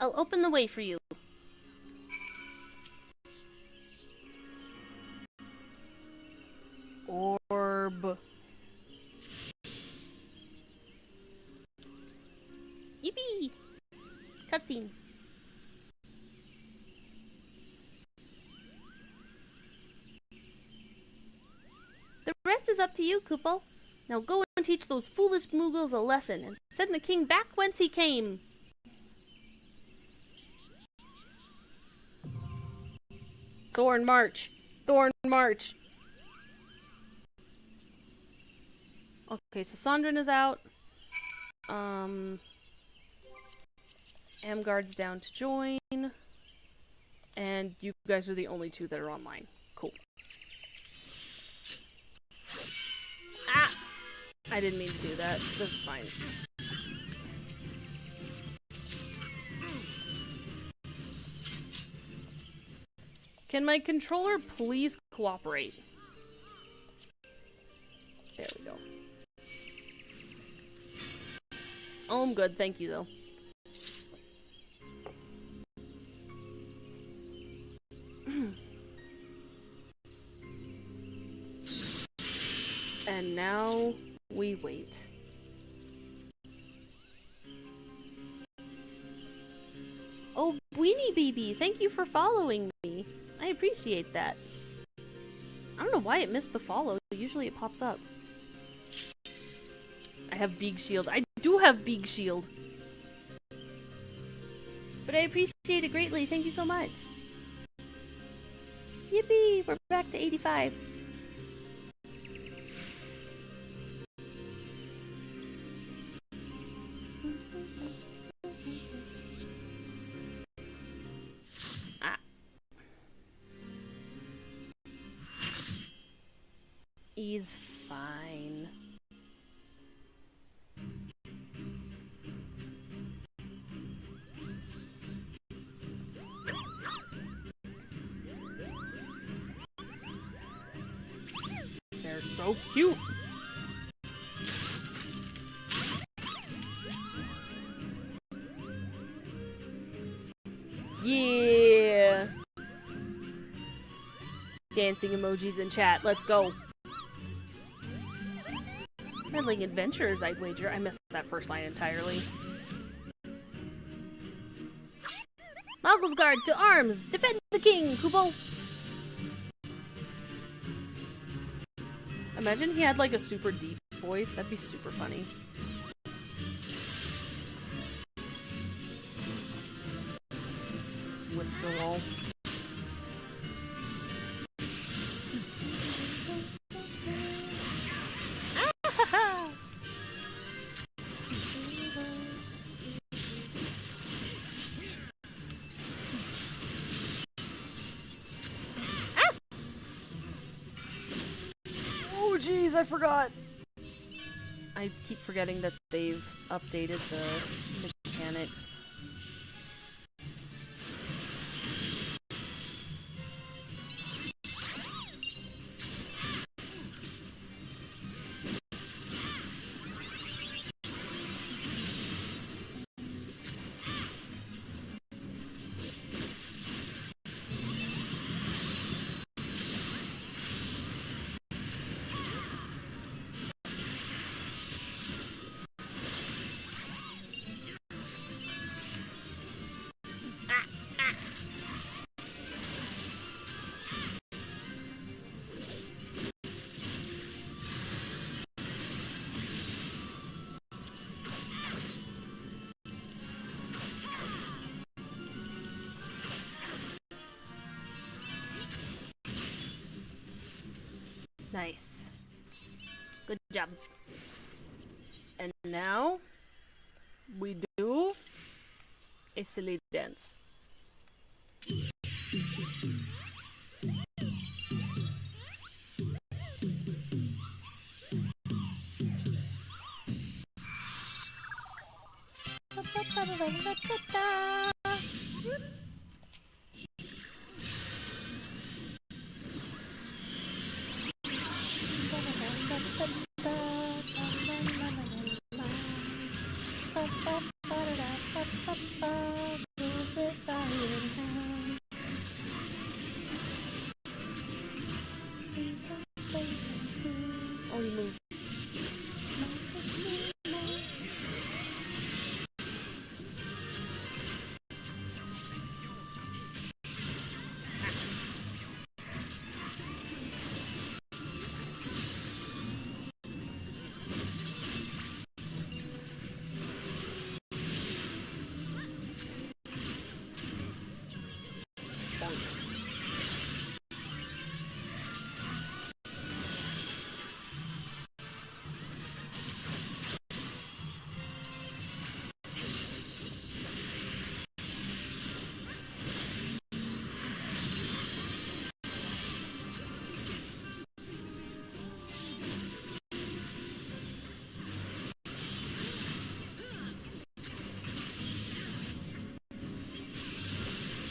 I'll open the way for you. Orb. Yippee! Cutscene. The rest is up to you, Kupo. Now go and teach those foolish Moogles a lesson and send the king back whence he came. Thorn March. Thorn March. Okay, so Sondrin is out. Amgard's down to join. And you guys are the only two that are online. Cool. Ah! I didn't mean to do that. This is fine. Can my controller please cooperate? There we go. Oh, I'm good. Thank you, though. And now we wait. Oh, Weenie Baby, thank you for following me. I appreciate that. I don't know why it missed the follow. Usually it pops up. I have Big Shield. I do have Big Shield. But I appreciate it greatly. Thank you so much. Yippee! We're back to 85. Ah. He's fine. They're so cute. dancing emojis in chat. Let's go. Meddling adventurers, I'd wager. I missed that first line entirely. Moggle's Guard to arms! Defend the king, Kubo! Imagine he had like a super deep voice. That'd be super funny. Whisker roll. Oh jeez, I forgot. I keep forgetting that they've updated the mechanics. Nice. Good job. And now we do a silly dance. Oh, you moved.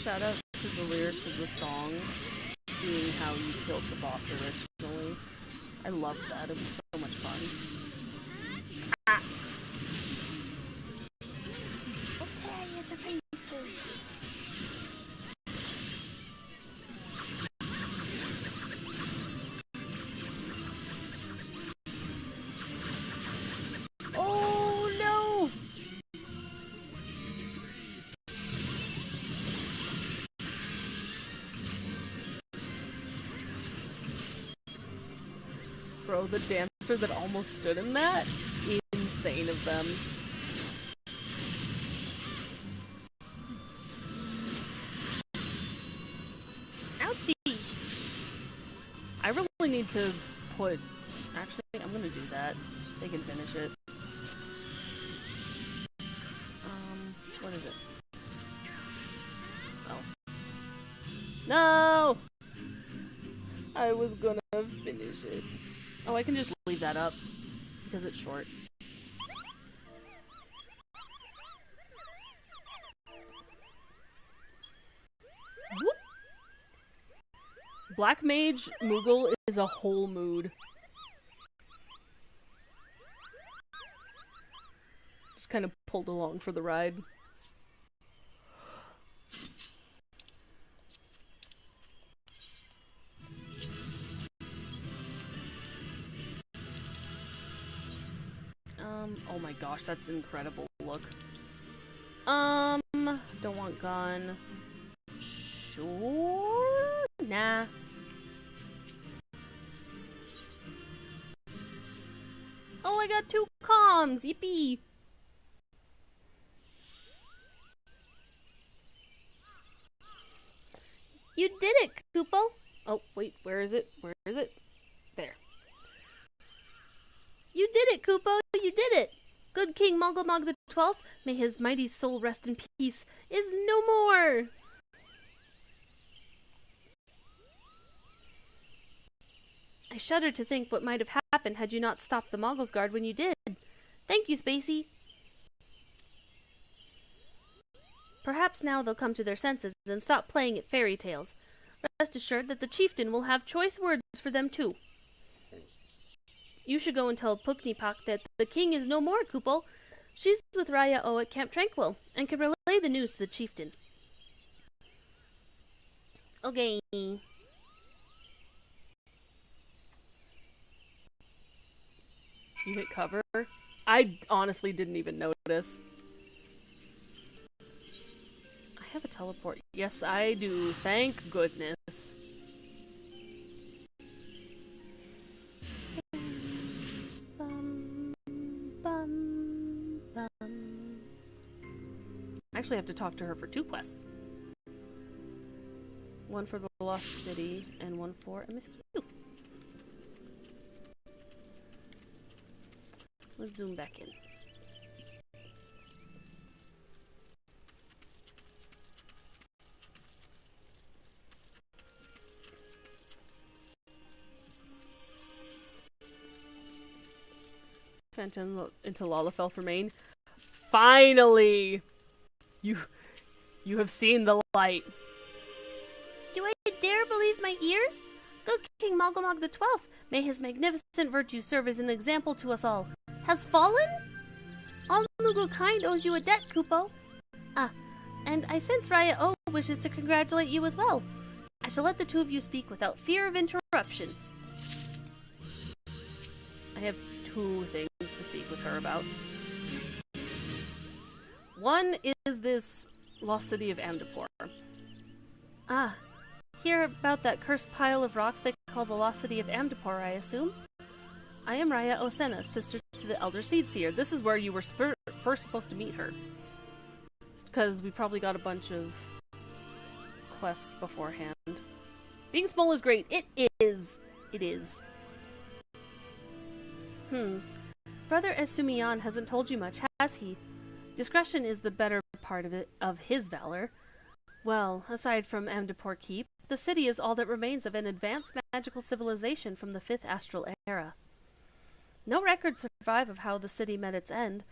Shout out to the lyrics of the song being how you killed the boss originally. I loved that. It was so much fun. Ah. I'll tear you to pieces. Oh no! Bro, the dancer that almost stood in that? Insane of them. Ouchie! I really need to put... Actually, I'm gonna do that. They can finish it. What is it? Oh. No! I was gonna finish it. Oh, I can just leave that up because it's short. Whoop. Black Mage Moogle is a whole mood. Just kind of pulled along for the ride. Oh my gosh, that's incredible. Look. Don't want gun. Sure? Nah. Oh, I got 2 comms! Yippee! You did it, Kupo! Oh, wait, where is it? Where is it? There. You did it, Kupo! You did it! Good King Mogulmog the 12th, may his mighty soul rest in peace, is no more! I shudder to think what might have happened had you not stopped the Moggle's Guard when you did. Thank you, Spacey. Perhaps now they'll come to their senses and stop playing at fairy tales. Rest assured that the chieftain will have choice words for them too. You should go and tell Puknipak that the king is no more, Kupo. She's with Raya O at Camp Tranquil and can relay the news to the chieftain. Okay. You hit cover? I honestly didn't even notice. I have a teleport. Yes, I do. Thank goodness. I actually have to talk to her for 2 quests. One for the Lost City and one for MSQ. Let's zoom back in. Phantom into Lalafell for Maine. Finally! You have seen the light. Do I dare believe my ears? Good King Mogulmog the 12th, may his magnificent virtue serve as an example to us all, has fallen? All Moogle kind owes you a debt, Kupo. Ah, and I sense Raya O wishes to congratulate you as well. I shall let the 2 of you speak without fear of interruption. I have 2 things to speak with her about. One is this Lost City of Amdapor. Ah, hear about that cursed pile of rocks they call the Lost City of Amdapor, I assume? I am Raya Osena, sister to the Elder Seedseer. This is where you were first supposed to meet her. Because we probably got a bunch of quests beforehand. Being small is great. It is. It is. Brother Esumian hasn't told you much, has he? Discretion is the better part of his valor. Well, aside from Amdapor Keep, the city is all that remains of an advanced magical civilization from the 5th Astral era. No records survive of how the city met its end,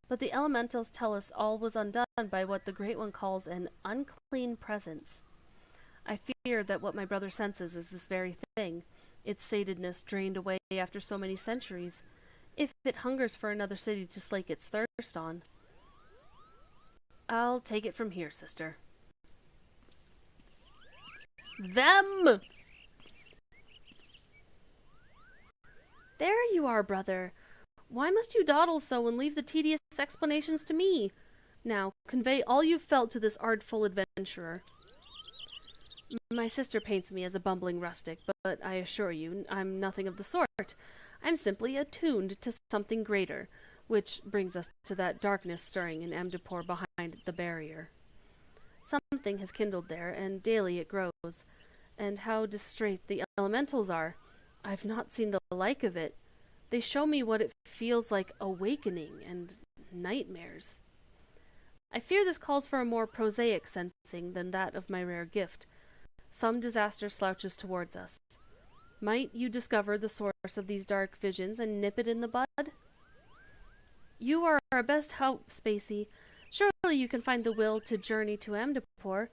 but the elementals tell us all was undone by what the Great One calls an unclean presence. I fear that what my brother senses is this very thing, its satedness drained away after so many centuries, if it hungers for another city to slake its thirst on. I'll take it from here, sister. Them! There you are, brother. Why must you dawdle so and leave the tedious explanations to me? Now, convey all you've felt to this artful adventurer. My sister paints me as a bumbling rustic, but I assure you, I'm nothing of the sort. I'm simply attuned to something greater, which brings us to that darkness stirring in Amdapor behind the barrier. Something has kindled there, and daily it grows. And how distrait the elementals are. I've not seen the like of it. They show me what it feels like awakening and nightmares. I fear this calls for a more prosaic sensing than that of my rare gift. Some disaster slouches towards us. Might you discover the source of these dark visions and nip it in the bud? You are our best help, Spacey. Surely you can find the will to journey to Amdapor.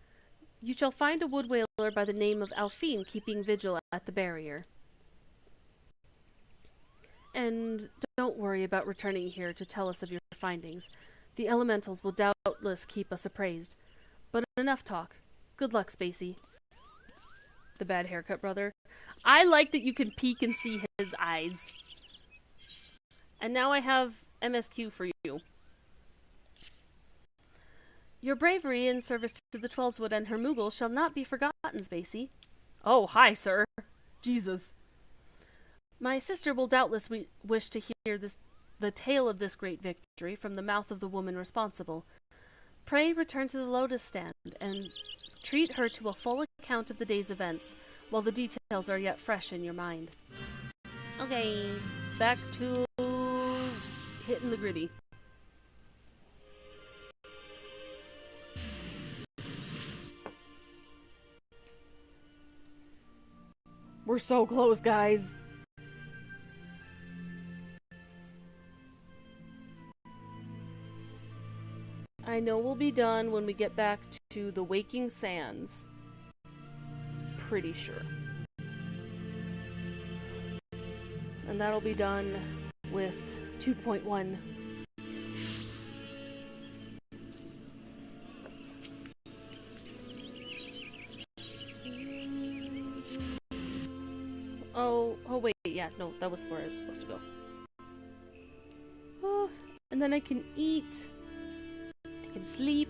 You shall find a wood whaler by the name of Alphine keeping vigil at the barrier. And don't worry about returning here to tell us of your findings. The elementals will doubtless keep us appraised. But enough talk. Good luck, Spacey. The bad haircut brother. I like that you can peek and see his eyes. And now I have MSQ for you. Your bravery in service to the Twelveswood and her Moogle shall not be forgotten, Spacey. Oh, hi, sir. Jesus. My sister will doubtless wish to hear the tale of this great victory from the mouth of the woman responsible. Pray return to the Lotus Stand and treat her to a full account of the day's events, while the details are yet fresh in your mind. Okay, back to hitting the gritty. We're so close, guys. I know we'll be done when we get back to the Waking Sands. Pretty sure. And that'll be done with 2.1. Oh wait, yeah, no, that was where I was supposed to go. Oh, and then I can eat. I can sleep.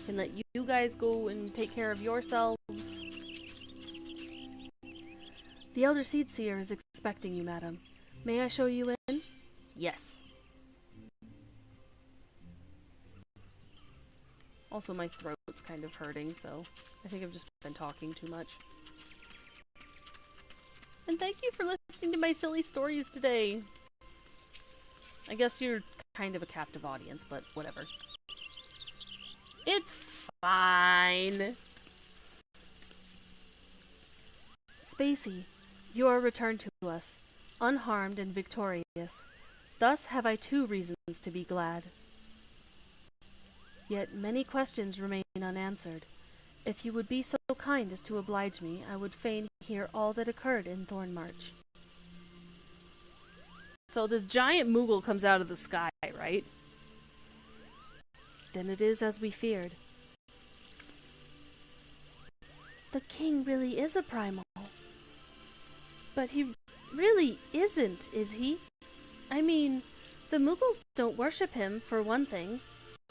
And let you guys go and take care of yourselves. The Elder Seedseer is expecting you, madam. May I show you in? Yes. Also, my throat's kind of hurting, so I think I've just been talking too much. And thank you for listening to my silly stories today. I guess you're kind of a captive audience, but whatever. It's fine. Spacey, you are returned to us, unharmed and victorious. Thus have I 2 reasons to be glad. Yet many questions remain unanswered. If you would be so kind as to oblige me, I would fain hear all that occurred in Thornmarch. So this giant Moogle comes out of the sky, right? Then it is as we feared. The king really is a primal. But he really isn't, is he? I mean, the Moogles don't worship him, for one thing.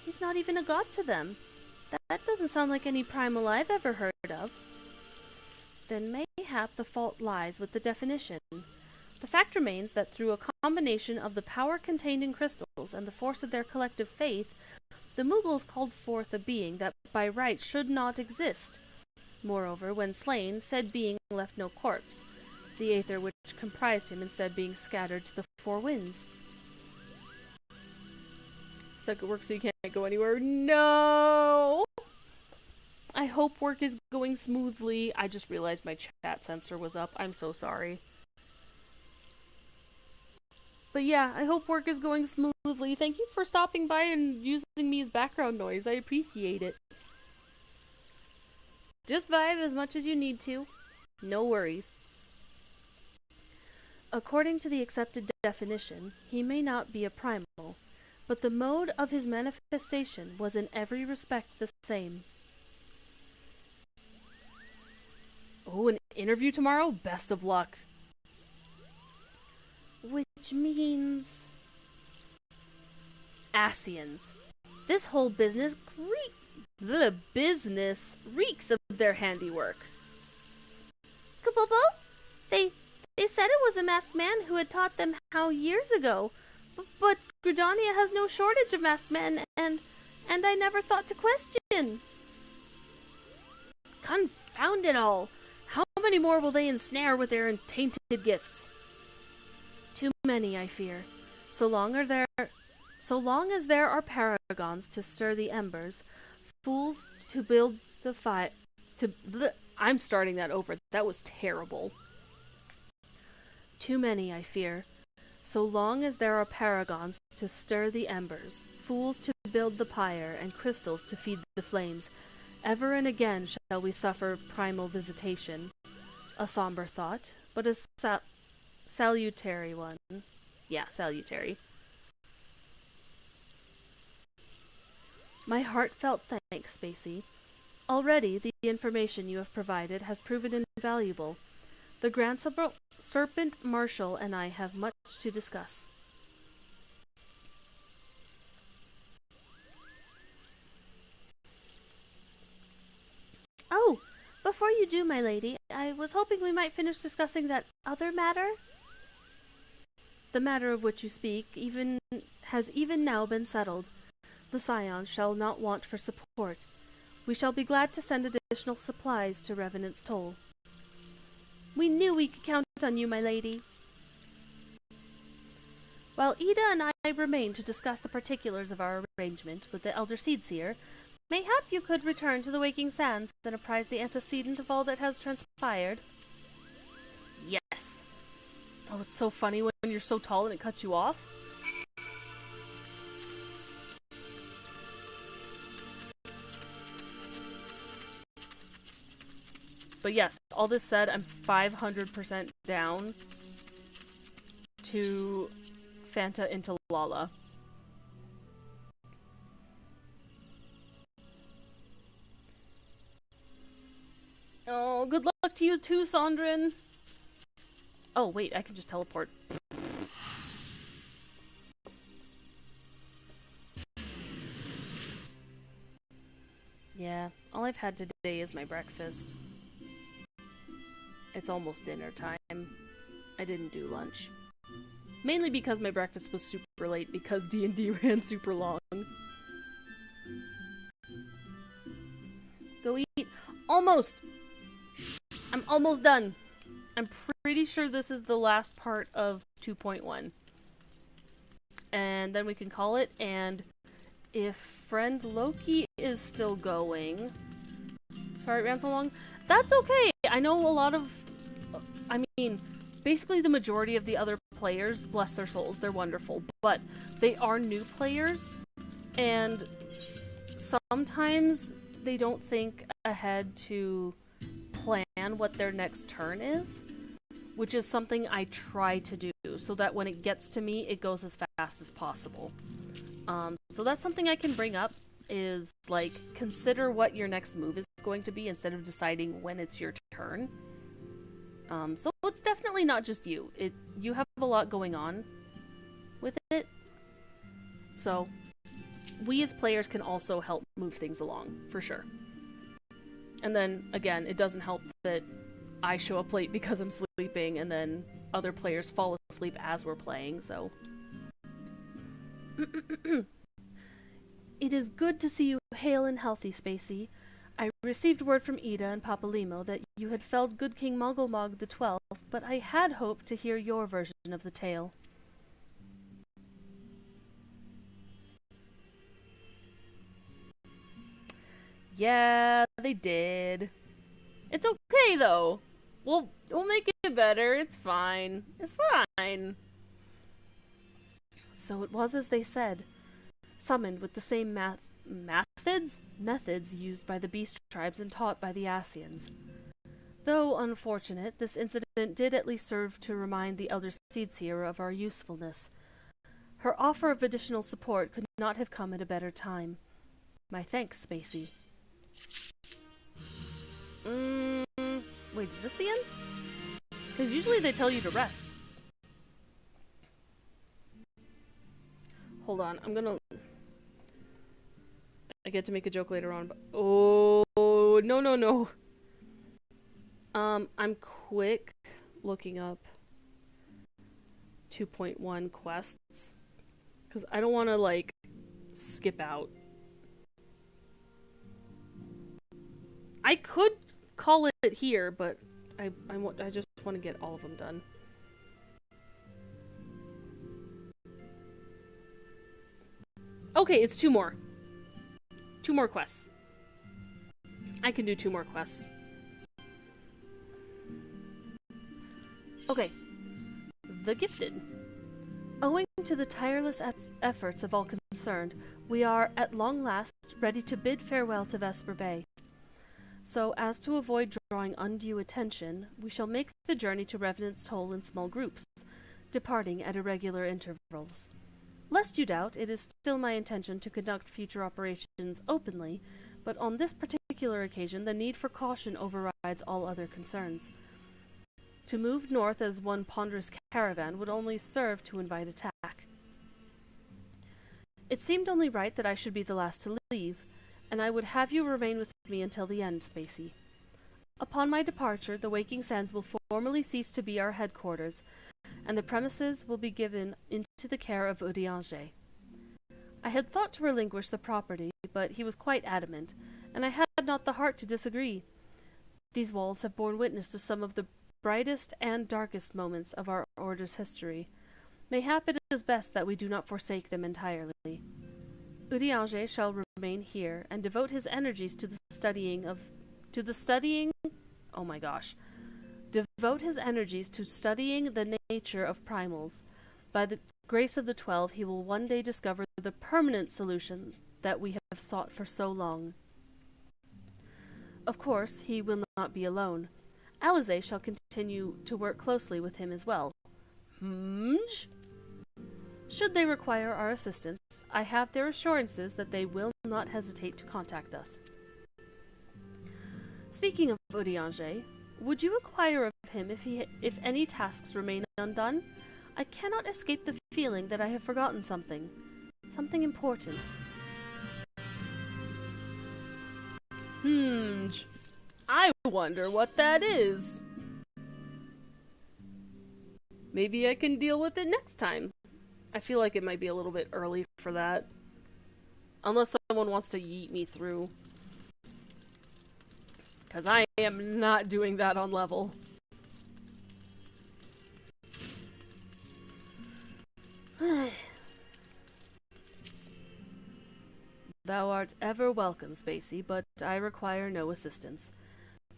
He's not even a god to them. That doesn't sound like any primal I've ever heard of. Then mayhap the fault lies with the definition. The fact remains that through a combination of the power contained in crystals and the force of their collective faith, the Moogles called forth a being that by right should not exist. Moreover, when slain, said being left no corpse, the aether which comprised him instead being scattered to the 4 winds. Suck at work so you can't go anywhere. No! I hope work is going smoothly. I just realized my chat sensor was up. I'm so sorry. But yeah, I hope work is going smoothly. Thank you for stopping by and using me as background noise. I appreciate it. Just vibe as much as you need to. No worries. According to the accepted definition, he may not be a primal, but the mode of his manifestation was in every respect the same. Oh, an interview tomorrow? Best of luck. Which means... Asians. This whole business reeks of their handiwork. Kabobo? They said it was a masked man who had taught them how years ago. But Gridania has no shortage of masked men, and I never thought to question. Confound it all! How many more will they ensnare with their tainted gifts? Too many, I fear. So long as there are paragons to stir the embers, fools to build the fire. I'm starting that over. That was terrible. Too many, I fear. So long as there are paragons to stir the embers, fools to build the pyre, and crystals to feed the flames, ever and again shall we suffer primal visitation. A somber thought, but a salutary one. Yeah, salutary. My heartfelt thanks, Spacey. Already, the information you have provided has proven invaluable. The Grand Serpent Marshal and I have much to discuss. Oh, before you do, my lady, I was hoping we might finish discussing that other matter. The matter of which you speak has even now been settled. The Scions shall not want for support. We shall be glad to send additional supplies to Revenant's Toll. We knew we could count on you, my lady. While Ida and I remain to discuss the particulars of our arrangement with the Elder Seedseer, mayhap you could return to the Waking Sands and apprise the antecedent of all that has transpired. Yes. Oh, it's so funny when you're so tall and it cuts you off. But yes, all this said, I'm 500% down to Fanta into Lala. Oh, good luck to you too, Sondrin. Oh, wait, I can just teleport. Yeah, all I've had today is my breakfast. It's almost dinner time. I didn't do lunch. Mainly because my breakfast was super late because D&D ran super long. Go eat. Almost! I'm almost done. I'm pretty sure this is the last part of 2.1. And then we can call it, and if friend Loki is still going... Sorry it ran so long. That's okay! I know a lot of... I mean, basically the majority of the other players, bless their souls, they're wonderful, but they are new players, and sometimes they don't think ahead to plan what their next turn is, which is something I try to do, so that when it gets to me, it goes as fast as possible. So that's something I can bring up, is, like, consider what your next move is going to be instead of deciding when it's your turn. So it's definitely not just you. You have a lot going on with it. So we as players can also help move things along, for sure. And then, again, it doesn't help that I show up late because I'm sleeping, and then other players fall asleep as we're playing, so... It is good to see you hale and healthy, Spacey. I received word from Ida and Papalimo that you had felled Good King Mogulmog the 12th, but I had hoped to hear your version of the tale. Yeah, they did. It's okay, though. We'll make it better. It's fine. It's fine. So it was as they said. Summoned with the same methods used by the beast tribes and taught by the Asians. Though unfortunate, this incident did at least serve to remind the Elder Seedseer of our usefulness. Her offer of additional support could not have come at a better time. My thanks, Spacey. Wait, is this the end? Because usually they tell you to rest. Hold on, I get to make a joke later on, but... Oh, no. I'm quick looking up 2.1 quests. Because I don't want to, like, skip out. I could call it here, but I just want to get all of them done. Okay, it's 2 more. 2 more quests. I can do 2 more quests. Okay. The Gifted. Owing to the tireless efforts of all concerned, we are, at long last, ready to bid farewell to Vesper Bay. So, as to avoid drawing undue attention, we shall make the journey to Revenant's Toll in small groups, departing at irregular intervals. Lest you doubt, it is still my intention to conduct future operations openly, But on this particular occasion, the need for caution overrides all other concerns. To move north as one ponderous caravan would only serve to invite attack. It seemed only right that I should be the last to leave, and I would have you remain with me until the end, Spacey. Upon my departure, the Waking Sands will formally cease to be our headquarters, and the premises will be given into the care of Udiange. I had thought to relinquish the property, but he was quite adamant, and I had not the heart to disagree. These walls have borne witness to some of the brightest and darkest moments of our order's history. Mayhap it is best that we do not forsake them entirely. Udiange shall remain here and devote his energies to the studying the nature of primals. By the grace of the 12, he will one day discover the permanent solution that we have sought for so long. Of course, he will not be alone. Alize shall continue to work closely with him as well. Should they require our assistance, I have their assurances that they will not hesitate to contact us. Speaking of Udiange, would you inquire of him if any tasks remain undone? I cannot escape the feeling that I have forgotten something. Something important. I wonder what that is. Maybe I can deal with it next time. I feel like it might be a little bit early for that. Unless someone wants to yeet me through. Because I am not doing that on level. Thou art ever welcome, Spacey, but I require no assistance.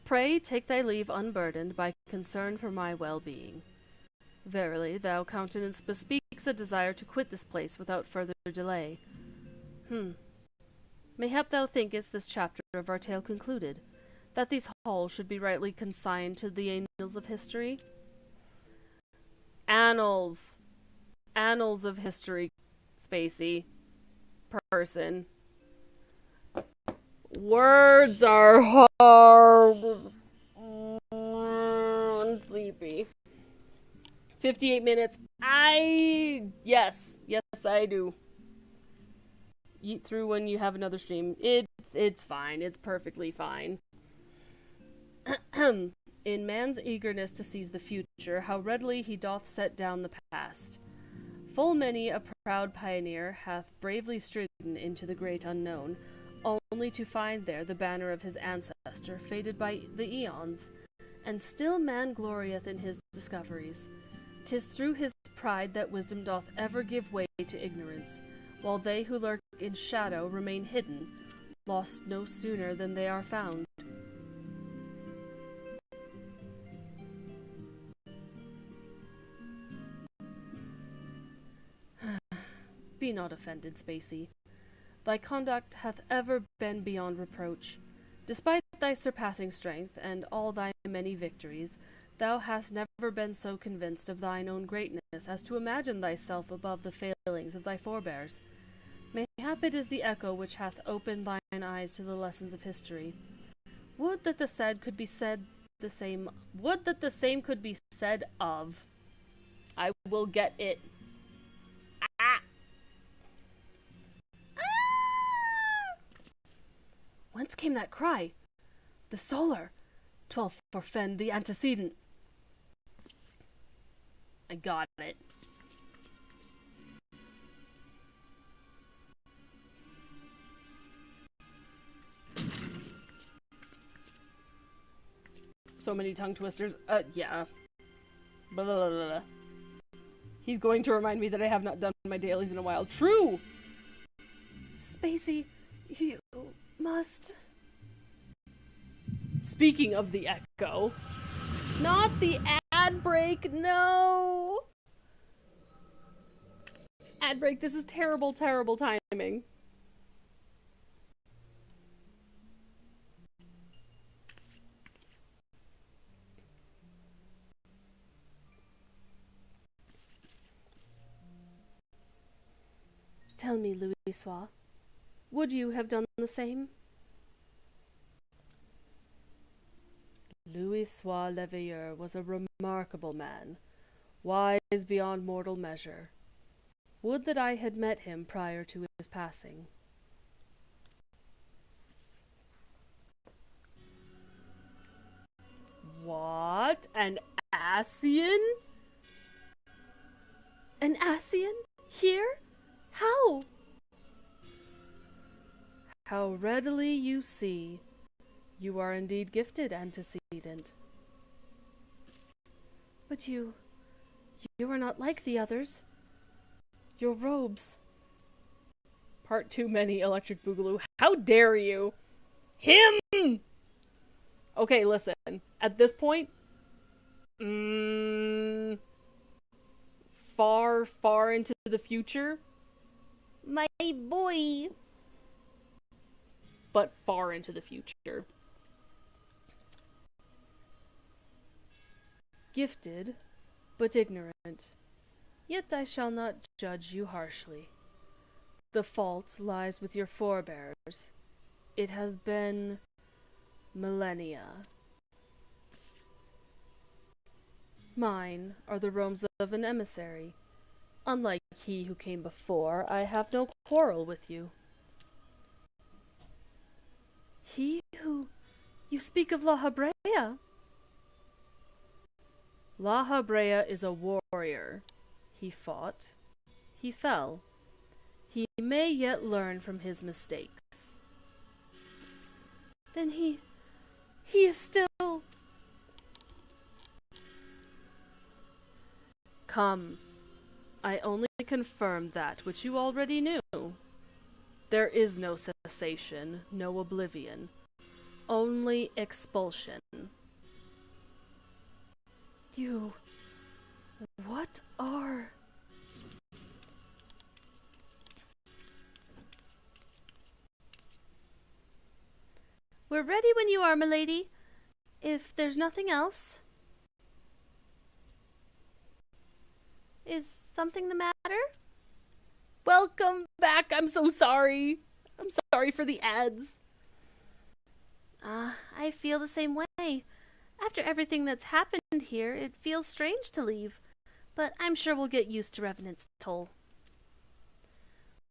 Pray take thy leave unburdened by concern for my well-being. Verily, thou countenance bespeaks a desire to quit this place without further delay. Mayhap thou thinkest this chapter of our tale concluded, that these halls should be rightly consigned to the annals of history? Annals. Annals of history, Spacey. Person. Words are hard. I'm sleepy. 58 minutes. Yes, I do. Eat through when you have another stream. It's fine. It's perfectly fine. In man's eagerness to seize the future, how readily he doth set down the past. Full many a proud pioneer hath bravely stridden into the great unknown, only to find there the banner of his ancestor faded by the eons. And still man glorieth in his discoveries. 'Tis through his pride that wisdom doth ever give way to ignorance, while they who lurk in shadow remain hidden, lost no sooner than they are found. Be not offended, Spacey. Thy conduct hath ever been beyond reproach. Despite thy surpassing strength and all thy many victories, thou hast never been so convinced of thine own greatness as to imagine thyself above the failings of thy forebears. Mayhap it is the echo which hath opened thine eyes to the lessons of history. Would that the same could be said of. I will get it. Whence came that cry? The solar. 'Twill forfend the antecedent. I got it. So many tongue twisters. Yeah. Blah, blah, blah, blah. He's going to remind me that I have not done my dailies in a while. True! Spacey, you must... Speaking of the echo. Not the ad break, no! Ad break, this is terrible, terrible timing. Tell me, Louis Soir, would you have done the same? Louis Sois Leveilleur was a remarkable man, wise beyond mortal measure. Would that I had met him prior to his passing. What? An Ascian? An Ascian? Here? How? How readily you see. You are indeed gifted, antecedent. But you are not like the others. Your robes. Part too many, Electric Boogaloo. How dare you? Him! Okay, listen. At this point, far, far into the future. My boy. But far into the future. Gifted, but ignorant. Yet I shall not judge you harshly. The fault lies with your forebears. It has been millennia. Mine are the robes of an emissary. Unlike he who came before, I have no quarrel with you. He who... You speak of La Habrea. La Habrea is a warrior. He fought. He fell. He may yet learn from his mistakes. Then he is still... Come. I only confirm that which you already knew. There is no cessation, no oblivion. Only expulsion. You... What are... We're ready when you are, milady. If there's nothing else... Is something the matter? Welcome back. I'm so sorry. I'm sorry for the ads. I feel the same way. After everything that's happened here, it feels strange to leave. But I'm sure we'll get used to Revenant's toll.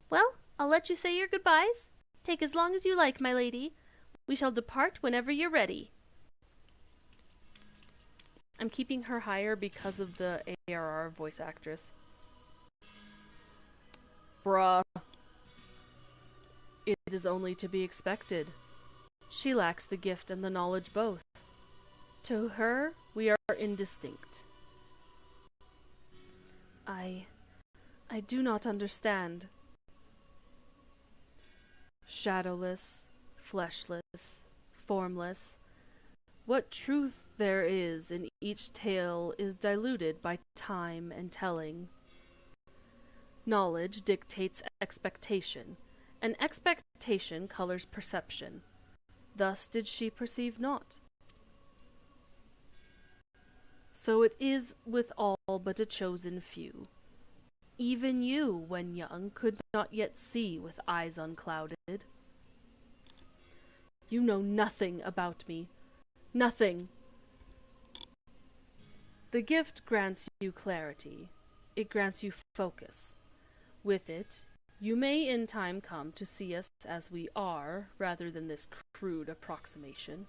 Well, I'll let you say your goodbyes. Take as long as you like, my lady. We shall depart whenever you're ready. I'm keeping her higher because of the ARR voice actress. Bruh. It is only to be expected. She lacks the gift and the knowledge both. To her, we are indistinct. I do not understand. Shadowless, fleshless, formless. What truth there is in each tale is diluted by time and telling. Knowledge dictates expectation, and expectation colors perception. Thus did she perceive not. So it is with all but a chosen few. Even you, when young, could not yet see with eyes unclouded. You know nothing about me. Nothing. The gift grants you clarity. It grants you focus. With it, you may in time come to see us as we are, rather than this crude approximation.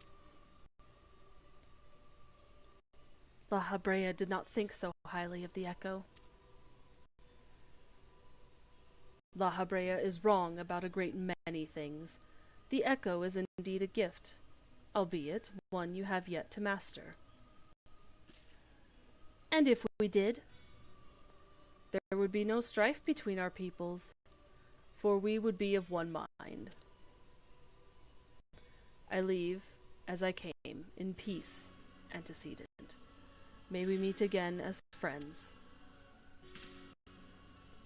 La Habrea did not think so highly of the Echo. La Habrea is wrong about a great many things. The Echo is indeed a gift, albeit one you have yet to master. And if we did, there would be no strife between our peoples, for we would be of one mind. I leave, as I came, in peace, antecedent. May we meet again as friends.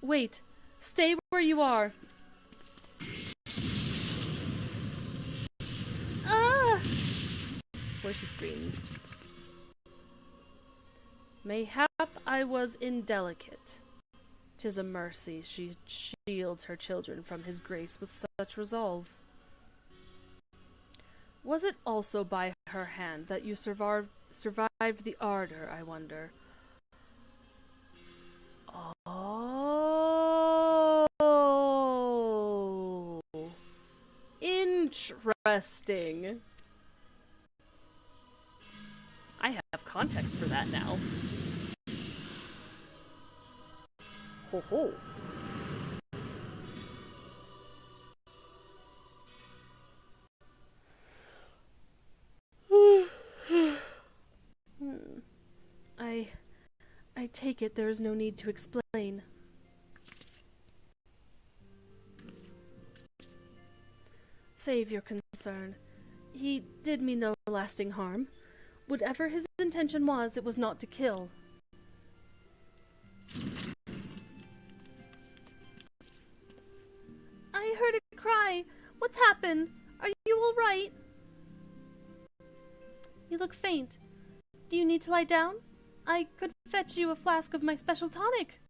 Wait! Stay where you are! Ah! Where she screams. Mayhap I was indelicate. 'Tis a mercy she shields her children from his grace with such resolve. Was it also by her hand, that you survived the ardor, I wonder. Oh, interesting. I have context for that now. Ho ho. I take it there is no need to explain. Save your concern. He did me no lasting harm. Whatever his intention was, it was not to kill. I heard a cry. What's happened? Are you all right? You look faint. Do you need to lie down? I could fetch you a flask of my special tonic.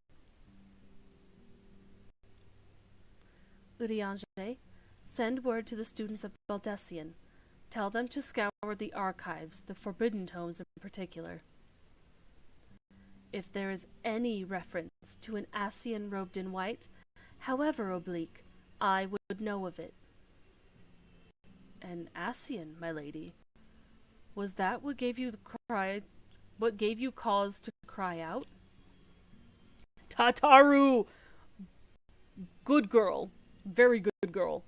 Urianger, send word to the students of Baldessian. Tell them to scour the archives, the forbidden tomes in particular. If there is any reference to an Asian robed in white, however oblique, I would know of it. An Asian, my lady? Was that what gave you the cry? What gave you cause to cry out? Tataru! Good girl. Very good girl.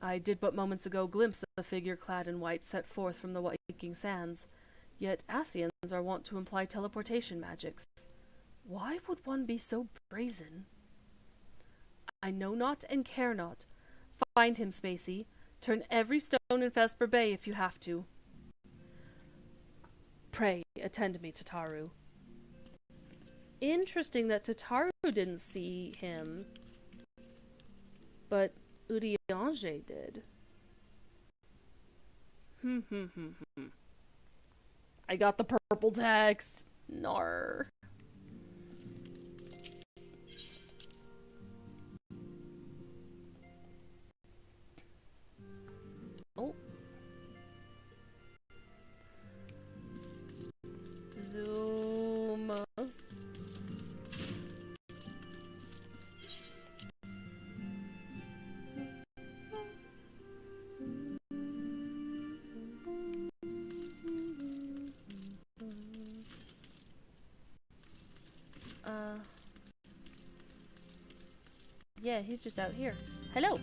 I did but moments ago glimpse a figure clad in white set forth from the Viking sands. Yet Asians are wont to imply teleportation magics. Why would one be so brazen? I know not and care not. Find him, Spacey. Turn every stone in Vesper Bay if you have to. Pray, attend me, Tataru. Interesting that Tataru didn't see him, but Urianger did. I got the purple text. Nar. Oh. Zoom. Yeah, he's just out here. Hello.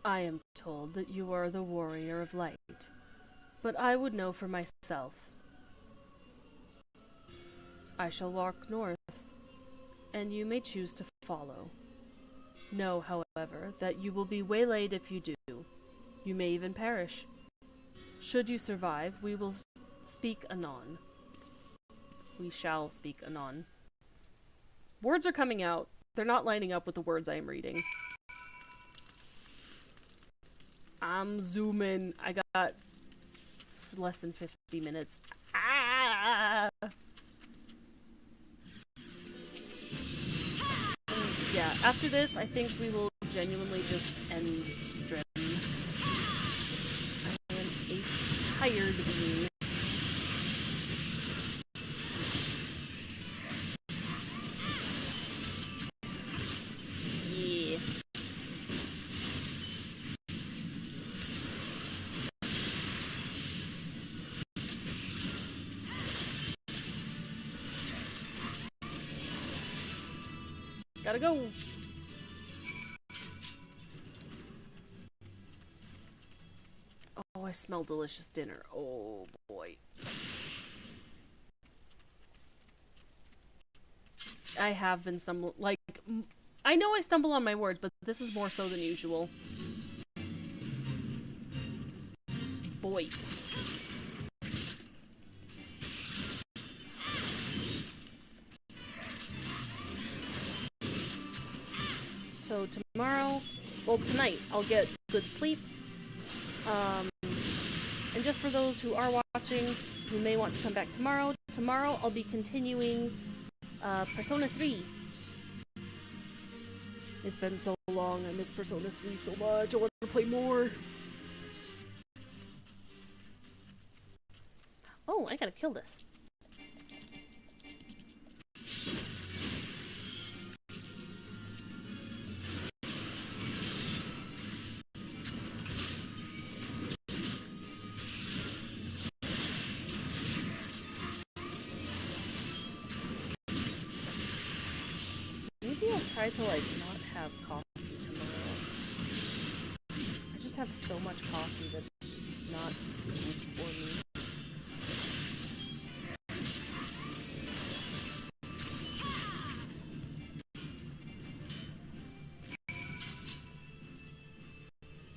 I am told that you are the warrior of light, but I would know for myself. I shall walk north, and you may choose to follow. Know, however, that you will be waylaid if you do. You may even perish. Should you survive, we will speak anon. We shall speak anon. Words are coming out. They're not lining up with the words I am reading. I'm zooming. I got less than 50 minutes. Ah! Yeah, after this, I think we will genuinely just end stream. I am a tired being. Yeah. Gotta go. Oh, I smell delicious dinner. Oh, boy. I have been like, I know I stumble on my words, but this is more so than usual. Boy. So tomorrow, well tonight, I'll get good sleep. And just for those who are watching, who may want to come back tomorrow, I'll be continuing Persona 3. It's been so long, I miss Persona 3 so much, I want to play more. Oh, I gotta kill this. Maybe I'll try to, like, not have coffee tomorrow. I just have so much coffee that's just not good for me.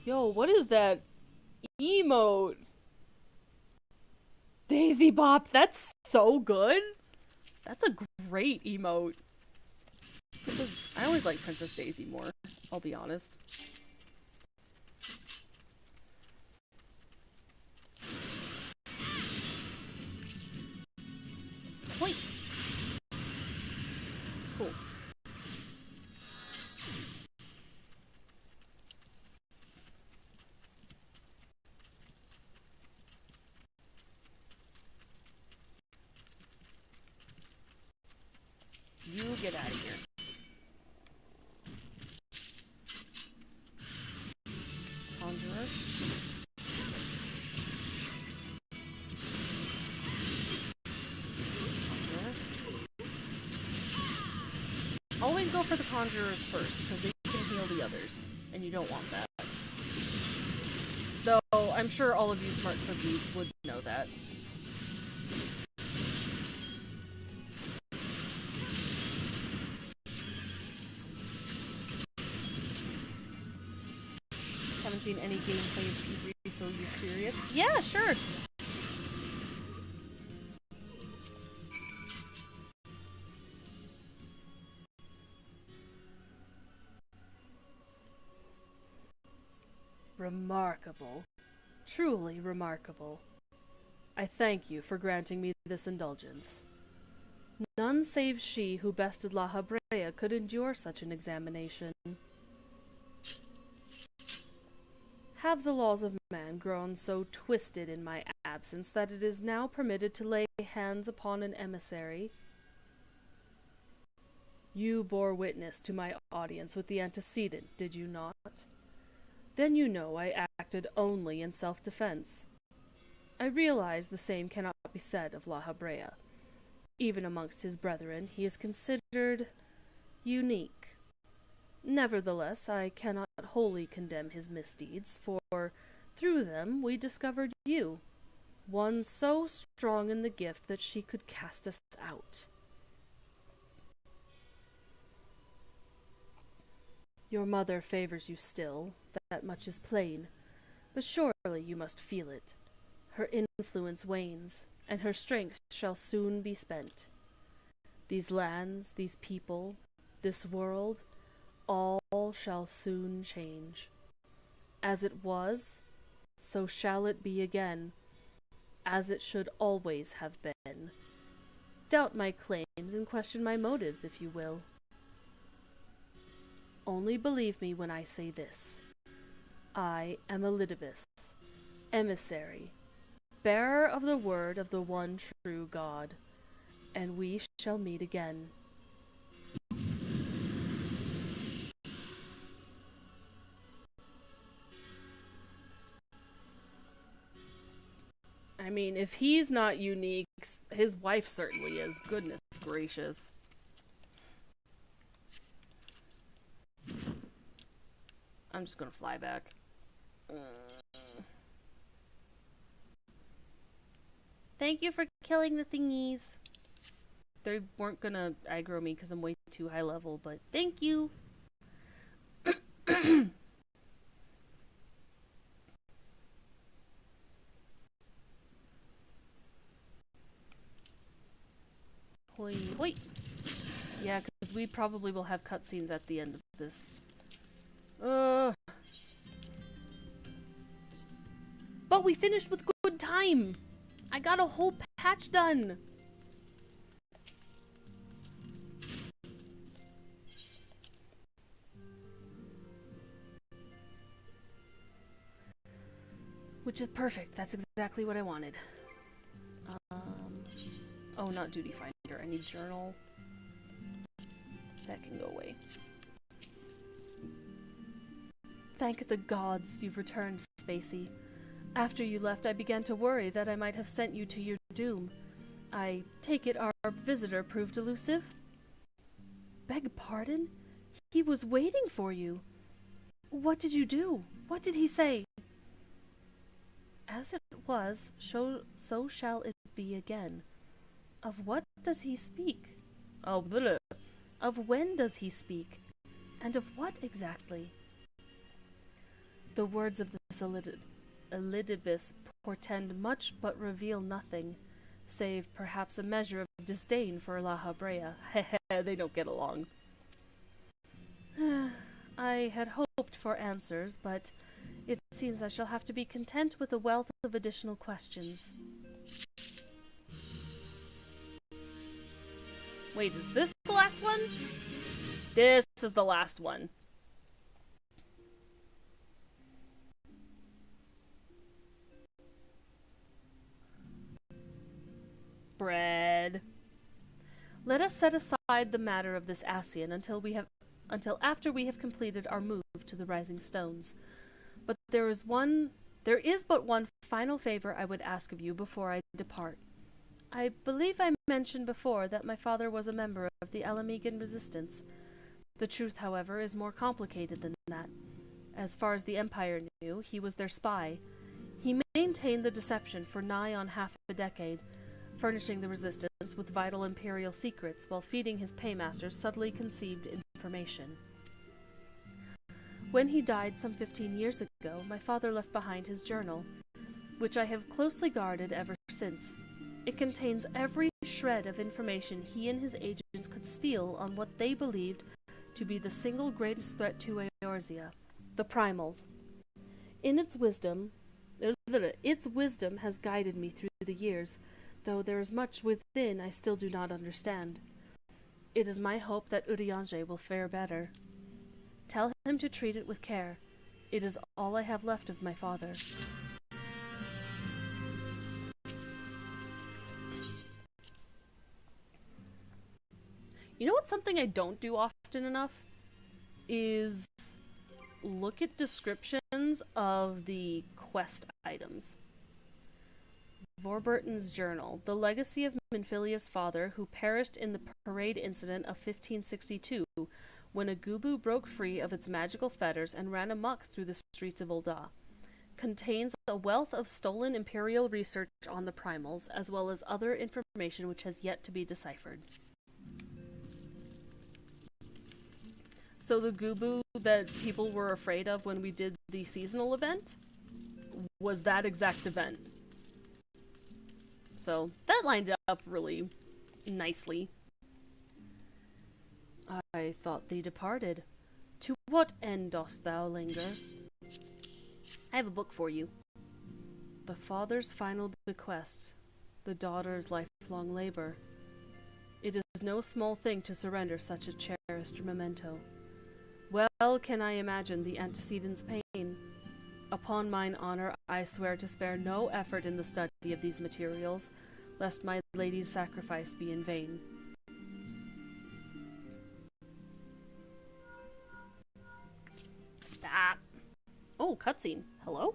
Yo, what is that emote? Daisy Bop, that's so good. That's a great emote. I always like Princess Daisy more, I'll be honest. Wait. Cool. You get out of here. Conjurer. Conjurer. Always go for the conjurers first, because they can heal the others, and you don't want that. Though, I'm sure all of you smart cookies would know that. Haven't seen any gameplay of P3, so you're curious? Yeah, sure! Remarkable. Truly remarkable. I thank you for granting me this indulgence. None save she who bested La Habrea could endure such an examination. Have the laws of man grown so twisted in my absence that it is now permitted to lay hands upon an emissary? You bore witness to my audience with the antecedent, did you not? Then you know I acted only in self-defense. I realize the same cannot be said of La Habrea. Even amongst his brethren, he is considered unique. Nevertheless, I cannot wholly condemn his misdeeds, for through them we discovered you, one so strong in the gift that she could cast us out. Your mother favors you still, that much is plain, but surely you must feel it. Her influence wanes, and her strength shall soon be spent. These lands, these people, this world, all shall soon change. As it was, so shall it be again, as it should always have been. Doubt my claims and question my motives, if you will. Only believe me when I say this. I am Elidibus, emissary, bearer of the word of the one true God, and we shall meet again. I mean, if he's not unique, his wife certainly is. Goodness gracious. I'm just gonna fly back. Thank you for killing the thingies. They weren't gonna aggro me because I'm way too high level, but Thank you. hoi, hoi. Yeah, because we probably will have cutscenes at the end of this. But we finished with good time. I got a whole patch done. Which is perfect. That's exactly what I wanted. Oh, not duty finder. I need journal. That can go away. Thank the gods you've returned, Spacey. After you left, I began to worry that I might have sent you to your doom. I take it our visitor proved elusive? Beg pardon? He was waiting for you. What did you do? What did he say? As it was, so shall it be again. Of what does he speak? Oh, bleh. Of when does he speak? And of what exactly? The words of this Elidibus portend much but reveal nothing, save perhaps a measure of disdain for La Habrea. They don't get along. I had hoped for answers, but it seems I shall have to be content with a wealth of additional questions. Wait, is this the last one? This is the last one. Bread. Let us set aside the matter of this Ascian until after we have completed our move to the Rising Stones. But there is but one final favor I would ask of you before I depart. I believe I mentioned before that my father was a member of the Alamegan Resistance. The truth, however, is more complicated than that. As far as the Empire knew, he was their spy. He maintained the deception for nigh on half a decade, furnishing the Resistance with vital Imperial secrets while feeding his paymasters subtly conceived information. When he died some 15 years ago, my father left behind his journal, which I have closely guarded ever since. It contains every shred of information he and his agents could steal on what they believed to be the single greatest threat to Eorzea, the Primals. Its wisdom has guided me through the years, though there is much within I still do not understand. It is my hope that Urianger will fare better. Tell him to treat it with care. It is all I have left of my father. You know what's something I don't do often enough? Is look at descriptions of the quest items. Vorburton's journal. The legacy of Minfilia's father, who perished in the parade incident of 1562, when a Gubu broke free of its magical fetters and ran amok through the streets of Ul'dah. Contains a wealth of stolen Imperial research on the Primals, as well as other information which has yet to be deciphered. So the Gubu that people were afraid of when we did the seasonal event was that exact event. So that lined up really nicely. I thought thee departed. To what end dost thou linger? I have a book for you. The father's final bequest, the daughter's lifelong labor. It is no small thing to surrender such a cherished memento. Well can I imagine the antecedent's pain. Upon mine honor, I swear to spare no effort in the study of these materials, lest my lady's sacrifice be in vain. Stop. Oh, cutscene. Hello?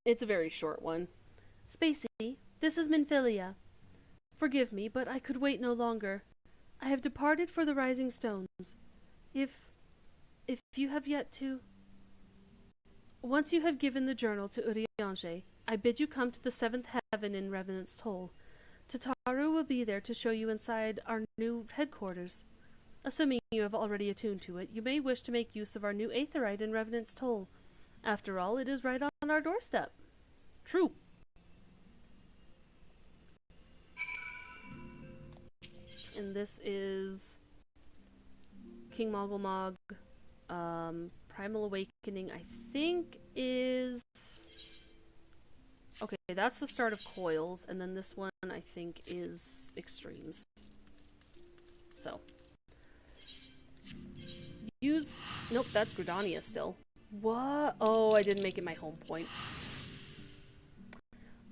It's a very short one. Spacey, this is Minfilia. Forgive me, but I could wait no longer. I have departed for the Rising Stones. If you have yet to... Once you have given the journal to Urianger, I bid you come to the 7th heaven in Revenant's Toll. Tataru will be there to show you inside our new headquarters. Assuming you have already attuned to it, you may wish to make use of our new Aetherite in Revenant's Toll. After all, it is right on our doorstep. True. And this is King Mogulmog. Primal Awakening, I think, is... Okay, that's the start of Coils, and then this one, I think, is Extremes. So. Use... Nope, that's Gridania still. What? Oh, I didn't make it my home point.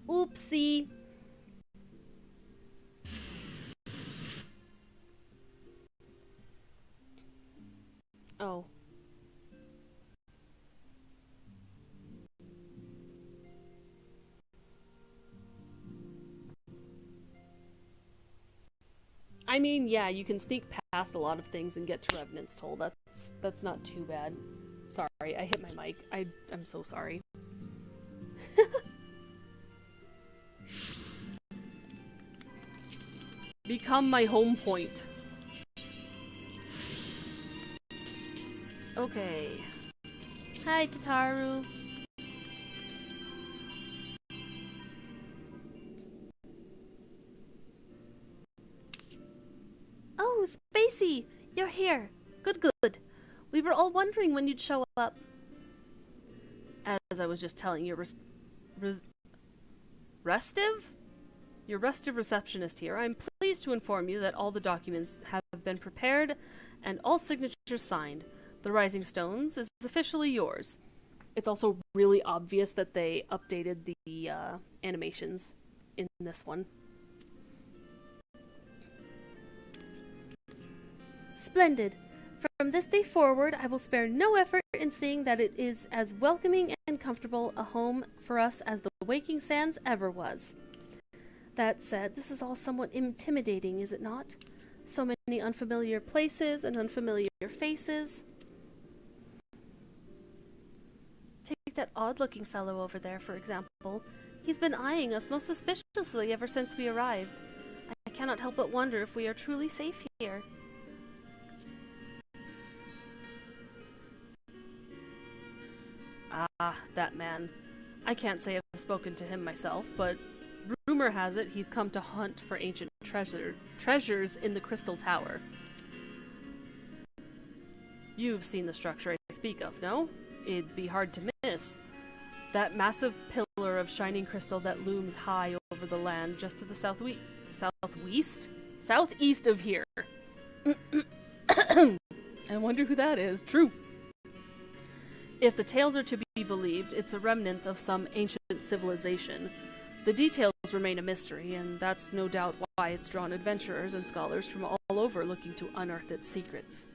Oopsie. Oh. I mean, yeah, you can sneak past a lot of things and get to Revenant's Toll. That's not too bad. Sorry, I hit my mic. I'm so sorry. Become my home point. Okay. Hi, Tataru. Oh, Spacey! You're here. Good, good. We were all wondering when you'd show up. As I was just telling you, restive? Your restive receptionist here. I'm pleased to inform you that all the documents have been prepared and all signatures signed. The Rising Stones is officially yours. It's also really obvious that they updated the animations in this one. Splendid. From this day forward, I will spare no effort in seeing that it is as welcoming and comfortable a home for us as the Waking Sands ever was. That said, this is all somewhat intimidating, is it not? So many unfamiliar places and unfamiliar faces. Take that odd-looking fellow over there, for example. He's been eyeing us most suspiciously ever since we arrived. I cannot help but wonder if we are truly safe here. Ah, that man. I can't say I've spoken to him myself, but rumor has it he's come to hunt for ancient treasures in the Crystal Tower. You've seen the structure I speak of, no? It'd be hard to miss. That massive pillar of shining crystal that looms high over the land just to the southeast of here. I wonder who that is. True. If the tales are to be believed, it's a remnant of some ancient civilization. The details remain a mystery, and that's no doubt why it's drawn adventurers and scholars from all over looking to unearth its secrets.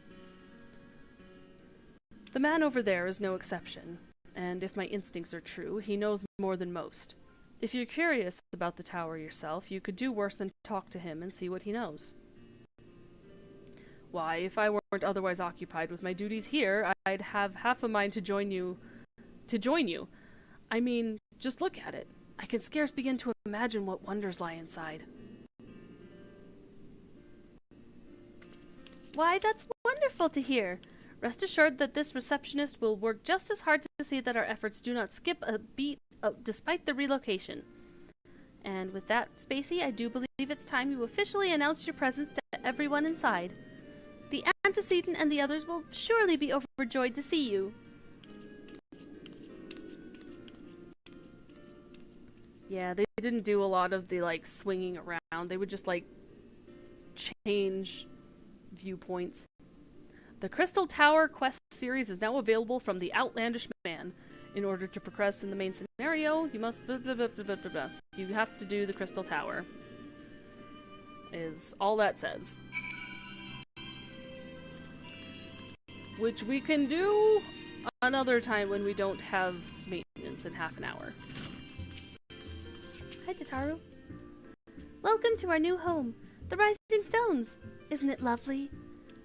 The man over there is no exception, and if my instincts are true, he knows more than most. If you're curious about the tower yourself, you could do worse than talk to him and see what he knows. Why, if I weren't otherwise occupied with my duties here, I'd have half a mind to join you. I mean, just look at it. I can scarce begin to imagine what wonders lie inside. Why, that's wonderful to hear. Rest assured that this receptionist will work just as hard to see that our efforts do not skip a beat despite the relocation. And with that, Spacey, I do believe it's time you officially announce your presence to everyone inside. The antecedent and the others will surely be overjoyed to see you. Yeah, they didn't do a lot of the, swinging around. They would just, change viewpoints. The Crystal Tower quest series is now available from the Outlandish Man. In order to progress in the main scenario, you must blah, blah, blah, blah, blah, blah. You have to do the Crystal Tower. Is all that says. Which we can do another time when we don't have maintenance in half an hour. Hi, Tataru. Welcome to our new home, the Rising Stones. Isn't it lovely?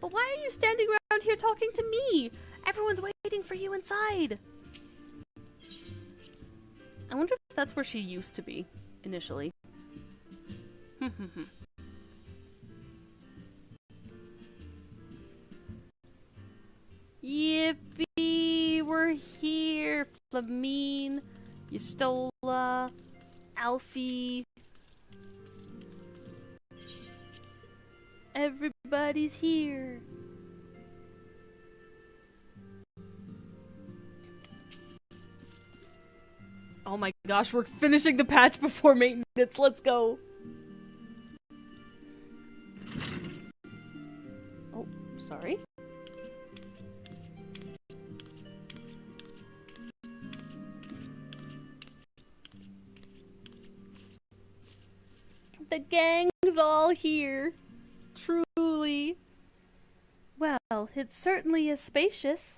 But why are you standing around here talking to me? Everyone's waiting for you inside. I wonder if that's where she used to be, initially. Yippee! We're here! Flamine, Yestola, Alfie. Everybody's here. Oh my gosh, we're finishing the patch before maintenance. Let's go. Oh, sorry. The gang's all here. Truly. Well, it certainly is spacious.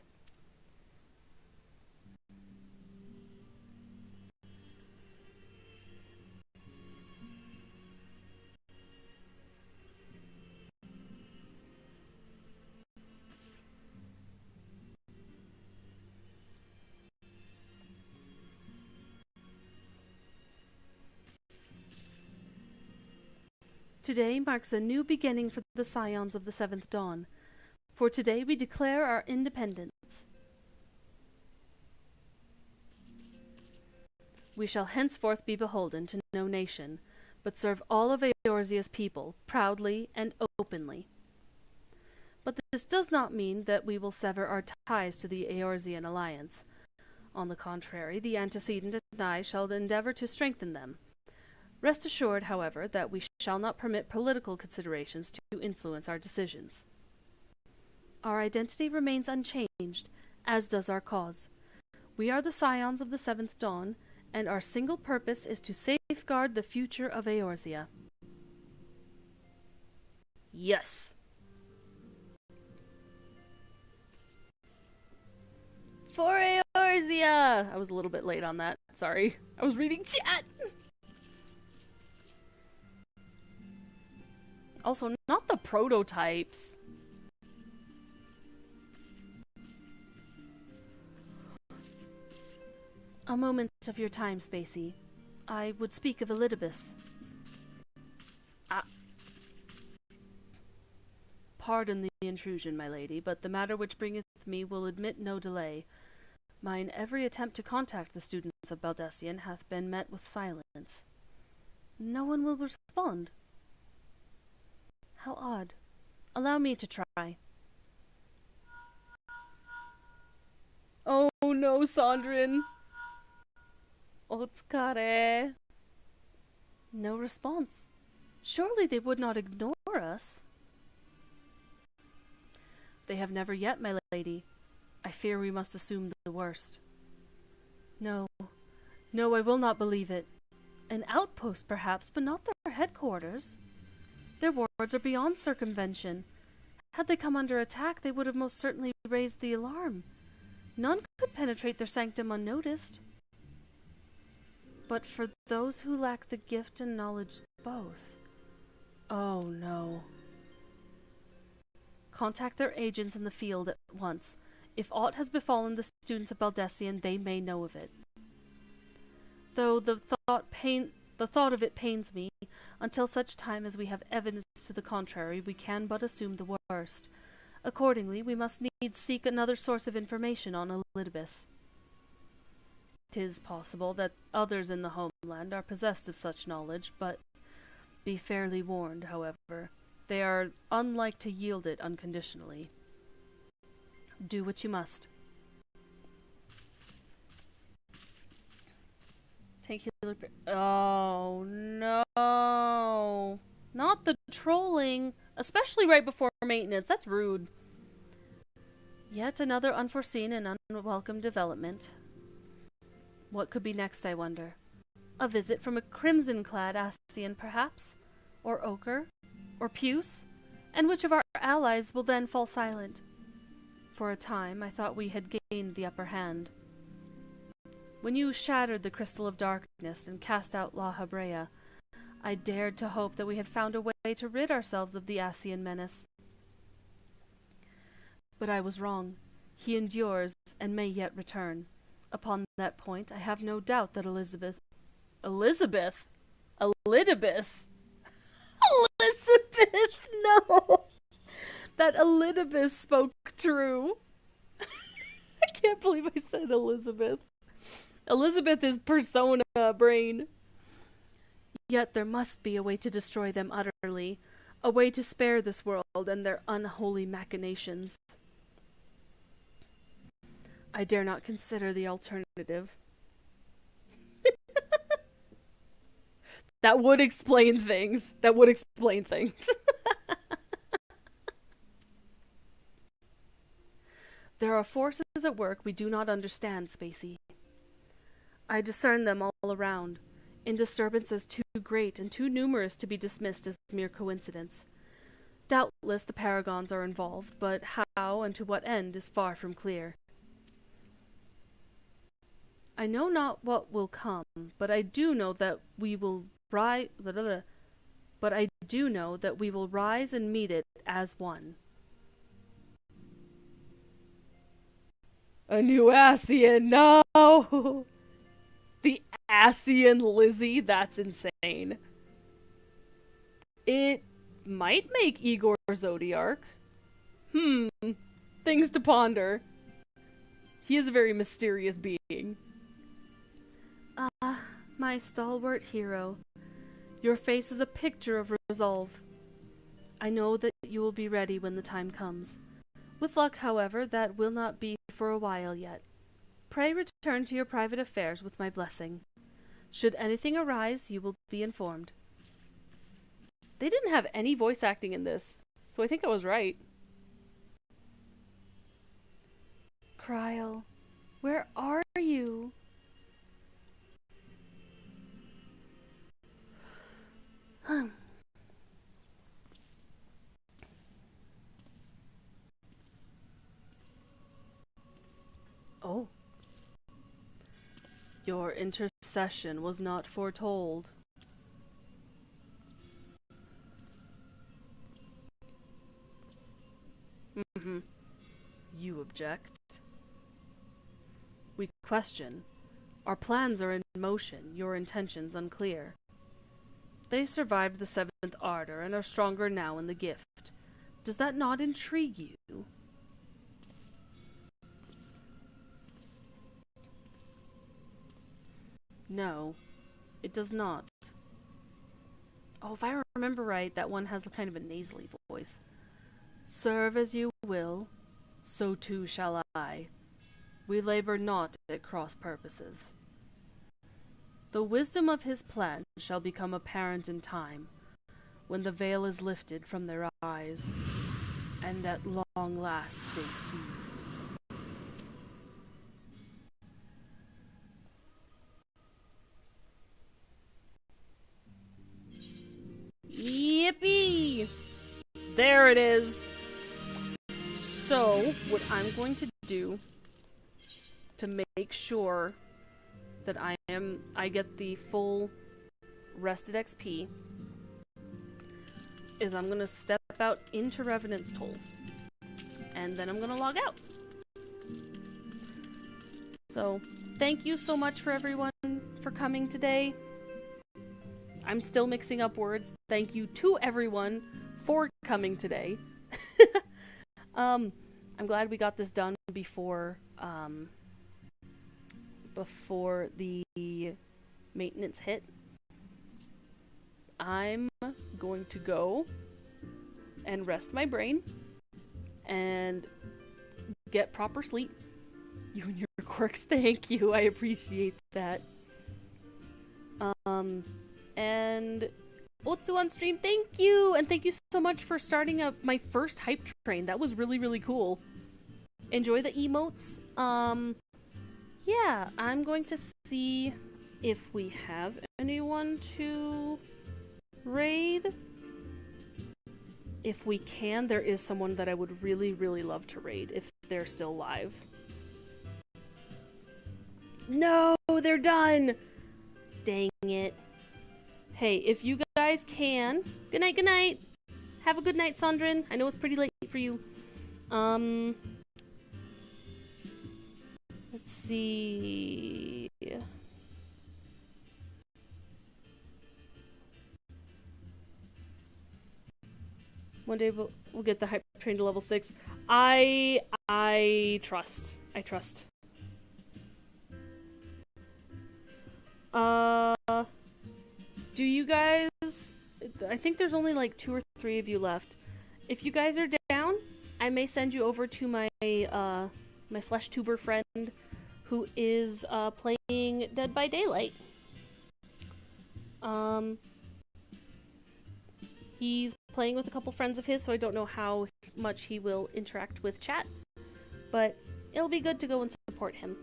Today marks a new beginning for the Scions of the Seventh Dawn, for today we declare our independence. We shall henceforth be beholden to no nation, but serve all of Eorzea's people, proudly and openly. But this does not mean that we will sever our ties to the Eorzean alliance. On the contrary, the antecedent and I shall endeavor to strengthen them. Rest assured, however, that we shall not permit political considerations to influence our decisions. Our identity remains unchanged, as does our cause. We are the Scions of the Seventh Dawn, and our single purpose is to safeguard the future of Eorzea. Yes. For Eorzea! I was a little bit late on that. Sorry. I was reading chat! Also, not the prototypes. A moment of your time, Spacey. I would speak of Elidibus. Pardon the intrusion, my lady, but the matter which bringeth me will admit no delay. Mine every attempt to contact the students of Baldessian hath been met with silence. No one will respond. How odd. Allow me to try. Oh no, Sandrine. Otskare. No response. Surely they would not ignore us. They have never yet, my lady. I fear we must assume the worst. No. No, I will not believe it. An outpost, perhaps, but not their headquarters. Their wards are beyond circumvention. Had they come under attack, they would have most certainly raised the alarm. None could penetrate their sanctum unnoticed. But for those who lack the gift and knowledge both... Oh no. Contact their agents in the field at once. If aught has befallen the students of Baldessian, they may know of it. Though the thought of it pains me, until such time as we have evidence to the contrary, we can but assume the worst. Accordingly, we must needs seek another source of information on Elidibus. 'Tis possible that others in the homeland are possessed of such knowledge, but be fairly warned, however, they are unlike to yield it unconditionally. Do what you must. Take healer. Oh no! Not the trolling, especially right before maintenance. That's rude. Yet another unforeseen and unwelcome development. What could be next, I wonder? A visit from a crimson-clad Ascian, perhaps? Or Ochre? Or Puce? And which of our allies will then fall silent? For a time, I thought we had gained the upper hand. When you shattered the crystal of darkness and cast out La Habrea, I dared to hope that we had found a way to rid ourselves of the Ascian menace. But I was wrong. He endures and may yet return. Upon that point, I have no doubt that Elidibus... Elizabeth, no! That Elidibus spoke true. I can't believe I said Elizabeth. Elizabeth is persona brain. Yet there must be a way to destroy them utterly, a way to spare this world and their unholy machinations. I dare not consider the alternative. That would explain things. There are forces at work we do not understand, Spacey. I discern them all around. in disturbances too great and too numerous to be dismissed as mere coincidence. Doubtless the paragons are involved, but how and to what end is far from clear. I know not what will come, but I do know that we will rise and meet it as one. A new Asian, no! The Asian Lizzie, that's insane. It might make Igor Zodiark. Things to ponder. He is a very mysterious being. My stalwart hero, your face is a picture of resolve. I know that you will be ready when the time comes. With luck, however, that will not be for a while yet. Pray return to your private affairs with my blessing. Should anything arise, you will be informed. They didn't have any voice acting in this, so I think I was right. Cryle, where are you? Oh. Your intercession was not foretold. You object? We question. Our plans are in motion, your intentions unclear. They survived the seventh ardor and are stronger now in the gift. Does that not intrigue you? No, it does not. Oh, if I remember right, that one has kind of a nasally voice. Serve as you will, so too shall I. We labor not at cross purposes. The wisdom of his plan shall become apparent in time, when the veil is lifted from their eyes, and at long last they see. Yippee! There it is! So, what I'm going to do to make sure that I get the full rested XP is I'm gonna step out into Revenant's Toll. And then I'm gonna log out. So, thank you so much for everyone for coming today. I'm still mixing up words. Thank you to everyone for coming today. I'm glad we got this done before the maintenance hit. I'm going to go and rest my brain and get proper sleep. You and your quirks, thank you. I appreciate that. And Otsu on stream, thank you! And thank you so much for starting up my first hype train. That was really, really cool. Enjoy the emotes. Yeah, I'm going to see if we have anyone to raid. If we can, there is someone that I would really, really love to raid if they're still alive. No, they're done! Dang it. Hey, if you guys can... Good night, good night! Have a good night, Sandrin. I know it's pretty late for you. Let's see... One day we'll get the hype train to level 6. I trust. I trust. Do you guys... I think there's only like 2 or 3 of you left. If you guys are down, I may send you over to my my flesh tuber friend who is playing Dead by Daylight. He's playing with a couple friends of his, so I don't know how much he will interact with chat, but it'll be good to go and support him.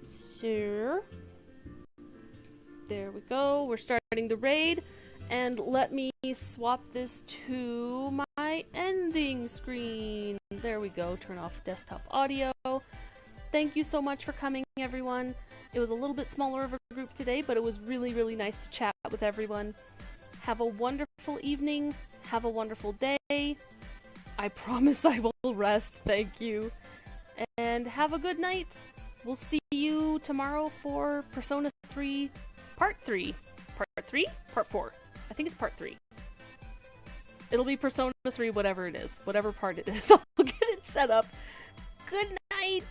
So, There we go. We're starting the raid. And let me swap this to my ending screen. There we go. Turn off desktop audio. Thank you so much for coming, everyone. It was a little bit smaller of a group today, but it was really, really nice to chat with everyone. Have a wonderful evening. Have a wonderful day. I promise I will rest. Thank you. And have a good night. We'll see you tomorrow for Persona 3 Part 3. Part 3? Part 4. I think it's Part 3. It'll be Persona 3, whatever it is. Whatever part it is. I'll get it set up. Good night!